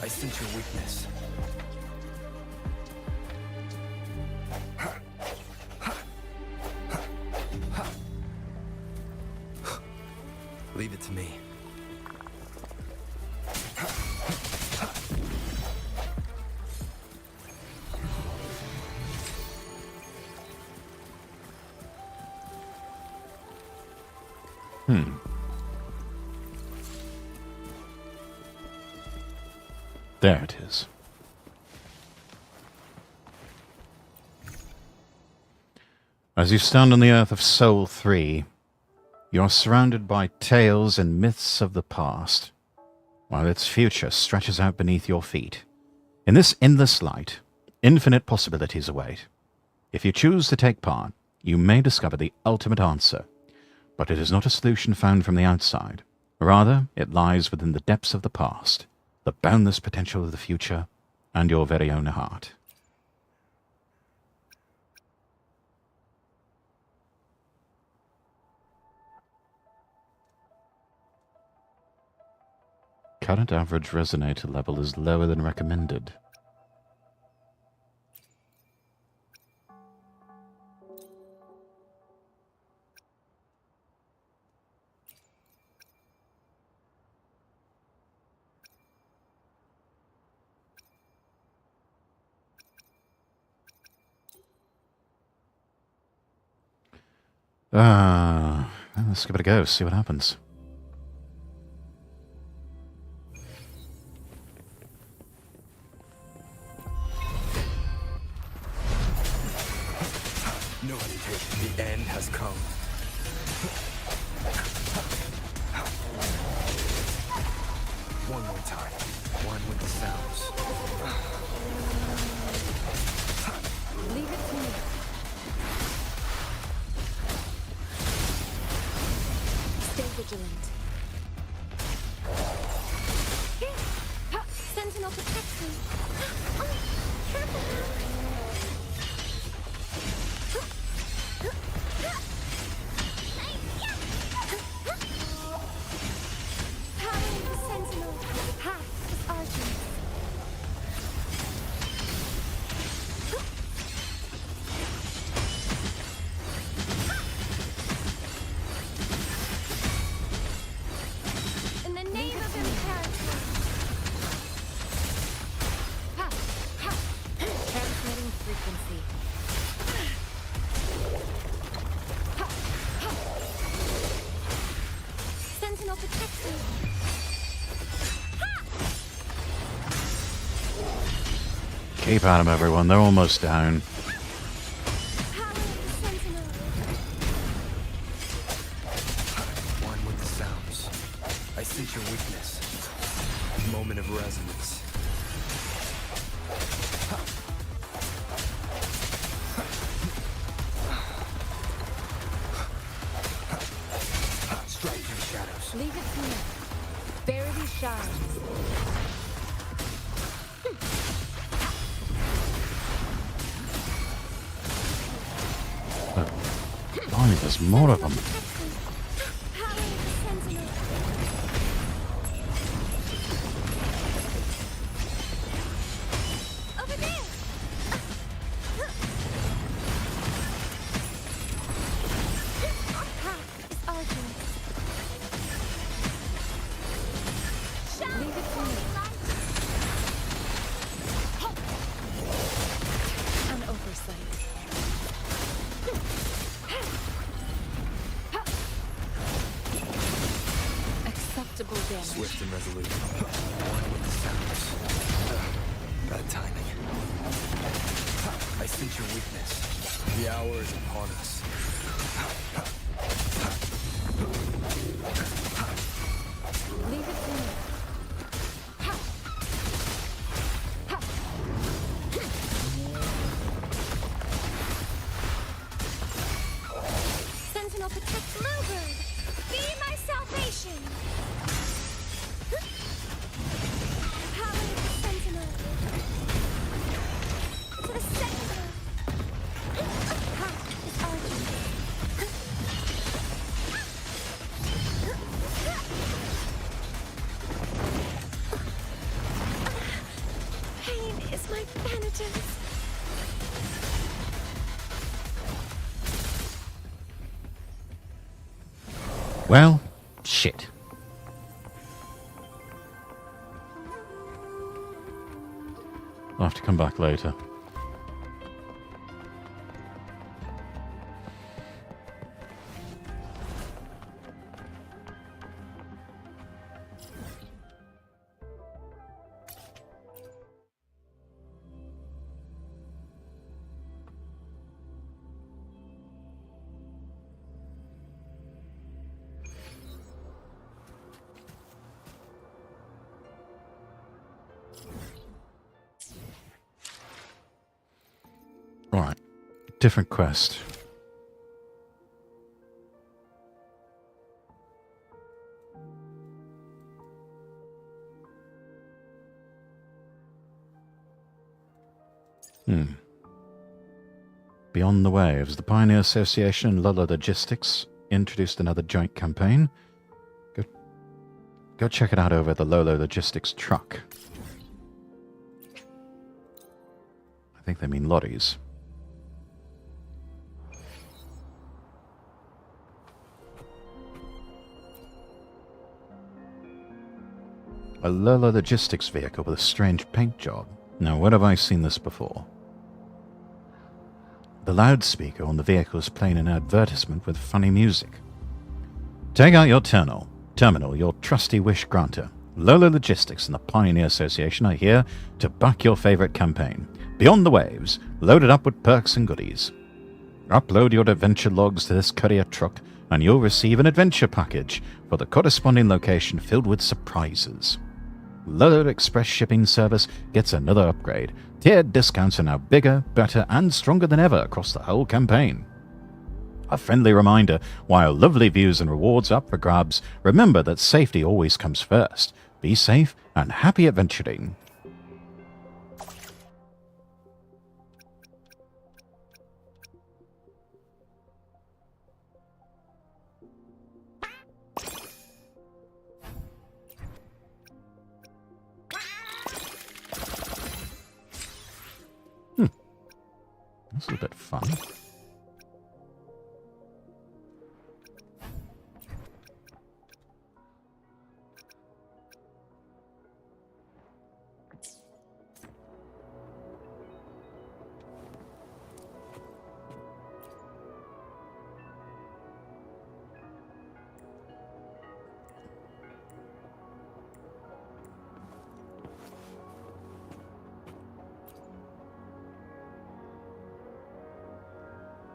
I sense your weakness. Leave it to me. There it is. As you stand on the earth of Soul 3, you are surrounded by tales and myths of the past, while its future stretches out beneath your feet. In this endless light, infinite possibilities await. If you choose to take part, you may discover the ultimate answer, but it is not a solution found from the outside. Rather, it lies within the depths of the past, the boundless potential of the future, and your very own heart. Current average resonator level is lower than recommended. Let's give it a go, see what happens. No hesitation. The end has come. One more time. One with the sounds. Leave it to me. Stay vigilant. Sentinel protection. Oh, careful. Powering the Sentinel. Path is argent. In the name of imperative. Transmitting frequency. Sentinel protection. Keep at 'em, everyone. They're almost down. One with the sounds. I sense your weakness. Moment of resonance. Strike through shadows. Leave it to me. Verity shines. Blimey, there's more of them. Powering the Sentinel. Over there. Path is argent. Leave it to me. An oversight. Acceptable damage. Swift and resolute. One with the sounds. Bad timing. I sense your weakness. The hour is upon us. Leave it to me. Sentinel protect Bluebird. Be my salvation. Power of the Sentinel. To the center. Path is argent. Pain is my penitence. Well, shit. I'll have to come back later. different quest. Beyond the Waves. The Pioneer Association and Lolo Logistics introduced another joint campaign. Go check it out over at the Lolo Logistics truck. I think they mean lorries. A Lolo Logistics vehicle with a strange paint job. Now, where have I seen this before? The loudspeaker on the vehicle is playing an advertisement with funny music. Take out your terminal, your trusty wish granter. Lolo Logistics and the Pioneer Association are here to back your favorite campaign. Beyond the Waves, loaded up with perks and goodies. Upload your adventure logs to this courier truck and you'll receive an adventure package for the corresponding location filled with surprises. Lolo Express shipping service gets another upgrade. Tiered discounts are now bigger, better, and stronger than ever across the whole campaign. A friendly reminder, while lovely views and rewards are up for grabs, remember that safety always comes first. Be safe and happy adventuring. This is a bit fun.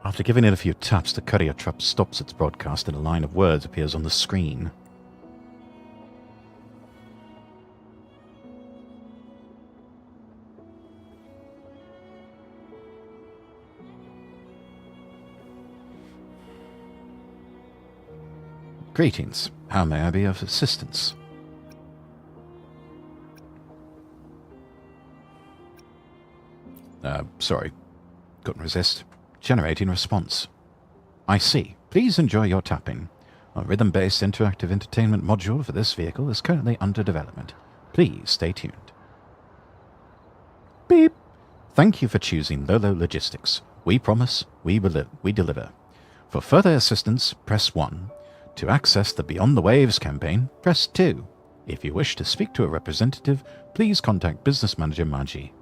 After giving it a few taps, the courier truck stops its broadcast and a line of words appears on the screen. Greetings. How may I be of assistance? Sorry. Couldn't resist. Generating response. I see. Please enjoy your tapping. A rhythm-based interactive entertainment module for this vehicle is currently under development. Please stay tuned. Beep. Thank you for choosing Lolo Logistics. We promise, we deliver. For further assistance, press 1. To access the Beyond the Waves campaign, press 2. If you wish to speak to a representative, please contact Business Manager Maji.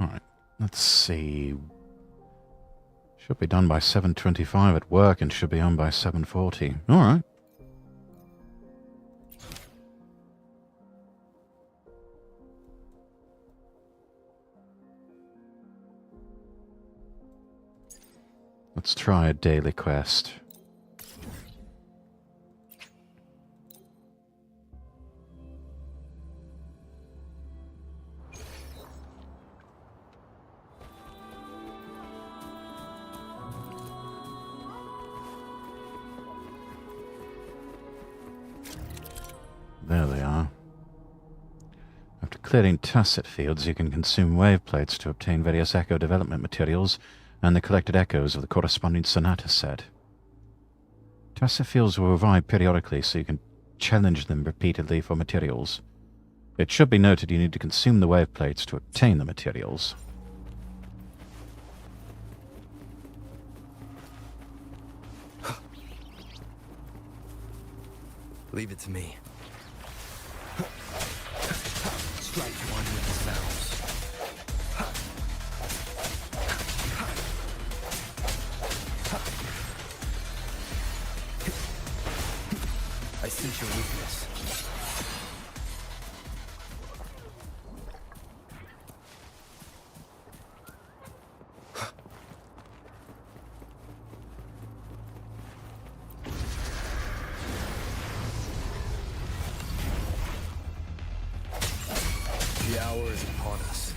Alright, let's see. Should be done by 7:25 at work and should be on by 7:40. Alright. Let's try a daily quest. There they are. After clearing tacit fields, you can consume wave plates to obtain various echo development materials and the collected echoes of the corresponding sonata set. Tacit fields will revive periodically, so you can challenge them repeatedly for materials. It should be noted you need to consume the wave plates to obtain the materials. Leave it to me. Strike one with the sounds. I sense your weakness. hour is upon us.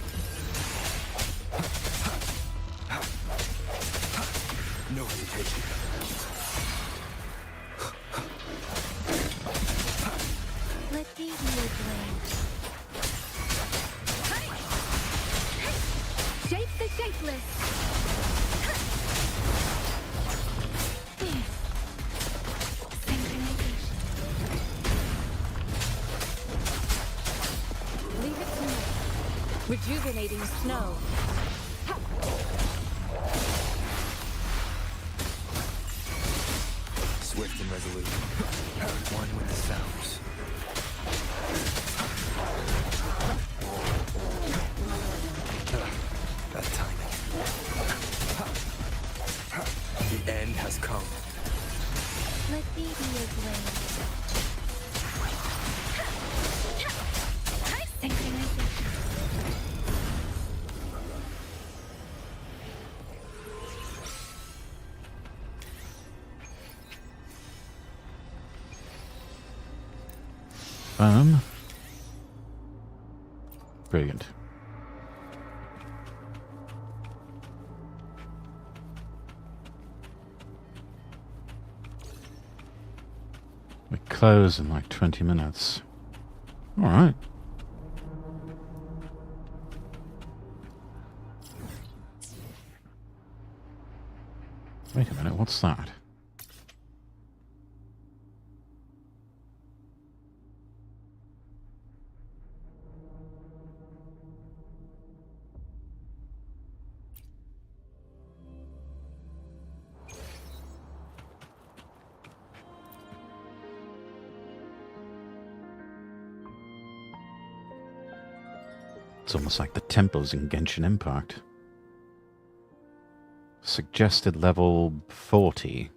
No hesitation. Let these your blade. Shape the shapeless. Leave it to me. Rejuvenating snow. Swift and resolute. One with the sounds. Bad timing. The end has come. Let thee be your blade. Synchronization. Brilliant. We close in like 20 minutes. All right. Wait a minute, what's that? It's almost like the temples in Genshin Impact. Suggested level 40.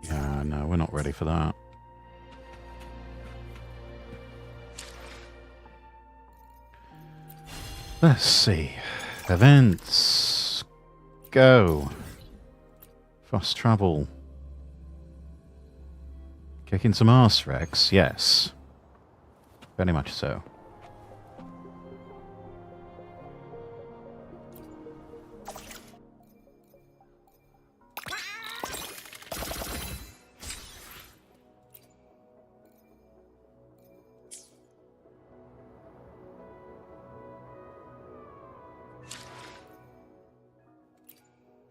Yeah, no, we're not ready for that. Let's see. Events. Go. Fast travel. Kicking some arse, Rex. Yes. Very much so.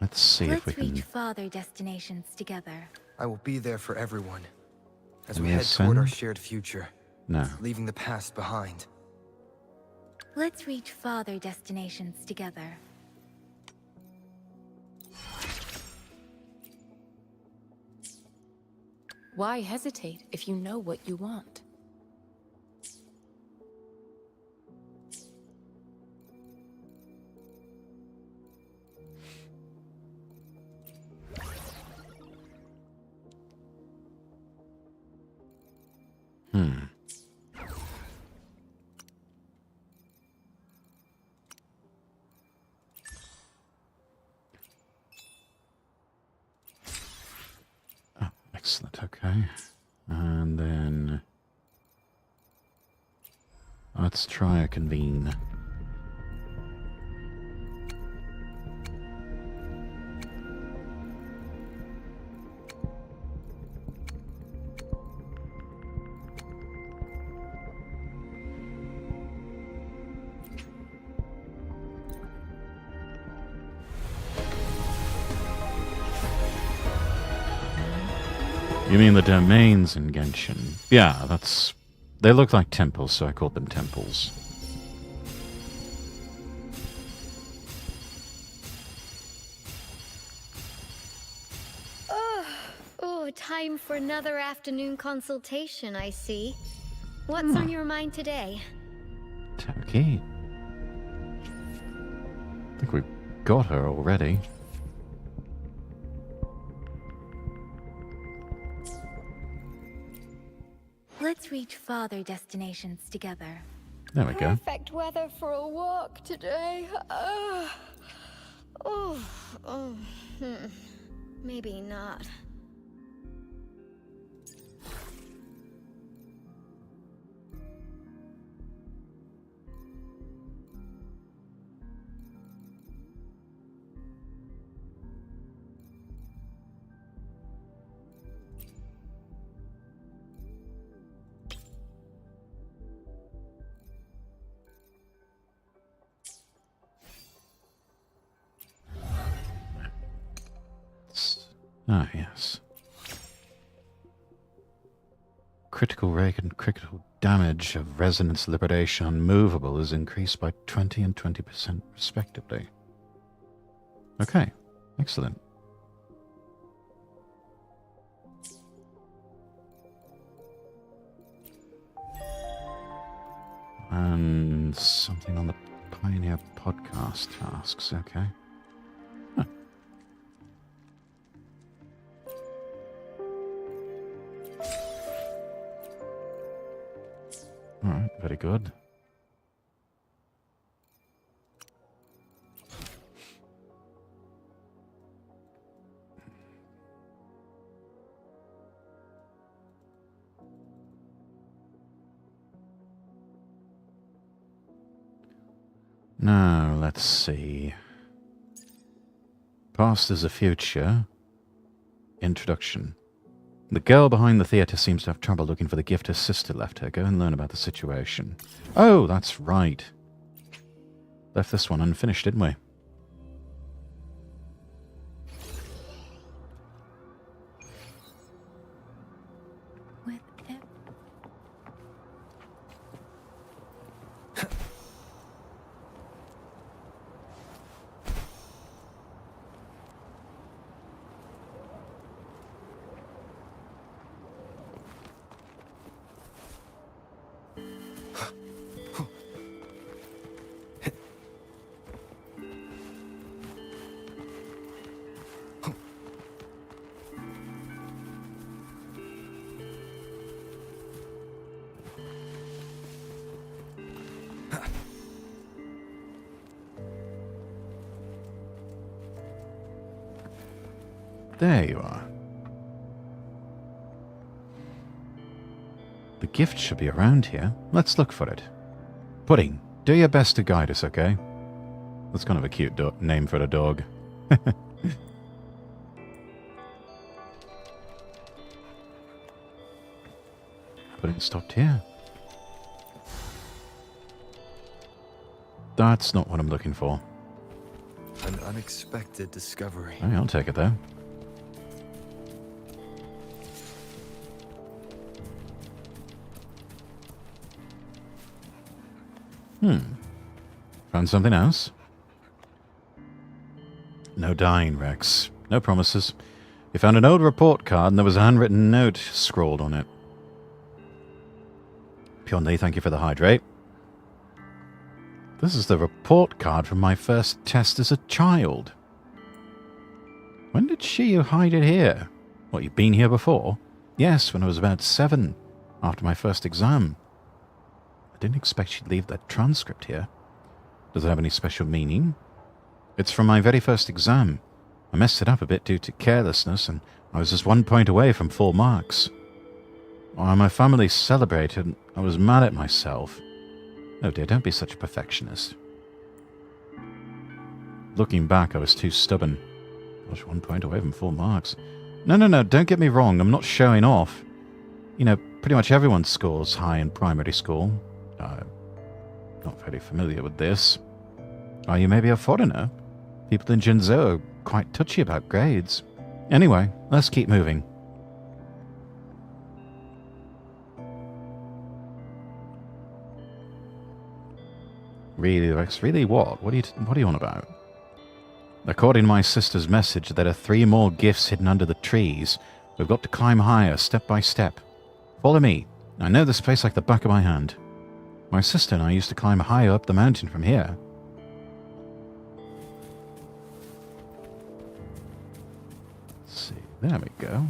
Let's see if we Let's can... reach farther destinations together. I will be there for everyone as Can we we head toward our ascend? shared future, No. leaving the past behind. Let's reach farther destinations together. Why hesitate if you know what you want? Oh, excellent, okay. And then... let's try a convene. You mean the domains in Genshin? Yeah, that's... they look like temples, so I called them temples. Oh, time for another afternoon consultation, I see. What's on your mind today? Okay. I think we've got her already. Let's reach farther destinations together. There we go. Perfect weather for a walk today. Maybe not. Ah, yes. Critical rate and critical damage of resonance liberation unmovable is increased by 20 and 20% respectively. Okay, excellent. And something on the Pioneer podcast tasks, okay. Huh. Alright, very good. Now, let's see. Past is a future. Introduction. The girl behind the theatre seems to have trouble looking for the gift her sister left her. Go and learn about the situation. Oh, that's right. Left this one unfinished, didn't we? There you are. The gift should be around here. Let's look for it. Pudding, do your best to guide us, okay? That's kind of a cute name for a dog. Pudding stopped here. That's not what I'm looking for. An unexpected discovery. Okay, I'll take it though. Found something else? No dying, Rex. No promises. You found an old report card and there was a handwritten note scrawled on it. Pionly, thank you for the hydrate. This is the report card from my first test as a child. When did she hide it here? What, you've been here before? Yes, when I was about 7, after my first exam. I didn't expect she'd leave that transcript here. Does it have any special meaning? It's from my very first exam. I messed it up a bit due to carelessness, and I was just 1 point away from full marks. While my family celebrated, I was mad at myself. Oh dear, don't be such a perfectionist. Looking back, I was too stubborn. I was 1 point away from full marks. No, don't get me wrong, I'm not showing off. You know, pretty much everyone scores high in primary school. Not very familiar with this. Are you maybe a foreigner? People in Jinzhou are quite touchy about grades. Anyway, let's keep moving. Really, Rex? Really what? What are you on about? According to my sister's message, there are 3 more gifts hidden under the trees. We've got to climb higher, step by step. Follow me. I know this place like the back of my hand. My sister and I used to climb higher up the mountain from here. Let's see. There we go.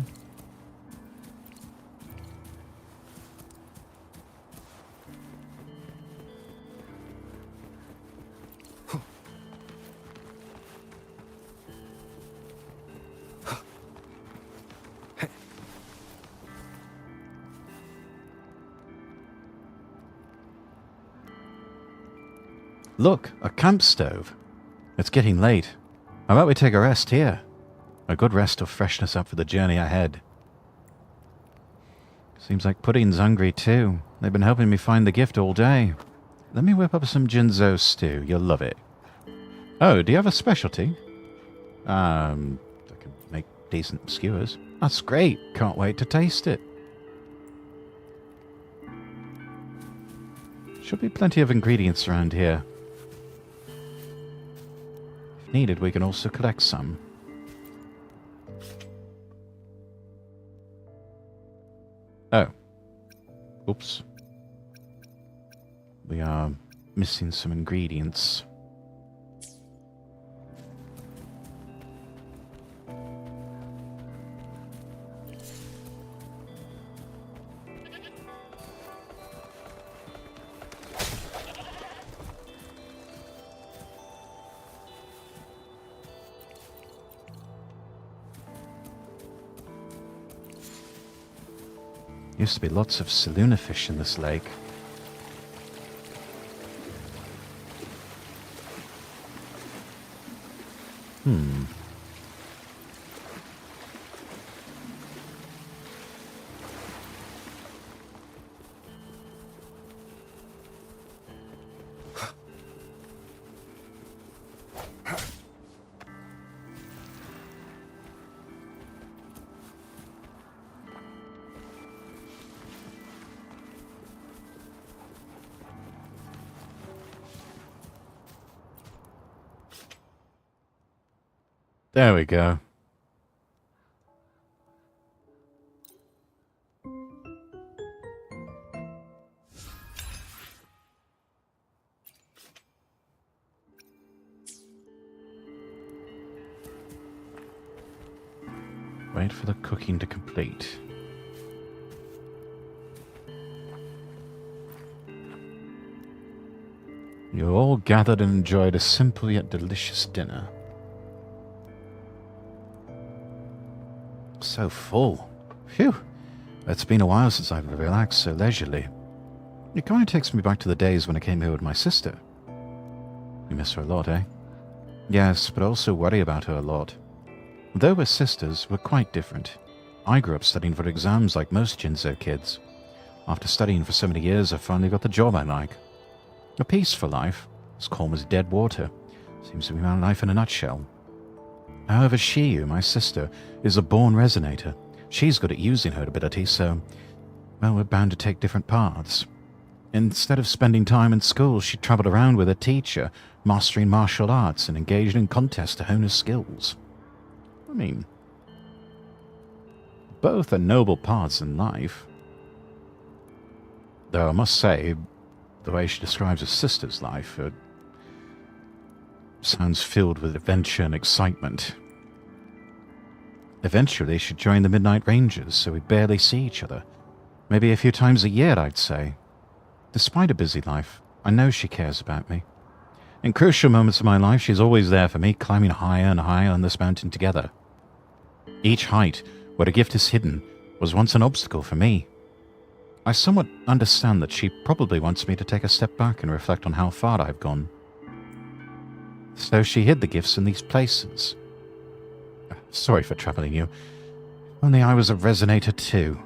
Look, a camp stove. It's getting late. How about we take a rest here? A good rest will freshen us up for the journey ahead. Seems like Pudding's hungry too. They've been helping me find the gift all day. Let me whip up some Jinzhou stew. You'll love it. Oh, do you have a specialty? I can make decent skewers. That's great. Can't wait to taste it. Should be plenty of ingredients around here. If needed, we can also collect some. Oh. Oops. We are missing some ingredients. Used to be lots of Saluna fish in this lake. There we go. Wait for the cooking to complete. You all gathered and enjoyed a simple yet delicious dinner. So full. Phew. It's been a while since I've relaxed so leisurely. It kind of takes me back to the days when I came here with my sister. You miss her a lot, eh? Yes, but I also worry about her a lot. Though we're sisters, we're quite different. I grew up studying for exams like most Jinzo kids. After studying for so many years, I finally got the job I like. A peaceful life, as calm as dead water. Seems to be my life in a nutshell. However, Shiyu, my sister, is a born resonator. She's good at using her ability, so, well, we're bound to take different paths. Instead of spending time in school, she travelled around with a teacher, mastering martial arts and engaged in contests to hone her skills. I mean, both are noble paths in life. Though I must say, the way she describes her sister's life, sounds filled with adventure and excitement. Eventually, she'd join the Midnight Rangers, so we barely see each other. Maybe a few times a year, I'd say. Despite a busy life, I know she cares about me. In crucial moments of my life, she's always there for me, climbing higher and higher on this mountain together. Each height, where a gift is hidden, was once an obstacle for me. I somewhat understand that she probably wants me to take a step back and reflect on how far I've gone. So she hid the gifts in these places. Sorry for troubling you. Only I was a resonator too.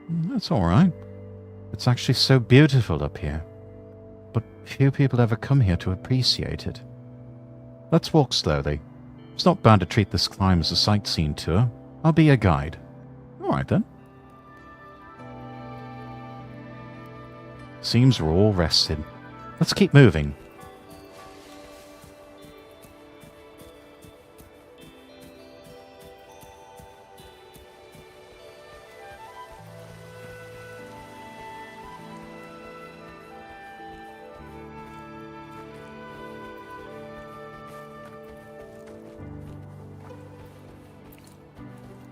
That's all right. It's actually so beautiful up here. But few people ever come here to appreciate it. Let's walk slowly. It's not bad to treat this climb as a sightseeing tour. I'll be your guide. All right then. Seems we're all rested. Let's keep moving.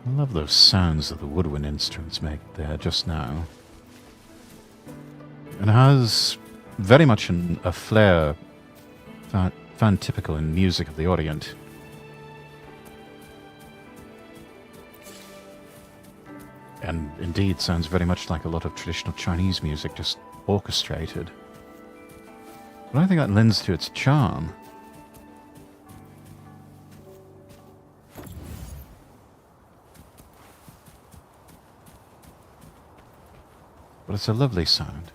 I love those sounds that the woodwind instruments make there just now. It has very much a flair found typical in music of the Orient. And indeed sounds very much like a lot of traditional Chinese music, just orchestrated. But I think that lends to its charm. But it's a lovely sound.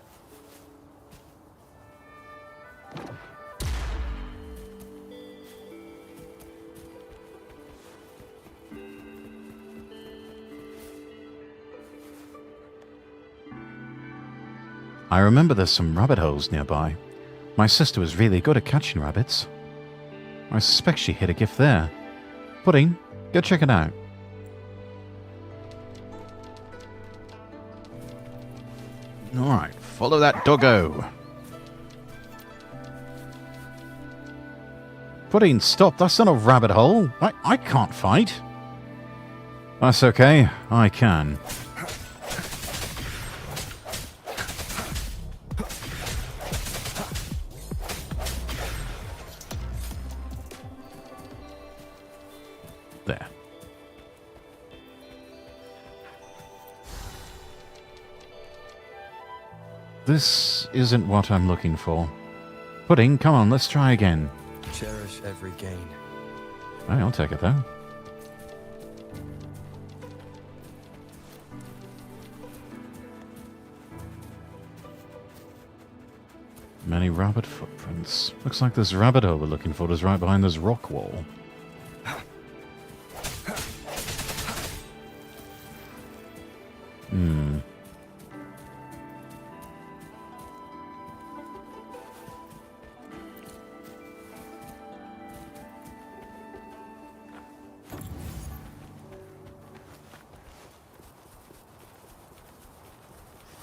I remember there's some rabbit holes nearby. My sister was really good at catching rabbits. I suspect she hid a gift there. Pudding, go check it out. Alright, follow that doggo. Pudding, stop, that's not a rabbit hole. I can't fight. That's okay, I can. There. This isn't what I'm looking for. Pudding, come on, let's try again. Cherish every gain. Hey, I'll take it though. Many rabbit footprints. Looks like this rabbit hole we're looking for is right behind this rock wall. Hmm.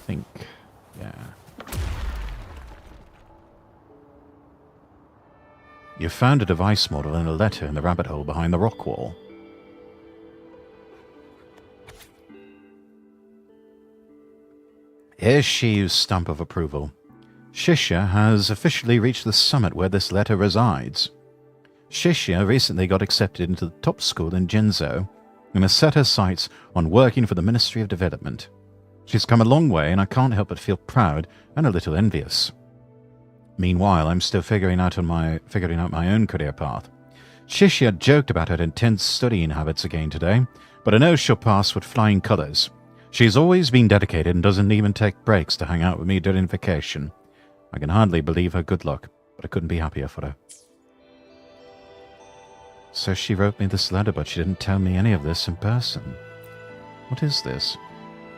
Think. Yeah. You found a device model and a letter in the rabbit hole behind the rock wall. Here's Shiv's stamp of approval. Shishya has officially reached the summit where this letter resides. Shishya recently got accepted into the top school in Jinzhou and has set her sights on working for the Ministry of Development. She's come a long way and I can't help but feel proud and a little envious. Meanwhile, I'm still figuring out my own career path. Shishya joked about her intense studying habits again today, but I know she'll pass with flying colours. She's always been dedicated and doesn't even take breaks to hang out with me during vacation. I can hardly believe her good luck, but I couldn't be happier for her. So she wrote me this letter, but she didn't tell me any of this in person. What is this?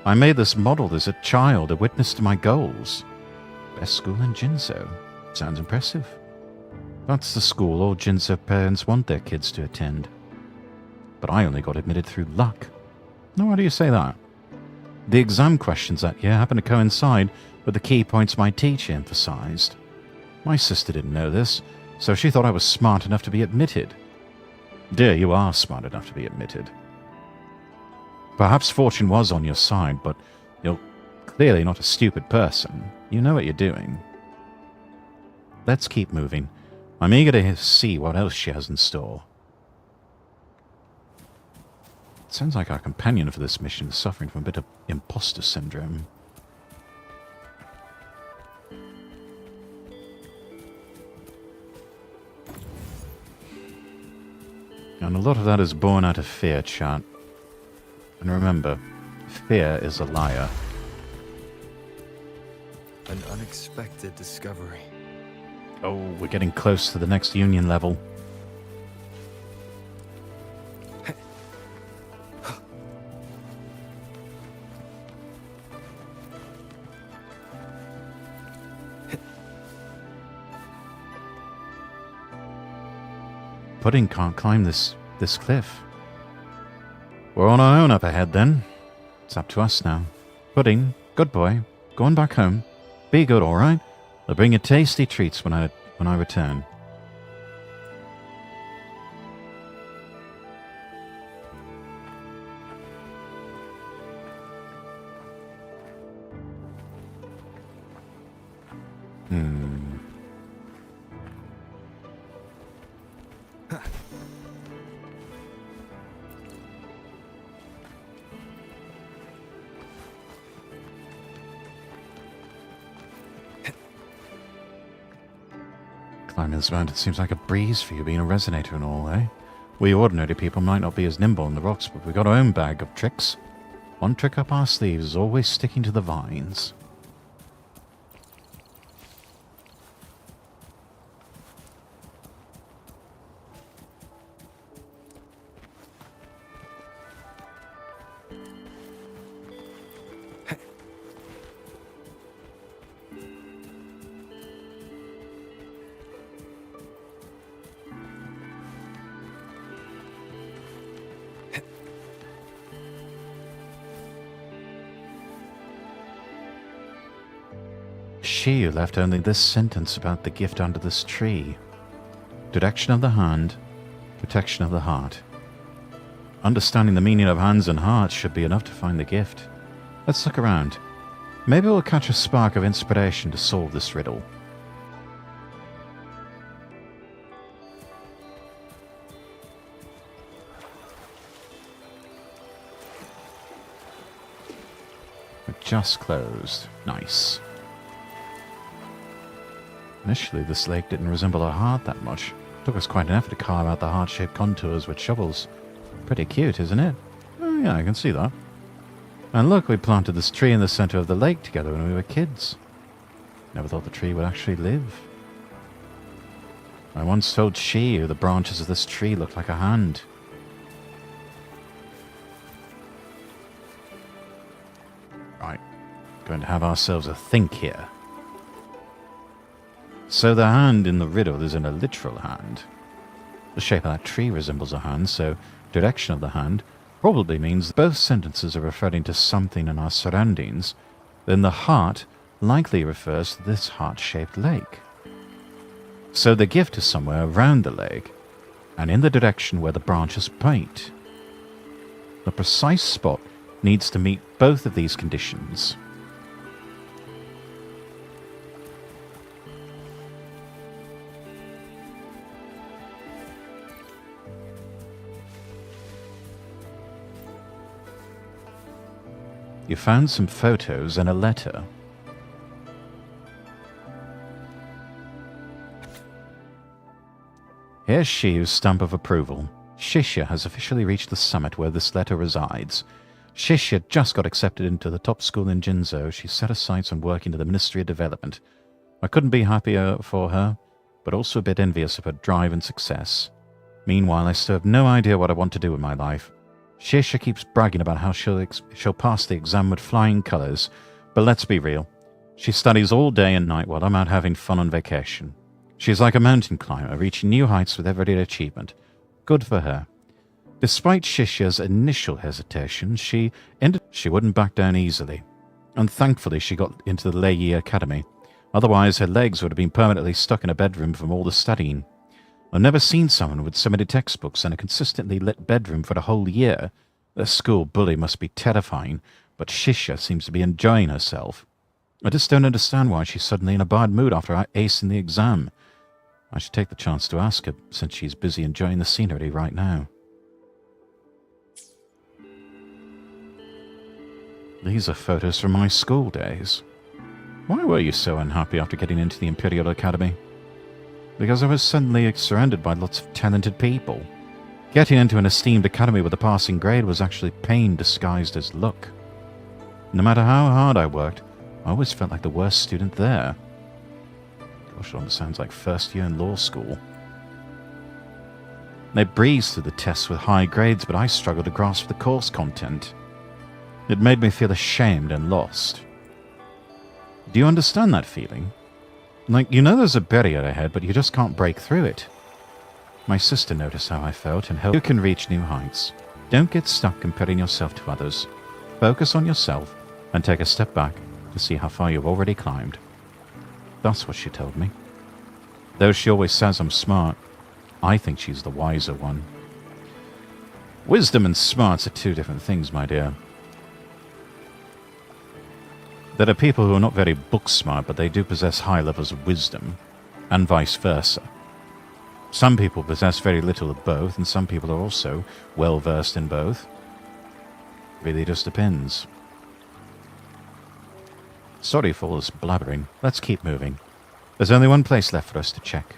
I made this model as a child, a witness to my goals. Best school in Jinzhou. Sounds impressive. That's the school all Jinzhou parents want their kids to attend. But I only got admitted through luck. Now, why do you say that? The exam questions that year happened to coincide with the key points my teacher emphasized. My sister didn't know this, so she thought I was smart enough to be admitted. Dear, you are smart enough to be admitted. Perhaps fortune was on your side, but you're clearly not a stupid person. You know what you're doing. Let's keep moving. I'm eager to see what else she has in store. It sounds like our companion for this mission is suffering from a bit of imposter syndrome. And a lot of that is born out of fear, chat. And remember, fear is a liar. An unexpected discovery. Oh, we're getting close to the next union level. Pudding can't climb this cliff. We're on our own up ahead then. It's up to us now. Pudding, good boy. Go on back home. Be good, all right? I'll bring you tasty treats when I return. Climbing this mountain seems like a breeze for you, being a resonator and all, eh? We ordinary people might not be as nimble in the rocks, but we've got our own bag of tricks. One trick up our sleeves is always sticking to the vines. Shiyu left only this sentence about the gift under this tree. Direction of the hand, protection of the heart. Understanding the meaning of hands and hearts should be enough to find the gift. Let's look around. Maybe we'll catch a spark of inspiration to solve this riddle. We're just closed. Nice. Initially, this lake didn't resemble a heart that much. It took us quite an effort to carve out the heart-shaped contours with shovels. Pretty cute, isn't it? Oh, yeah, I can see that. And look, we planted this tree in the center of the lake together when we were kids. Never thought the tree would actually live. I once told Shiyu the branches of this tree looked like a hand. Right, going to have ourselves a think here. So the hand in the riddle isn't a literal hand. The shape of that tree resembles a hand, so direction of the hand probably means both sentences are referring to something in our surroundings. Then the heart likely refers to this heart-shaped lake. So the gift is somewhere around the lake, and in the direction where the branches point. The precise spot needs to meet both of these conditions. You found some photos and a letter. Here's Shiyu's stamp of approval. Shishya has officially reached the summit where this letter resides. Shishya just got accepted into the top school in Jinzhou. She set her sights on working to the Ministry of Development. I couldn't be happier for her, but also a bit envious of her drive and success. Meanwhile, I still have no idea what I want to do with my life. Shishya keeps bragging about how she'll pass the exam with flying colours, but let's be real. She studies all day and night while I'm out having fun on vacation. She's like a mountain climber, reaching new heights with every achievement. Good for her. Despite Shishya's initial hesitation, she wouldn't back down easily. And thankfully she got into the Lei Academy. Otherwise her legs would have been permanently stuck in a bedroom from all the studying. I've never seen someone with so many textbooks and a consistently lit bedroom for a whole year. A school bully must be terrifying, but Shishya seems to be enjoying herself. I just don't understand why she's suddenly in a bad mood after acing the exam. I should take the chance to ask her, since she's busy enjoying the scenery right now. These are photos from my school days. Why were you so unhappy after getting into the Imperial Academy? Because I was suddenly surrounded by lots of talented people. Getting into an esteemed academy with a passing grade was actually pain disguised as luck. No matter how hard I worked, I always felt like the worst student there. Gosh, it almost sounds like first year in law school. They breezed through the tests with high grades, but I struggled to grasp the course content. It made me feel ashamed and lost. Do you understand that feeling? Like, you know there's a barrier ahead, but you just can't break through it. My sister noticed how I felt and hoped you can reach new heights. Don't get stuck comparing yourself to others. Focus on yourself and take a step back to see how far you've already climbed. That's what she told me. Though she always says I'm smart, I think she's the wiser one. Wisdom and smarts are two different things, my dear. There are people who are not very book smart, but they do possess high levels of wisdom, and vice versa. Some people possess very little of both, and some people are also well versed in both. Really just depends. Sorry for all this blabbering. Let's keep moving. There's only one place left for us to check.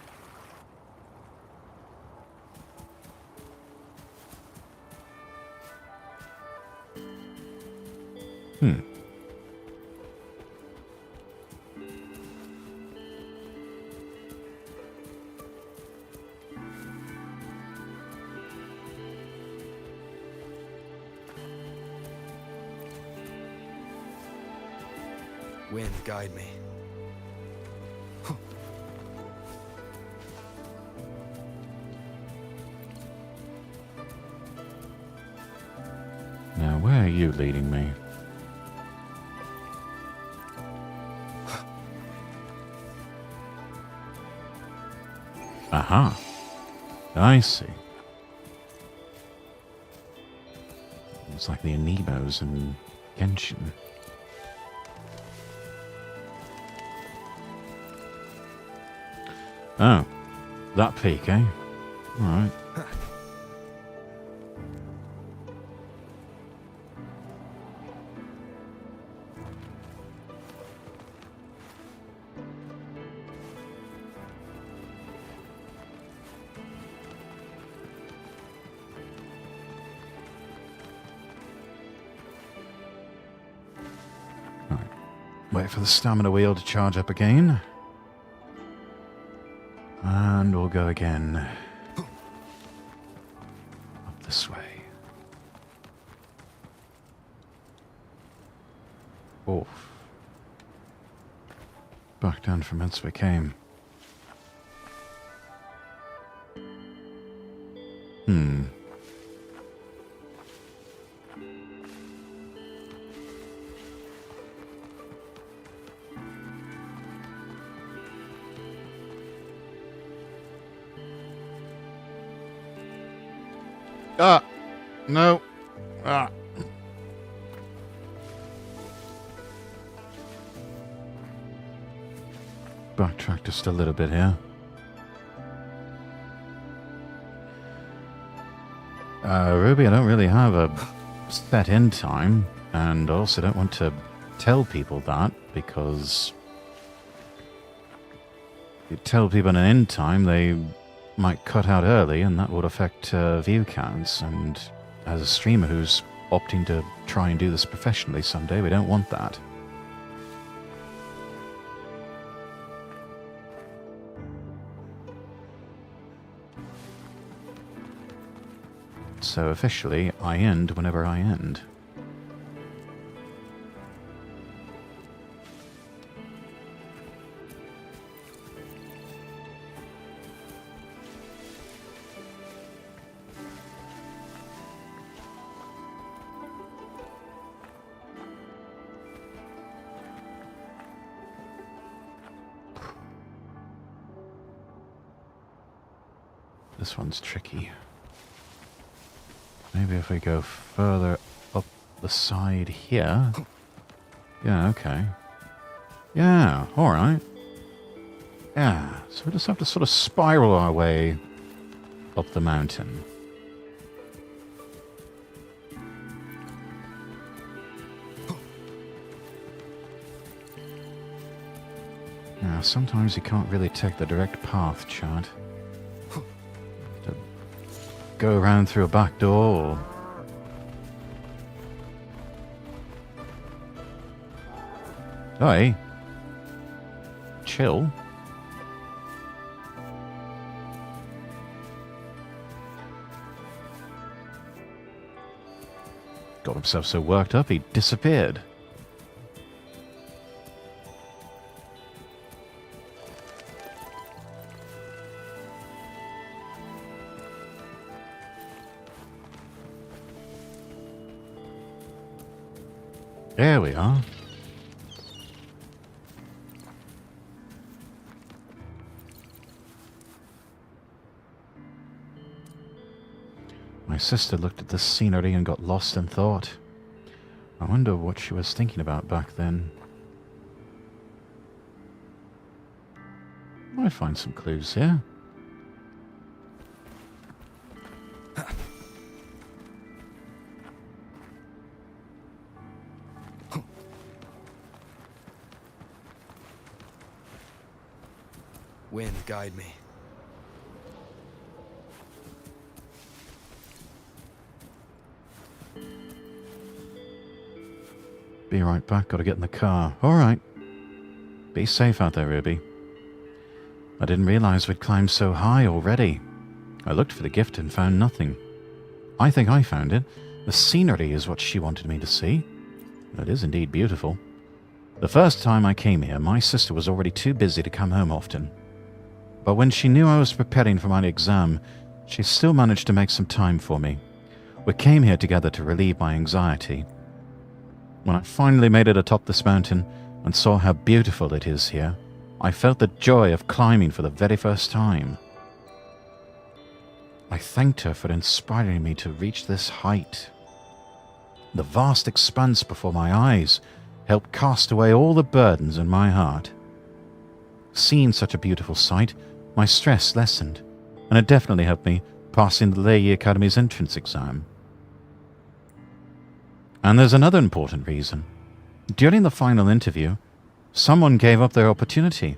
Wind, guide me. Now, where are you leading me? Aha. I see. It's like the Amiibos in Genshin. Oh. That peak, eh? Alright. Wait for the stamina wheel to charge up again. And we'll go again. Up this way. Oof. Back down from whence we came. Ah! No! Ah! Backtrack just a little bit here. Ruby, I don't really have a set end time, and also don't want to tell people that, because if you tell people an end time, they might cut out early, and that would affect view counts, and as a streamer who's opting to try and do this professionally someday, we don't want that. So officially, I end whenever I end. This one's tricky. Maybe if we go further up the side here. Yeah, okay. Yeah, alright. Yeah, so we just have to sort of spiral our way up the mountain. Now, sometimes you can't really take the direct path, Chad. Go around through a back door, or... Hey. Chill. Got himself so worked up he disappeared. There we are. My sister looked at the scenery and got lost in thought. I wonder what she was thinking about back then. Might find some clues here. Wind, guide me. Be right back, gotta get in the car. Alright. Be safe out there, Ruby. I didn't realize we'd climbed so high already. I looked for the gift and found nothing. I think I found it. The scenery is what she wanted me to see. It is indeed beautiful. The first time I came here, my sister was already too busy to come home often. But when she knew I was preparing for my exam, she still managed to make some time for me. We came here together to relieve my anxiety. When I finally made it atop this mountain and saw how beautiful it is here, I felt the joy of climbing for the very first time. I thanked her for inspiring me to reach this height. The vast expanse before my eyes helped cast away all the burdens in my heart. Seeing such a beautiful sight, my stress lessened, and it definitely helped me passing the Leahy Academy's entrance exam. And there's another important reason. During the final interview, someone gave up their opportunity.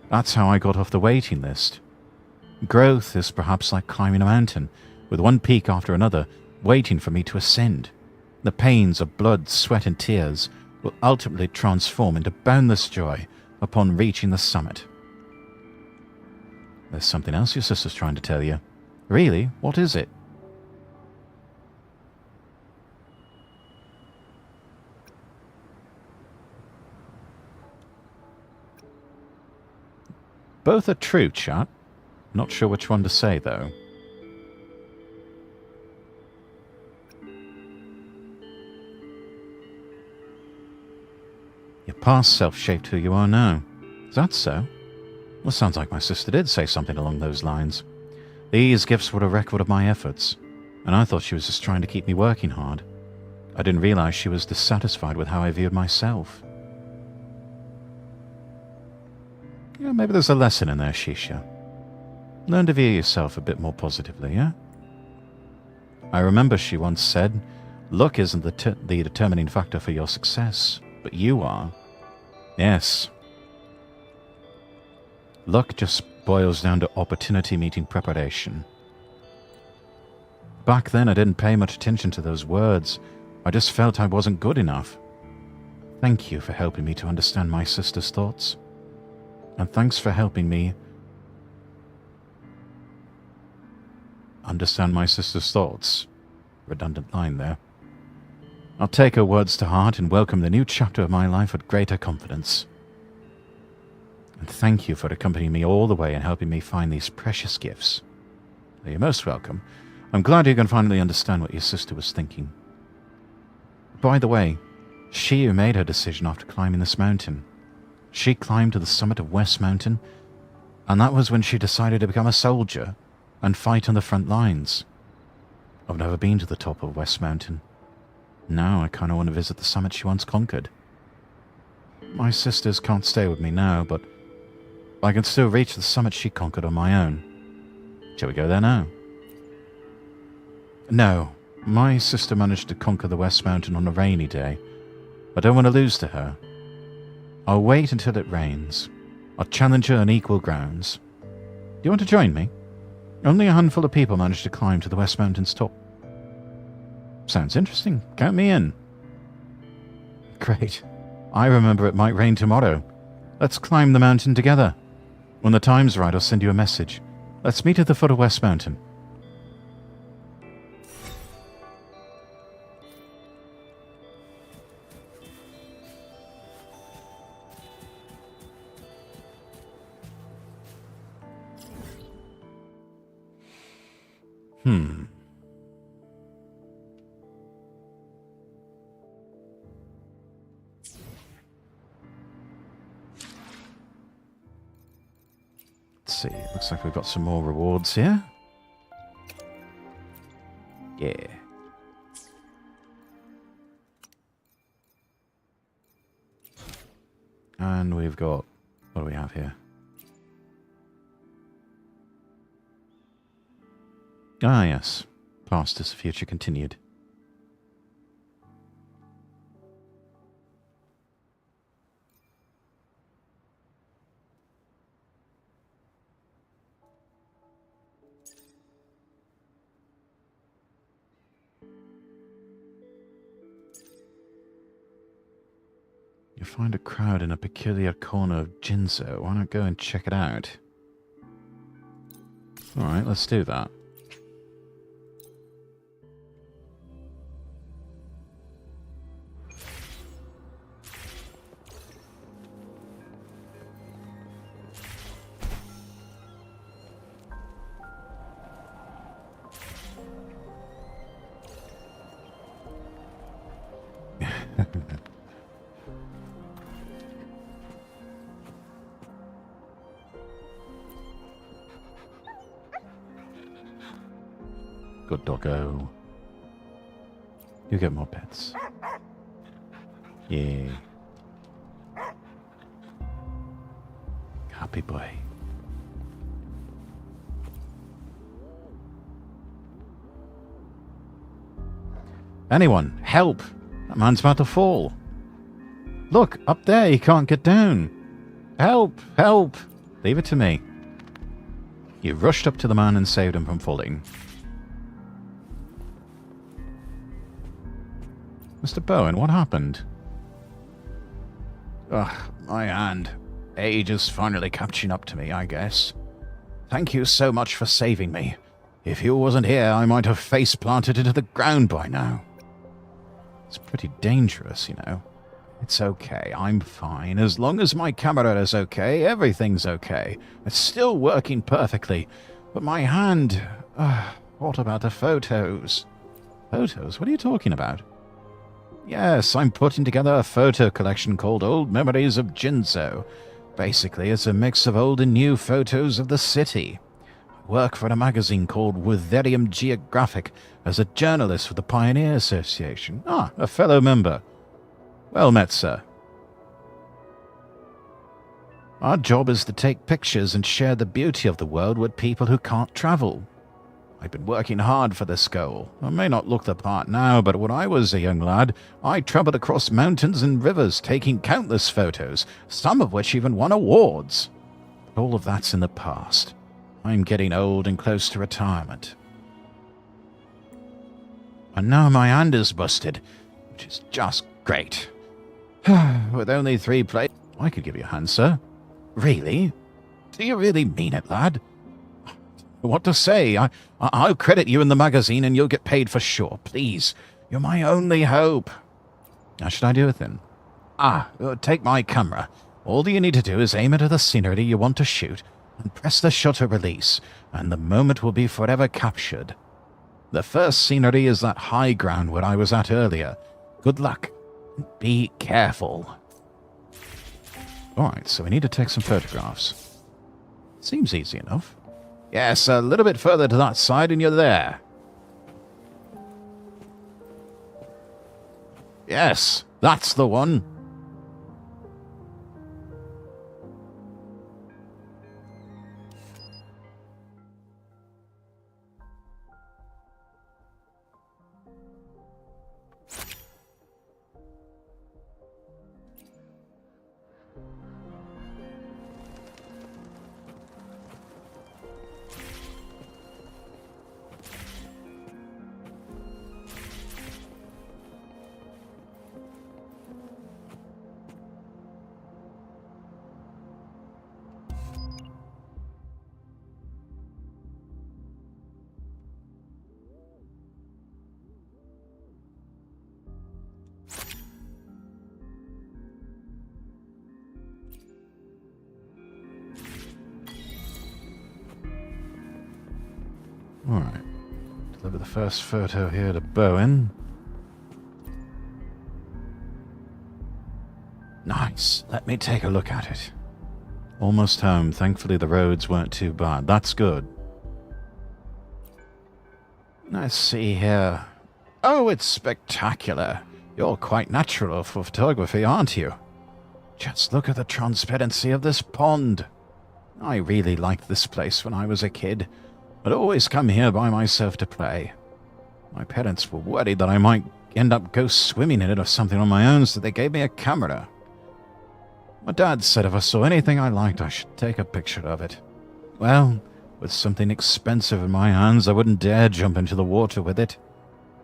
That's how I got off the waiting list. Growth is perhaps like climbing a mountain, with one peak after another waiting for me to ascend. The pains of blood, sweat and tears will ultimately transform into boundless joy upon reaching the summit. There's something else your sister's trying to tell you. Really? What is it? Both are true, chat. Not sure which one to say, though. Your past self shaped who you are now. Is that so? Well, sounds like my sister did say something along those lines. These gifts were a record of my efforts, and I thought she was just trying to keep me working hard. I didn't realize she was dissatisfied with how I viewed myself. Yeah, maybe there's a lesson in there, Shisha. Learn to view yourself a bit more positively, yeah? I remember she once said, luck isn't the determining factor for your success, but you are. Yes. Luck just boils down to opportunity meeting preparation. Back then I didn't pay much attention to those words. I just felt I wasn't good enough. Thank you for helping me to understand my sister's thoughts. And thanks for helping me understand my sister's thoughts. Redundant line there. I'll take her words to heart and welcome the new chapter of my life with greater confidence. And thank you for accompanying me all the way and helping me find these precious gifts. You're most welcome. I'm glad you can finally understand what your sister was thinking. By the way, she who made her decision after climbing this mountain. She climbed to the summit of West Mountain, and that was when she decided to become a soldier and fight on the front lines. I've never been to the top of West Mountain. Now I kind of want to visit the summit she once conquered. My sisters can't stay with me now, but I can still reach the summit she conquered on my own. Shall we go there now? No, my sister managed to conquer the West Mountain on a rainy day. I don't want to lose to her. I'll wait until it rains. I'll challenge her on equal grounds. Do you want to join me? Only a handful of people managed to climb to the West Mountain's top. Sounds interesting. Count me in. Great. I remember it might rain tomorrow. Let's climb the mountain together. When the time's right, I'll send you a message. Let's meet at the foot of West Mountain. Let's see, looks like we've got some more rewards here. Yeah. And we've got, what do we have here? Ah, yes. Past is future continued. You find a crowd in a peculiar corner of Jinzo. Why not go and check it out? Alright, let's do that. Good doggo. You get more pets. Yeah. Happy boy. Anyone, help! That man's about to fall. Look, up there, he can't get down. Help! Help! Leave it to me. You rushed up to the man and saved him from falling. Mr. Bowen, what happened? Ugh, my hand. Age is finally catching up to me, I guess. Thank you so much for saving me. If you wasn't here, I might have face-planted into the ground by now. It's pretty dangerous, you know. It's okay, I'm fine. As long as my camera is okay, everything's okay. It's still working perfectly. But my hand... what about the photos? Photos? What are you talking about? Yes, I'm putting together a photo collection called Old Memories of Jinzo. Basically, it's a mix of old and new photos of the city. I work for a magazine called Wuthering Geographic as a journalist for the Pioneer Association. Ah, a fellow member. Well met, sir. Our job is to take pictures and share the beauty of the world with people who can't travel. I've been working hard for this goal. I may not look the part now, but when I was a young lad, I travelled across mountains and rivers taking countless photos, some of which even won awards. But all of that's in the past. I'm getting old and close to retirement. And now my hand is busted, which is just great. With only 3 plates, I could give you a hand, sir. Really? Do you really mean it, lad? What to say? I'll credit you in the magazine and you'll get paid for sure. Please, you're my only hope. How should I do it then? Take my camera. All you need to do is aim it at the scenery you want to shoot and press the shutter release, and the moment will be forever captured. The first scenery is that high ground where I was at earlier. Good luck. Be careful. Alright, so we need to take some photographs. Seems easy enough. Yes, a little bit further to that side and you're there. Yes, that's the one. Alright. Deliver the first photo here to Bowen. Nice. Let me take a look at it. Almost home. Thankfully the roads weren't too bad. That's good. Let's see here. Oh, it's spectacular. You're quite natural for photography, aren't you? Just look at the transparency of this pond. I really liked this place when I was a kid. I'd always come here by myself to play. My parents were worried that I might end up go swimming in it or something on my own, so they gave me a camera. My dad said if I saw anything I liked, I should take a picture of it. Well, with something expensive in my hands, I wouldn't dare jump into the water with it.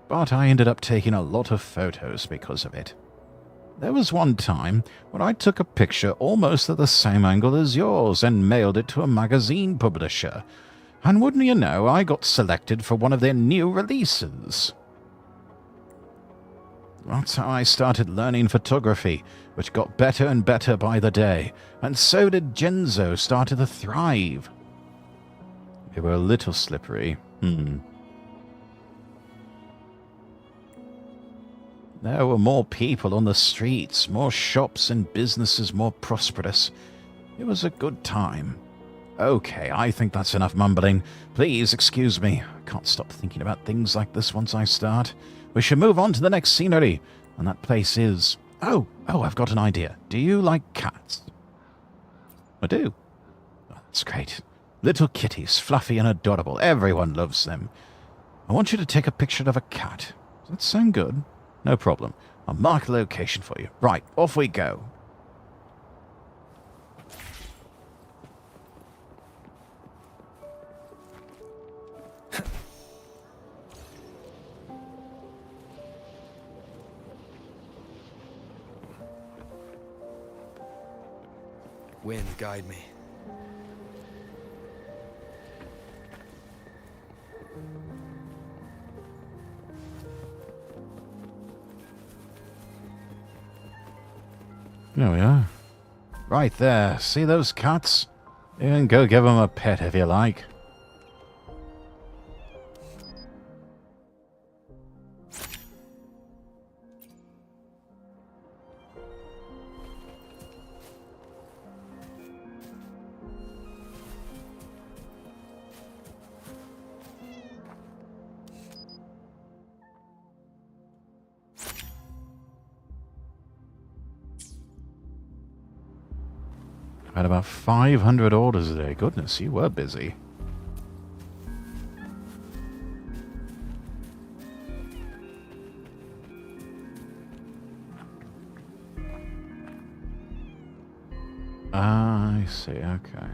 But I ended up taking a lot of photos because of it. There was one time when I took a picture almost at the same angle as yours and mailed it to a magazine publisher. And wouldn't you know, I got selected for one of their new releases. That's how I started learning photography, which got better and better by the day, and so did Jinzo started to thrive. They were a little slippery. There were more people on the streets, more shops and businesses more prosperous. It was a good time. Okay, I think that's enough mumbling. Please excuse me. I can't stop thinking about things like this once I start. We should move on to the next scenery. And that place is... Oh, I've got an idea. Do you like cats? I do. Oh, that's great. Little kitties, fluffy and adorable. Everyone loves them. I want you to take a picture of a cat. Does that sound good? No problem. I'll mark the location for you. Right, off we go. Wind, guide me. There we are. Right there. See those cats? You can go give them a pet if you like. Had about 500 orders a day. Goodness, you were busy. I see, okay.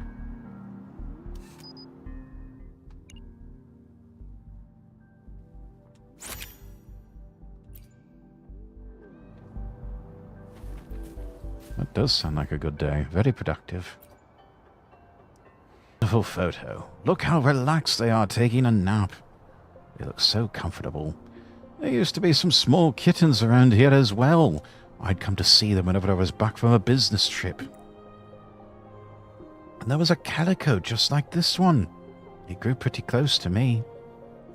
That does sound like a good day. Very productive. Beautiful photo. Look how relaxed they are taking a nap. They look so comfortable. There used to be some small kittens around here as well. I'd come to see them whenever I was back from a business trip. And there was a calico just like this one. He grew pretty close to me.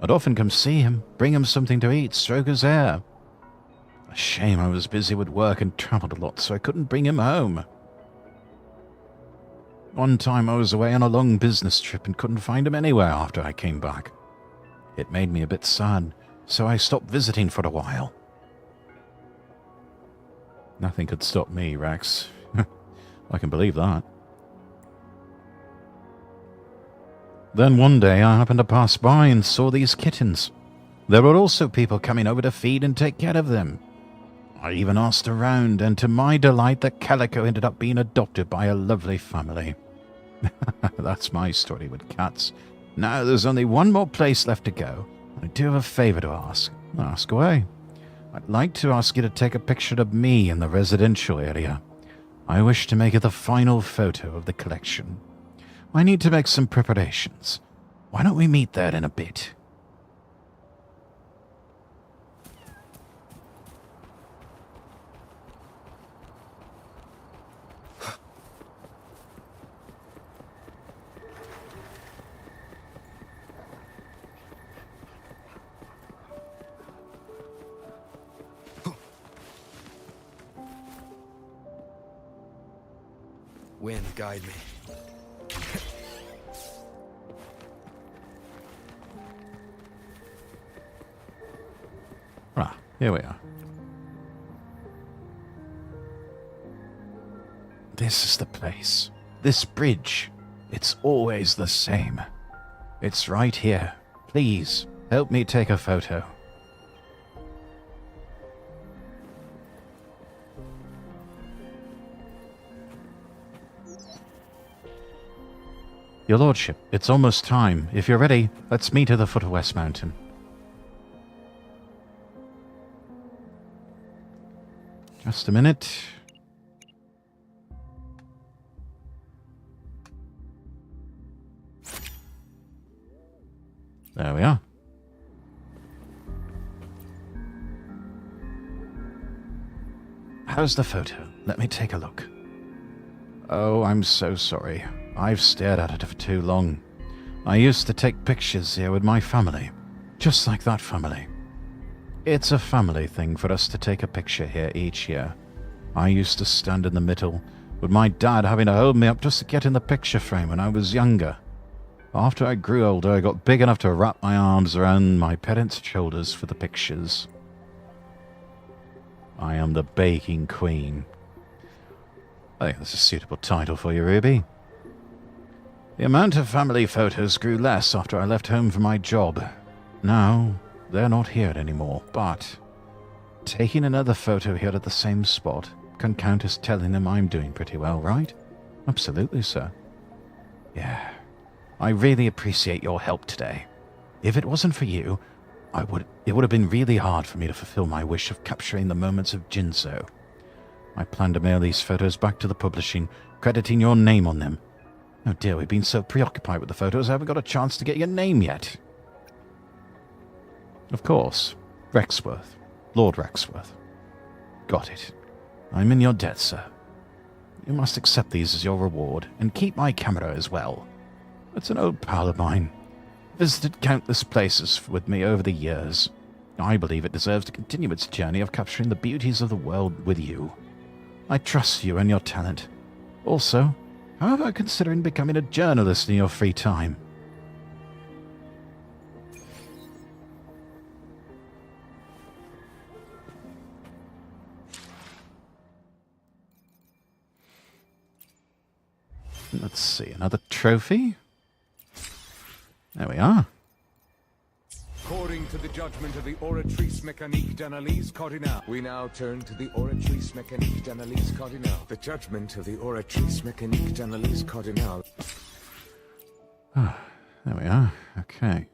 I'd often come see him, bring him something to eat, stroke his hair. A shame I was busy with work and travelled a lot, so I couldn't bring him home. One time I was away on a long business trip and couldn't find him anywhere after I came back. It made me a bit sad, so I stopped visiting for a while. Nothing could stop me, Rex. I can believe that. Then one day I happened to pass by and saw these kittens. There were also people coming over to feed and take care of them. I even asked around, and to my delight, the calico ended up being adopted by a lovely family. That's my story with cats. Now there's only one more place left to go. I do have a favour to ask. Ask away. I'd like to ask you to take a picture of me in the residential area. I wish to make it the final photo of the collection. I need to make some preparations. Why don't we meet there in a bit? Wind, guide me. Ah, here we are. This is the place. This bridge. It's always the same. It's right here. Please, help me take a photo. Your Lordship, it's almost time. If you're ready, let's meet at the foot of West Mountain. Just a minute. There we are. How's the photo? Let me take a look. Oh, I'm so sorry. I've stared at it for too long. I used to take pictures here with my family, just like that family. It's a family thing for us to take a picture here each year. I used to stand in the middle, with my dad having to hold me up just to get in the picture frame when I was younger. After I grew older, I got big enough to wrap my arms around my parents' shoulders for the pictures. I am the baking queen. I think that's a suitable title for you, Ruby. The amount of family photos grew less after I left home for my job. Now, they're not here anymore, but taking another photo here at the same spot can count as telling them I'm doing pretty well, right? Absolutely, sir. Yeah. I really appreciate your help today. If it wasn't for you, it would have been really hard for me to fulfill my wish of capturing the moments of Jinzo. I plan to mail these photos back to the publishing, crediting your name on them. Oh dear, we've been so preoccupied with the photos, I haven't got a chance to get your name yet. Of course, Rexworth. Lord Rexworth. Got it. I'm in your debt, sir. You must accept these as your reward, and keep my camera as well. It's an old pal of mine. Visited countless places with me over the years. I believe it deserves to continue its journey of capturing the beauties of the world with you. I trust you and your talent. Also, how about considering becoming a journalist in your free time? Let's see, another trophy? There we are. According to the judgment of the Oratrice Mécanique d'Analyse Cardinale. We now turn to the Oratrice Mécanique d'Analyse Cardinale. The judgment of the Oratrice Mécanique d'Analyse Cardinale. Ah, there we are. Okay.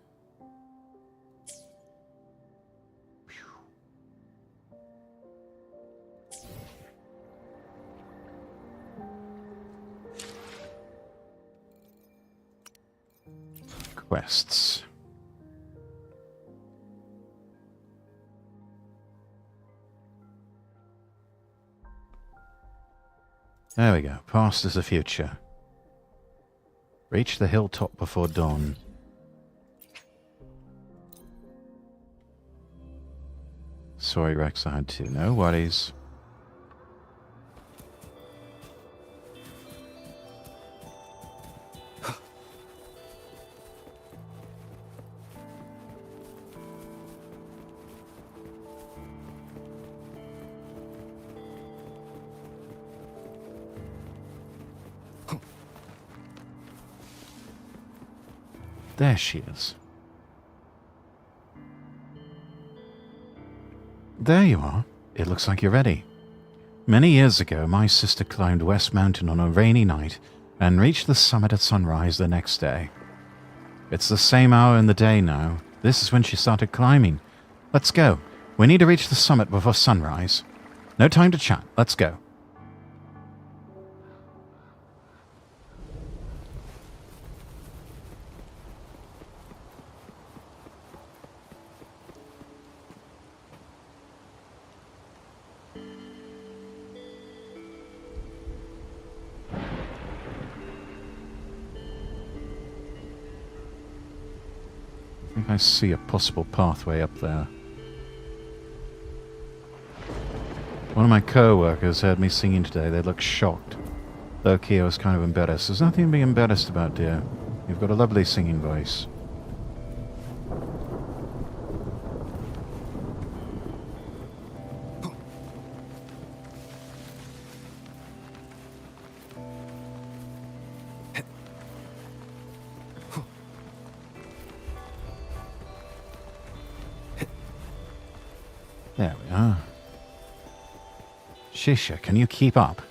Quests. There we go. Past is the future. Reach the hilltop before dawn. Sorry, Rex, I had to. No worries. There she is. There you are. It looks like you're ready. Many years ago, my sister climbed West Mountain on a rainy night and reached the summit at sunrise the next day. It's the same hour in the day now. This is when she started climbing. Let's go. We need to reach the summit before sunrise. No time to chat. Let's go. I see a possible pathway up there. One of my co-workers heard me singing today. They looked shocked. Though Kia was kind of embarrassed. There's nothing to be embarrassed about, dear. You've got a lovely singing voice. There we are. Shisha, can you keep up?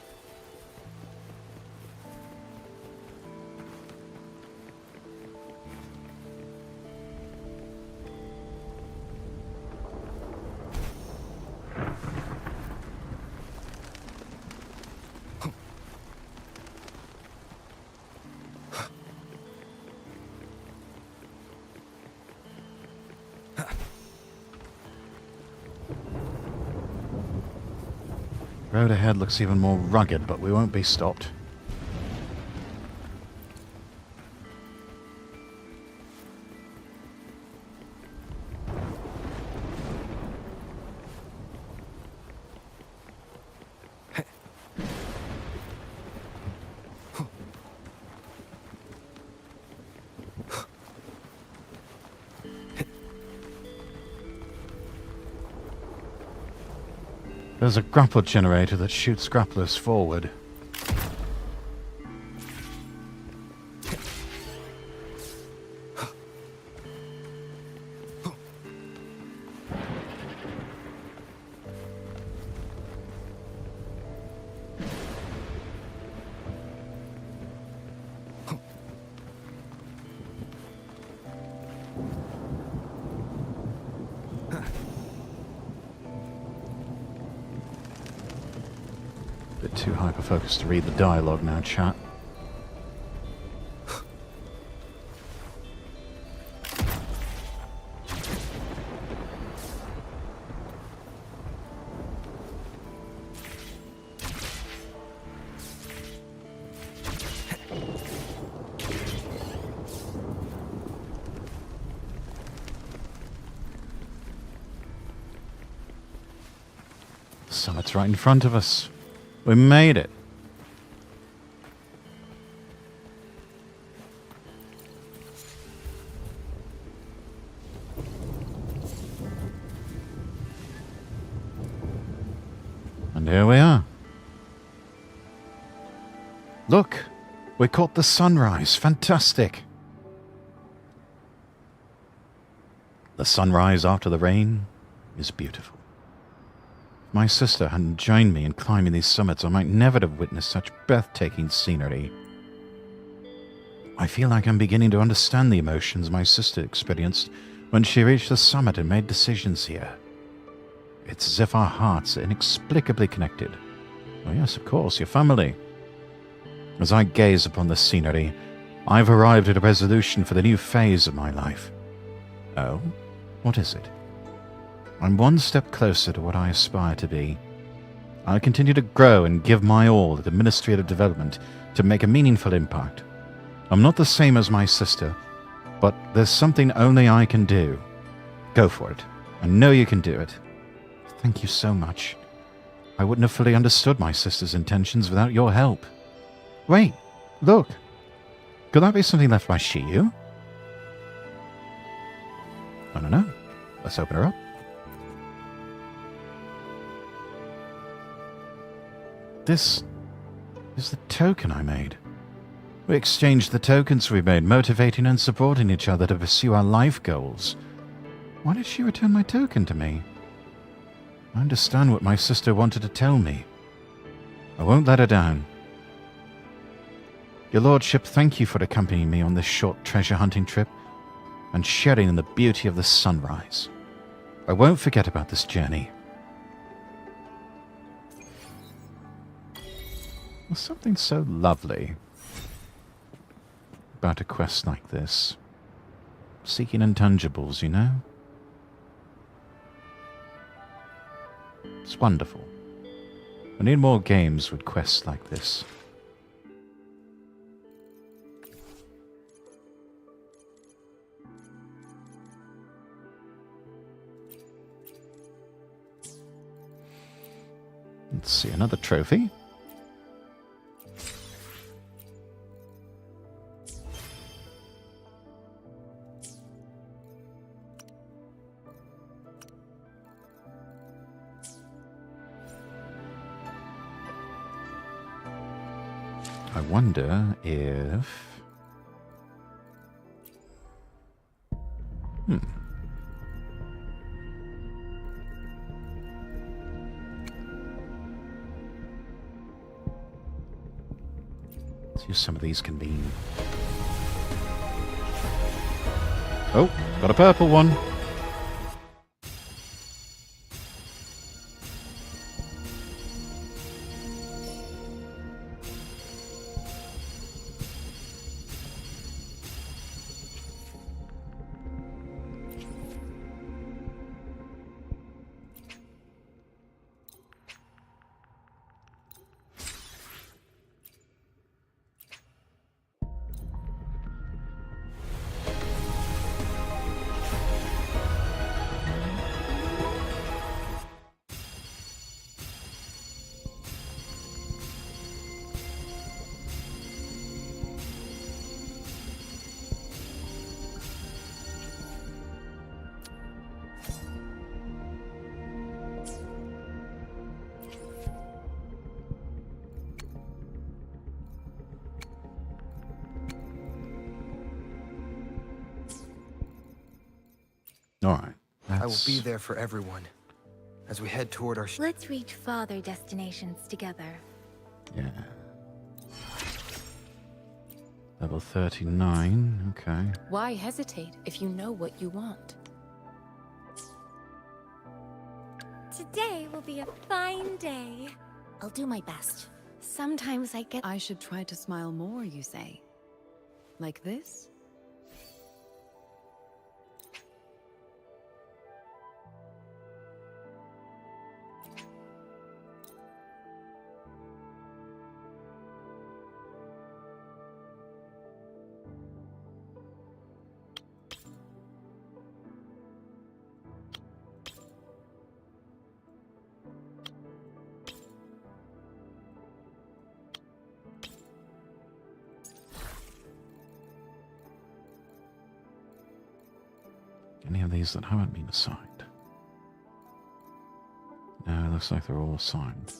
Road ahead looks even more rugged, but we won't be stopped. There's a grapple generator that shoots grapplers forward. Bit too hyper-focused to read the dialogue now, chat. The summit's right in front of us. We made it. And here we are. Look, we caught the sunrise. Fantastic. The sunrise after the rain is beautiful. If my sister hadn't joined me in climbing these summits, I might never have witnessed such breathtaking scenery. I feel like I'm beginning to understand the emotions my sister experienced when she reached the summit and made decisions here. It's as if our hearts are inexplicably connected. Oh yes, of course, your family. As I gaze upon the scenery, I've arrived at a resolution for the new phase of my life. Oh? What is it? I'm one step closer to what I aspire to be. I'll continue to grow and give my all at administrative development to make a meaningful impact. I'm not the same as my sister, but there's something only I can do. Go for it. I know you can do it. Thank you so much. I wouldn't have fully understood my sister's intentions without your help. Wait, look. Could that be something left by Shiyu? I don't know. Let's open her up. This is the token I made. We exchanged the tokens we made, motivating and supporting each other to pursue our life goals. Why did she return my token to me? I understand what my sister wanted to tell me. I won't let her down. Your Lordship, thank you for accompanying me on this short treasure hunting trip and sharing in the beauty of the sunrise. I won't forget about this journey. There's something so lovely about a quest like this. Seeking intangibles, you know? It's wonderful. I need more games with quests like this. Let's see, another trophy. I wonder if... Let's see if some of these can be... Oh, got a purple one. All right. I will be there for everyone as we head toward our... Let's reach farther destinations together. Yeah. Level 39. Okay. Why hesitate if you know what you want? Today will be a fine day. I'll do my best. Sometimes I get... I should try to smile more, you say? Like this? Any of these that haven't been assigned? No, it looks like they're all assigned.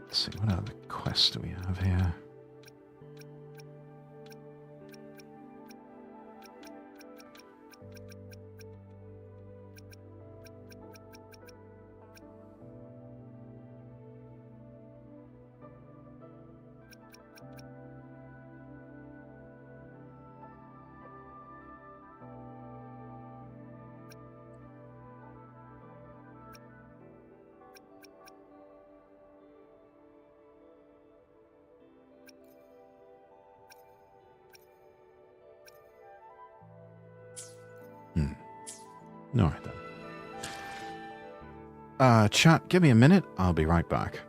Let's see, what other quests do we have here? All right, then. Chat, give me a minute. I'll be right back.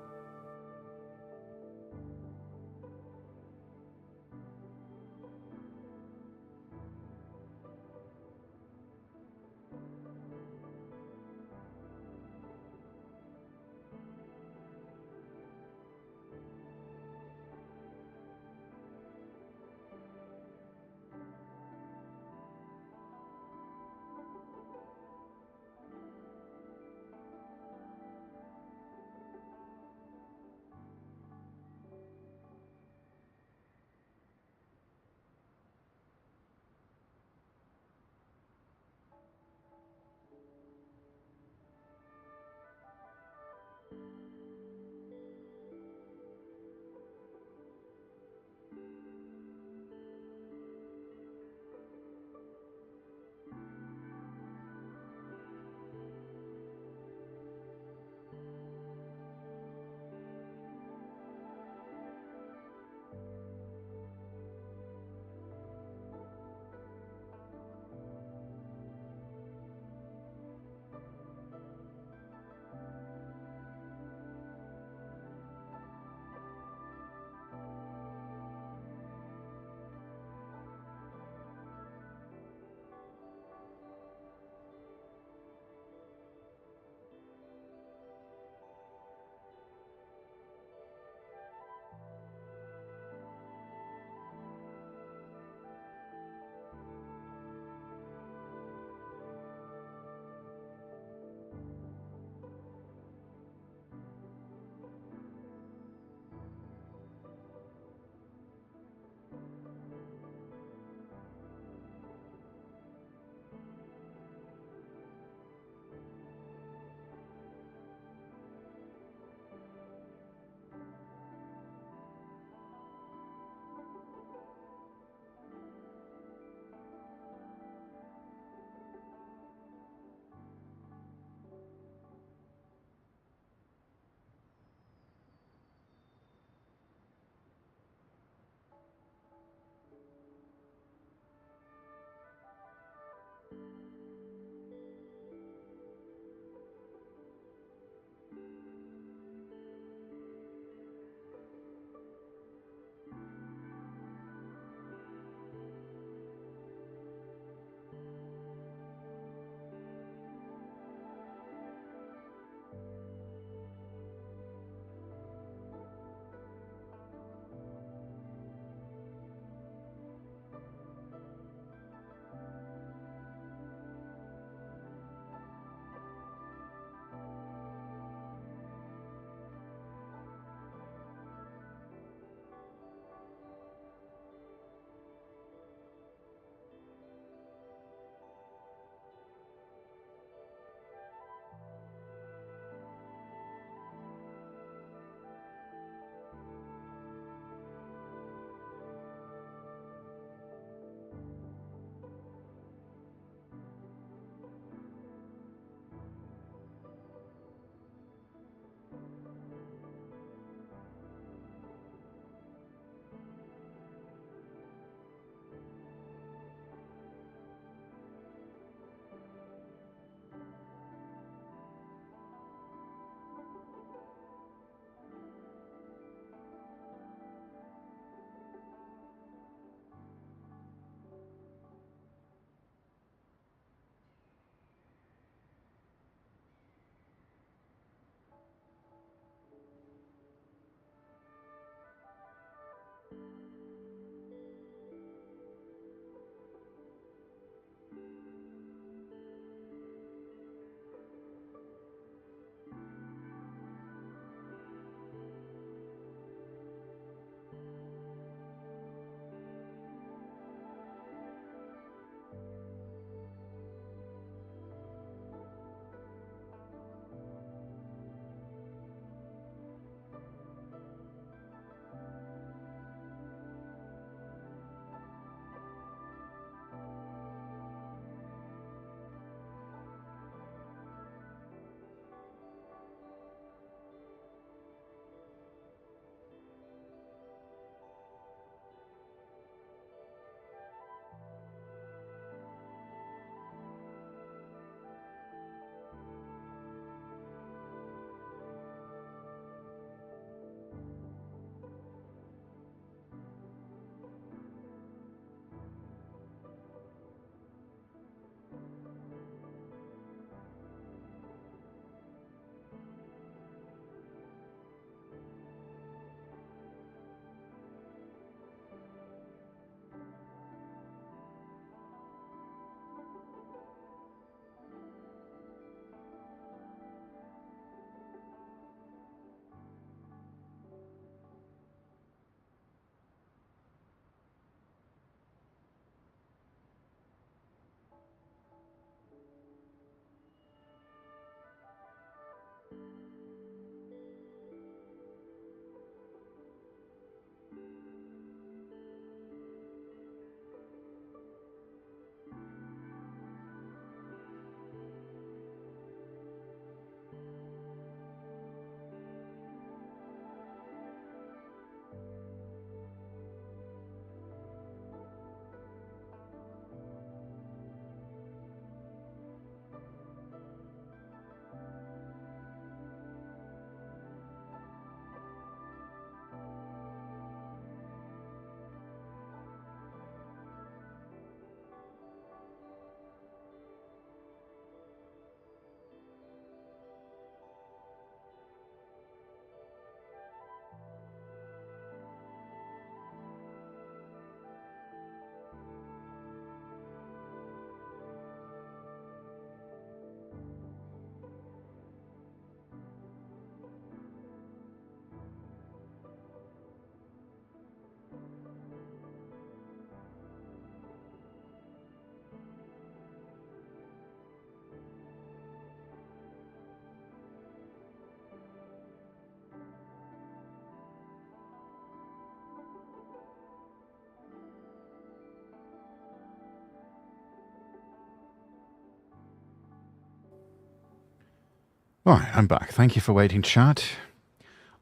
Alright, I'm back. Thank you for waiting, chat.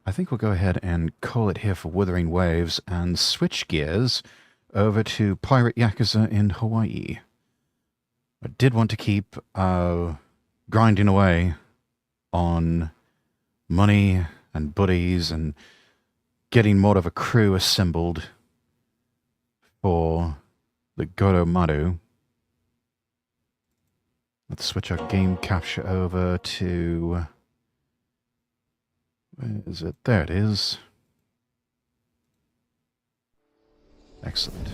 I think we'll go ahead and call it here for Wuthering Waves and switch gears over to Pirate Yakuza in Hawaii. I did want to keep grinding away on money and buddies and getting more of a crew assembled for the Goromaru. Let's switch our game capture over to... where is it? There it is. Excellent.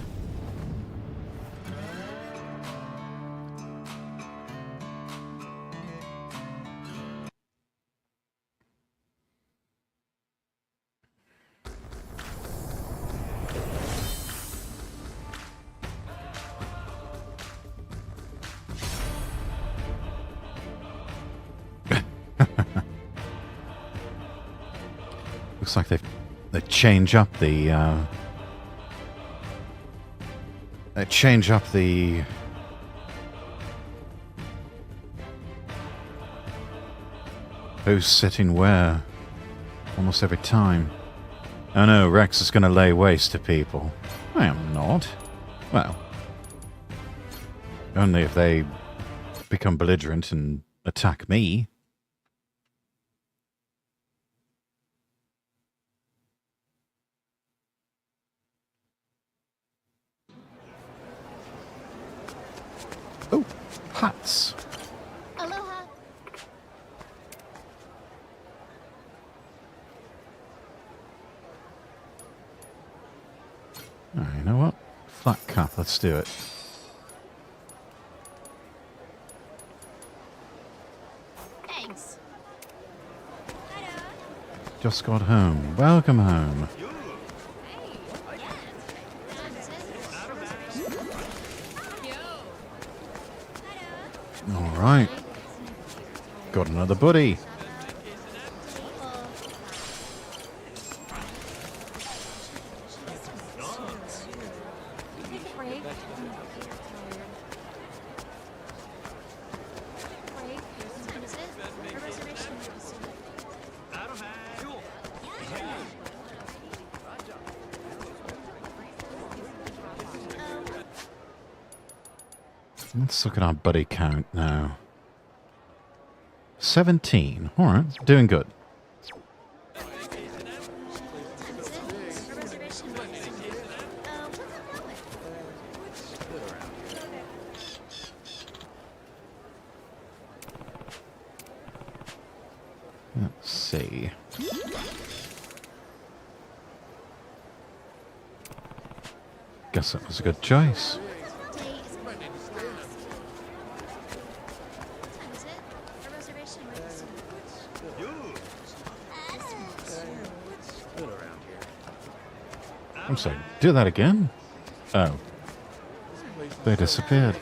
Looks like they change up the who's sitting where almost every time. Oh no, Rex is going to lay waste to people. I am not. Well, only if they become belligerent and attack me. Oh, hats. Aloha. Alright, you know what? Flat cap, let's do it. Thanks. Just got home. Welcome home. Alright. Got another buddy. Let's look at our buddy count now. 17. Alright, doing good. Let's see. Guess that was a good choice. I'm sorry, do that again? Oh. They disappeared.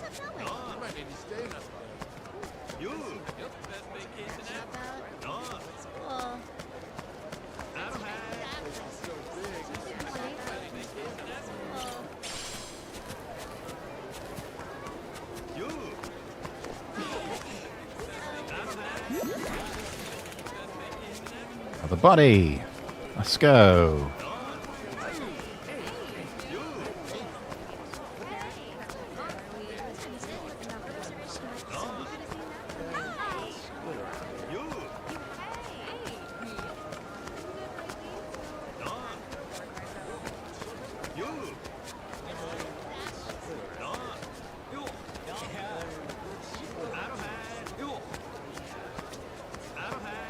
Another body. Let's go.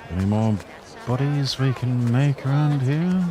Any more bodies we can make around here?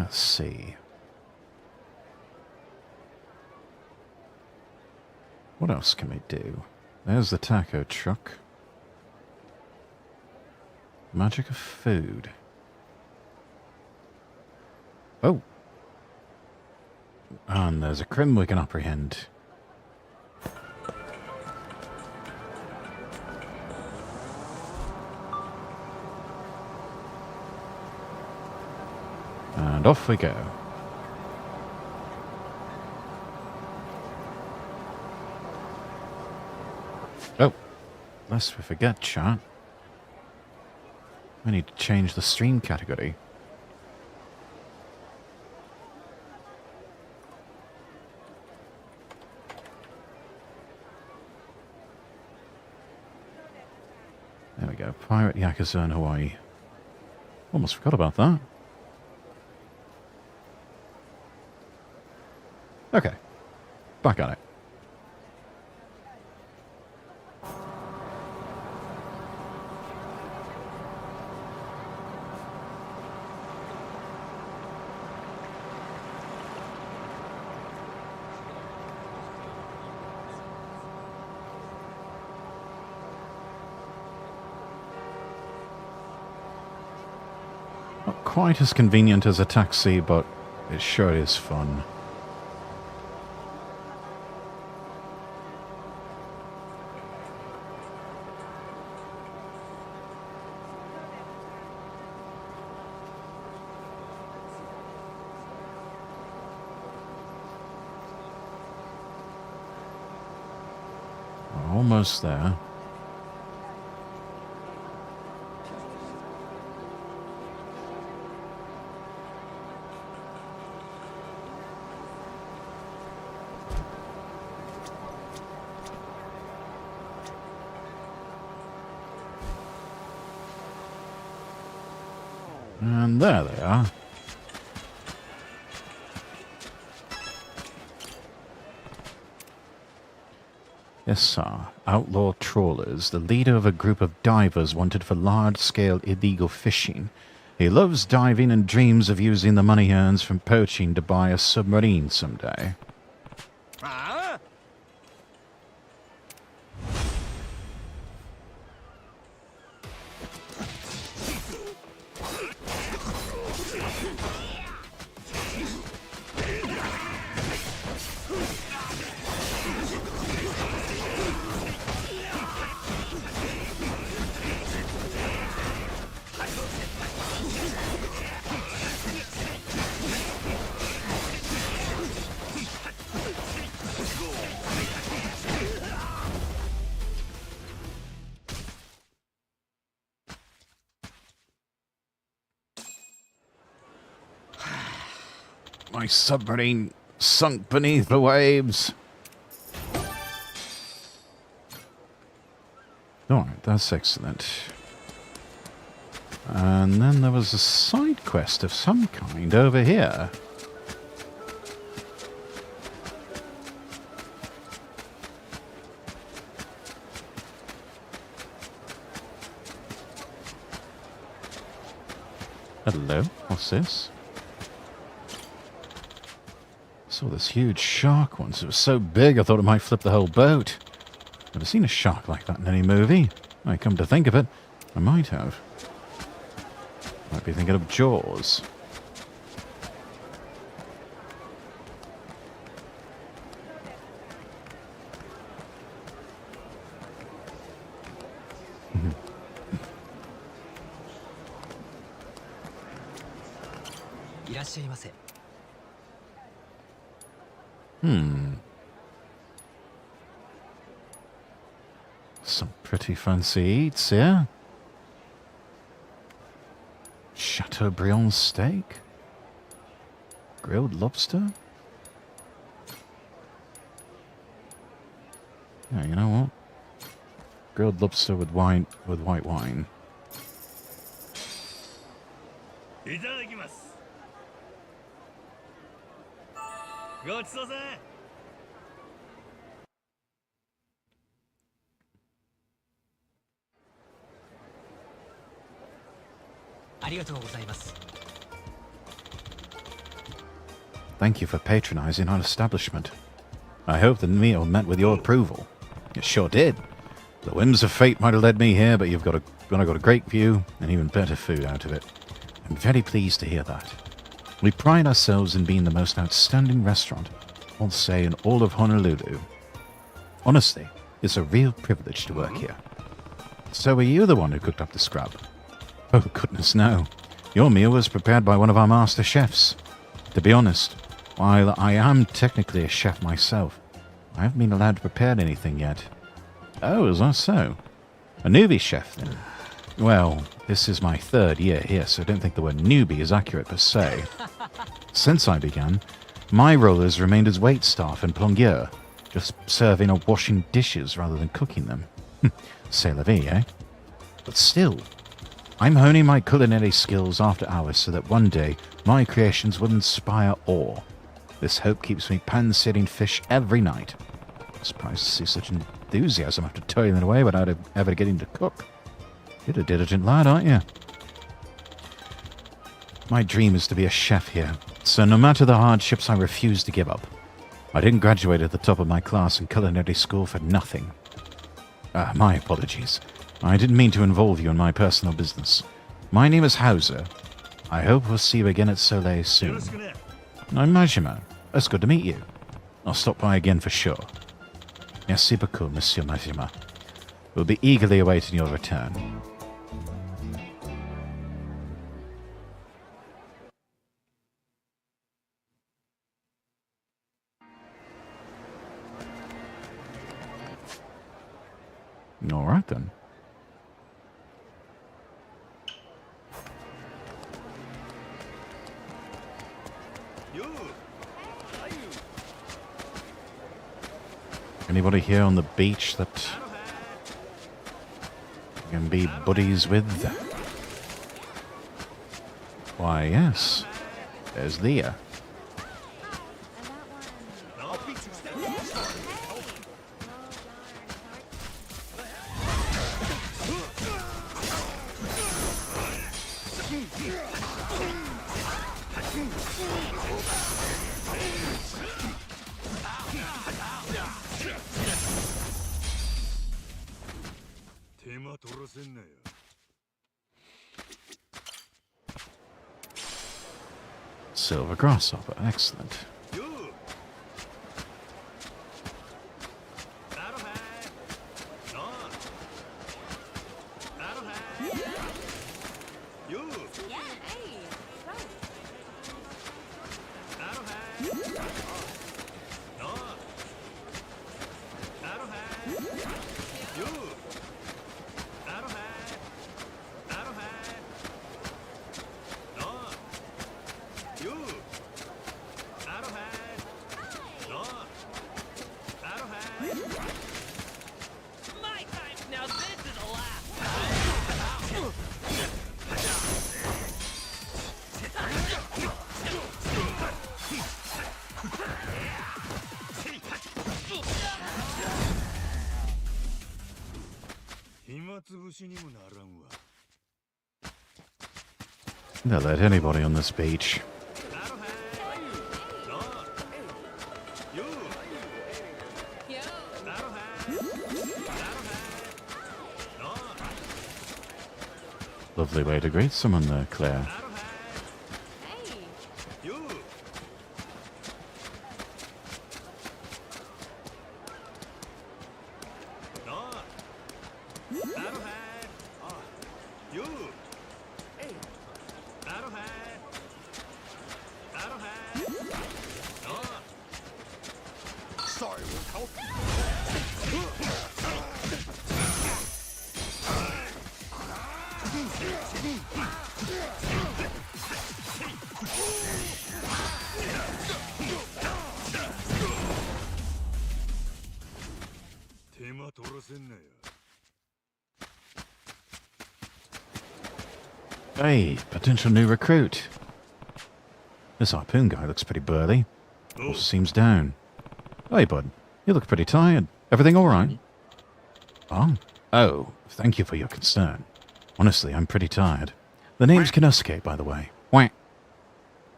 Let's see. What else can we do? There's the taco truck. Magic of food. Oh! And there's a crim we can apprehend. And off we go. Oh, lest we forget, chat. I need to change the stream category. There we go. Pirate Yakuza in Hawaii. Almost forgot about that. Okay. Back on it. Not quite as convenient as a taxi, but it sure is fun. Almost there. And there they are. Yes, sir. Outlaw trawlers, the leader of a group of divers wanted for large-scale illegal fishing. He loves diving and dreams of using the money he earns from poaching to buy a submarine someday. My submarine sunk beneath the waves. Alright, that's excellent. And then there was a side quest of some kind over here. Hello, what's this? Saw this huge shark once. It was so big I thought it might flip the whole boat. Never seen a shark like that in any movie. I come to think of it, I might have. Might be thinking of Jaws. Some pretty fancy eats, yeah? Chateaubriand steak? Grilled lobster? Yeah, you know what? Grilled lobster with white wine. Thank you for patronizing our establishment. I hope the meal met with your approval. It sure did. The whims of fate might have led me here, but you've got a great view and even better food out of it. I'm very pleased to hear that. We pride ourselves in being the most outstanding restaurant, I'll say, in all of Honolulu. Honestly, it's a real privilege to work here. So were you the one who cooked up the scrub? Oh, goodness, no. Your meal was prepared by one of our master chefs. To be honest, while I am technically a chef myself, I haven't been allowed to prepare anything yet. Oh, is that so? A newbie chef, then? Well, this is my 3rd year here, so I don't think the word newbie is accurate per se. Since I began, my role has remained as waitstaff and plongier, just serving or washing dishes rather than cooking them. C'est la vie, eh? But still, I'm honing my culinary skills after hours so that one day my creations will inspire awe. This hope keeps me pan-searing fish every night. Surprised to see such enthusiasm after toiling away without ever getting to cook. You're a diligent lad, aren't you? My dream is to be a chef here, so no matter the hardships, I refuse to give up. I didn't graduate at the top of my class in culinary school for nothing. My apologies. I didn't mean to involve you in my personal business. My name is Hauser. I hope we'll see you again at Soleil soon. I'm Majima. It's good to meet you. I'll stop by again for sure. Merci beaucoup, Monsieur Majima. We'll be eagerly awaiting your return. All right, then. Anybody here on the beach that you can be buddies with? Why, yes. There's Leah. Silver grasshopper, excellent. They'll let anybody on this beach. Lovely way to greet someone there, Claire. Hey, potential new recruit. This harpoon guy looks pretty burly. Also seems down. Hey, bud. You look pretty tired. Everything all right? Oh, thank you for your concern. Honestly, I'm pretty tired. The name's Kinosuke, by the way. Whack.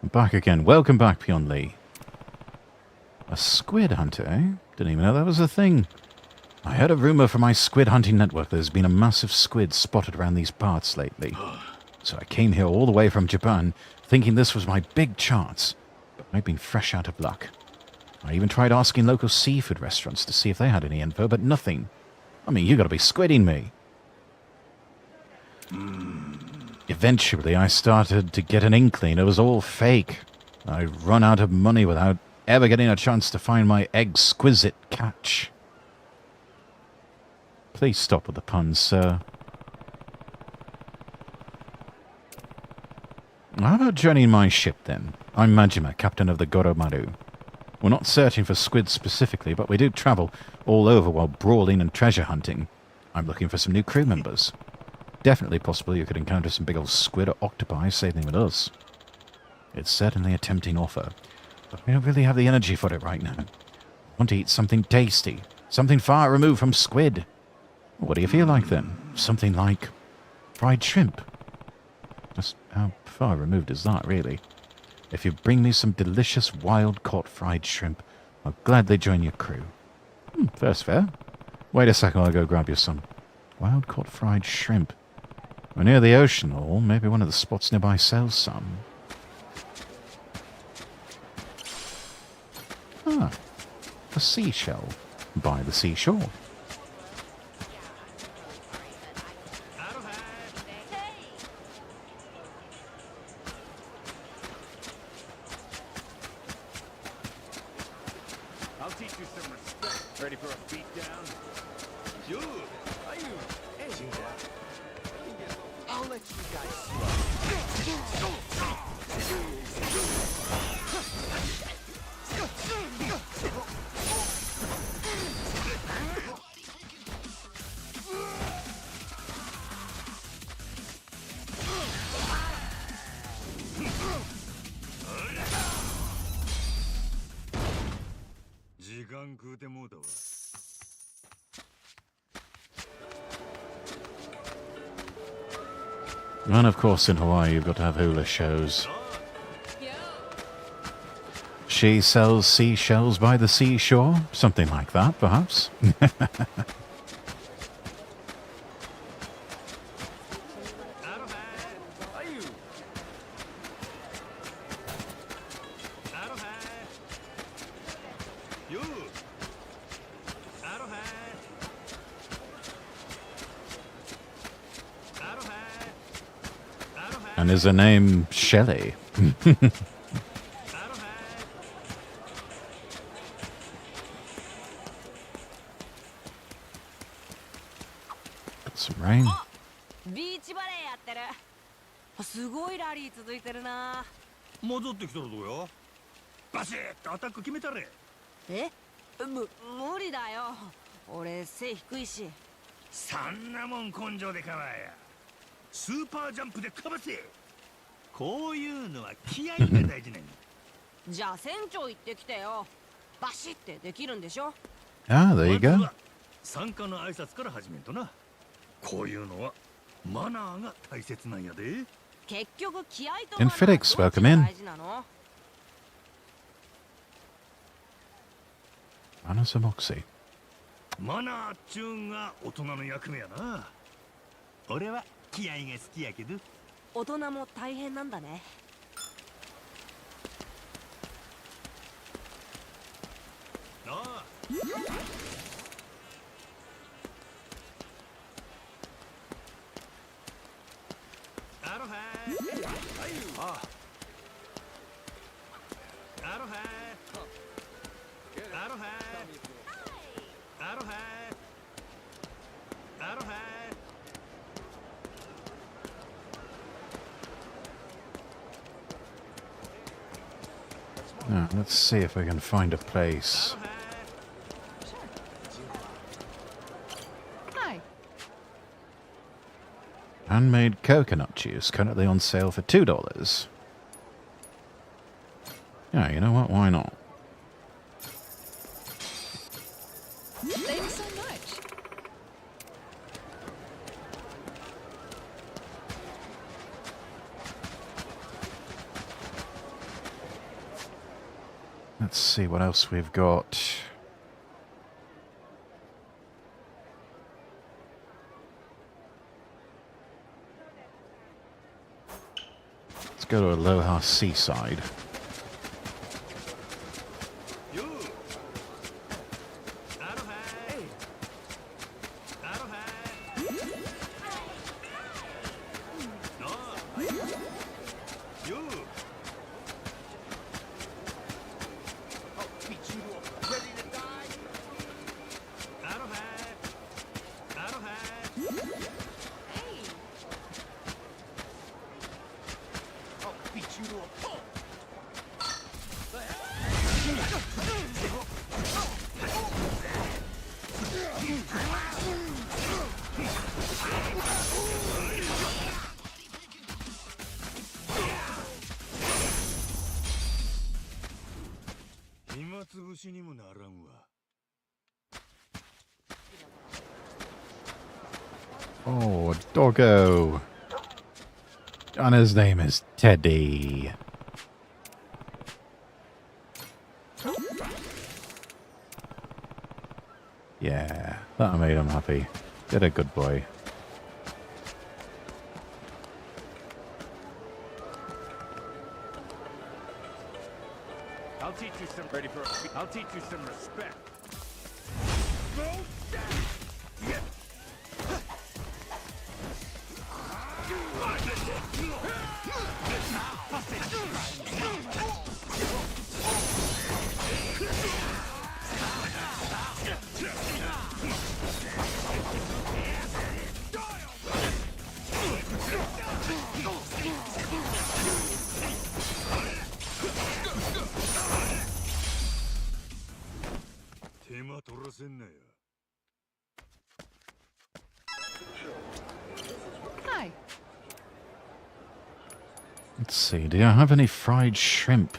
I'm back again. Welcome back, Pion Lee. A squid hunter, eh? Didn't even know that was a thing. I heard a rumor from my squid hunting network that there's been a massive squid spotted around these parts lately. So I came here all the way from Japan, thinking this was my big chance. But I've been fresh out of luck. I even tried asking local seafood restaurants to see if they had any info, but nothing. I mean, you gotta be squidding me. Eventually, I started to get an inkling it was all fake. I'd run out of money without ever getting a chance to find my exquisite catch. Please stop with the puns, sir. How about joining my ship, then? I'm Majima, captain of the Goromaru. We're not searching for squid specifically, but we do travel all over while brawling and treasure hunting. I'm looking for some new crew members. Definitely possible you could encounter some big old squid or octopi sailing with us. It's certainly a tempting offer, but we don't really have the energy for it right now. I want to eat something tasty, something far removed from squid. What do you feel like then? Something like fried shrimp? Just how far removed is that, really? If you bring me some delicious wild-caught fried shrimp, I'll gladly join your crew. Fair's fair. Wait a second, I'll go grab you some. Wild-caught fried shrimp. We're near the ocean, or maybe one of the spots nearby sells some. Ah, a seashell by the seashore. I'll teach you some respect. Ready for a beatdown? You? Are you? Hey, I'll let you guys And of course in Hawaii you've got to have hula shows. She sells seashells by the seashore? Something like that, perhaps? And is her name Shelley? Got some rain. ビーチバレーやってる。すごいラリー続いてるな。戻ってきたらどうよ。バシッとアタック決めたれ。無理だよ。俺背低いし。そんなもん根性でかわや。スーパージャンプでかばせ。こういうのは気合が大事なんや。じゃあ船長行ってきてよ。バシッてできるんでしょ。Ah, there you go. 参加の挨拶から始めんとな。こういうのはマナーが大切なんやで。結局気合と And Felix, welcome in. 大事なの。Manners of Moxie. マナーっちゅうんが大人の役目やな。俺は気合が好きやけど。大人も大変なんだね。ああ。アロハー。ああ。アロハー。アロハー。アロハー。アロハー。Now, let's see if we can find a place. Hi. Handmade coconut juice, currently on sale for $2. Yeah, you know what? Why not? Thanks so much. let's see what else we've got. Let's go to Aloha Seaside. Oh, doggo. And his name is Teddy. Yeah, that made him happy. Did a good boy. I'll teach you some I'll teach you some respect. Hi. Let's see, do I have any fried shrimp?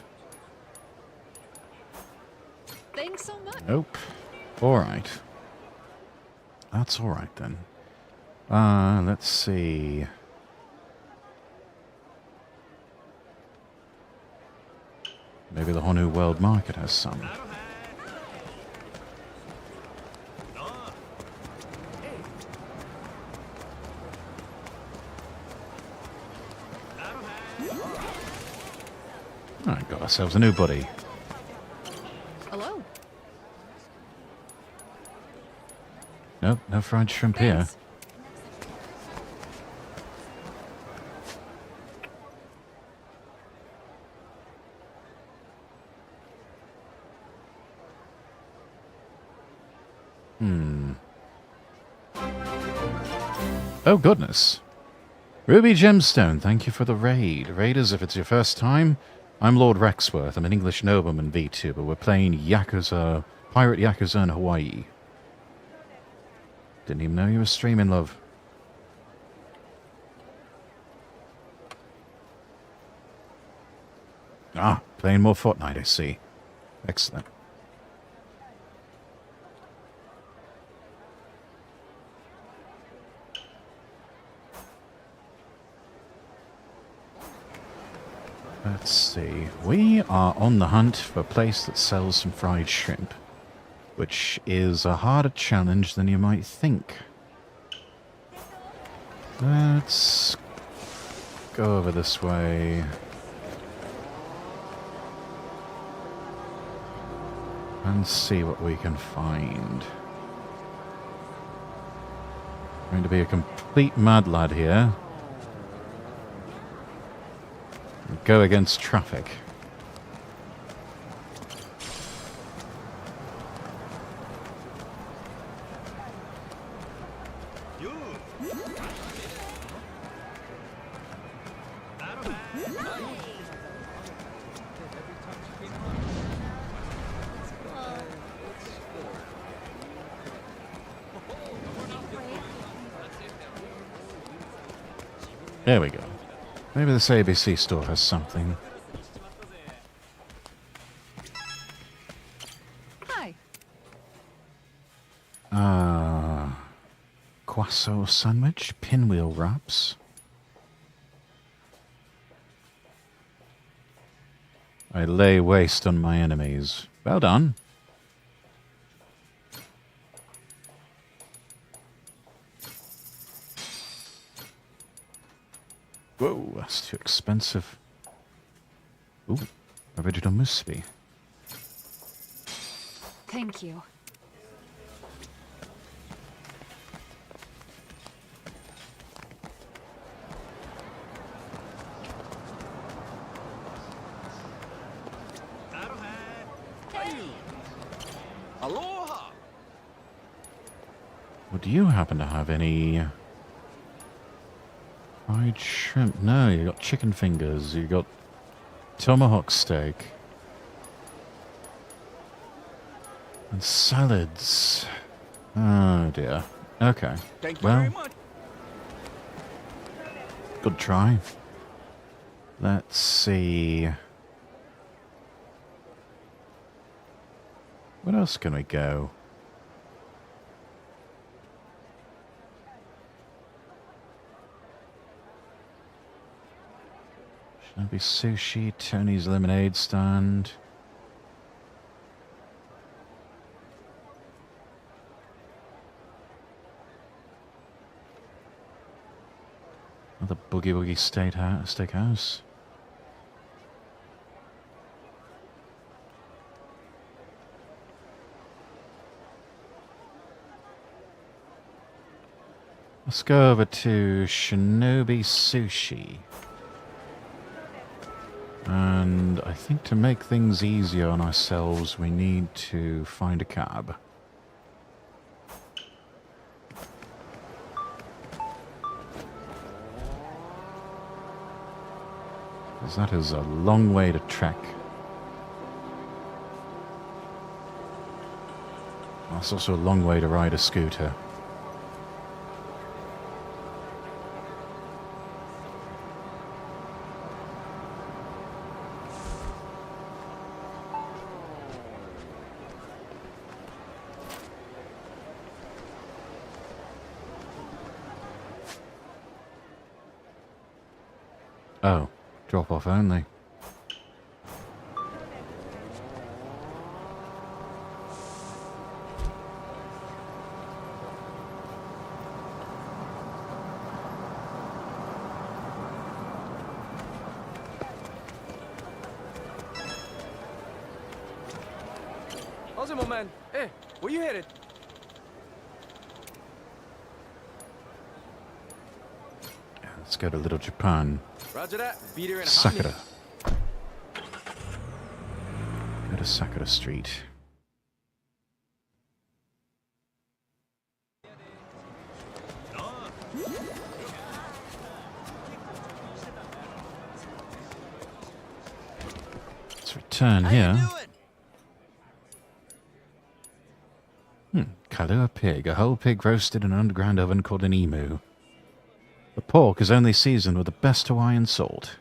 Thanks so much. Nope. Alright. That's alright then. Let's see. Maybe the Honu World Market has some. Alright, got ourselves a new buddy. Hello. Nope, no fried shrimp here. Oh, goodness. Ruby Gemstone, thank you for the raid. Raiders, if it's your first time, I'm Lord Rexworth. I'm an English nobleman Vtuber. We're playing Yakuza, Pirate Yakuza in Hawaii. Didn't even know you were streaming, love. Ah, playing more Fortnite, I see. Excellent. Let's see. We are on the hunt for a place that sells some fried shrimp, which is a harder challenge than you might think. Let's go over this way. And see what we can find. Going to be a complete mad lad here. Go against traffic. There we go. Maybe this ABC store has something. Hi. Croissant sandwich, pinwheel wraps. I lay waste on my enemies. Well done. Whoa, that's too expensive. Ooh, original musubi. Thank you. Aloha! Well, do you happen to have any fried shrimp? No, you got chicken fingers, you got tomahawk steak. And salads. Oh dear. Okay. Thank you very much. Good try. Let's see. What else can we go? Shinobi Sushi, Tony's Lemonade Stand. Another Boogie Woogie Steakhouse. Let's go over to Shinobi Sushi. And I think to make things easier on ourselves, we need to find a cab. Because that is a long way to trek. That's also a long way to ride a scooter. Oh, drop off only. How's it, my man? Hey, where you headed? Let's go to Little Japan. Roger that. Beat her in a Sakura. Go to Sakura Street. Let's return here. Kalua pig. A whole pig roasted in an underground oven called an emu. The pork is only seasoned with the best Hawaiian salt.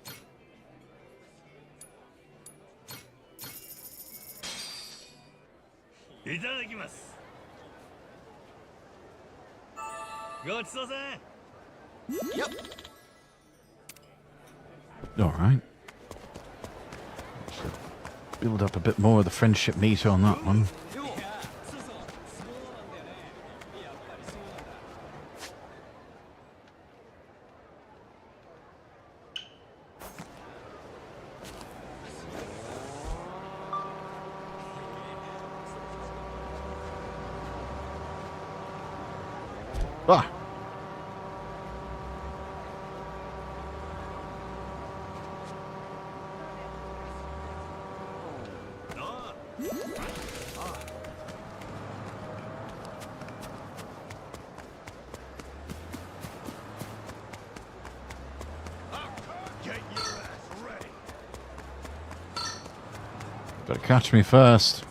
Yep. Alright. Build up a bit more of the friendship meter on that one. Ah! Gotta catch me first.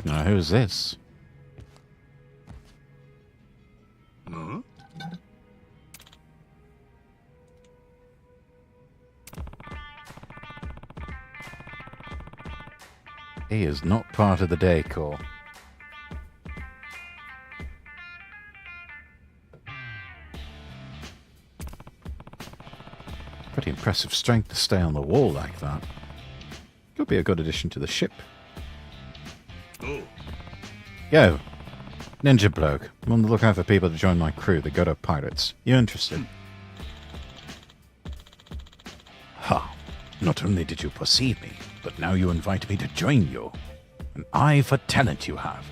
Now, who's this? Huh? He is not part of the decor. impressive strength to stay on the wall like that. Could be a good addition to the ship. Yo, ninja bloke. I'm on the lookout for people to join my crew, the Goto Pirates. You interested? Ha! Not only did you perceive me, but now you invite me to join you. An eye for talent you have.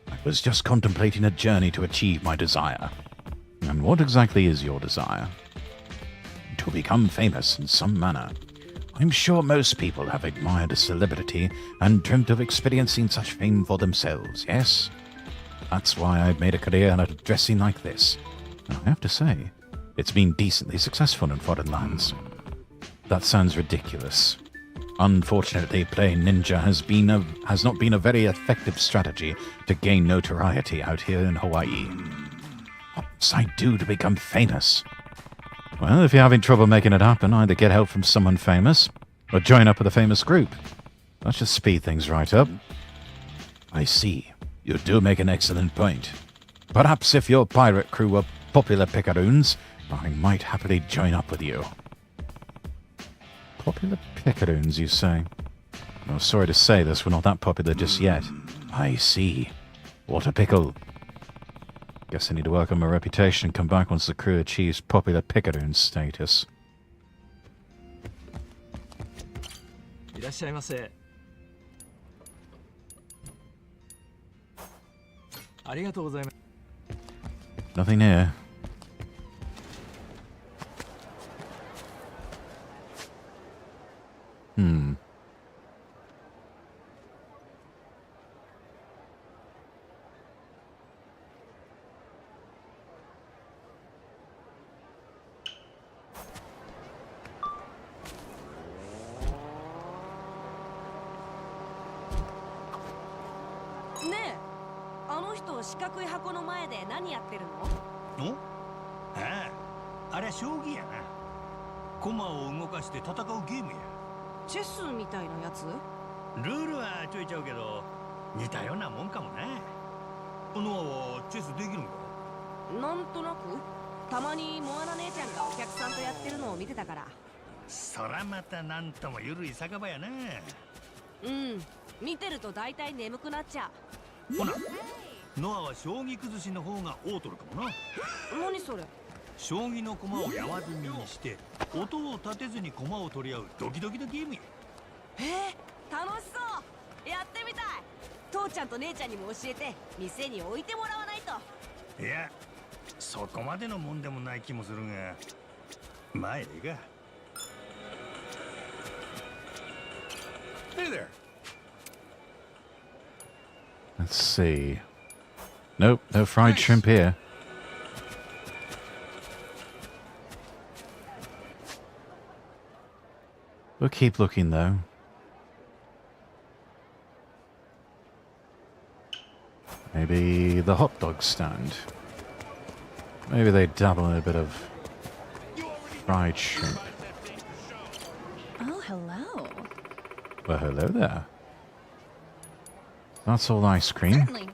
I was just contemplating a journey to achieve my desire. And what exactly is your desire? To become famous in some manner. I'm sure most people have admired a celebrity and dreamt of experiencing such fame for themselves, yes? That's why I've made a career out of dressing like this. And I have to say, it's been decently successful in foreign lands. That sounds ridiculous. Unfortunately, playing ninja has not been a very effective strategy to gain notoriety out here in Hawaii. What must I do to become famous? Well, if you're having trouble making it happen, either get help from someone famous, or join up with a famous group. That should speed things right up. I see. You do make an excellent point. Perhaps if your pirate crew were popular picaroons, I might happily join up with you. Popular picaroons, you say? Well, sorry to say this, we're not that popular just yet. I see. What a pickle. Guess I need to work on my reputation and come back once the crew achieves popular picaroon status. いらっしゃいませ。ありがとうございます。 Nothing here. Hey there. Let's see. Nope, no fried shrimp here. We'll keep looking though. Maybe the hot dog stand. Maybe they dabble in a bit of fried shrimp. Oh, hello. Well, hello there. That's all ice cream. Certainly.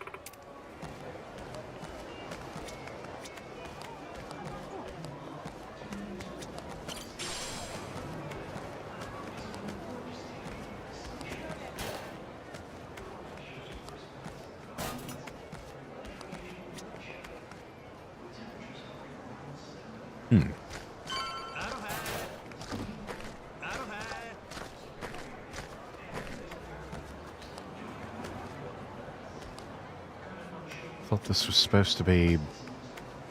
Thought this was supposed to be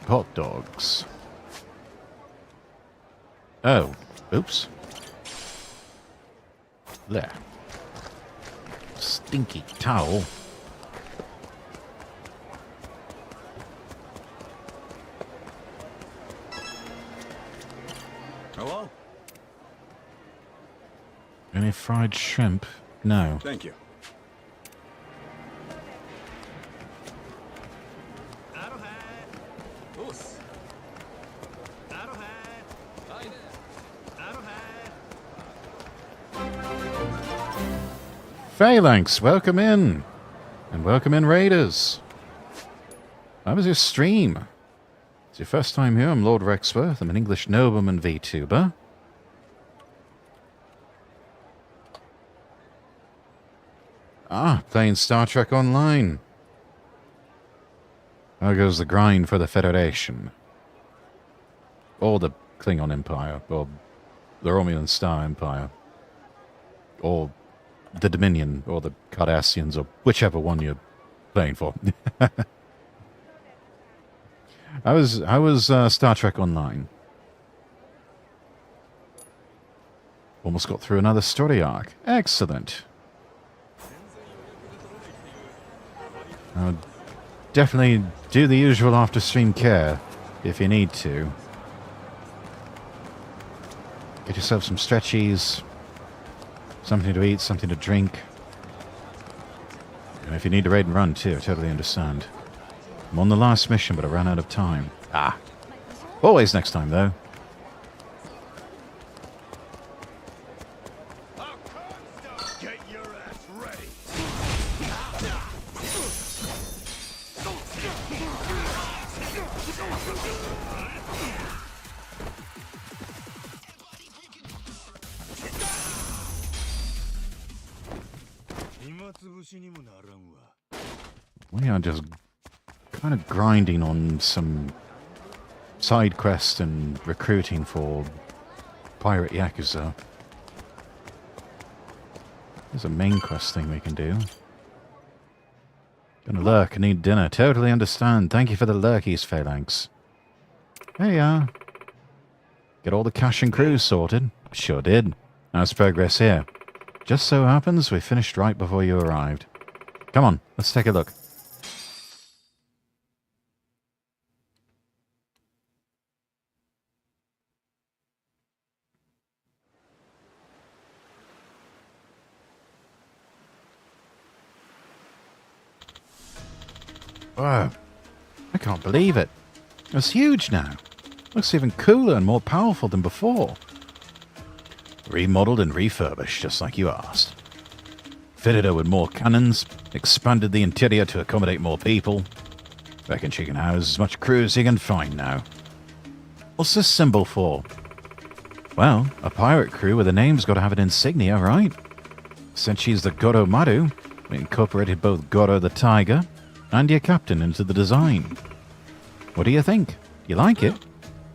hot dogs. Oh, oops. There. Stinky towel. Hello? Any fried shrimp? No. Thank you. Phalanx, welcome in. And welcome in, Raiders. How was your stream? It's your first time here. I'm Lord Rexworth. I'm an English nobleman VTuber. Ah, playing Star Trek Online. How goes the grind for the Federation? Or the Klingon Empire, or the Romulan Star Empire, or the Dominion, or the Cardassians, or whichever one you're playing for. How was Star Trek Online? Almost got through another story arc. Excellent. Definitely do the usual after-stream care if you need to. Get yourself some stretchies, something to eat, something to drink. And if you need to raid and run too, I totally understand. I'm on the last mission, but I ran out of time. Ah. Always next time, though. We are just kind of grinding on some side quests and recruiting for Pirate Yakuza. There's a main quest thing we can do. Gonna lurk, need dinner. Totally understand. Thank you for the lurkies, Phalanx. Hey, get all the cash and crew sorted? Sure did. How's progress here? Just so happens we finished right before you arrived. Come on, let's take a look. Wow, I can't believe it. It's huge now. Looks even cooler and more powerful than before. Remodeled and refurbished, just like you asked. Fitted her with more cannons, expanded the interior to accommodate more people. Reckon she can house as much crew as you can find now. What's this symbol for? Well, a pirate crew with a name's got to have an insignia, right? Since she's the Goro Maru, we incorporated both Goro the Tiger and your captain into the design. What do you think? You like it?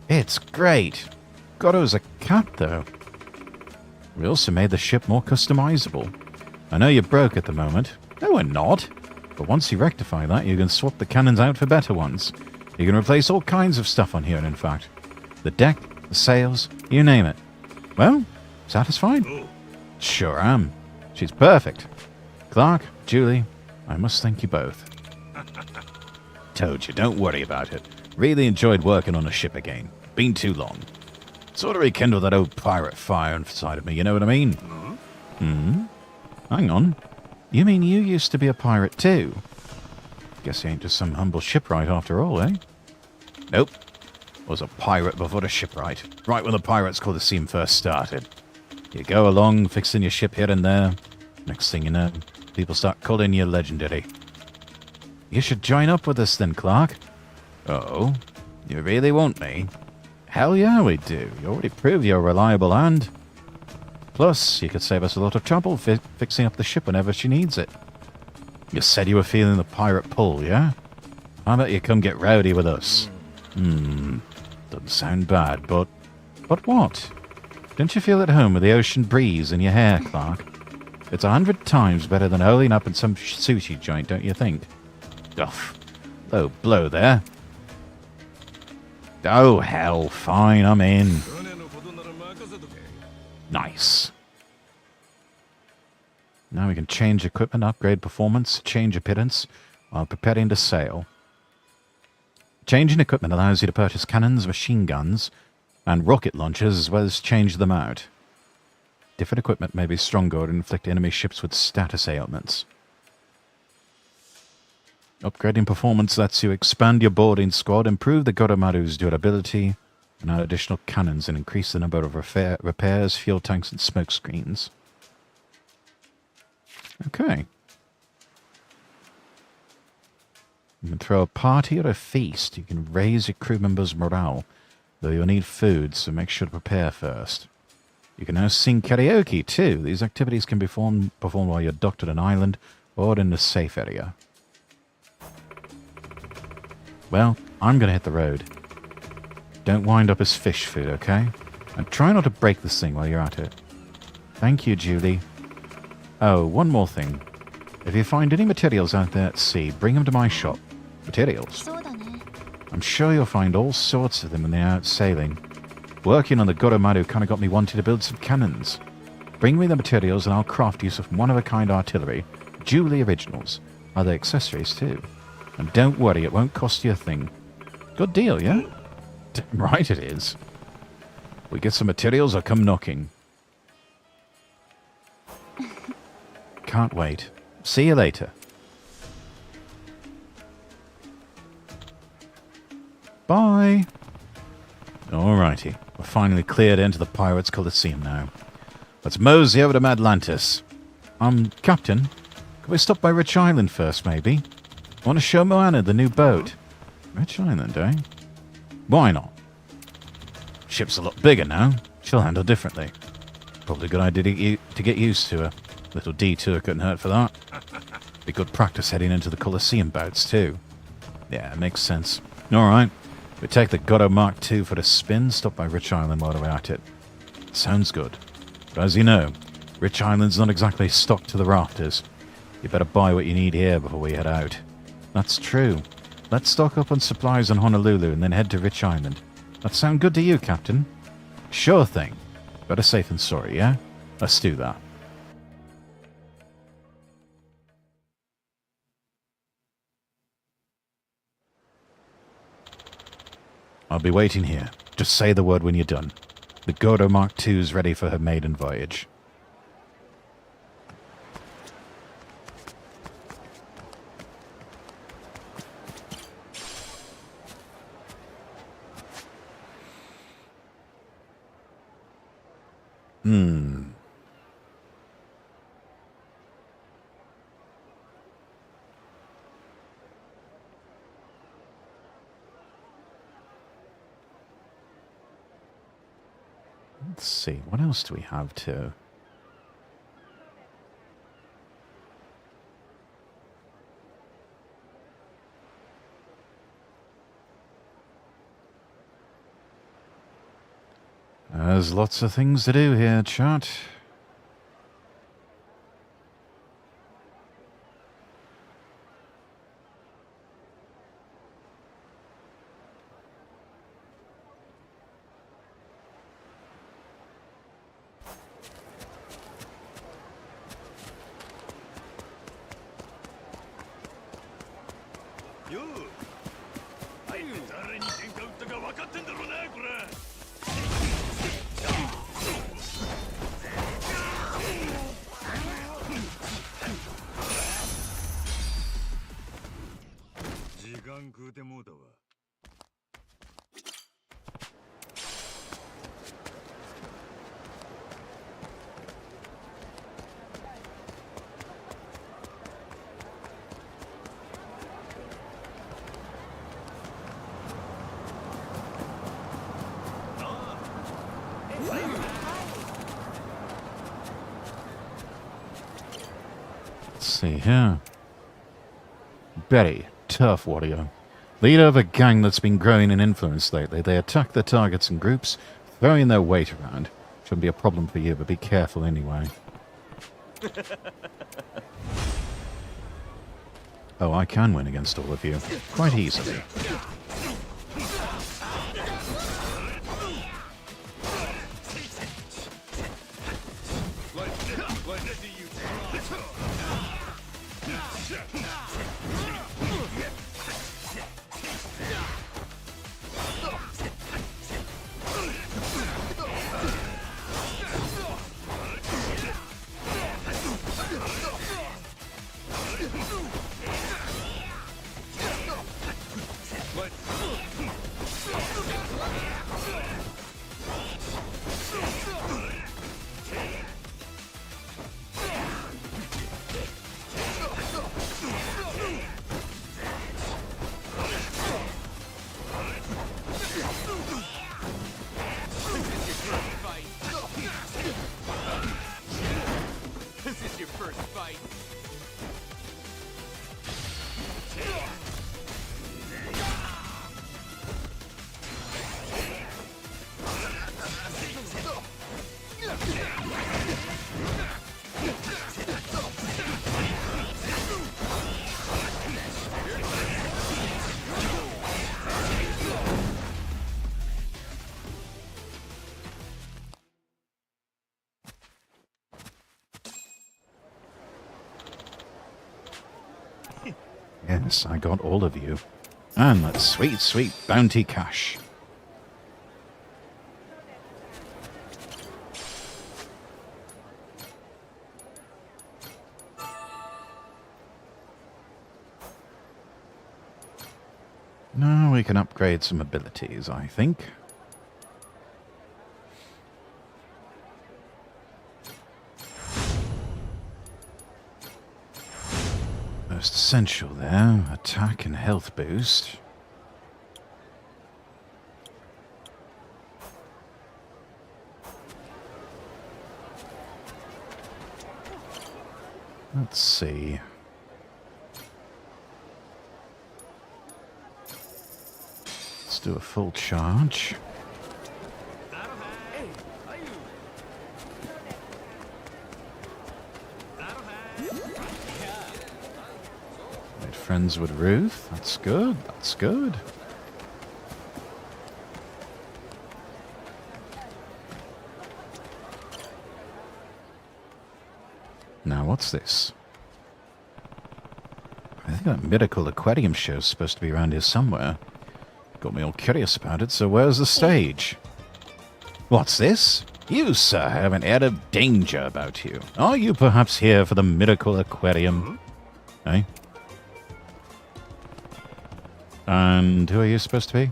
It's great. Goro's a cat, though. We also made the ship more customizable. I know you're broke at the moment. No, we're not. But once you rectify that, you can swap the cannons out for better ones. You can replace all kinds of stuff on here, in fact. The deck, the sails, you name it. Well, satisfied? Sure am. She's perfect. Clark, Julie, I must thank you both. Told you, don't worry about it. Really enjoyed working on a ship again. Been too long. Sort of rekindled that old pirate fire inside of me, you know what I mean? Hang on. You mean you used to be a pirate too? Guess you ain't just some humble shipwright after all, eh? Nope. Was a pirate before the shipwright. Right when the Pirates Call the scene first started. You go along, fixing your ship here and there. Next thing you know, people start calling you legendary. You should join up with us then, Clark. Oh, you really want me? Hell yeah, we do. You already proved you're a reliable hand. Plus, you could save us a lot of trouble fixing up the ship whenever she needs it. You said you were feeling the pirate pull, yeah? How about you come get rowdy with us? Doesn't sound bad, but... But what? Don't you feel at home with the ocean breeze in your hair, Clark? It's 100 times better than holing up in some sushi joint, don't you think? Duff. Low blow there. Oh, hell, fine, I'm in. Nice. Now we can change equipment, upgrade performance, change appearance, while preparing to sail. Changing equipment allows you to purchase cannons, machine guns, and rocket launchers, as well as change them out. Different equipment may be stronger or inflict enemy ships with status ailments. Upgrading performance lets you expand your boarding squad, improve the Goromaru's durability, and add additional cannons and increase the number of repairs, fuel tanks, and smoke screens. Okay. You can throw a party or a feast. You can raise your crew members' morale, though you'll need food, so make sure to prepare first. You can now sing karaoke, too. These activities can be performed while you're docked at an island, or in the safe area? Well, I'm going to hit the road. Don't wind up as fish food, okay? And try not to break this thing while you're at it. Thank you, Julie. Oh, one more thing. If you find any materials out there at sea, bring them to my shop. Materials? I'm sure you'll find all sorts of them when they're out sailing. Working on the Gourmet kind of got me wanting to build some cannons. Bring me the materials and I'll craft you some one-of-a-kind artillery. Julie originals. Are they accessories too? And don't worry, it won't cost you a thing. Good deal, yeah? Damn right it is. We get some materials or come knocking. Can't wait. See you later. Bye. Alrighty. We're finally cleared into the Pirates' Coliseum now. Let's mosey over to Atlantis. Captain, can we stop by Rich Island first, maybe? I want to show Moana the new boat. Rich Island, eh? Why not? Ship's a lot bigger now. She'll handle differently. Probably a good idea to get used to her. Little detour couldn't hurt for that. Be good practice heading into the Coliseum bouts, too. Yeah, it makes sense. Alright. We take the Godo Mark II for the spin, stop by Rich Island while we're at it. Sounds good. But as you know, Rich Island's not exactly stocked to the rafters. You better buy what you need here before we head out. That's true. Let's stock up on supplies in Honolulu and then head to Rich Island. That sound good to you, Captain? Sure thing. Better safe than sorry, yeah? Let's do that. I'll be waiting here. Just say the word when you're done. The Godo Mark II's ready for her maiden voyage. Let's see, what else do we have to... There's lots of things to do here, chat. Let's see here. Betty, tough warrior. Leader of a gang that's been growing in influence lately. They attack their targets in groups, throwing their weight around. Shouldn't be a problem for you, but be careful anyway. Oh, I can win against all of you. Quite easily. Yes, I got all of you. And that sweet, sweet bounty cash. Now we can upgrade some abilities, I think. Most essential there, attack and health boost. Let's see. Let's do a full charge. Made friends with Ruth. That's good. That's good. Now, what's this? I think that medical aquarium show's supposed to be around here somewhere. Got me all curious about it, so where's the stage? What's this? You, sir, have an air of danger about you. Are you perhaps here for the miracle aquarium? Eh? And who are you supposed to be?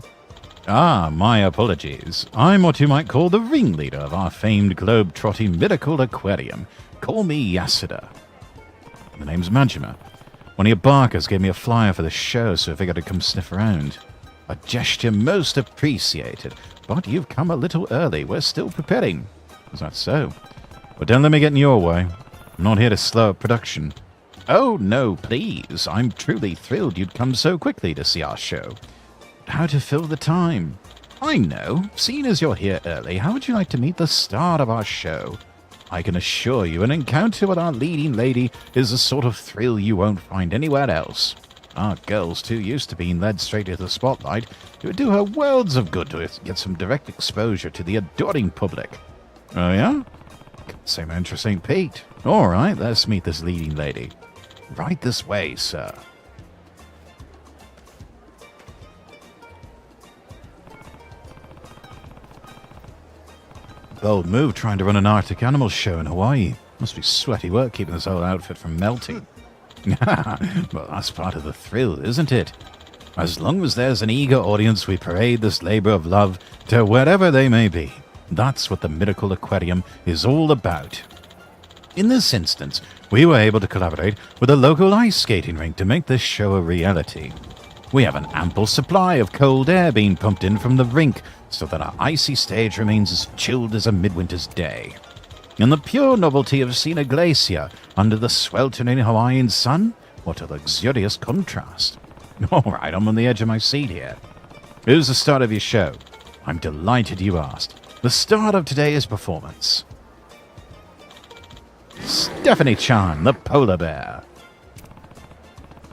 Ah, my apologies. I'm what you might call the ringleader of our famed globe-trotting miracle aquarium. Call me Yasuda. The name's Majima. One of your barkers gave me a flyer for the show, so I figured I'd come sniff around. A gesture most appreciated, but you've come a little early. We're still preparing. Is that so? Well, don't let me get in your way. I'm not here to slow up production. Oh, no, please. I'm truly thrilled you'd come so quickly to see our show. But how to fill the time? I know. Seeing as you're here early, how would you like to meet the star of our show? I can assure you an encounter with our leading lady is the sort of thrill you won't find anywhere else. Our girl's too used to being led straight to the spotlight. It would do her worlds of good to get some direct exposure to the adoring public. Oh, yeah? Same entry St. Pete. All right, let's meet this leading lady. Right this way, sir. Bold move trying to run an Arctic animal show in Hawaii. Must be sweaty work keeping this whole outfit from melting. Well, that's part of the thrill, isn't it? As long as there's an eager audience, we parade this labor of love to wherever they may be. That's what the Miracle Aquarium is all about. In this instance, we were able to collaborate with a local ice skating rink to make this show a reality. We have an ample supply of cold air being pumped in from the rink so that our icy stage remains as chilled as a midwinter's day. And the pure novelty of seeing a glacier under the sweltering Hawaiian sun? What a luxurious contrast. All right, I'm on the edge of my seat here. Who's the star of your show? I'm delighted you asked. The star of today's performance. Stephanie Chan, the polar bear.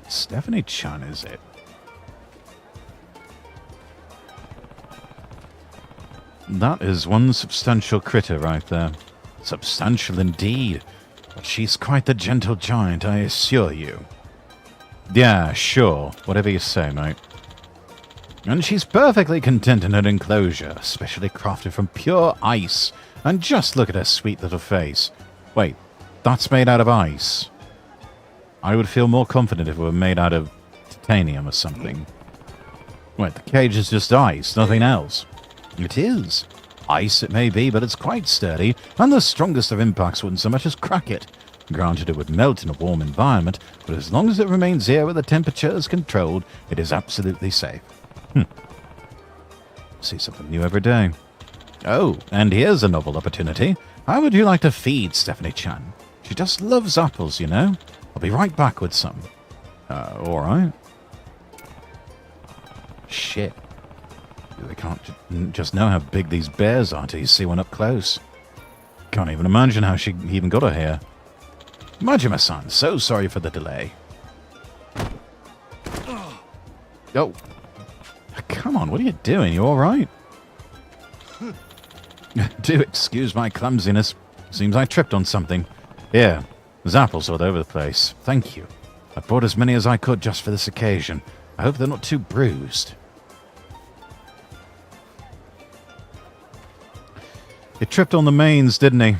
Stephanie Chan, is it? That is one substantial critter right there. Substantial indeed. But she's quite the gentle giant, I assure you. Yeah, sure. Whatever you say, mate. And she's perfectly content in her enclosure, specially crafted from pure ice. And just look at her sweet little face. Wait, that's made out of ice. I would feel more confident if it were made out of titanium or something. Wait, the cage is just ice, nothing else. It is. Ice it may be, but it's quite sturdy, and the strongest of impacts wouldn't so much as crack it. Granted, it would melt in a warm environment, but as long as it remains here where the temperature is controlled, it is absolutely safe. See something new every day. Oh, and here's a novel opportunity. How would you like to feed Stephanie Chan? She just loves apples, you know. I'll be right back with some. All right. Shit. They can't just know how big these bears are till you see one up close. Can't even imagine how she even got her here. Majima-san, so sorry for the delay. Oh. Come on, what are you doing? You alright? Do excuse my clumsiness. Seems I tripped on something. Here, there's apples all over the place. Thank you. I bought as many as I could just for this occasion. I hope they're not too bruised. He tripped on the mains, didn't he?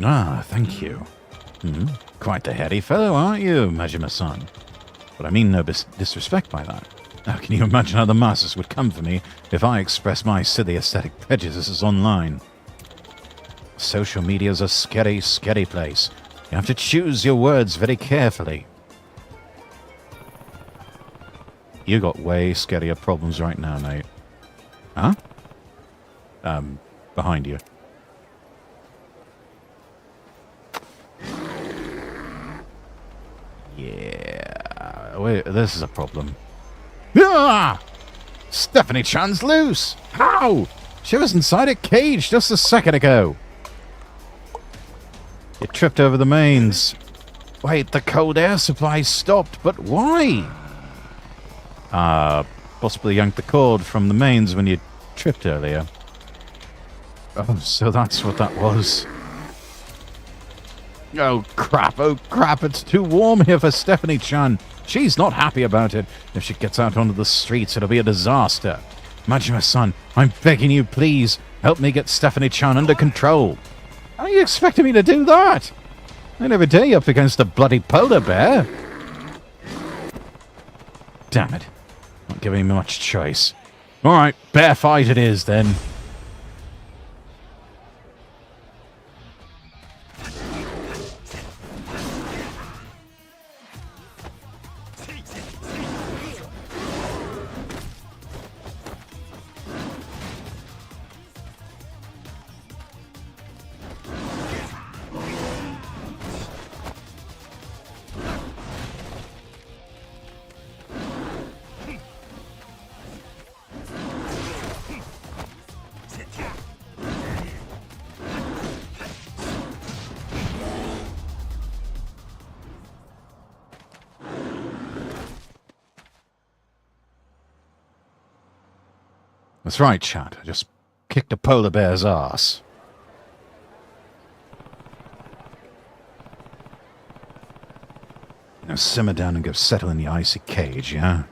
Ah, thank you. Quite the heady fellow, aren't you, Majima-san? But I mean no disrespect by that. Now, can you imagine how the masses would come for me if I expressed my silly aesthetic prejudices online? Social media's a scary, scary place. You have to choose your words very carefully. You got way scarier problems right now, mate. Huh? Behind you. Yeah. Wait, this is a problem. Ah! Stephanie-chan's loose! How? She was inside a cage just a second ago. You tripped over the mains. Wait, the cold air supply stopped, but why? Possibly yanked the cord from the mains when you tripped earlier. Oh, so that's what that was. Oh crap, it's too warm here for Stephanie-chan. She's not happy about it. If she gets out onto the streets, it'll be a disaster. Majima-san, I'm begging you, please, help me get Stephanie-chan under control. How are you expecting me to do that? I never dare you up against a bloody polar bear. Damn it. Not giving me much choice. Alright, bear fight it is then. That's right, chat. I just kicked a polar bear's ass. Now simmer down and go settle in the icy cage, yeah?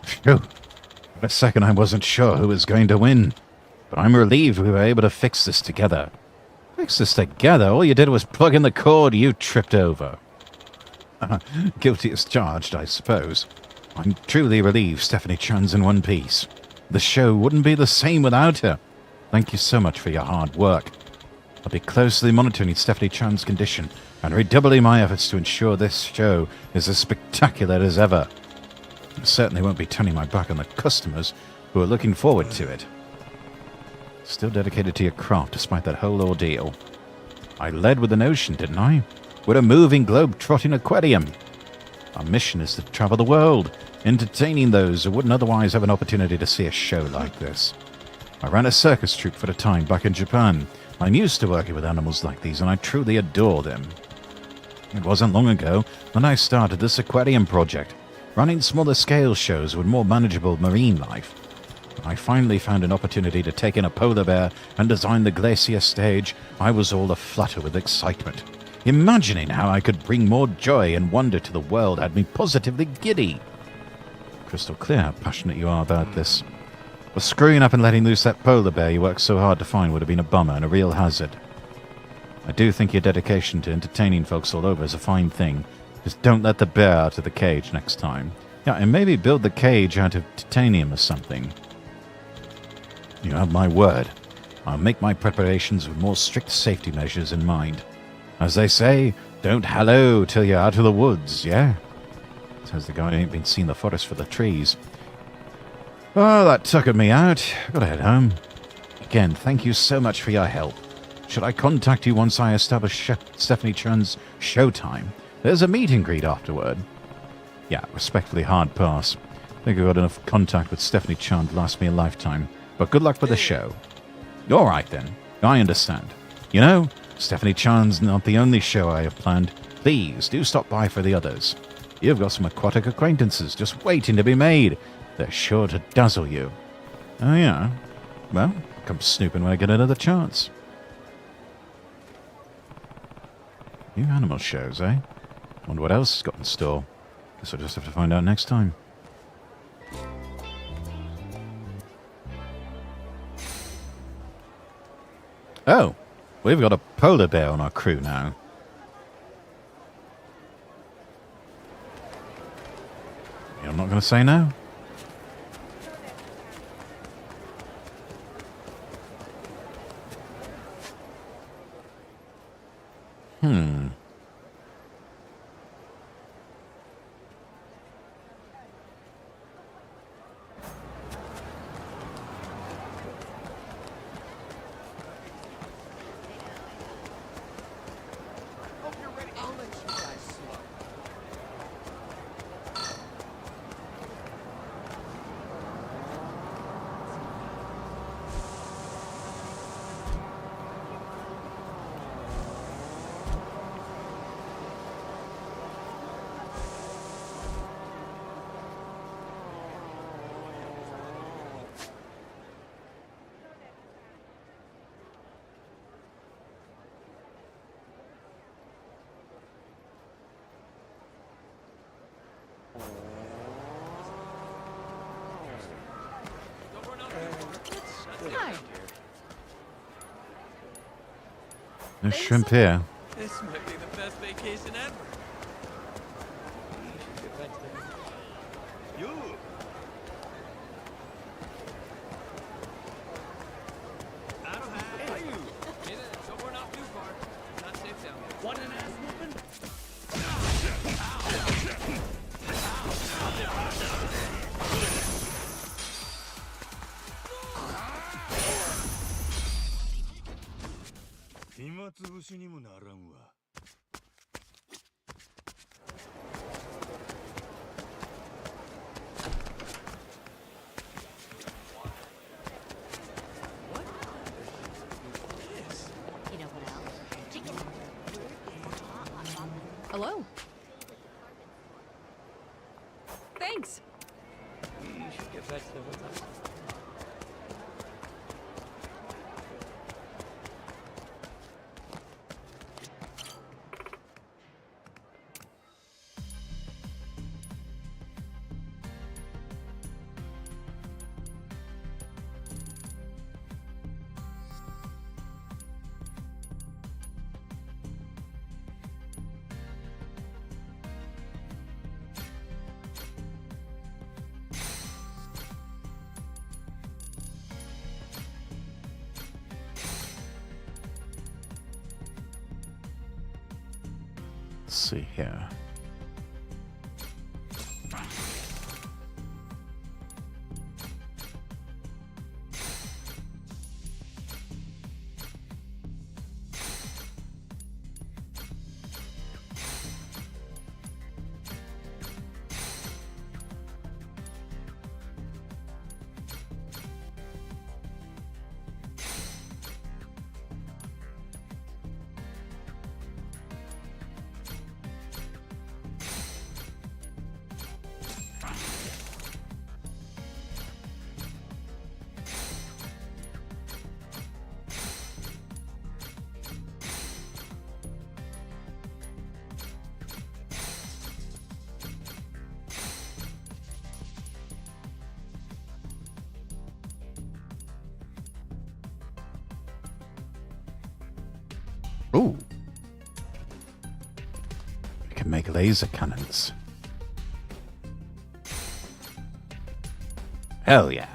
Phew. For a second I wasn't sure who was going to win. But I'm relieved we were able to fix this together. Fix this together? All you did was plug in the cord you tripped over. Guilty as charged, I suppose. I'm truly relieved Stephanie-chan's in one piece. The show wouldn't be the same without her. Thank you so much for your hard work. I'll be closely monitoring Stephanie-chan's condition and redoubling my efforts to ensure this show is as spectacular as ever. I certainly won't be turning my back on the customers who are looking forward to it. Still dedicated to your craft despite that whole ordeal. I led with the notion, didn't I? We're a moving globe-trotting aquarium. Our mission is to travel the world, entertaining those who wouldn't otherwise have an opportunity to see a show like this. I ran a circus troupe for a time back in Japan. I'm used to working with animals like these, and I truly adore them. It wasn't long ago when I started this aquarium project, running smaller scale shows with more manageable marine life. When I finally found an opportunity to take in a polar bear and design the glacier stage, I was all aflutter with excitement. Imagining how I could bring more joy and wonder to the world had me positively giddy. Crystal clear how passionate you are about this. But screwing up and letting loose that polar bear you worked so hard to find would have been a bummer and a real hazard. I do think your dedication to entertaining folks all over is a fine thing. Just don't let the bear out of the cage next time. Yeah, and maybe build the cage out of titanium or something. You have my word. I'll make my preparations with more strict safety measures in mind. As they say, don't hallo till you're out of the woods, yeah? Says the guy who ain't been seeing the forest for the trees. Oh, that tuckered me out. Gotta head home. Again, thank you so much for your help. Should I contact you once I establish Stephanie-chan's showtime? There's a meet and greet afterward. Yeah, respectfully hard pass. I think I've got enough contact with Stephanie-chan to last me a lifetime. But good luck with the show. Alright then, I understand. You know, Stephanie-chan's not the only show I have planned. Please, do stop by for the others. You've got some aquatic acquaintances just waiting to be made. They're sure to dazzle you. Oh yeah? Well, Come snooping when I get another chance. New animal shows, eh? Wonder what else it's got in store. Guess I'll just have to find out next time. Oh, we've got a polar bear on our crew now. I'm not going to say no. No shrimp here. This might be the best vacation ever. You. I don't have. Hey, you. Somewhere not too far. Not safe down there. What an ass whooping. Hello. Thanks. You should get back to the hotel. Let's see here. Ooh. We can make laser cannons. Hell yeah.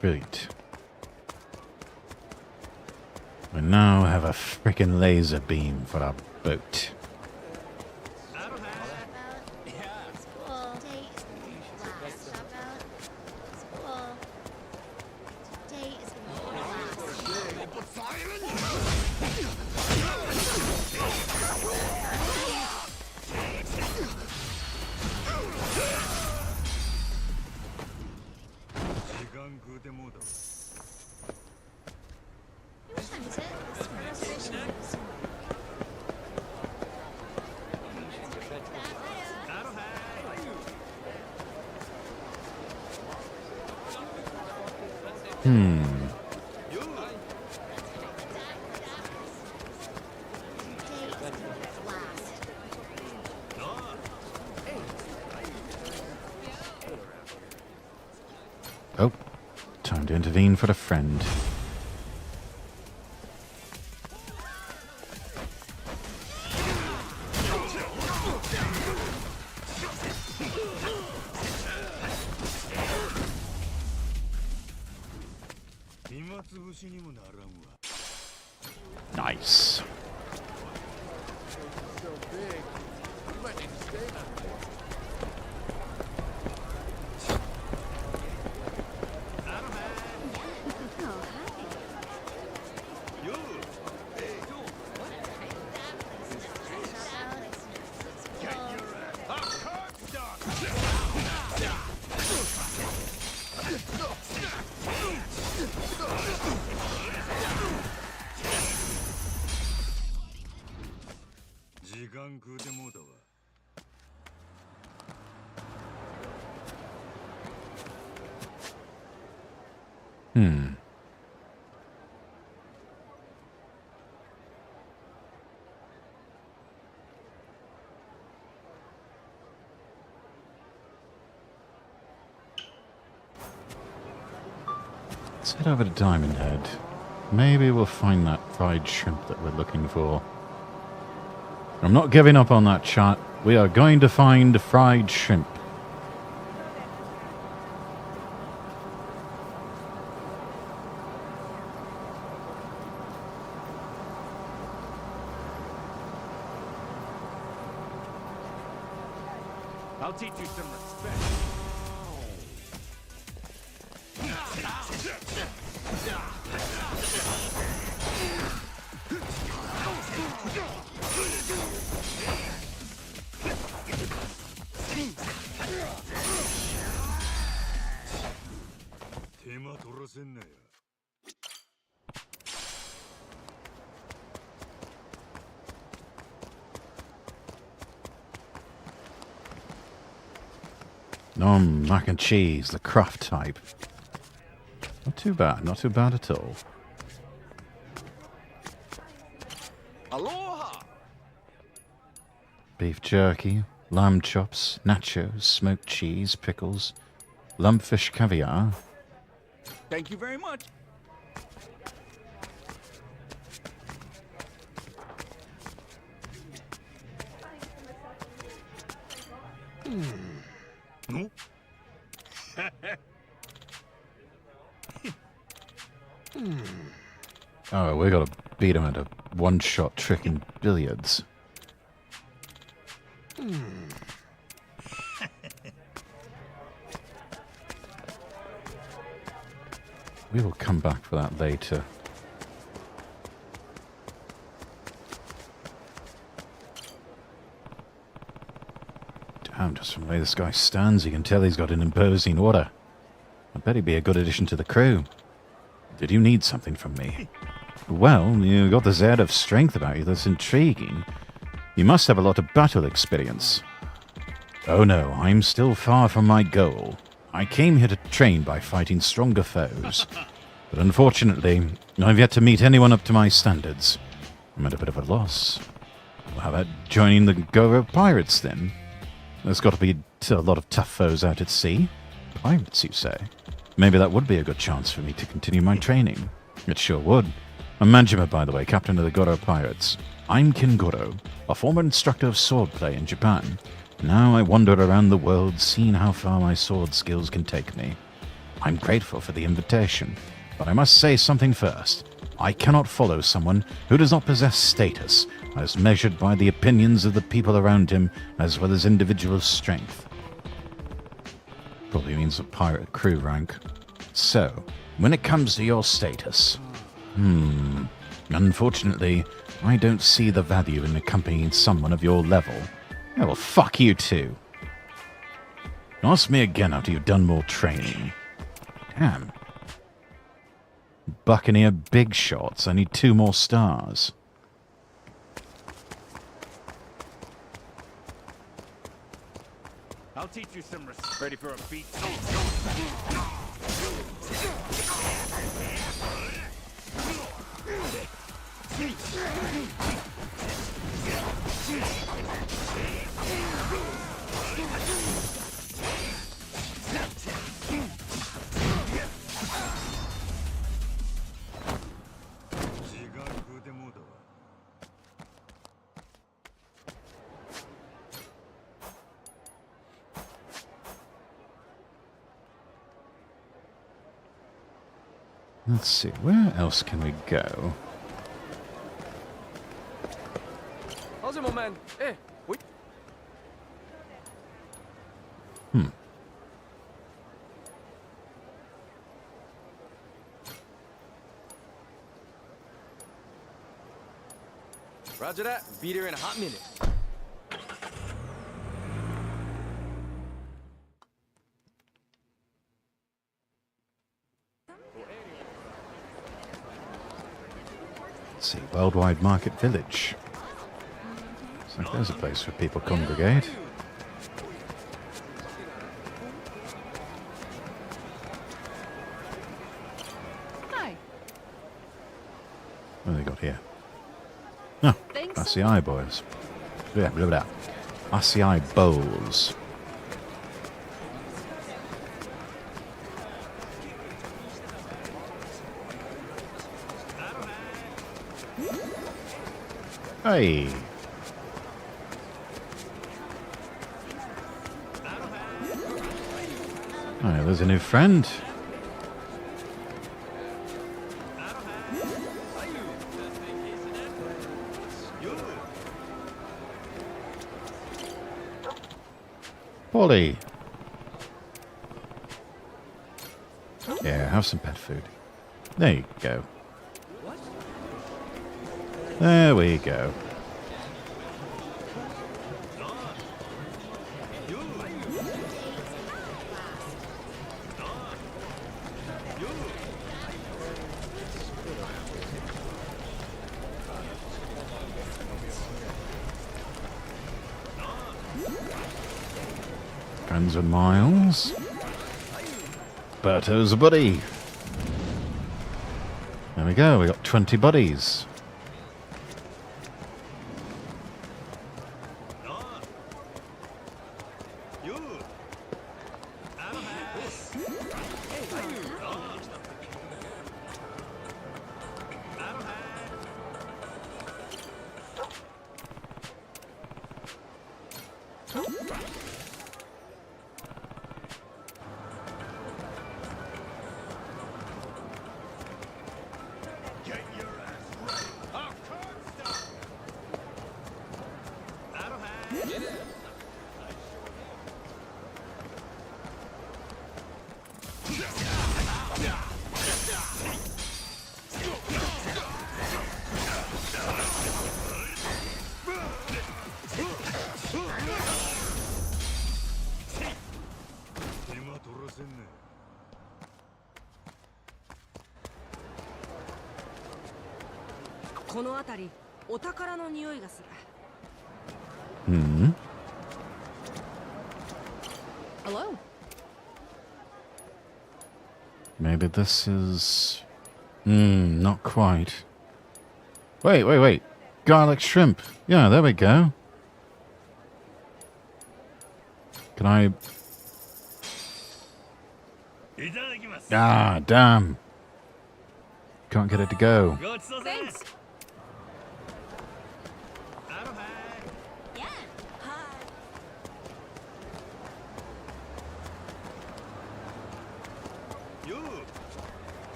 Brilliant. We now have a frickin' laser beam for our boat. Oh, time to intervene for a friend. Nice. Let's head over to Diamond Head. Maybe we'll find that fried shrimp that we're looking for. I'm not giving up on that, chat. We are going to find fried shrimp. I'll teach you some respect. Mac and cheese, the craft type. Not too bad, not too bad at all. Aloha! Beef jerky, lamb chops, nachos, smoked cheese, pickles, lumpfish caviar. Thank you very much. No? Oh, we gotta beat him at a one-shot trick in billiards. We will come back for that later. Damn, just from the way this guy stands, you can tell he's got an imposing aura. I bet he'd be a good addition to the crew. Did you need something from me? Well, you got this air of strength about you that's intriguing. You must have a lot of battle experience. Oh no, I'm still far from my goal. I came here to train by fighting stronger foes. But unfortunately, I've yet to meet anyone up to my standards. I'm at a bit of a loss. Well, how about joining the Gourmet pirates then? There's got to be a lot of tough foes out at sea. Pirates, you say? Maybe that would be a good chance for me to continue my training. It sure would. I'm Majima, by the way, captain of the Gourmet Pirates. I'm Kingoro, a former instructor of swordplay in Japan. Now I wander around the world, seeing how far my sword skills can take me. I'm grateful for the invitation, but I must say something first. I cannot follow someone who does not possess status, as measured by the opinions of the people around him, as well as individual strength. Probably means a pirate crew rank. So, when it comes to your status, unfortunately, I don't see the value in accompanying someone of your level. Yeah, well, fuck you too. Ask me again after you've done more training. Damn. Buccaneer big shots. I need 2 more stars. I'll teach you some respect. Ready for a beat? Let's see, where else can we go? How's it, my man? Hey, wait. Roger that. Be there in a hot minute. Let's see, Worldwide Market Village. Looks like there's a place where people congregate. Hi. What have they got here? Oh, RCI boys. Yeah, blah, blah, blah. RCI bowls. Hey. Oh, yeah, there's a new friend. Polly. Yeah, have some pet food. There you go. There we go. Friends with Miles. Berto's a buddy. There we go, we got 20 buddies. Hello. Maybe this is... not quite. Wait. Garlic shrimp. Yeah, there we go. Can I... Ah, damn. Can't get it to go. Thanks.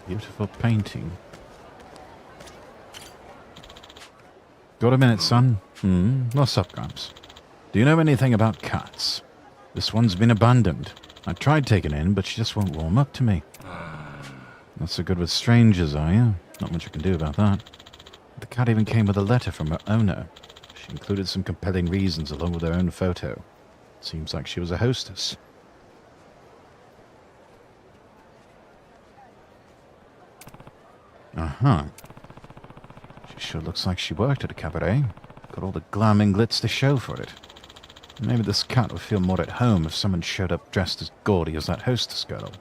Beautiful painting. Got a minute, son? What's up, Gramps? Do you know anything about cats? This one's been abandoned. I tried taking her in, but she just won't warm up to me. Not so good with strangers, are you? Not much I can do about that. The cat even came with a letter from her owner. She included some compelling reasons along with her own photo. Seems like she was a hostess. Uh-huh. She sure looks like she worked at a cabaret. Got all the glam and glitz to show for it. Maybe this cat would feel more at home if someone showed up dressed as gaudy as that hostess girl.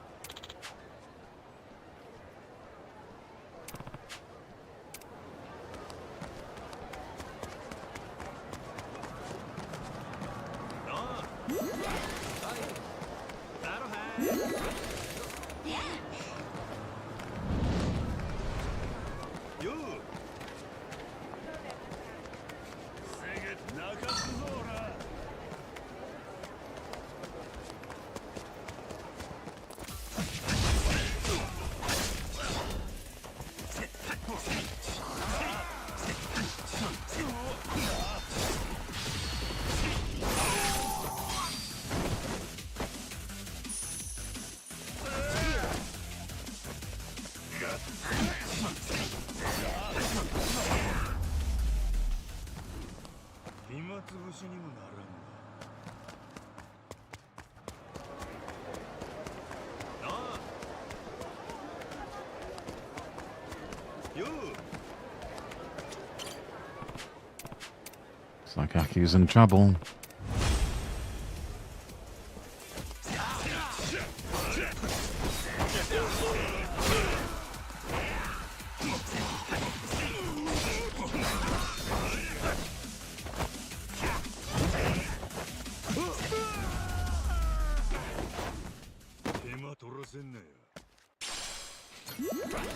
Looks like Aki's in trouble.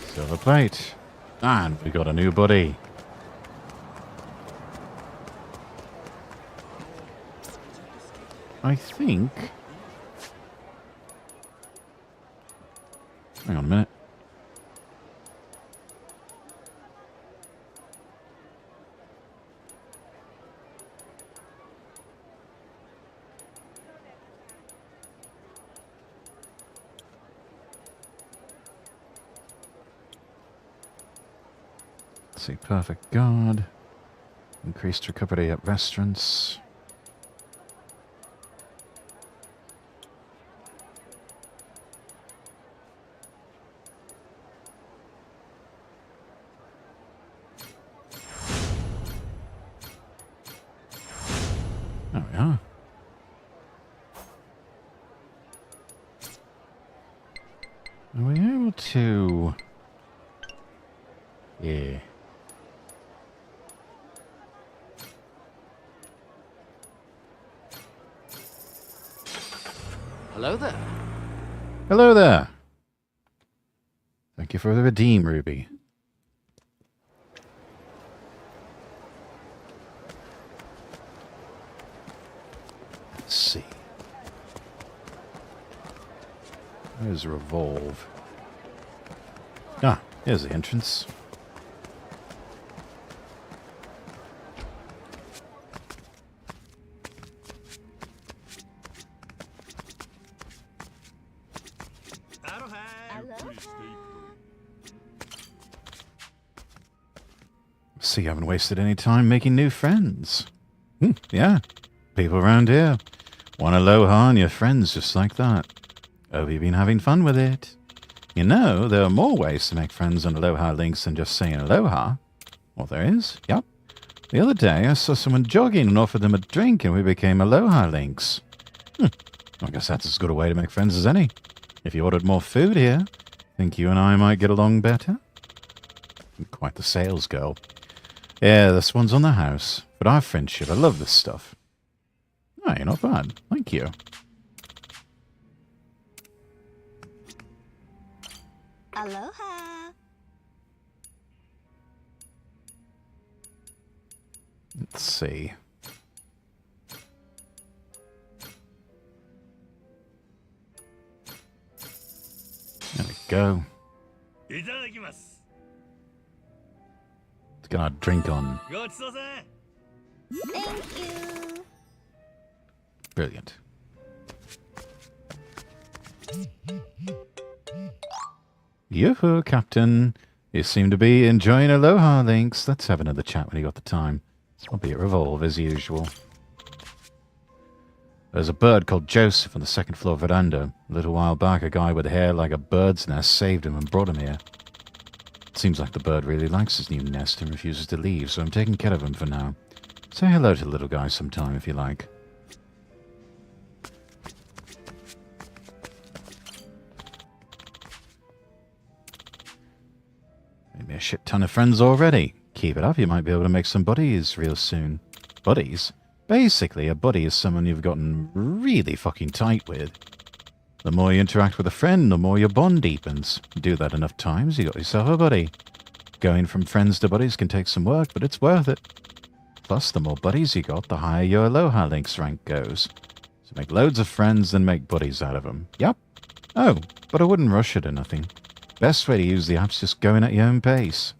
Silver plate. And we got a new buddy. I think... Hang on a minute. Let's see, perfect guard. Increased recovery at restaurants. There we are. Are we able to... Yeah. Hello there. Hello there. Thank you for the redeem, Ruby. Let's see. Where's Revolve? Ah, here's the entrance. See, you haven't wasted any time making new friends. Yeah, people around here want aloha and your friends just like that. Hope you've been having fun with it. You know, there are more ways to make friends on Aloha Links than just saying aloha. Well, there is, yep. The other day, I saw someone jogging and offered them a drink and we became Aloha Links. I guess that's as good a way to make friends as any. If you ordered more food here, think you and I might get along better? Quite the sales girl. Yeah, this one's on the house. But our friendship, I love this stuff. Oh, you're not bad. Thank you. Aloha. Let's see. There we go. Let's get our drink on. Thank you. Brilliant. Yoo-hoo, Captain. You seem to be enjoying Aloha Links. Let's have another chat when you got the time. I'll be at Revolve as usual. There's a bird called Joseph on the second floor veranda. A little while back, a guy with hair like a bird's nest saved him and brought him here. It seems like the bird really likes his new nest and refuses to leave, so I'm taking care of him for now. Say hello to the little guy sometime if you like. Made me a shit ton of friends already. Keep it up, you might be able to make some buddies real soon. Buddies? Basically, a buddy is someone you've gotten really fucking tight with. The more you interact with a friend, the more your bond deepens. Do that enough times, you got yourself a buddy. Going from friends to buddies can take some work, but it's worth it. Plus, the more buddies you got, the higher your Aloha Links rank goes. So make loads of friends, then make buddies out of them. Yep. Oh, but I wouldn't rush it or nothing. Best way to use the app's just going at your own pace.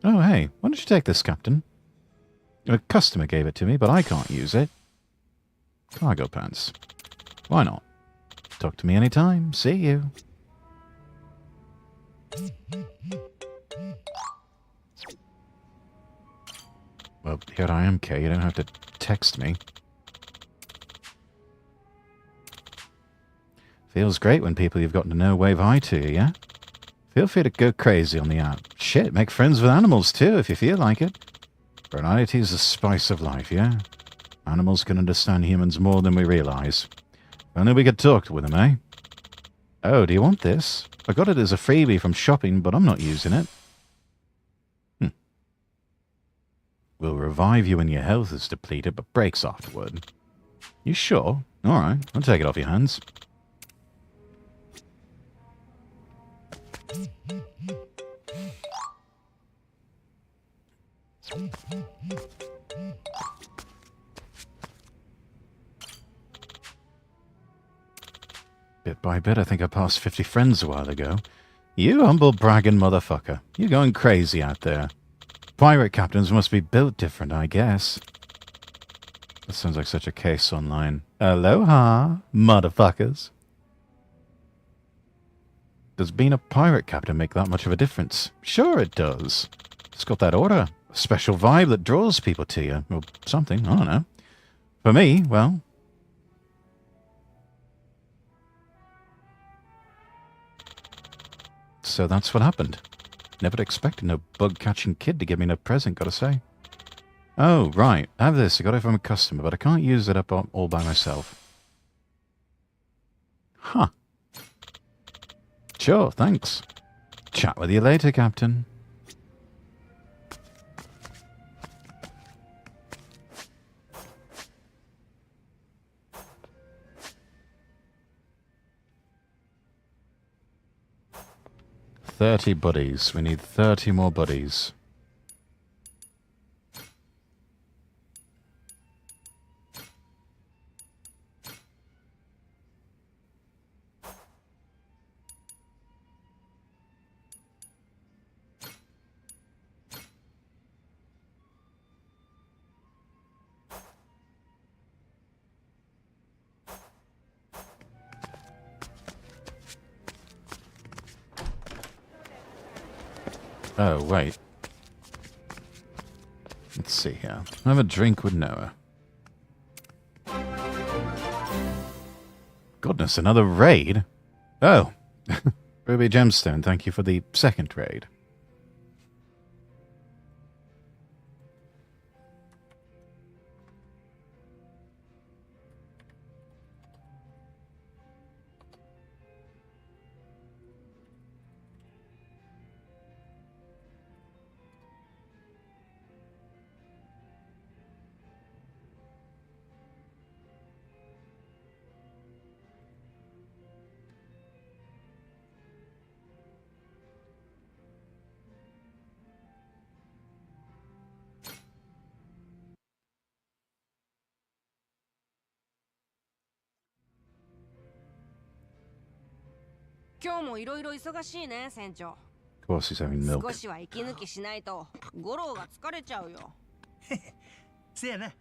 Oh, hey, why don't you take this, Captain? A customer gave it to me, but I can't use it. Cargo pants. Why not? Talk to me anytime. See you. Well, here I am, Kay. You don't have to text me. Feels great when people you've gotten to know wave hi to you, yeah? Feel free to go crazy on the app. Shit, make friends with animals too if you feel like it. Variety is the spice of life, yeah? Animals can understand humans more than we realize. If only we could talk with them, eh? Oh, do you want this? I got it as a freebie from shopping, but I'm not using it. Will revive you when your health is depleted, but breaks afterward. You sure? Alright, I'll take it off your hands. Bit by bit, I think I passed 50 friends a while ago. You humble bragging motherfucker. You're going crazy out there. Pirate captains must be built different, I guess. That sounds like such a case online. Aloha, motherfuckers. Does being a pirate captain make that much of a difference? Sure it does. It's got that aura, a special vibe that draws people to you, or something, I don't know. For me, well... So that's what happened. Never expected no bug-catching kid to give me no present, gotta say. Oh, right, I have this, I got it from a customer, but I can't use it up all by myself. Huh. Sure, thanks. Chat with you later, Captain. $30 buddies. We need 30 more buddies. Oh, wait. Let's see here. Have a drink with Noah. Goodness, another raid? Oh. Ruby Gemstone, thank you for the second raid. Of course he's having milk. 少しは息抜きしないとゴローが疲れちゃうよ。せやな。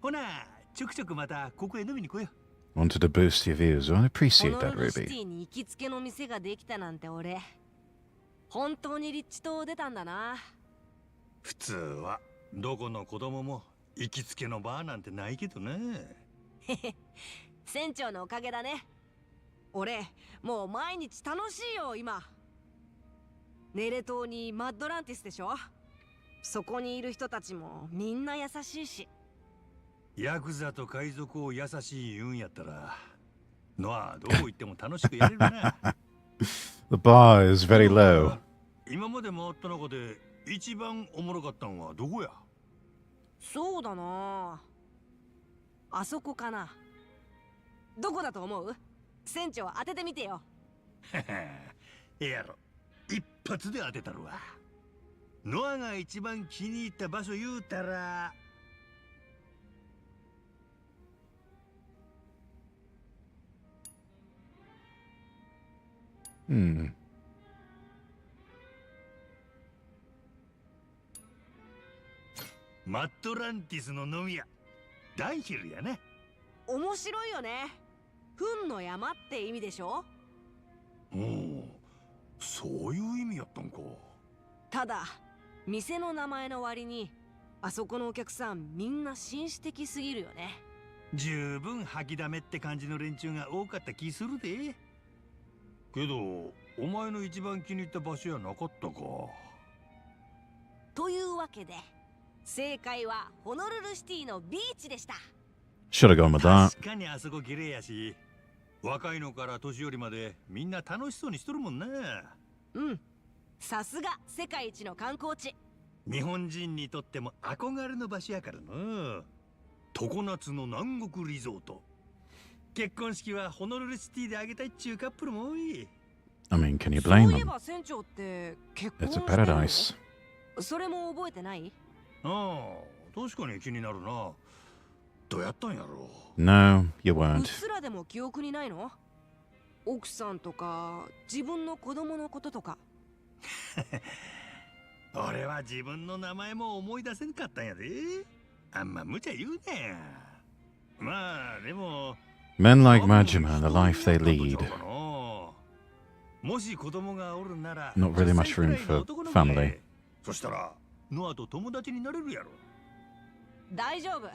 ほな、ちょくちょくまたここへ飲みに来よう。 Wanted to boost your views. Well, I appreciate that, ホノルルシテ Ruby. ィに行きつけの店ができたなんて俺、本当に立地島出たんだな。普通はどこの子供も行きつけのバーなんてないけどな。船長のおかげだね。俺、もう毎日楽しいよ今。ネレ島にマッドランティスでしょ。そこにいる人たちもみんな優しいし。ヤクザと海賊を優しい言うんやったら、ノアどこ行っても楽しくやれるな。The bar is very low. 今まで回った中で一番おもろかったんはどこや？そうだな。あそこかな。どこだと思う？船長当ててみてよ。ええやろ。一発で当てたるわ。ノアが一番気に入った場所言うたら。マットランティスの飲み屋。ダイヒルやね。面白いよね。糞の山って意味でしょ。おお、そういう意味やったんか。ただ店の名前の割にあそこのお客さんみんな紳士的すぎるよね。十分吐きだめって感じの連中が多かった気するで。けどお前の一番気に入った場所やなかったか。というわけで正解はホノルルシティのビーチでした。 Should have gone with that. 確かにあそこ綺麗やし、若いのから年寄りまでみんな楽しそうにしとるもんな。うん、さすが世界一の観光地。日本人にとっても憧れの場所やからな。常夏の南国リゾート。結婚式はホノルルシティであげたいっちゅうカップルも多い。I mean, can you blame そういえ them? ば船長って結婚 It's し a てるの？ paradise. それも覚えてない？ああ、確かに気になるな。どうやったんやろう。 No, you うっ weren't. すらでも記憶にないの？奥さんとか自分の子供のこととか。俺は自分の名前も思い出せんかったんやで。あんま無茶言うね。まあでも Men like Majima, the life they lead. もし子供がおるなら Not really much room for family. そしたらノアと友達になれるやろ。大丈夫。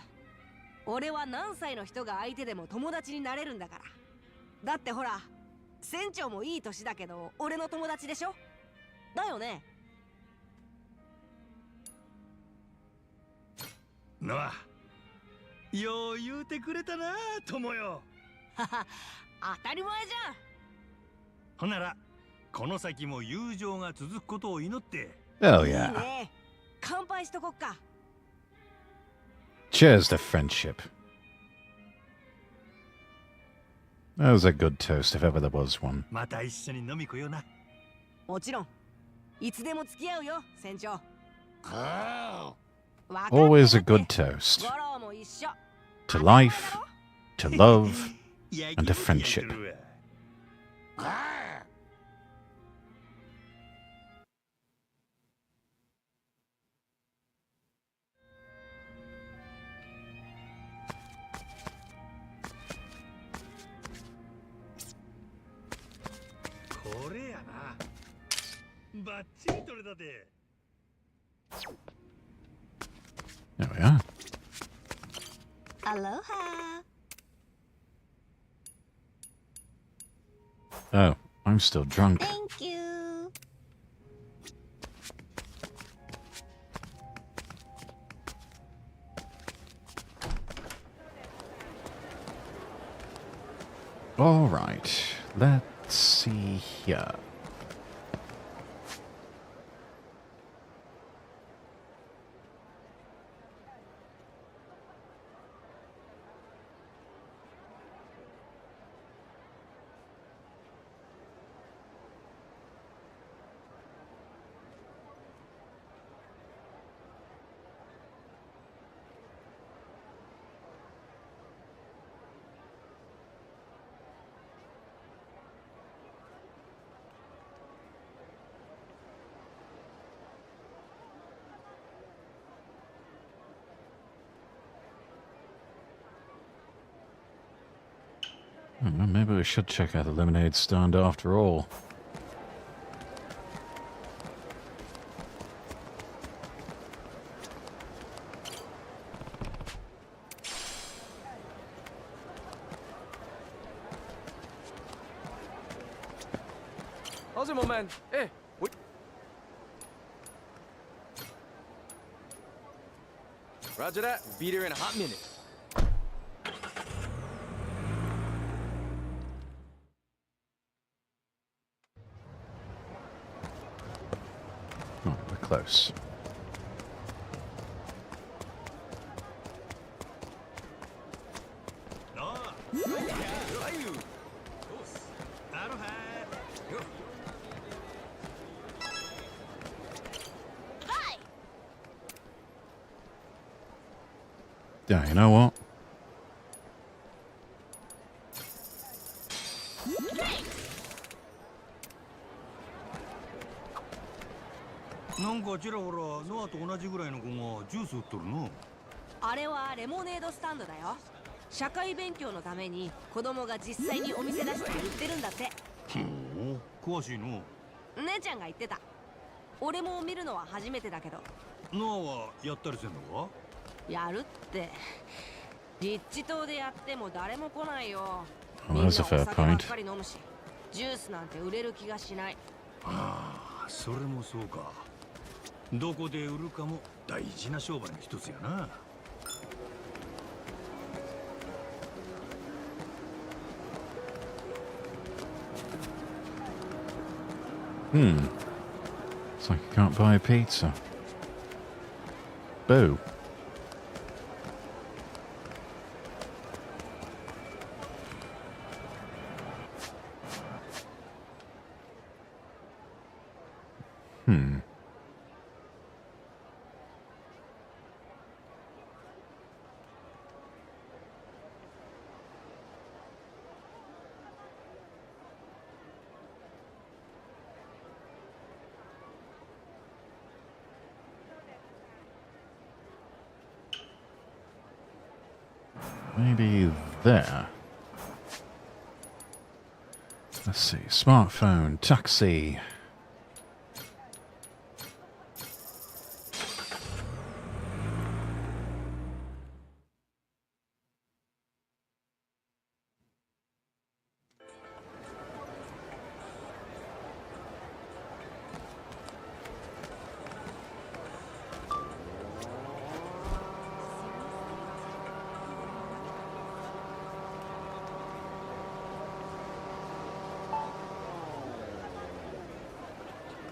俺は何歳の人が相手でも友達になれるんだから。だってほら、船長もいい年だけど俺の友達でしょ。だよね。ノア、よう言うてくれたな、友よ。はは、当たり前じゃん。ほんならこの先も友情が続くことを祈って。 Oh いい yeah. ね。乾杯しとこっか。 Cheers to friendship. That was a good toast if ever there was one. また一緒に飲み来ような。もちろん。いつでも付き合うよ、船長。ああ。 Always a good toast. ゴロも一緒。 To life, to love, and to friendship. これやな。バッチリ取れたで。 There we are. Aloha. Oh, I'm still drunk. Thank you. All right, let's see here. Well, maybe we should check out the lemonade stand after all. How's it, my man? Hey, wait. Roger that. Be there in a hot minute. Oh, we're close. Yeah, you know what? No. あれはレモネードスタンドだよ。社会勉強のために子供が実際にお店出して売ってるんだって。詳しいの。姉ちゃんが言ってた。俺も見るのは初めてだけど、ノアはやったりせんのか？やるって。立地島でやっても誰も来ないよ。 Well, that's a fair point. ジュースなんて売れる気がしない。ああ、それもそうか。どこで売るかも大事な商売の一つやな。It's like you can't buy a pizza. Boo. Maybe there. Let's see. Smartphone, taxi.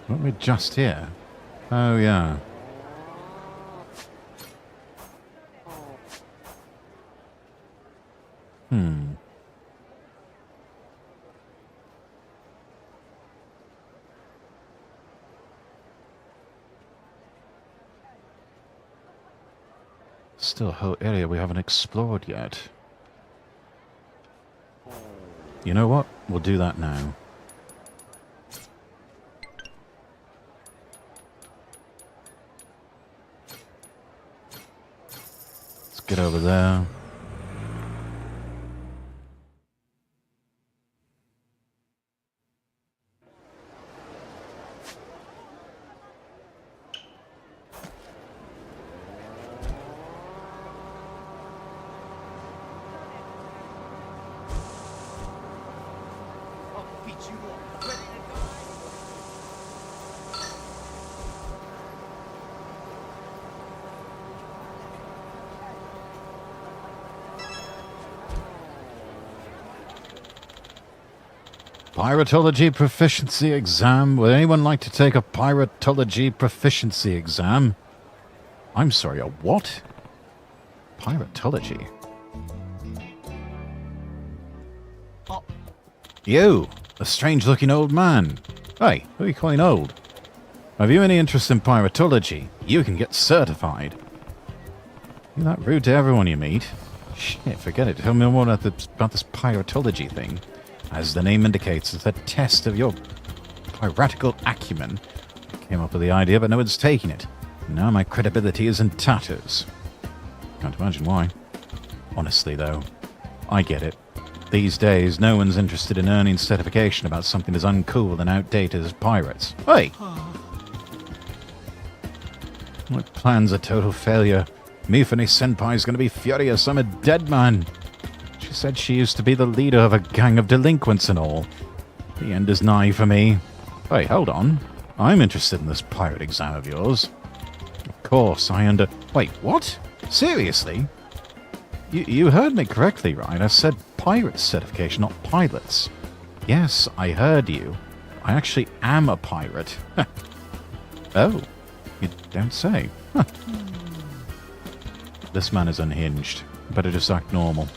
Weren't we just here? Oh, yeah. Still a whole area we haven't explored yet. You know what? We'll do that now. Get over there. Piratology proficiency exam. Would anyone like to take a piratology proficiency exam? I'm sorry, a what? Piratology? Oh. You, a strange-looking old man. Hey, who are you calling old? Have you any interest in piratology? You can get certified. You're that rude to everyone you meet. Shit, forget it. Tell me more about this piratology thing. As the name indicates, it's a test of your piratical acumen. Came up with the idea, but no one's taking it. Now my credibility is in tatters. Can't imagine why. Honestly, though, I get it. These days, no one's interested in earning certification about something as uncool and outdated as pirates. Hey! My plan's a total failure. Mifune Senpai's gonna be furious. I'm a dead man. She said she used to be the leader of a gang of delinquents and all. The end is nigh for me. Hey, hold on. I'm interested in this pirate exam of yours. Of course, Wait, what? Seriously? You heard me correctly, right? I said pirate certification, not pilots. Yes, I heard you. I actually am a pirate. Oh, you don't say. Huh. This man is unhinged. Better just act normal.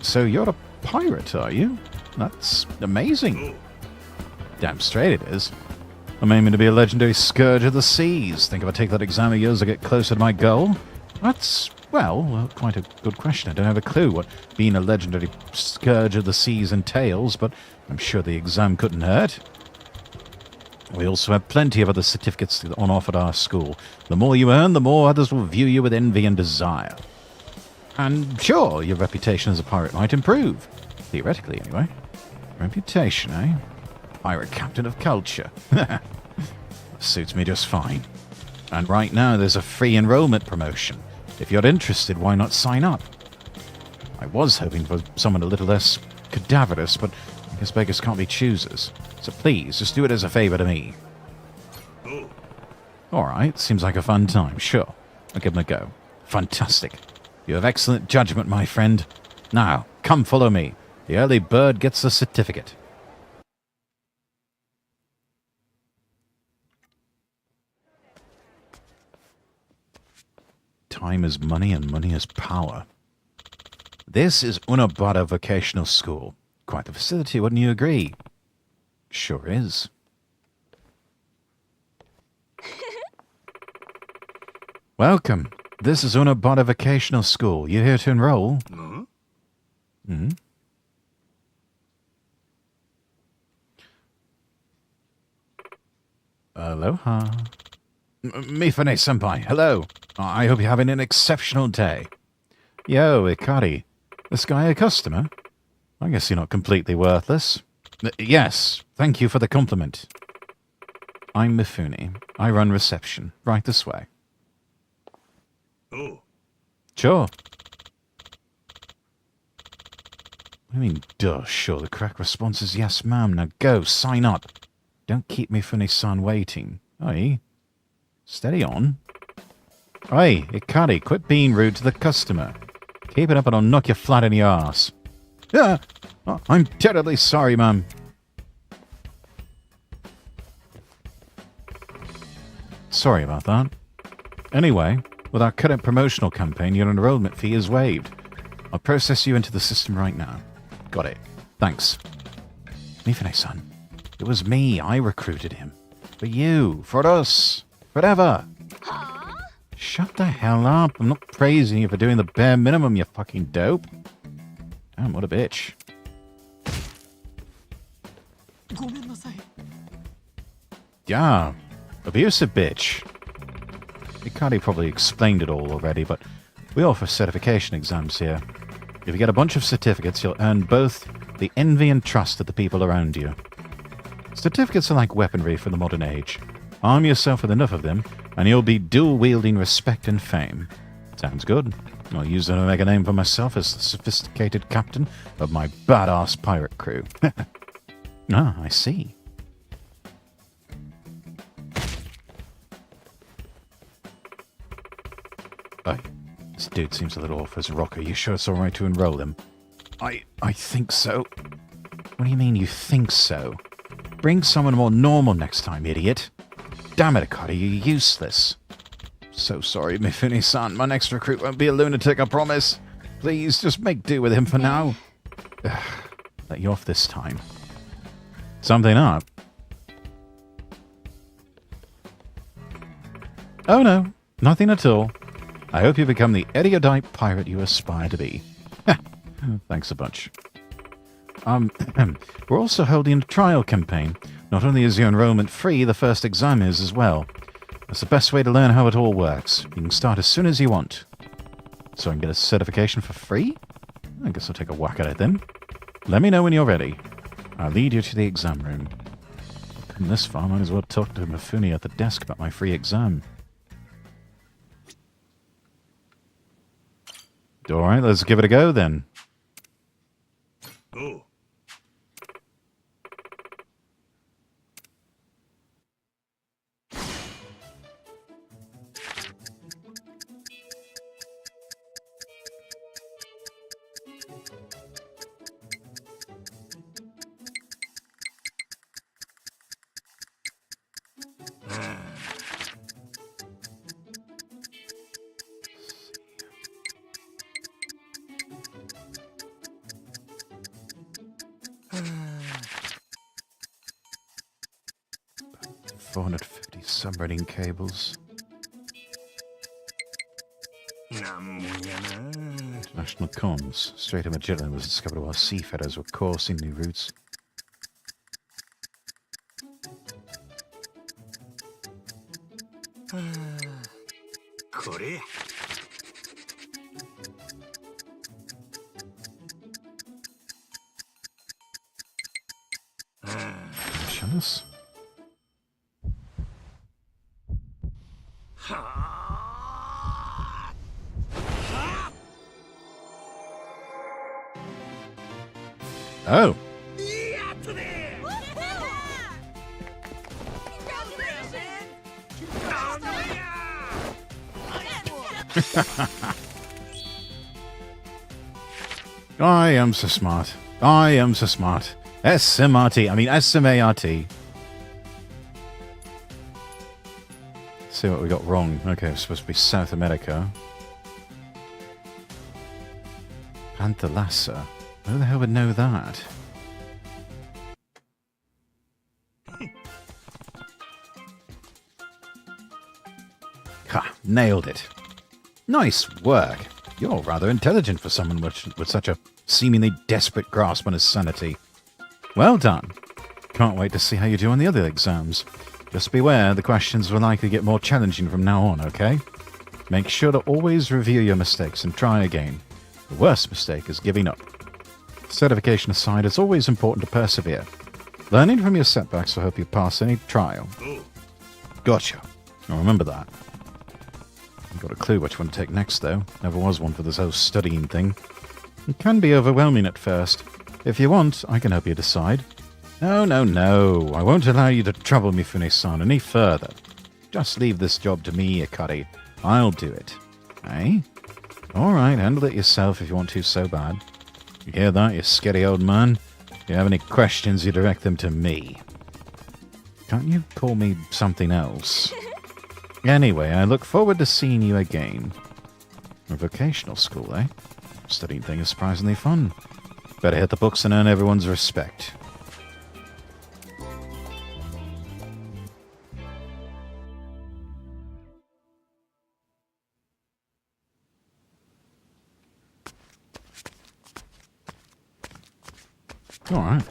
So you're a pirate, are you? That's amazing. Damn straight it is. I'm aiming to be a legendary scourge of the seas. Think if I take that exam of yours, I get closer to my goal? That's, well, quite a good question. I don't have a clue what being a legendary scourge of the seas entails, but I'm sure the exam couldn't hurt. We also have plenty of other certificates on offer at our school. The more you earn, the more others will view you with envy and desire. And sure, your reputation as a pirate might improve. Theoretically, anyway. Reputation, eh? Pirate captain of culture. Suits me just fine. And right now there's a free enrollment promotion. If you're interested, why not sign up? I was hoping for someone a little less cadaverous, but I guess beggars can't be choosers. So please, just do it as a favor to me. Alright, seems like a fun time. Sure, I'll give him a go. Fantastic. You have excellent judgment, my friend. Now, come follow me. The early bird gets the certificate. Time is money and money is power. This is Unabata Vocational School. Quite the facility, wouldn't you agree? Sure is. Welcome. This is Unabata Vocational School. You here to enroll? Hmm? Aloha. Mifune-senpai, hello. I hope you're having an exceptional day. Yo, Ikari. This guy a customer? I guess you're not completely worthless. Yes, thank you for the compliment. I'm Mifune. I run reception. Right this way. Oh. Sure. What do you mean, duh, sure? The correct response is yes, ma'am. Now go, sign up. Don't keep Mifune-san waiting. Oi. Steady on. Oi, Ikari, quit being rude to the customer. Keep it up and I'll knock you flat in the arse. Yeah, I'm terribly sorry, ma'am. Sorry about that. Anyway, with our current promotional campaign, your enrollment fee is waived. I'll process you into the system right now. Got it. Thanks. Mifune-san, it was me. I recruited him. For you. For us. Forever. Shut the hell up. I'm not praising you for doing the bare minimum, you fucking dope. Damn, what a bitch. Yeah, abusive bitch. Ikari probably explained it all already, but we offer certification exams here. If you get a bunch of certificates, you'll earn both the envy and trust of the people around you. Certificates are like weaponry for the modern age. Arm yourself with enough of them, and you'll be dual-wielding respect and fame. Sounds good. I'll use them to make a name for myself as the sophisticated captain of my badass pirate crew. Ah, I see. Oh, this dude seems a little off his rocker. You sure it's alright to enroll him? I think so. What do you mean you think so? Bring someone more normal next time, idiot. Damn it, Ikari, you're useless. So sorry, Mifune-san. My next recruit won't be a lunatic, I promise. Please, just make do with him for now. Let you off this time. Something up? Oh no, nothing at all. I hope you become the erudite pirate you aspire to be. Thanks a bunch. We're also holding a trial campaign. Not only is your enrollment free, the first exam is as well. That's the best way to learn how it all works. You can start as soon as you want. So I can get a certification for free? I guess I'll take a whack at it then. Let me know when you're ready. I'll lead you to the exam room. Come this far, might as well talk to Mifune at the desk about my free exam. Alright, let's give it a go then. Oh. $450 submarine cables. International comms. Strait of Magellan was discovered while seafarers were coursing new routes. Shamus? Oh. I am so smart. I am so smart. SMRT. I mean, SMART. See what we got wrong. Okay, it's supposed to be South America. Panthalassa. Who the hell would know that? Ha! Nailed it. Nice work. You're rather intelligent for someone with such a seemingly desperate grasp on his sanity. Well done. Can't wait to see how you do on the other exams. Just beware, the questions will likely get more challenging from now on, okay? Make sure to always review your mistakes and try again. The worst mistake is giving up. Certification aside, it's always important to persevere. Learning from your setbacks will help you pass any trial. Gotcha. I'll remember that. I've got a clue which one to take next, though. Never was one for this whole studying thing. It can be overwhelming at first. If you want, I can help you decide. No, no, no. I won't allow you to trouble me, Fune-san, any further. Just leave this job to me, Akari. I'll do it. Eh? All right, handle it yourself if you want to so bad. You hear that, you scary old man? If you have any questions, you direct them to me. Can't you call me something else? Anyway, I look forward to seeing you again. A vocational school, eh? Studying thing is surprisingly fun. Better hit the books and earn everyone's respect. All right.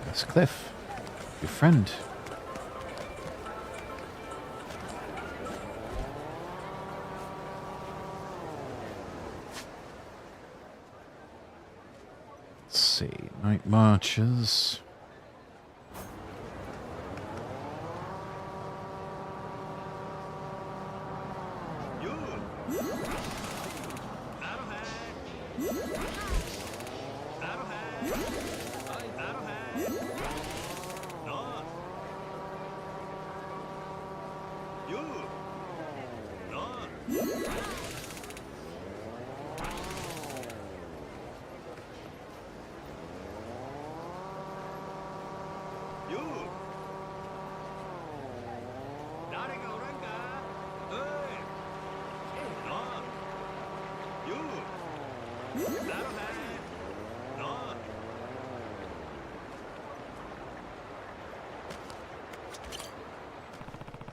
That's Cliff, your friend. Let's see, night marches.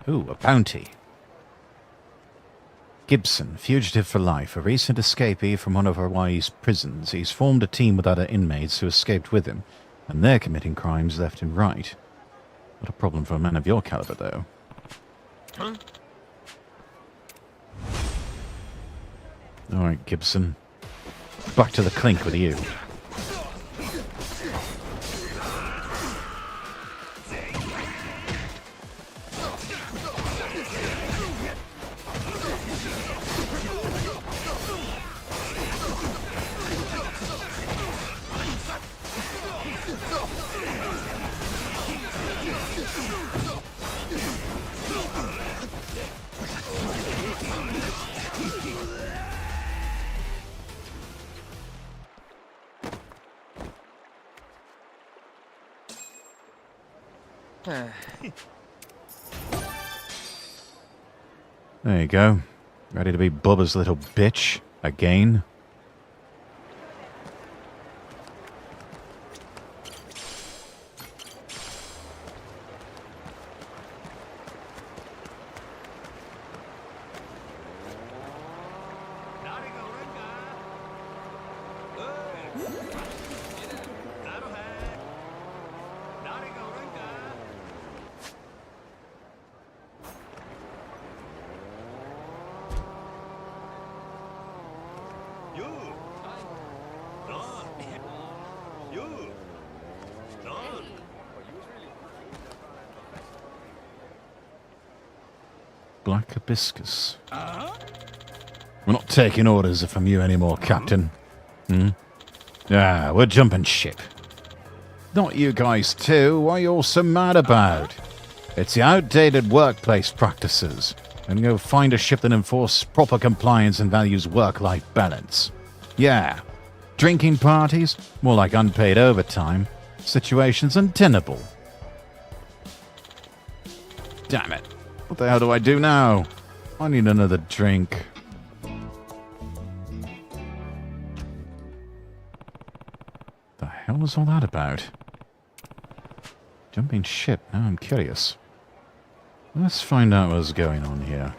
Ooh, a bounty. Gibson, fugitive for life, a recent escapee from one of Hawaii's prisons. He's formed a team with other inmates who escaped with him, and they're committing crimes left and right. Not a problem for a man of your caliber, though. Huh? All right, Gibson. Back to the clink with you. There you go. Ready to be Bubba's little bitch again. black hibiscus. We're not taking orders from you anymore, Captain. Yeah, we're jumping ship. Not you guys too. What are you all so mad about? It's the outdated workplace practices. And go find a ship that enforces proper compliance and values work-life balance. Yeah. Drinking parties? More like unpaid overtime. Situation's untenable. Damn it. What the hell do I do now? I need another drink. The hell was all that about? Jumping ship. Now I'm curious. Let's find out what's going on here.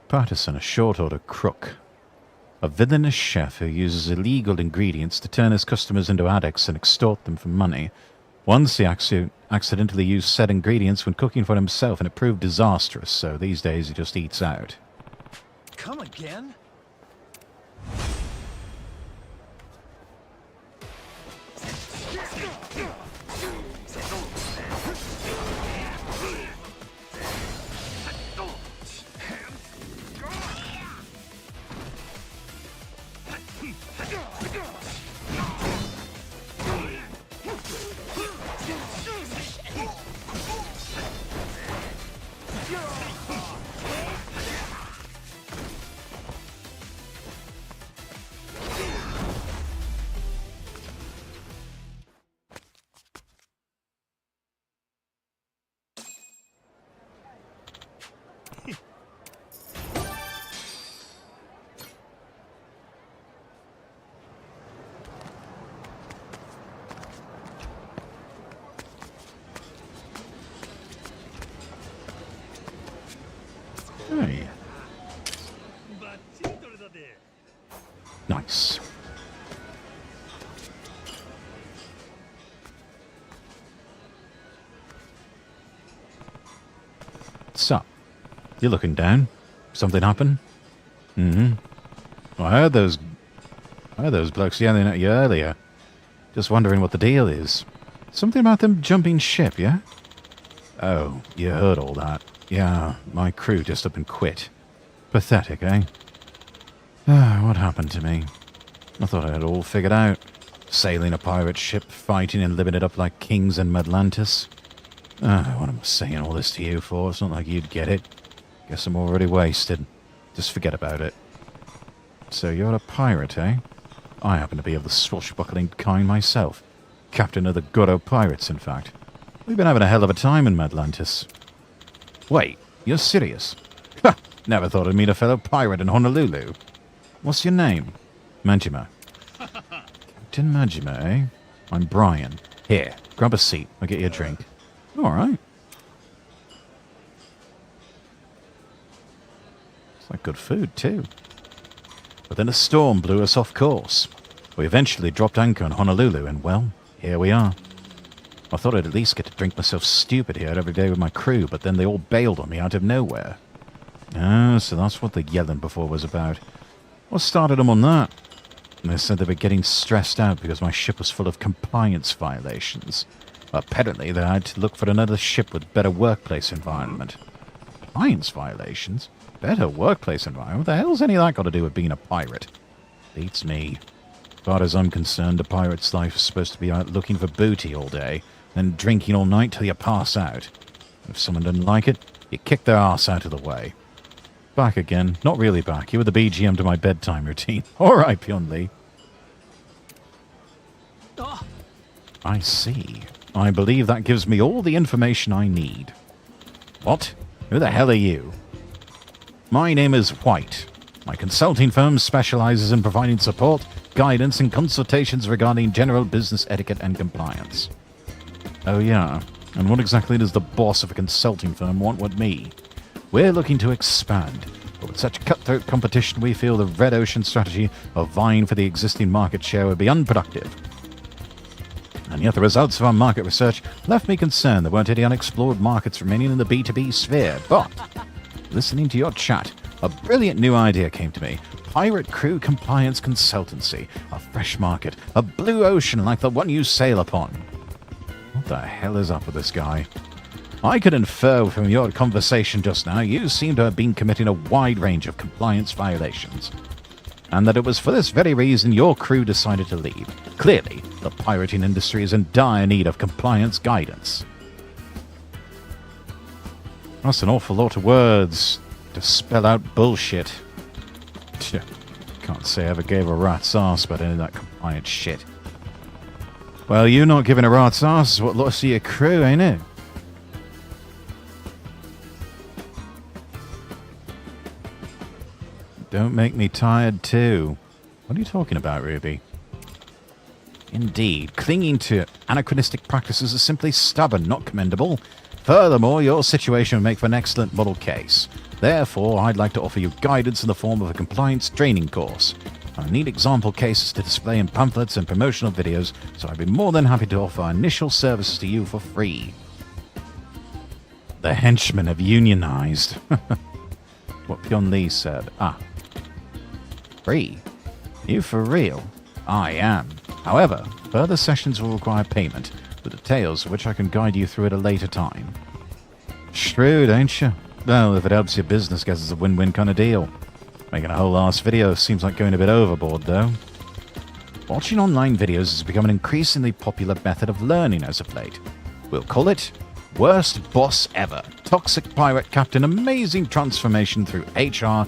Partisan, a short-order crook. A villainous chef who uses illegal ingredients to turn his customers into addicts and extort them for money. Once he accidentally used said ingredients when cooking for himself, and it proved disastrous, so these days he just eats out. Come again? Hey. Nice. What's up? You're looking down. Something happened? Well, I heard those blokes yelling at you earlier. Just wondering what the deal is. Something about them jumping ship, yeah? Oh, you heard all that. Yeah, my crew just up and quit. Pathetic, eh? What happened to me? I thought I had it all figured out. Sailing a pirate ship, fighting and living it up like kings in Medlantis. What am I saying all this to you for? It's not like you'd get it. Guess I'm already wasted. Just forget about it. So you're a pirate, eh? I happen to be of the swashbuckling kind myself. Captain of the Gourmet pirates, in fact. We've been having a hell of a time in Medlantis. Wait, you're serious? Ha! Never thought I'd meet a fellow pirate in Honolulu. What's your name? Majima. Captain Majima, eh? I'm Brian. Here, grab a seat. I'll get you a drink. All right. It's like good food, too. But then a storm blew us off course. We eventually dropped anchor in Honolulu, and, well, here we are. I thought I'd at least get to drink myself stupid here every day with my crew, but then they all bailed on me out of nowhere. Ah, so that's what the yelling before was about. What started them on that? They said they were getting stressed out because my ship was full of compliance violations. Apparently, they had to look for another ship with better workplace environment. Compliance violations? Better workplace environment? What the hell's any of that got to do with being a pirate? Beats me. As far as I'm concerned, a pirate's life is supposed to be out looking for booty all day, then drinking all night till you pass out. If someone doesn't like it, you kick their ass out of the way. Back again. Not really back. You were the BGM to my bedtime routine. All right, Pyonli. I see. I believe that gives me all the information I need. What? Who the hell are you? My name is White. My consulting firm specializes in providing support, guidance, and consultations regarding general business etiquette and compliance. Oh yeah? And what exactly does the boss of a consulting firm want with me? We're looking to expand, but with such cutthroat competition, we feel the Red Ocean strategy of vying for the existing market share would be unproductive. And yet the results of our market research left me concerned there weren't any unexplored markets remaining in the B2B sphere, but listening to your chat, a brilliant new idea came to me. Pirate crew compliance consultancy. A fresh market. A blue ocean like the one you sail upon. What the hell is up with this guy? I could infer from your conversation just now you seem to have been committing a wide range of compliance violations, and that it was for this very reason your crew decided to leave. Clearly, the pirating industry is in dire need of compliance guidance. That's an awful lot of words to spell out bullshit. Can't say I ever gave a rat's ass about any of that compliance shit. Well, you not giving a rat's ass is what lost your crew, ain't it? Don't make me tired too. What are you talking about, Ruby? Indeed, clinging to anachronistic practices is simply stubborn, not commendable. Furthermore, your situation would make for an excellent model case. Therefore, I'd like to offer you guidance in the form of a compliance training course. I need example cases to display in pamphlets and promotional videos, so I'd be more than happy to offer initial services to you for free. The henchmen have unionized. What Pion Lee said. Free? You for real? I am. However, further sessions will require payment, the details of which I can guide you through at a later time. Shrewd, ain't you? Well, if it helps your business, guess it's a win-win kind of deal. Making a whole ass video seems like going a bit overboard, though. Watching online videos has become an increasingly popular method of learning as of late. We'll call it Worst Boss Ever. Toxic Pirate Captain Amazing Transformation Through HR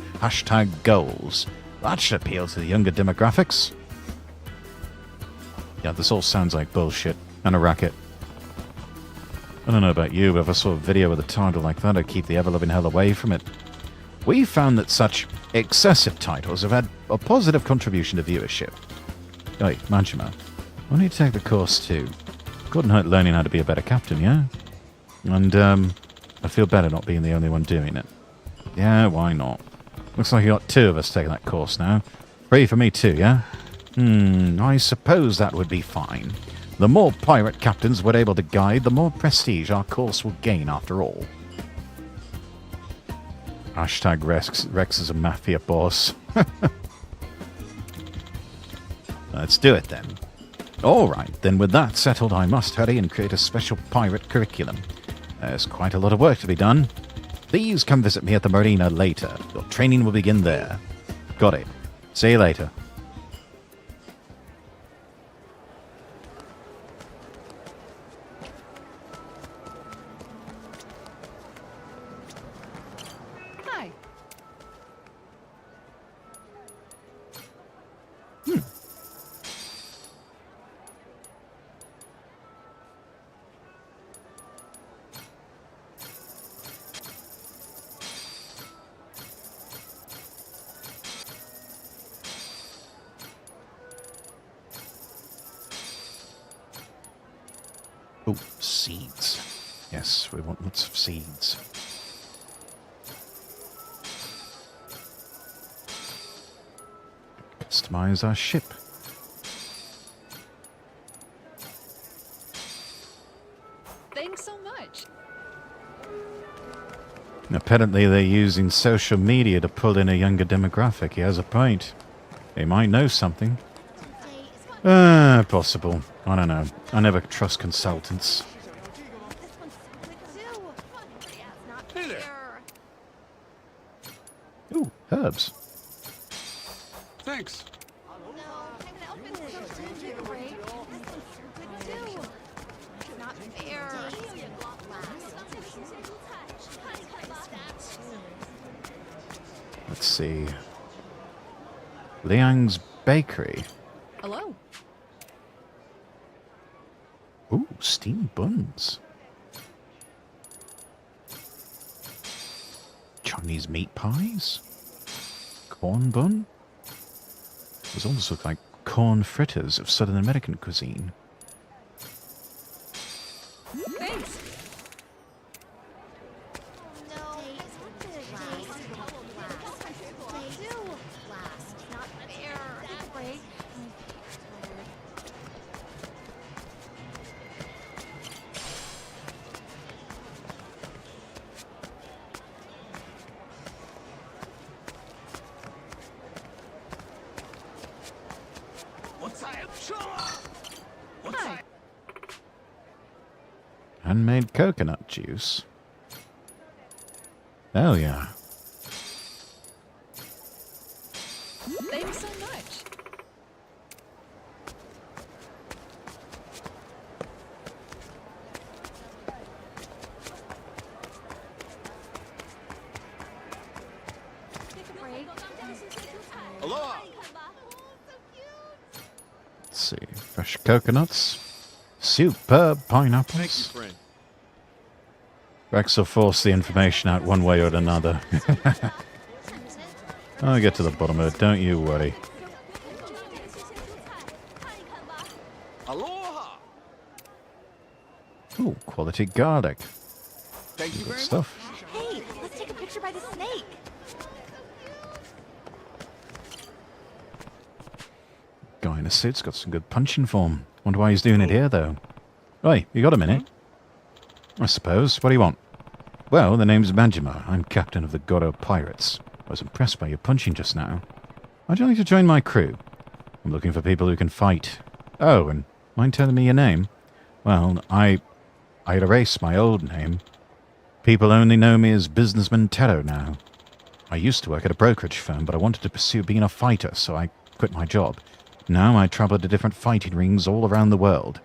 #Goals. That should appeal to the younger demographics. Yeah, this all sounds like bullshit and a racket. I don't know about you, but if I saw a video with a title like that, I'd keep the ever-loving hell away from it. We found that such excessive titles have had a positive contribution to viewership. Oi, Manchima, why don't you take the course too? Couldn't hurt learning how to be a better captain, yeah? And, I feel better not being the only one doing it. Yeah, why not? Looks like you got two of us taking that course now. Free for me too, yeah? I suppose that would be fine. The more pirate captains we're able to guide, the more prestige our course will gain after all. #Rex is a mafia boss. Let's do it then. Alright, then with that settled, I must hurry and create a special pirate curriculum. There's quite a lot of work to be done. Please come visit me at the marina later. Your training will begin there. Got it. See you later. Hi. Oh, seeds. Yes, we want lots of seeds. Customize our ship. Thanks so much. Apparently they're using social media to pull in a younger demographic. He has a point. They might know something. Possible. I don't know. I never trust consultants. Ooh, herbs. Thanks. Let's see. Liang's Bakery. Hello. Ooh, steamed buns. Chinese meat pies. Corn bun. Those almost look like corn fritters of Southern American cuisine. Thanks. Handmade coconut juice. Oh, yeah. Thanks so much. Aloha! Let's see. Fresh coconuts. Superb pineapples. Thank you, friend. Rex will force the information out one way or another. I'll get to the bottom of it, don't you worry. Aloha! Ooh, quality garlic. Thank you Good very stuff. Hey, let's take a picture by the snake. Guy in a suit's got some good punching form. Wonder why he's doing it here, though. Right, you got a minute? I suppose. What do you want? Well, the name's Majima. I'm captain of the Goro Pirates. I was impressed by your punching just now. Would you like to join my crew? I'm looking for people who can fight. Oh, and mind telling me your name? Well, I'd erase my old name. People only know me as Businessman Tero now. I used to work at a brokerage firm, but I wanted to pursue being a fighter, so I quit my job. Now I travel to different fighting rings all around the world.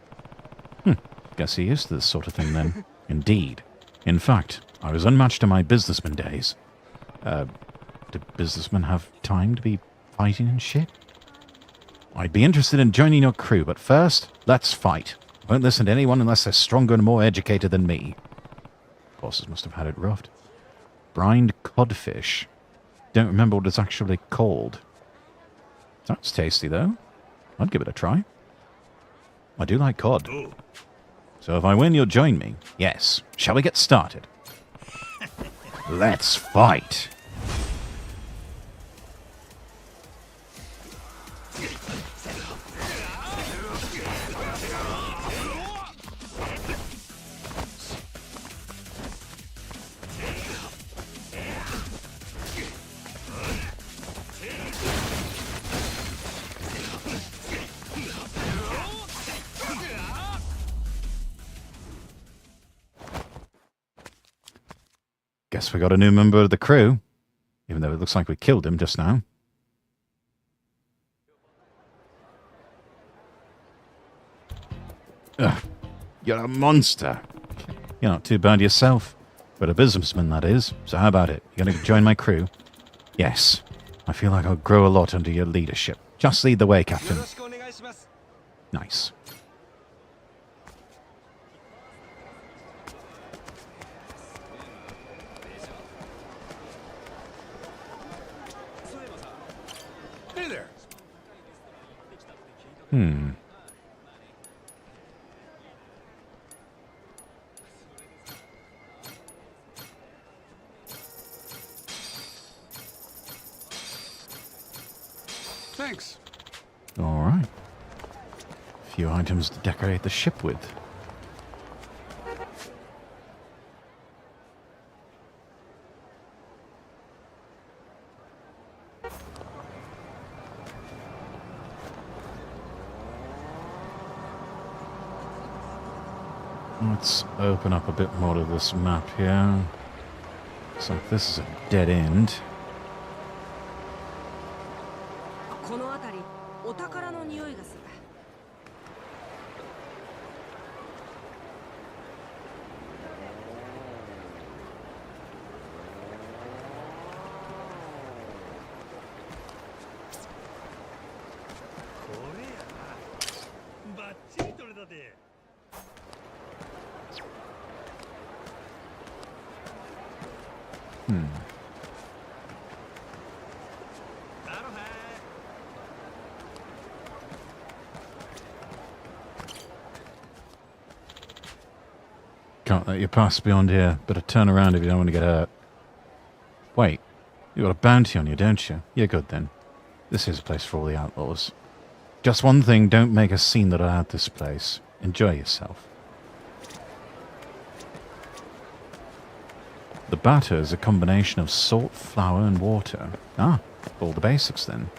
Guess you're used to this sort of thing then. Indeed. In fact, I was unmatched in my businessman days. Do businessmen have time to be fighting and shit? I'd be interested in joining your crew, but first, let's fight. I won't listen to anyone unless they're stronger and more educated than me. Bosses must have had it rough. Brined codfish. Don't remember what it's actually called. Sounds tasty, though. I'd give it a try. I do like cod. So if I win, you'll join me. Yes. Shall we get started? Let's fight. Guess we got a new member of the crew, even though it looks like we killed him just now. Ugh, you're a monster. You're not too bad yourself, but a businessman, that is. So how about it? You gonna join my crew? Yes. I feel like I'll grow a lot under your leadership. Just lead the way, Captain. Nice. Hey there. Thanks. All right. A few items to decorate the ship with. Let's open up a bit more of this map here. Looks like this is a dead end. この辺りお宝の匂いがする。バッチリ取れたで。Can't let you pass beyond here. Better turn around if you don't want to get hurt. Wait, you got a bounty on you, don't you? You're good then. This is a place for all the outlaws. Just one thing, don't make a scene that out this place. Enjoy yourself. The batter is a combination of salt, flour, and water. Ah, all the basics then.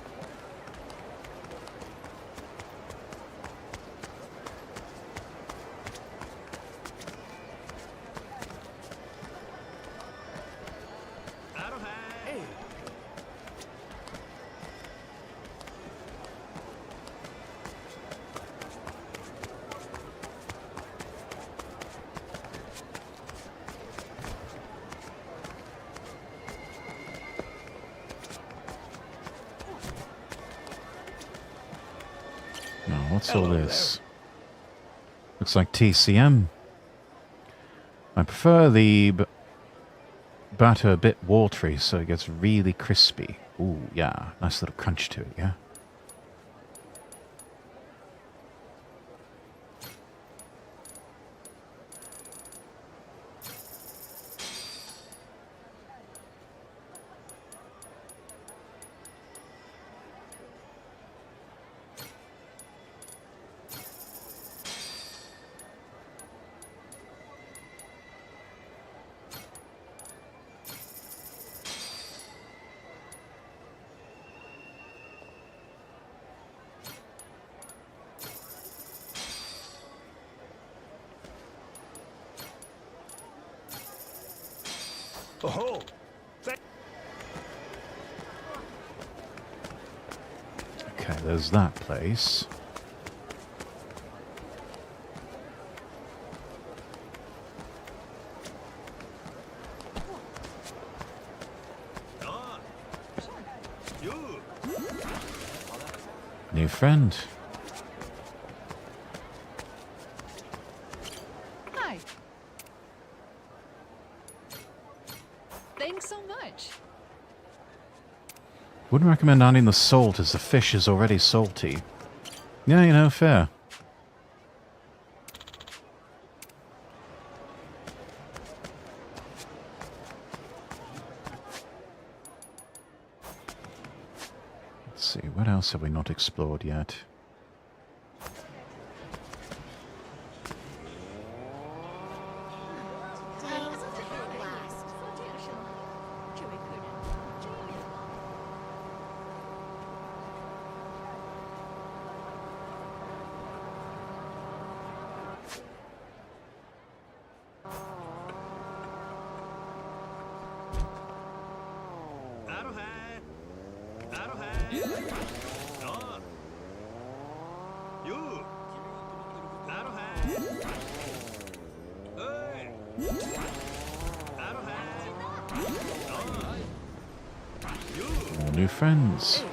what's all this? Looks like TCM. I prefer the batter a bit watery so it gets really crispy. Ooh, yeah. Nice little crunch to it, yeah? Oh, Okay, there's that place. New friend. Hi. Thanks so much. Wouldn't recommend adding the salt as the fish is already salty. Yeah, you know, fair. Let's see, what else have we not explored yet? More new friends.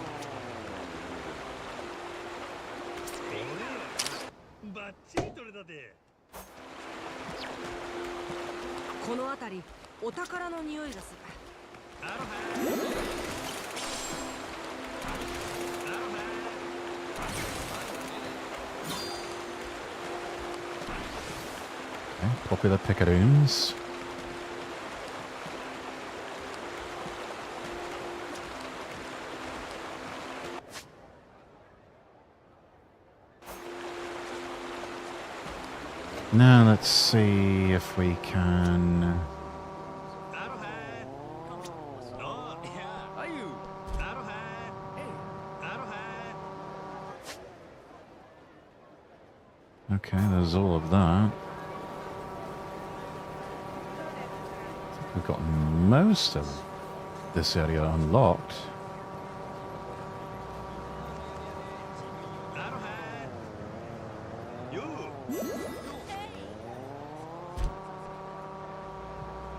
バッチリ取れたで。この辺りお宝の匂いがする。Okay, popular picaroons. Now let's see if we can... Okay, there's all of that. I think we've got most of this area unlocked.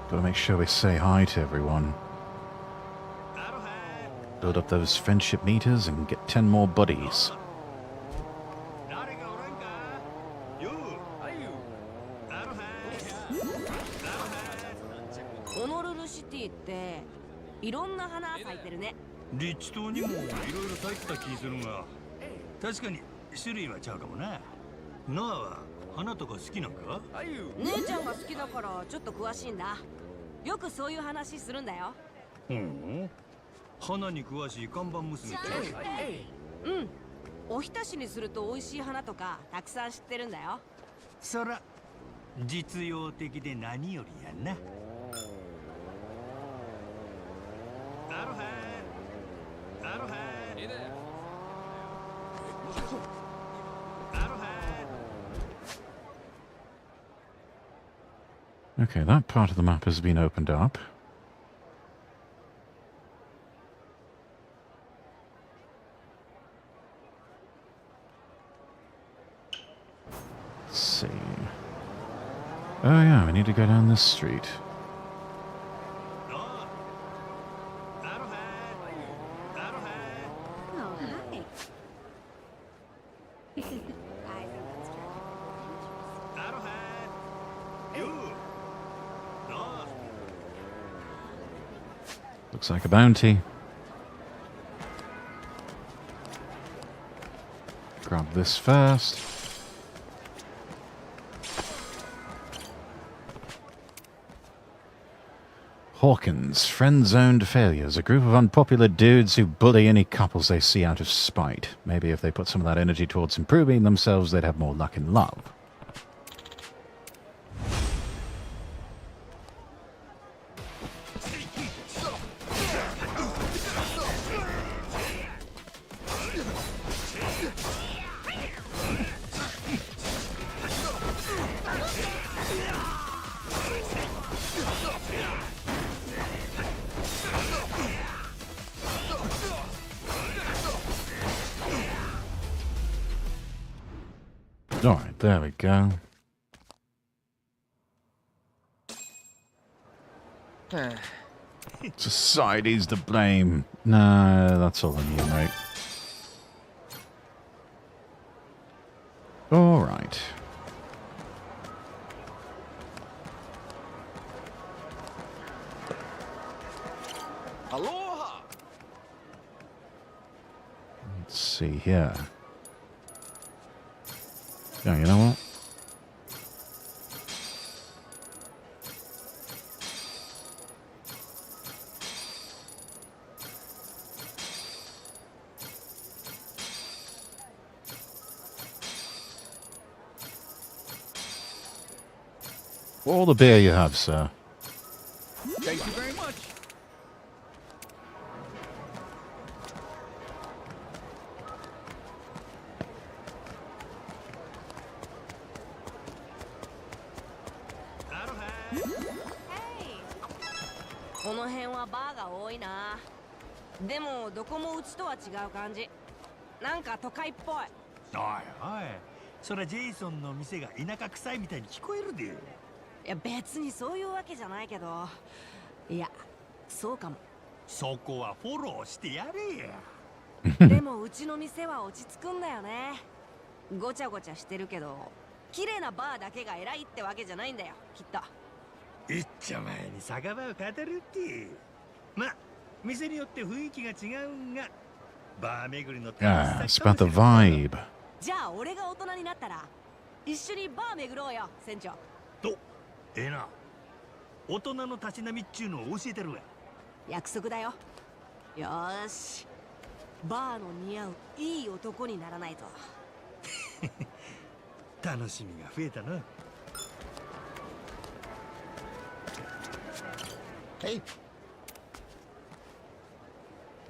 Gotta make sure we say hi to everyone. Build up those friendship meters and get 10 more buddies. ホノルルシティっていろんな花咲いてるね。リッチ島にもいろいろ咲いてた気するが、確かに種類はちゃうかもな。ノアは花とか好きなんか？姉ちゃんが好きだからちょっと詳しいんだ。よくそういう話するんだよ。うん。花に詳しい看板娘って。うん。おひたしにすると美味しい花とかたくさん知ってるんだよ。そら実用的で何よりやんな。Okay, that part of the map has been opened up. Let's see. Oh yeah, we need to go down this street. Oh, hi. Looks like a bounty. Grab this first. Hawkins, friend-zoned failures. A group of unpopular dudes who bully any couples they see out of spite. Maybe if they put some of that energy towards improving themselves, they'd have more luck in love. Alright, there we go. Society's to blame. No, that's all on you, mate. Alright. Aloha! Let's see here. Yeah, you know what? All the beer you have, sir. Thank you very much. Hey. この辺はバーが多いな。でもどこもうちとは違う感じ。なんか都会っぽい。おいおい、それジェイソンの店が田舎臭いみたいに聞こえるで。いや別にそういうわけじゃないけど、いやそうかも。そこはフォローしてやれや。でもうちの店は落ち着くんだよね。ごちゃごちゃしてるけど、綺麗なバーだけが偉いってわけじゃないんだよ、きっと。一丁前に酒場を語るって。ま、店によって雰囲気が違うんが、バー巡りの Yeah, it's about the vibe. じゃあ俺が大人になったら一緒にバー巡ろうよ、船長。と、ええな。大人のたしなみっちゅうのを教えてるわ。約束だよ。よーし、バーの似合ういい男にならないと。楽しみが増えたな。Hey.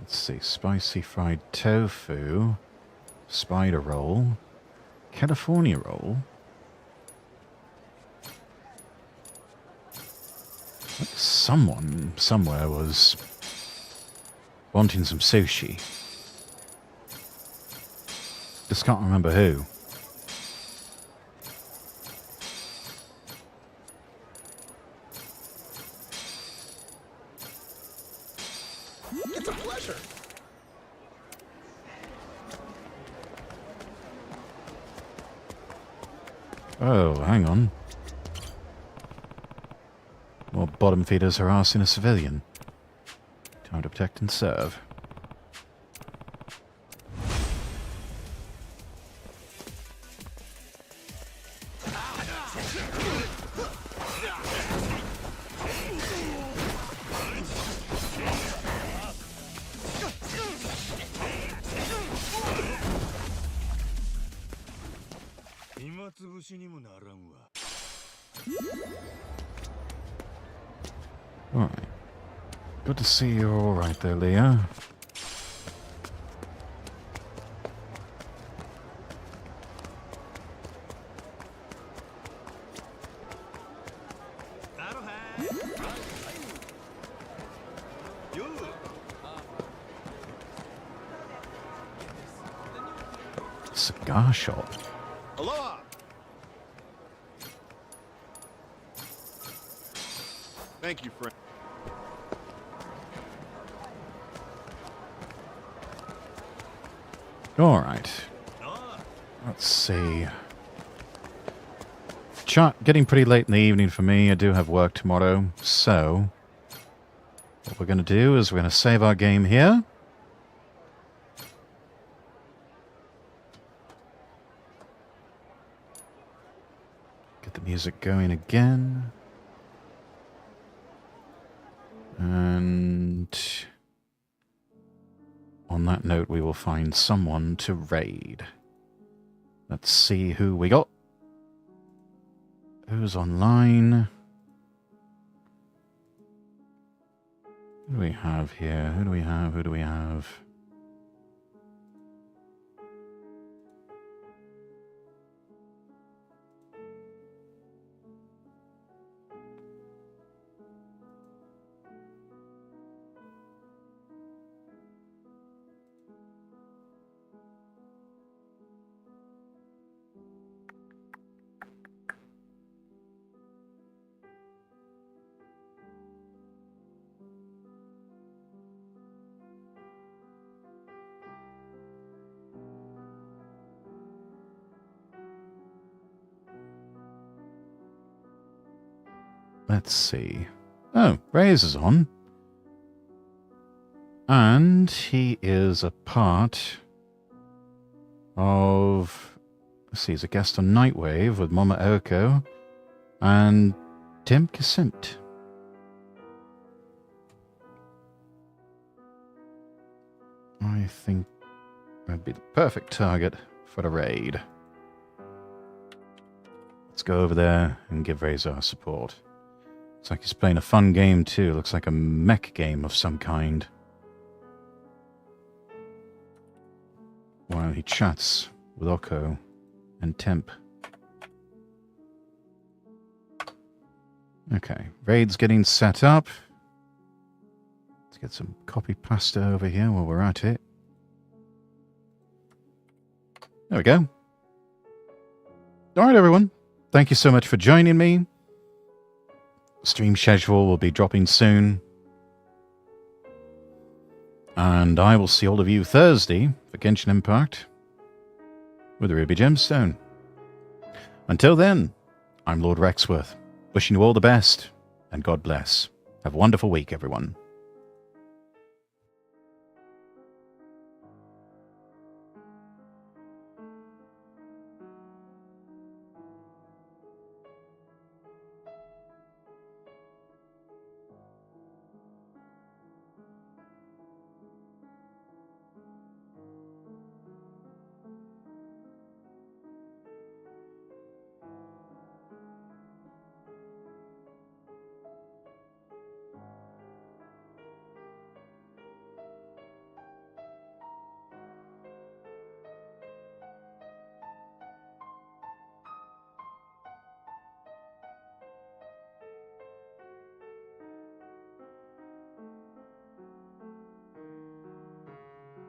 Let's see. Spicy fried tofu. Spider roll. California roll. Like someone somewhere was wanting some sushi. Just can't remember who. It's a pleasure. Oh, hang on. More bottom feeders harassing a civilian. Time to protect and serve. Alright. Good to see you're alright there, Leah. Cigar shop. Aloha! Thank you, friend. Alright. Let's see. Chat, getting pretty late in the evening for me. I do have work tomorrow, so what we're going to do is we're going to save our game here. Get the music going again. And on that note, we will find someone to raid. Let's see who we got. Who's online? Who do we have here? Who do we have? Who do we have? Let's see. Oh, Reyes is on. And he is a part of... Let's see, he's a guest on Nightwave with Mama Oko and Tim Kisimt. I think that'd be the perfect target for the raid. Let's go over there and give Reyes our support. Looks like he's playing a fun game too. Looks like a mech game of some kind. While he chats with Oko and Temp. Okay, raid's getting set up. Let's get some copy pasta over here while we're at it. There we go. Alright everyone, thank you so much for joining me. Stream schedule will be dropping soon. And I will see all of you Thursday for Genshin Impact with the Ruby Gemstone. Until then, I'm Lord Rexworth, wishing you all the best, and God bless. Have a wonderful week, everyone.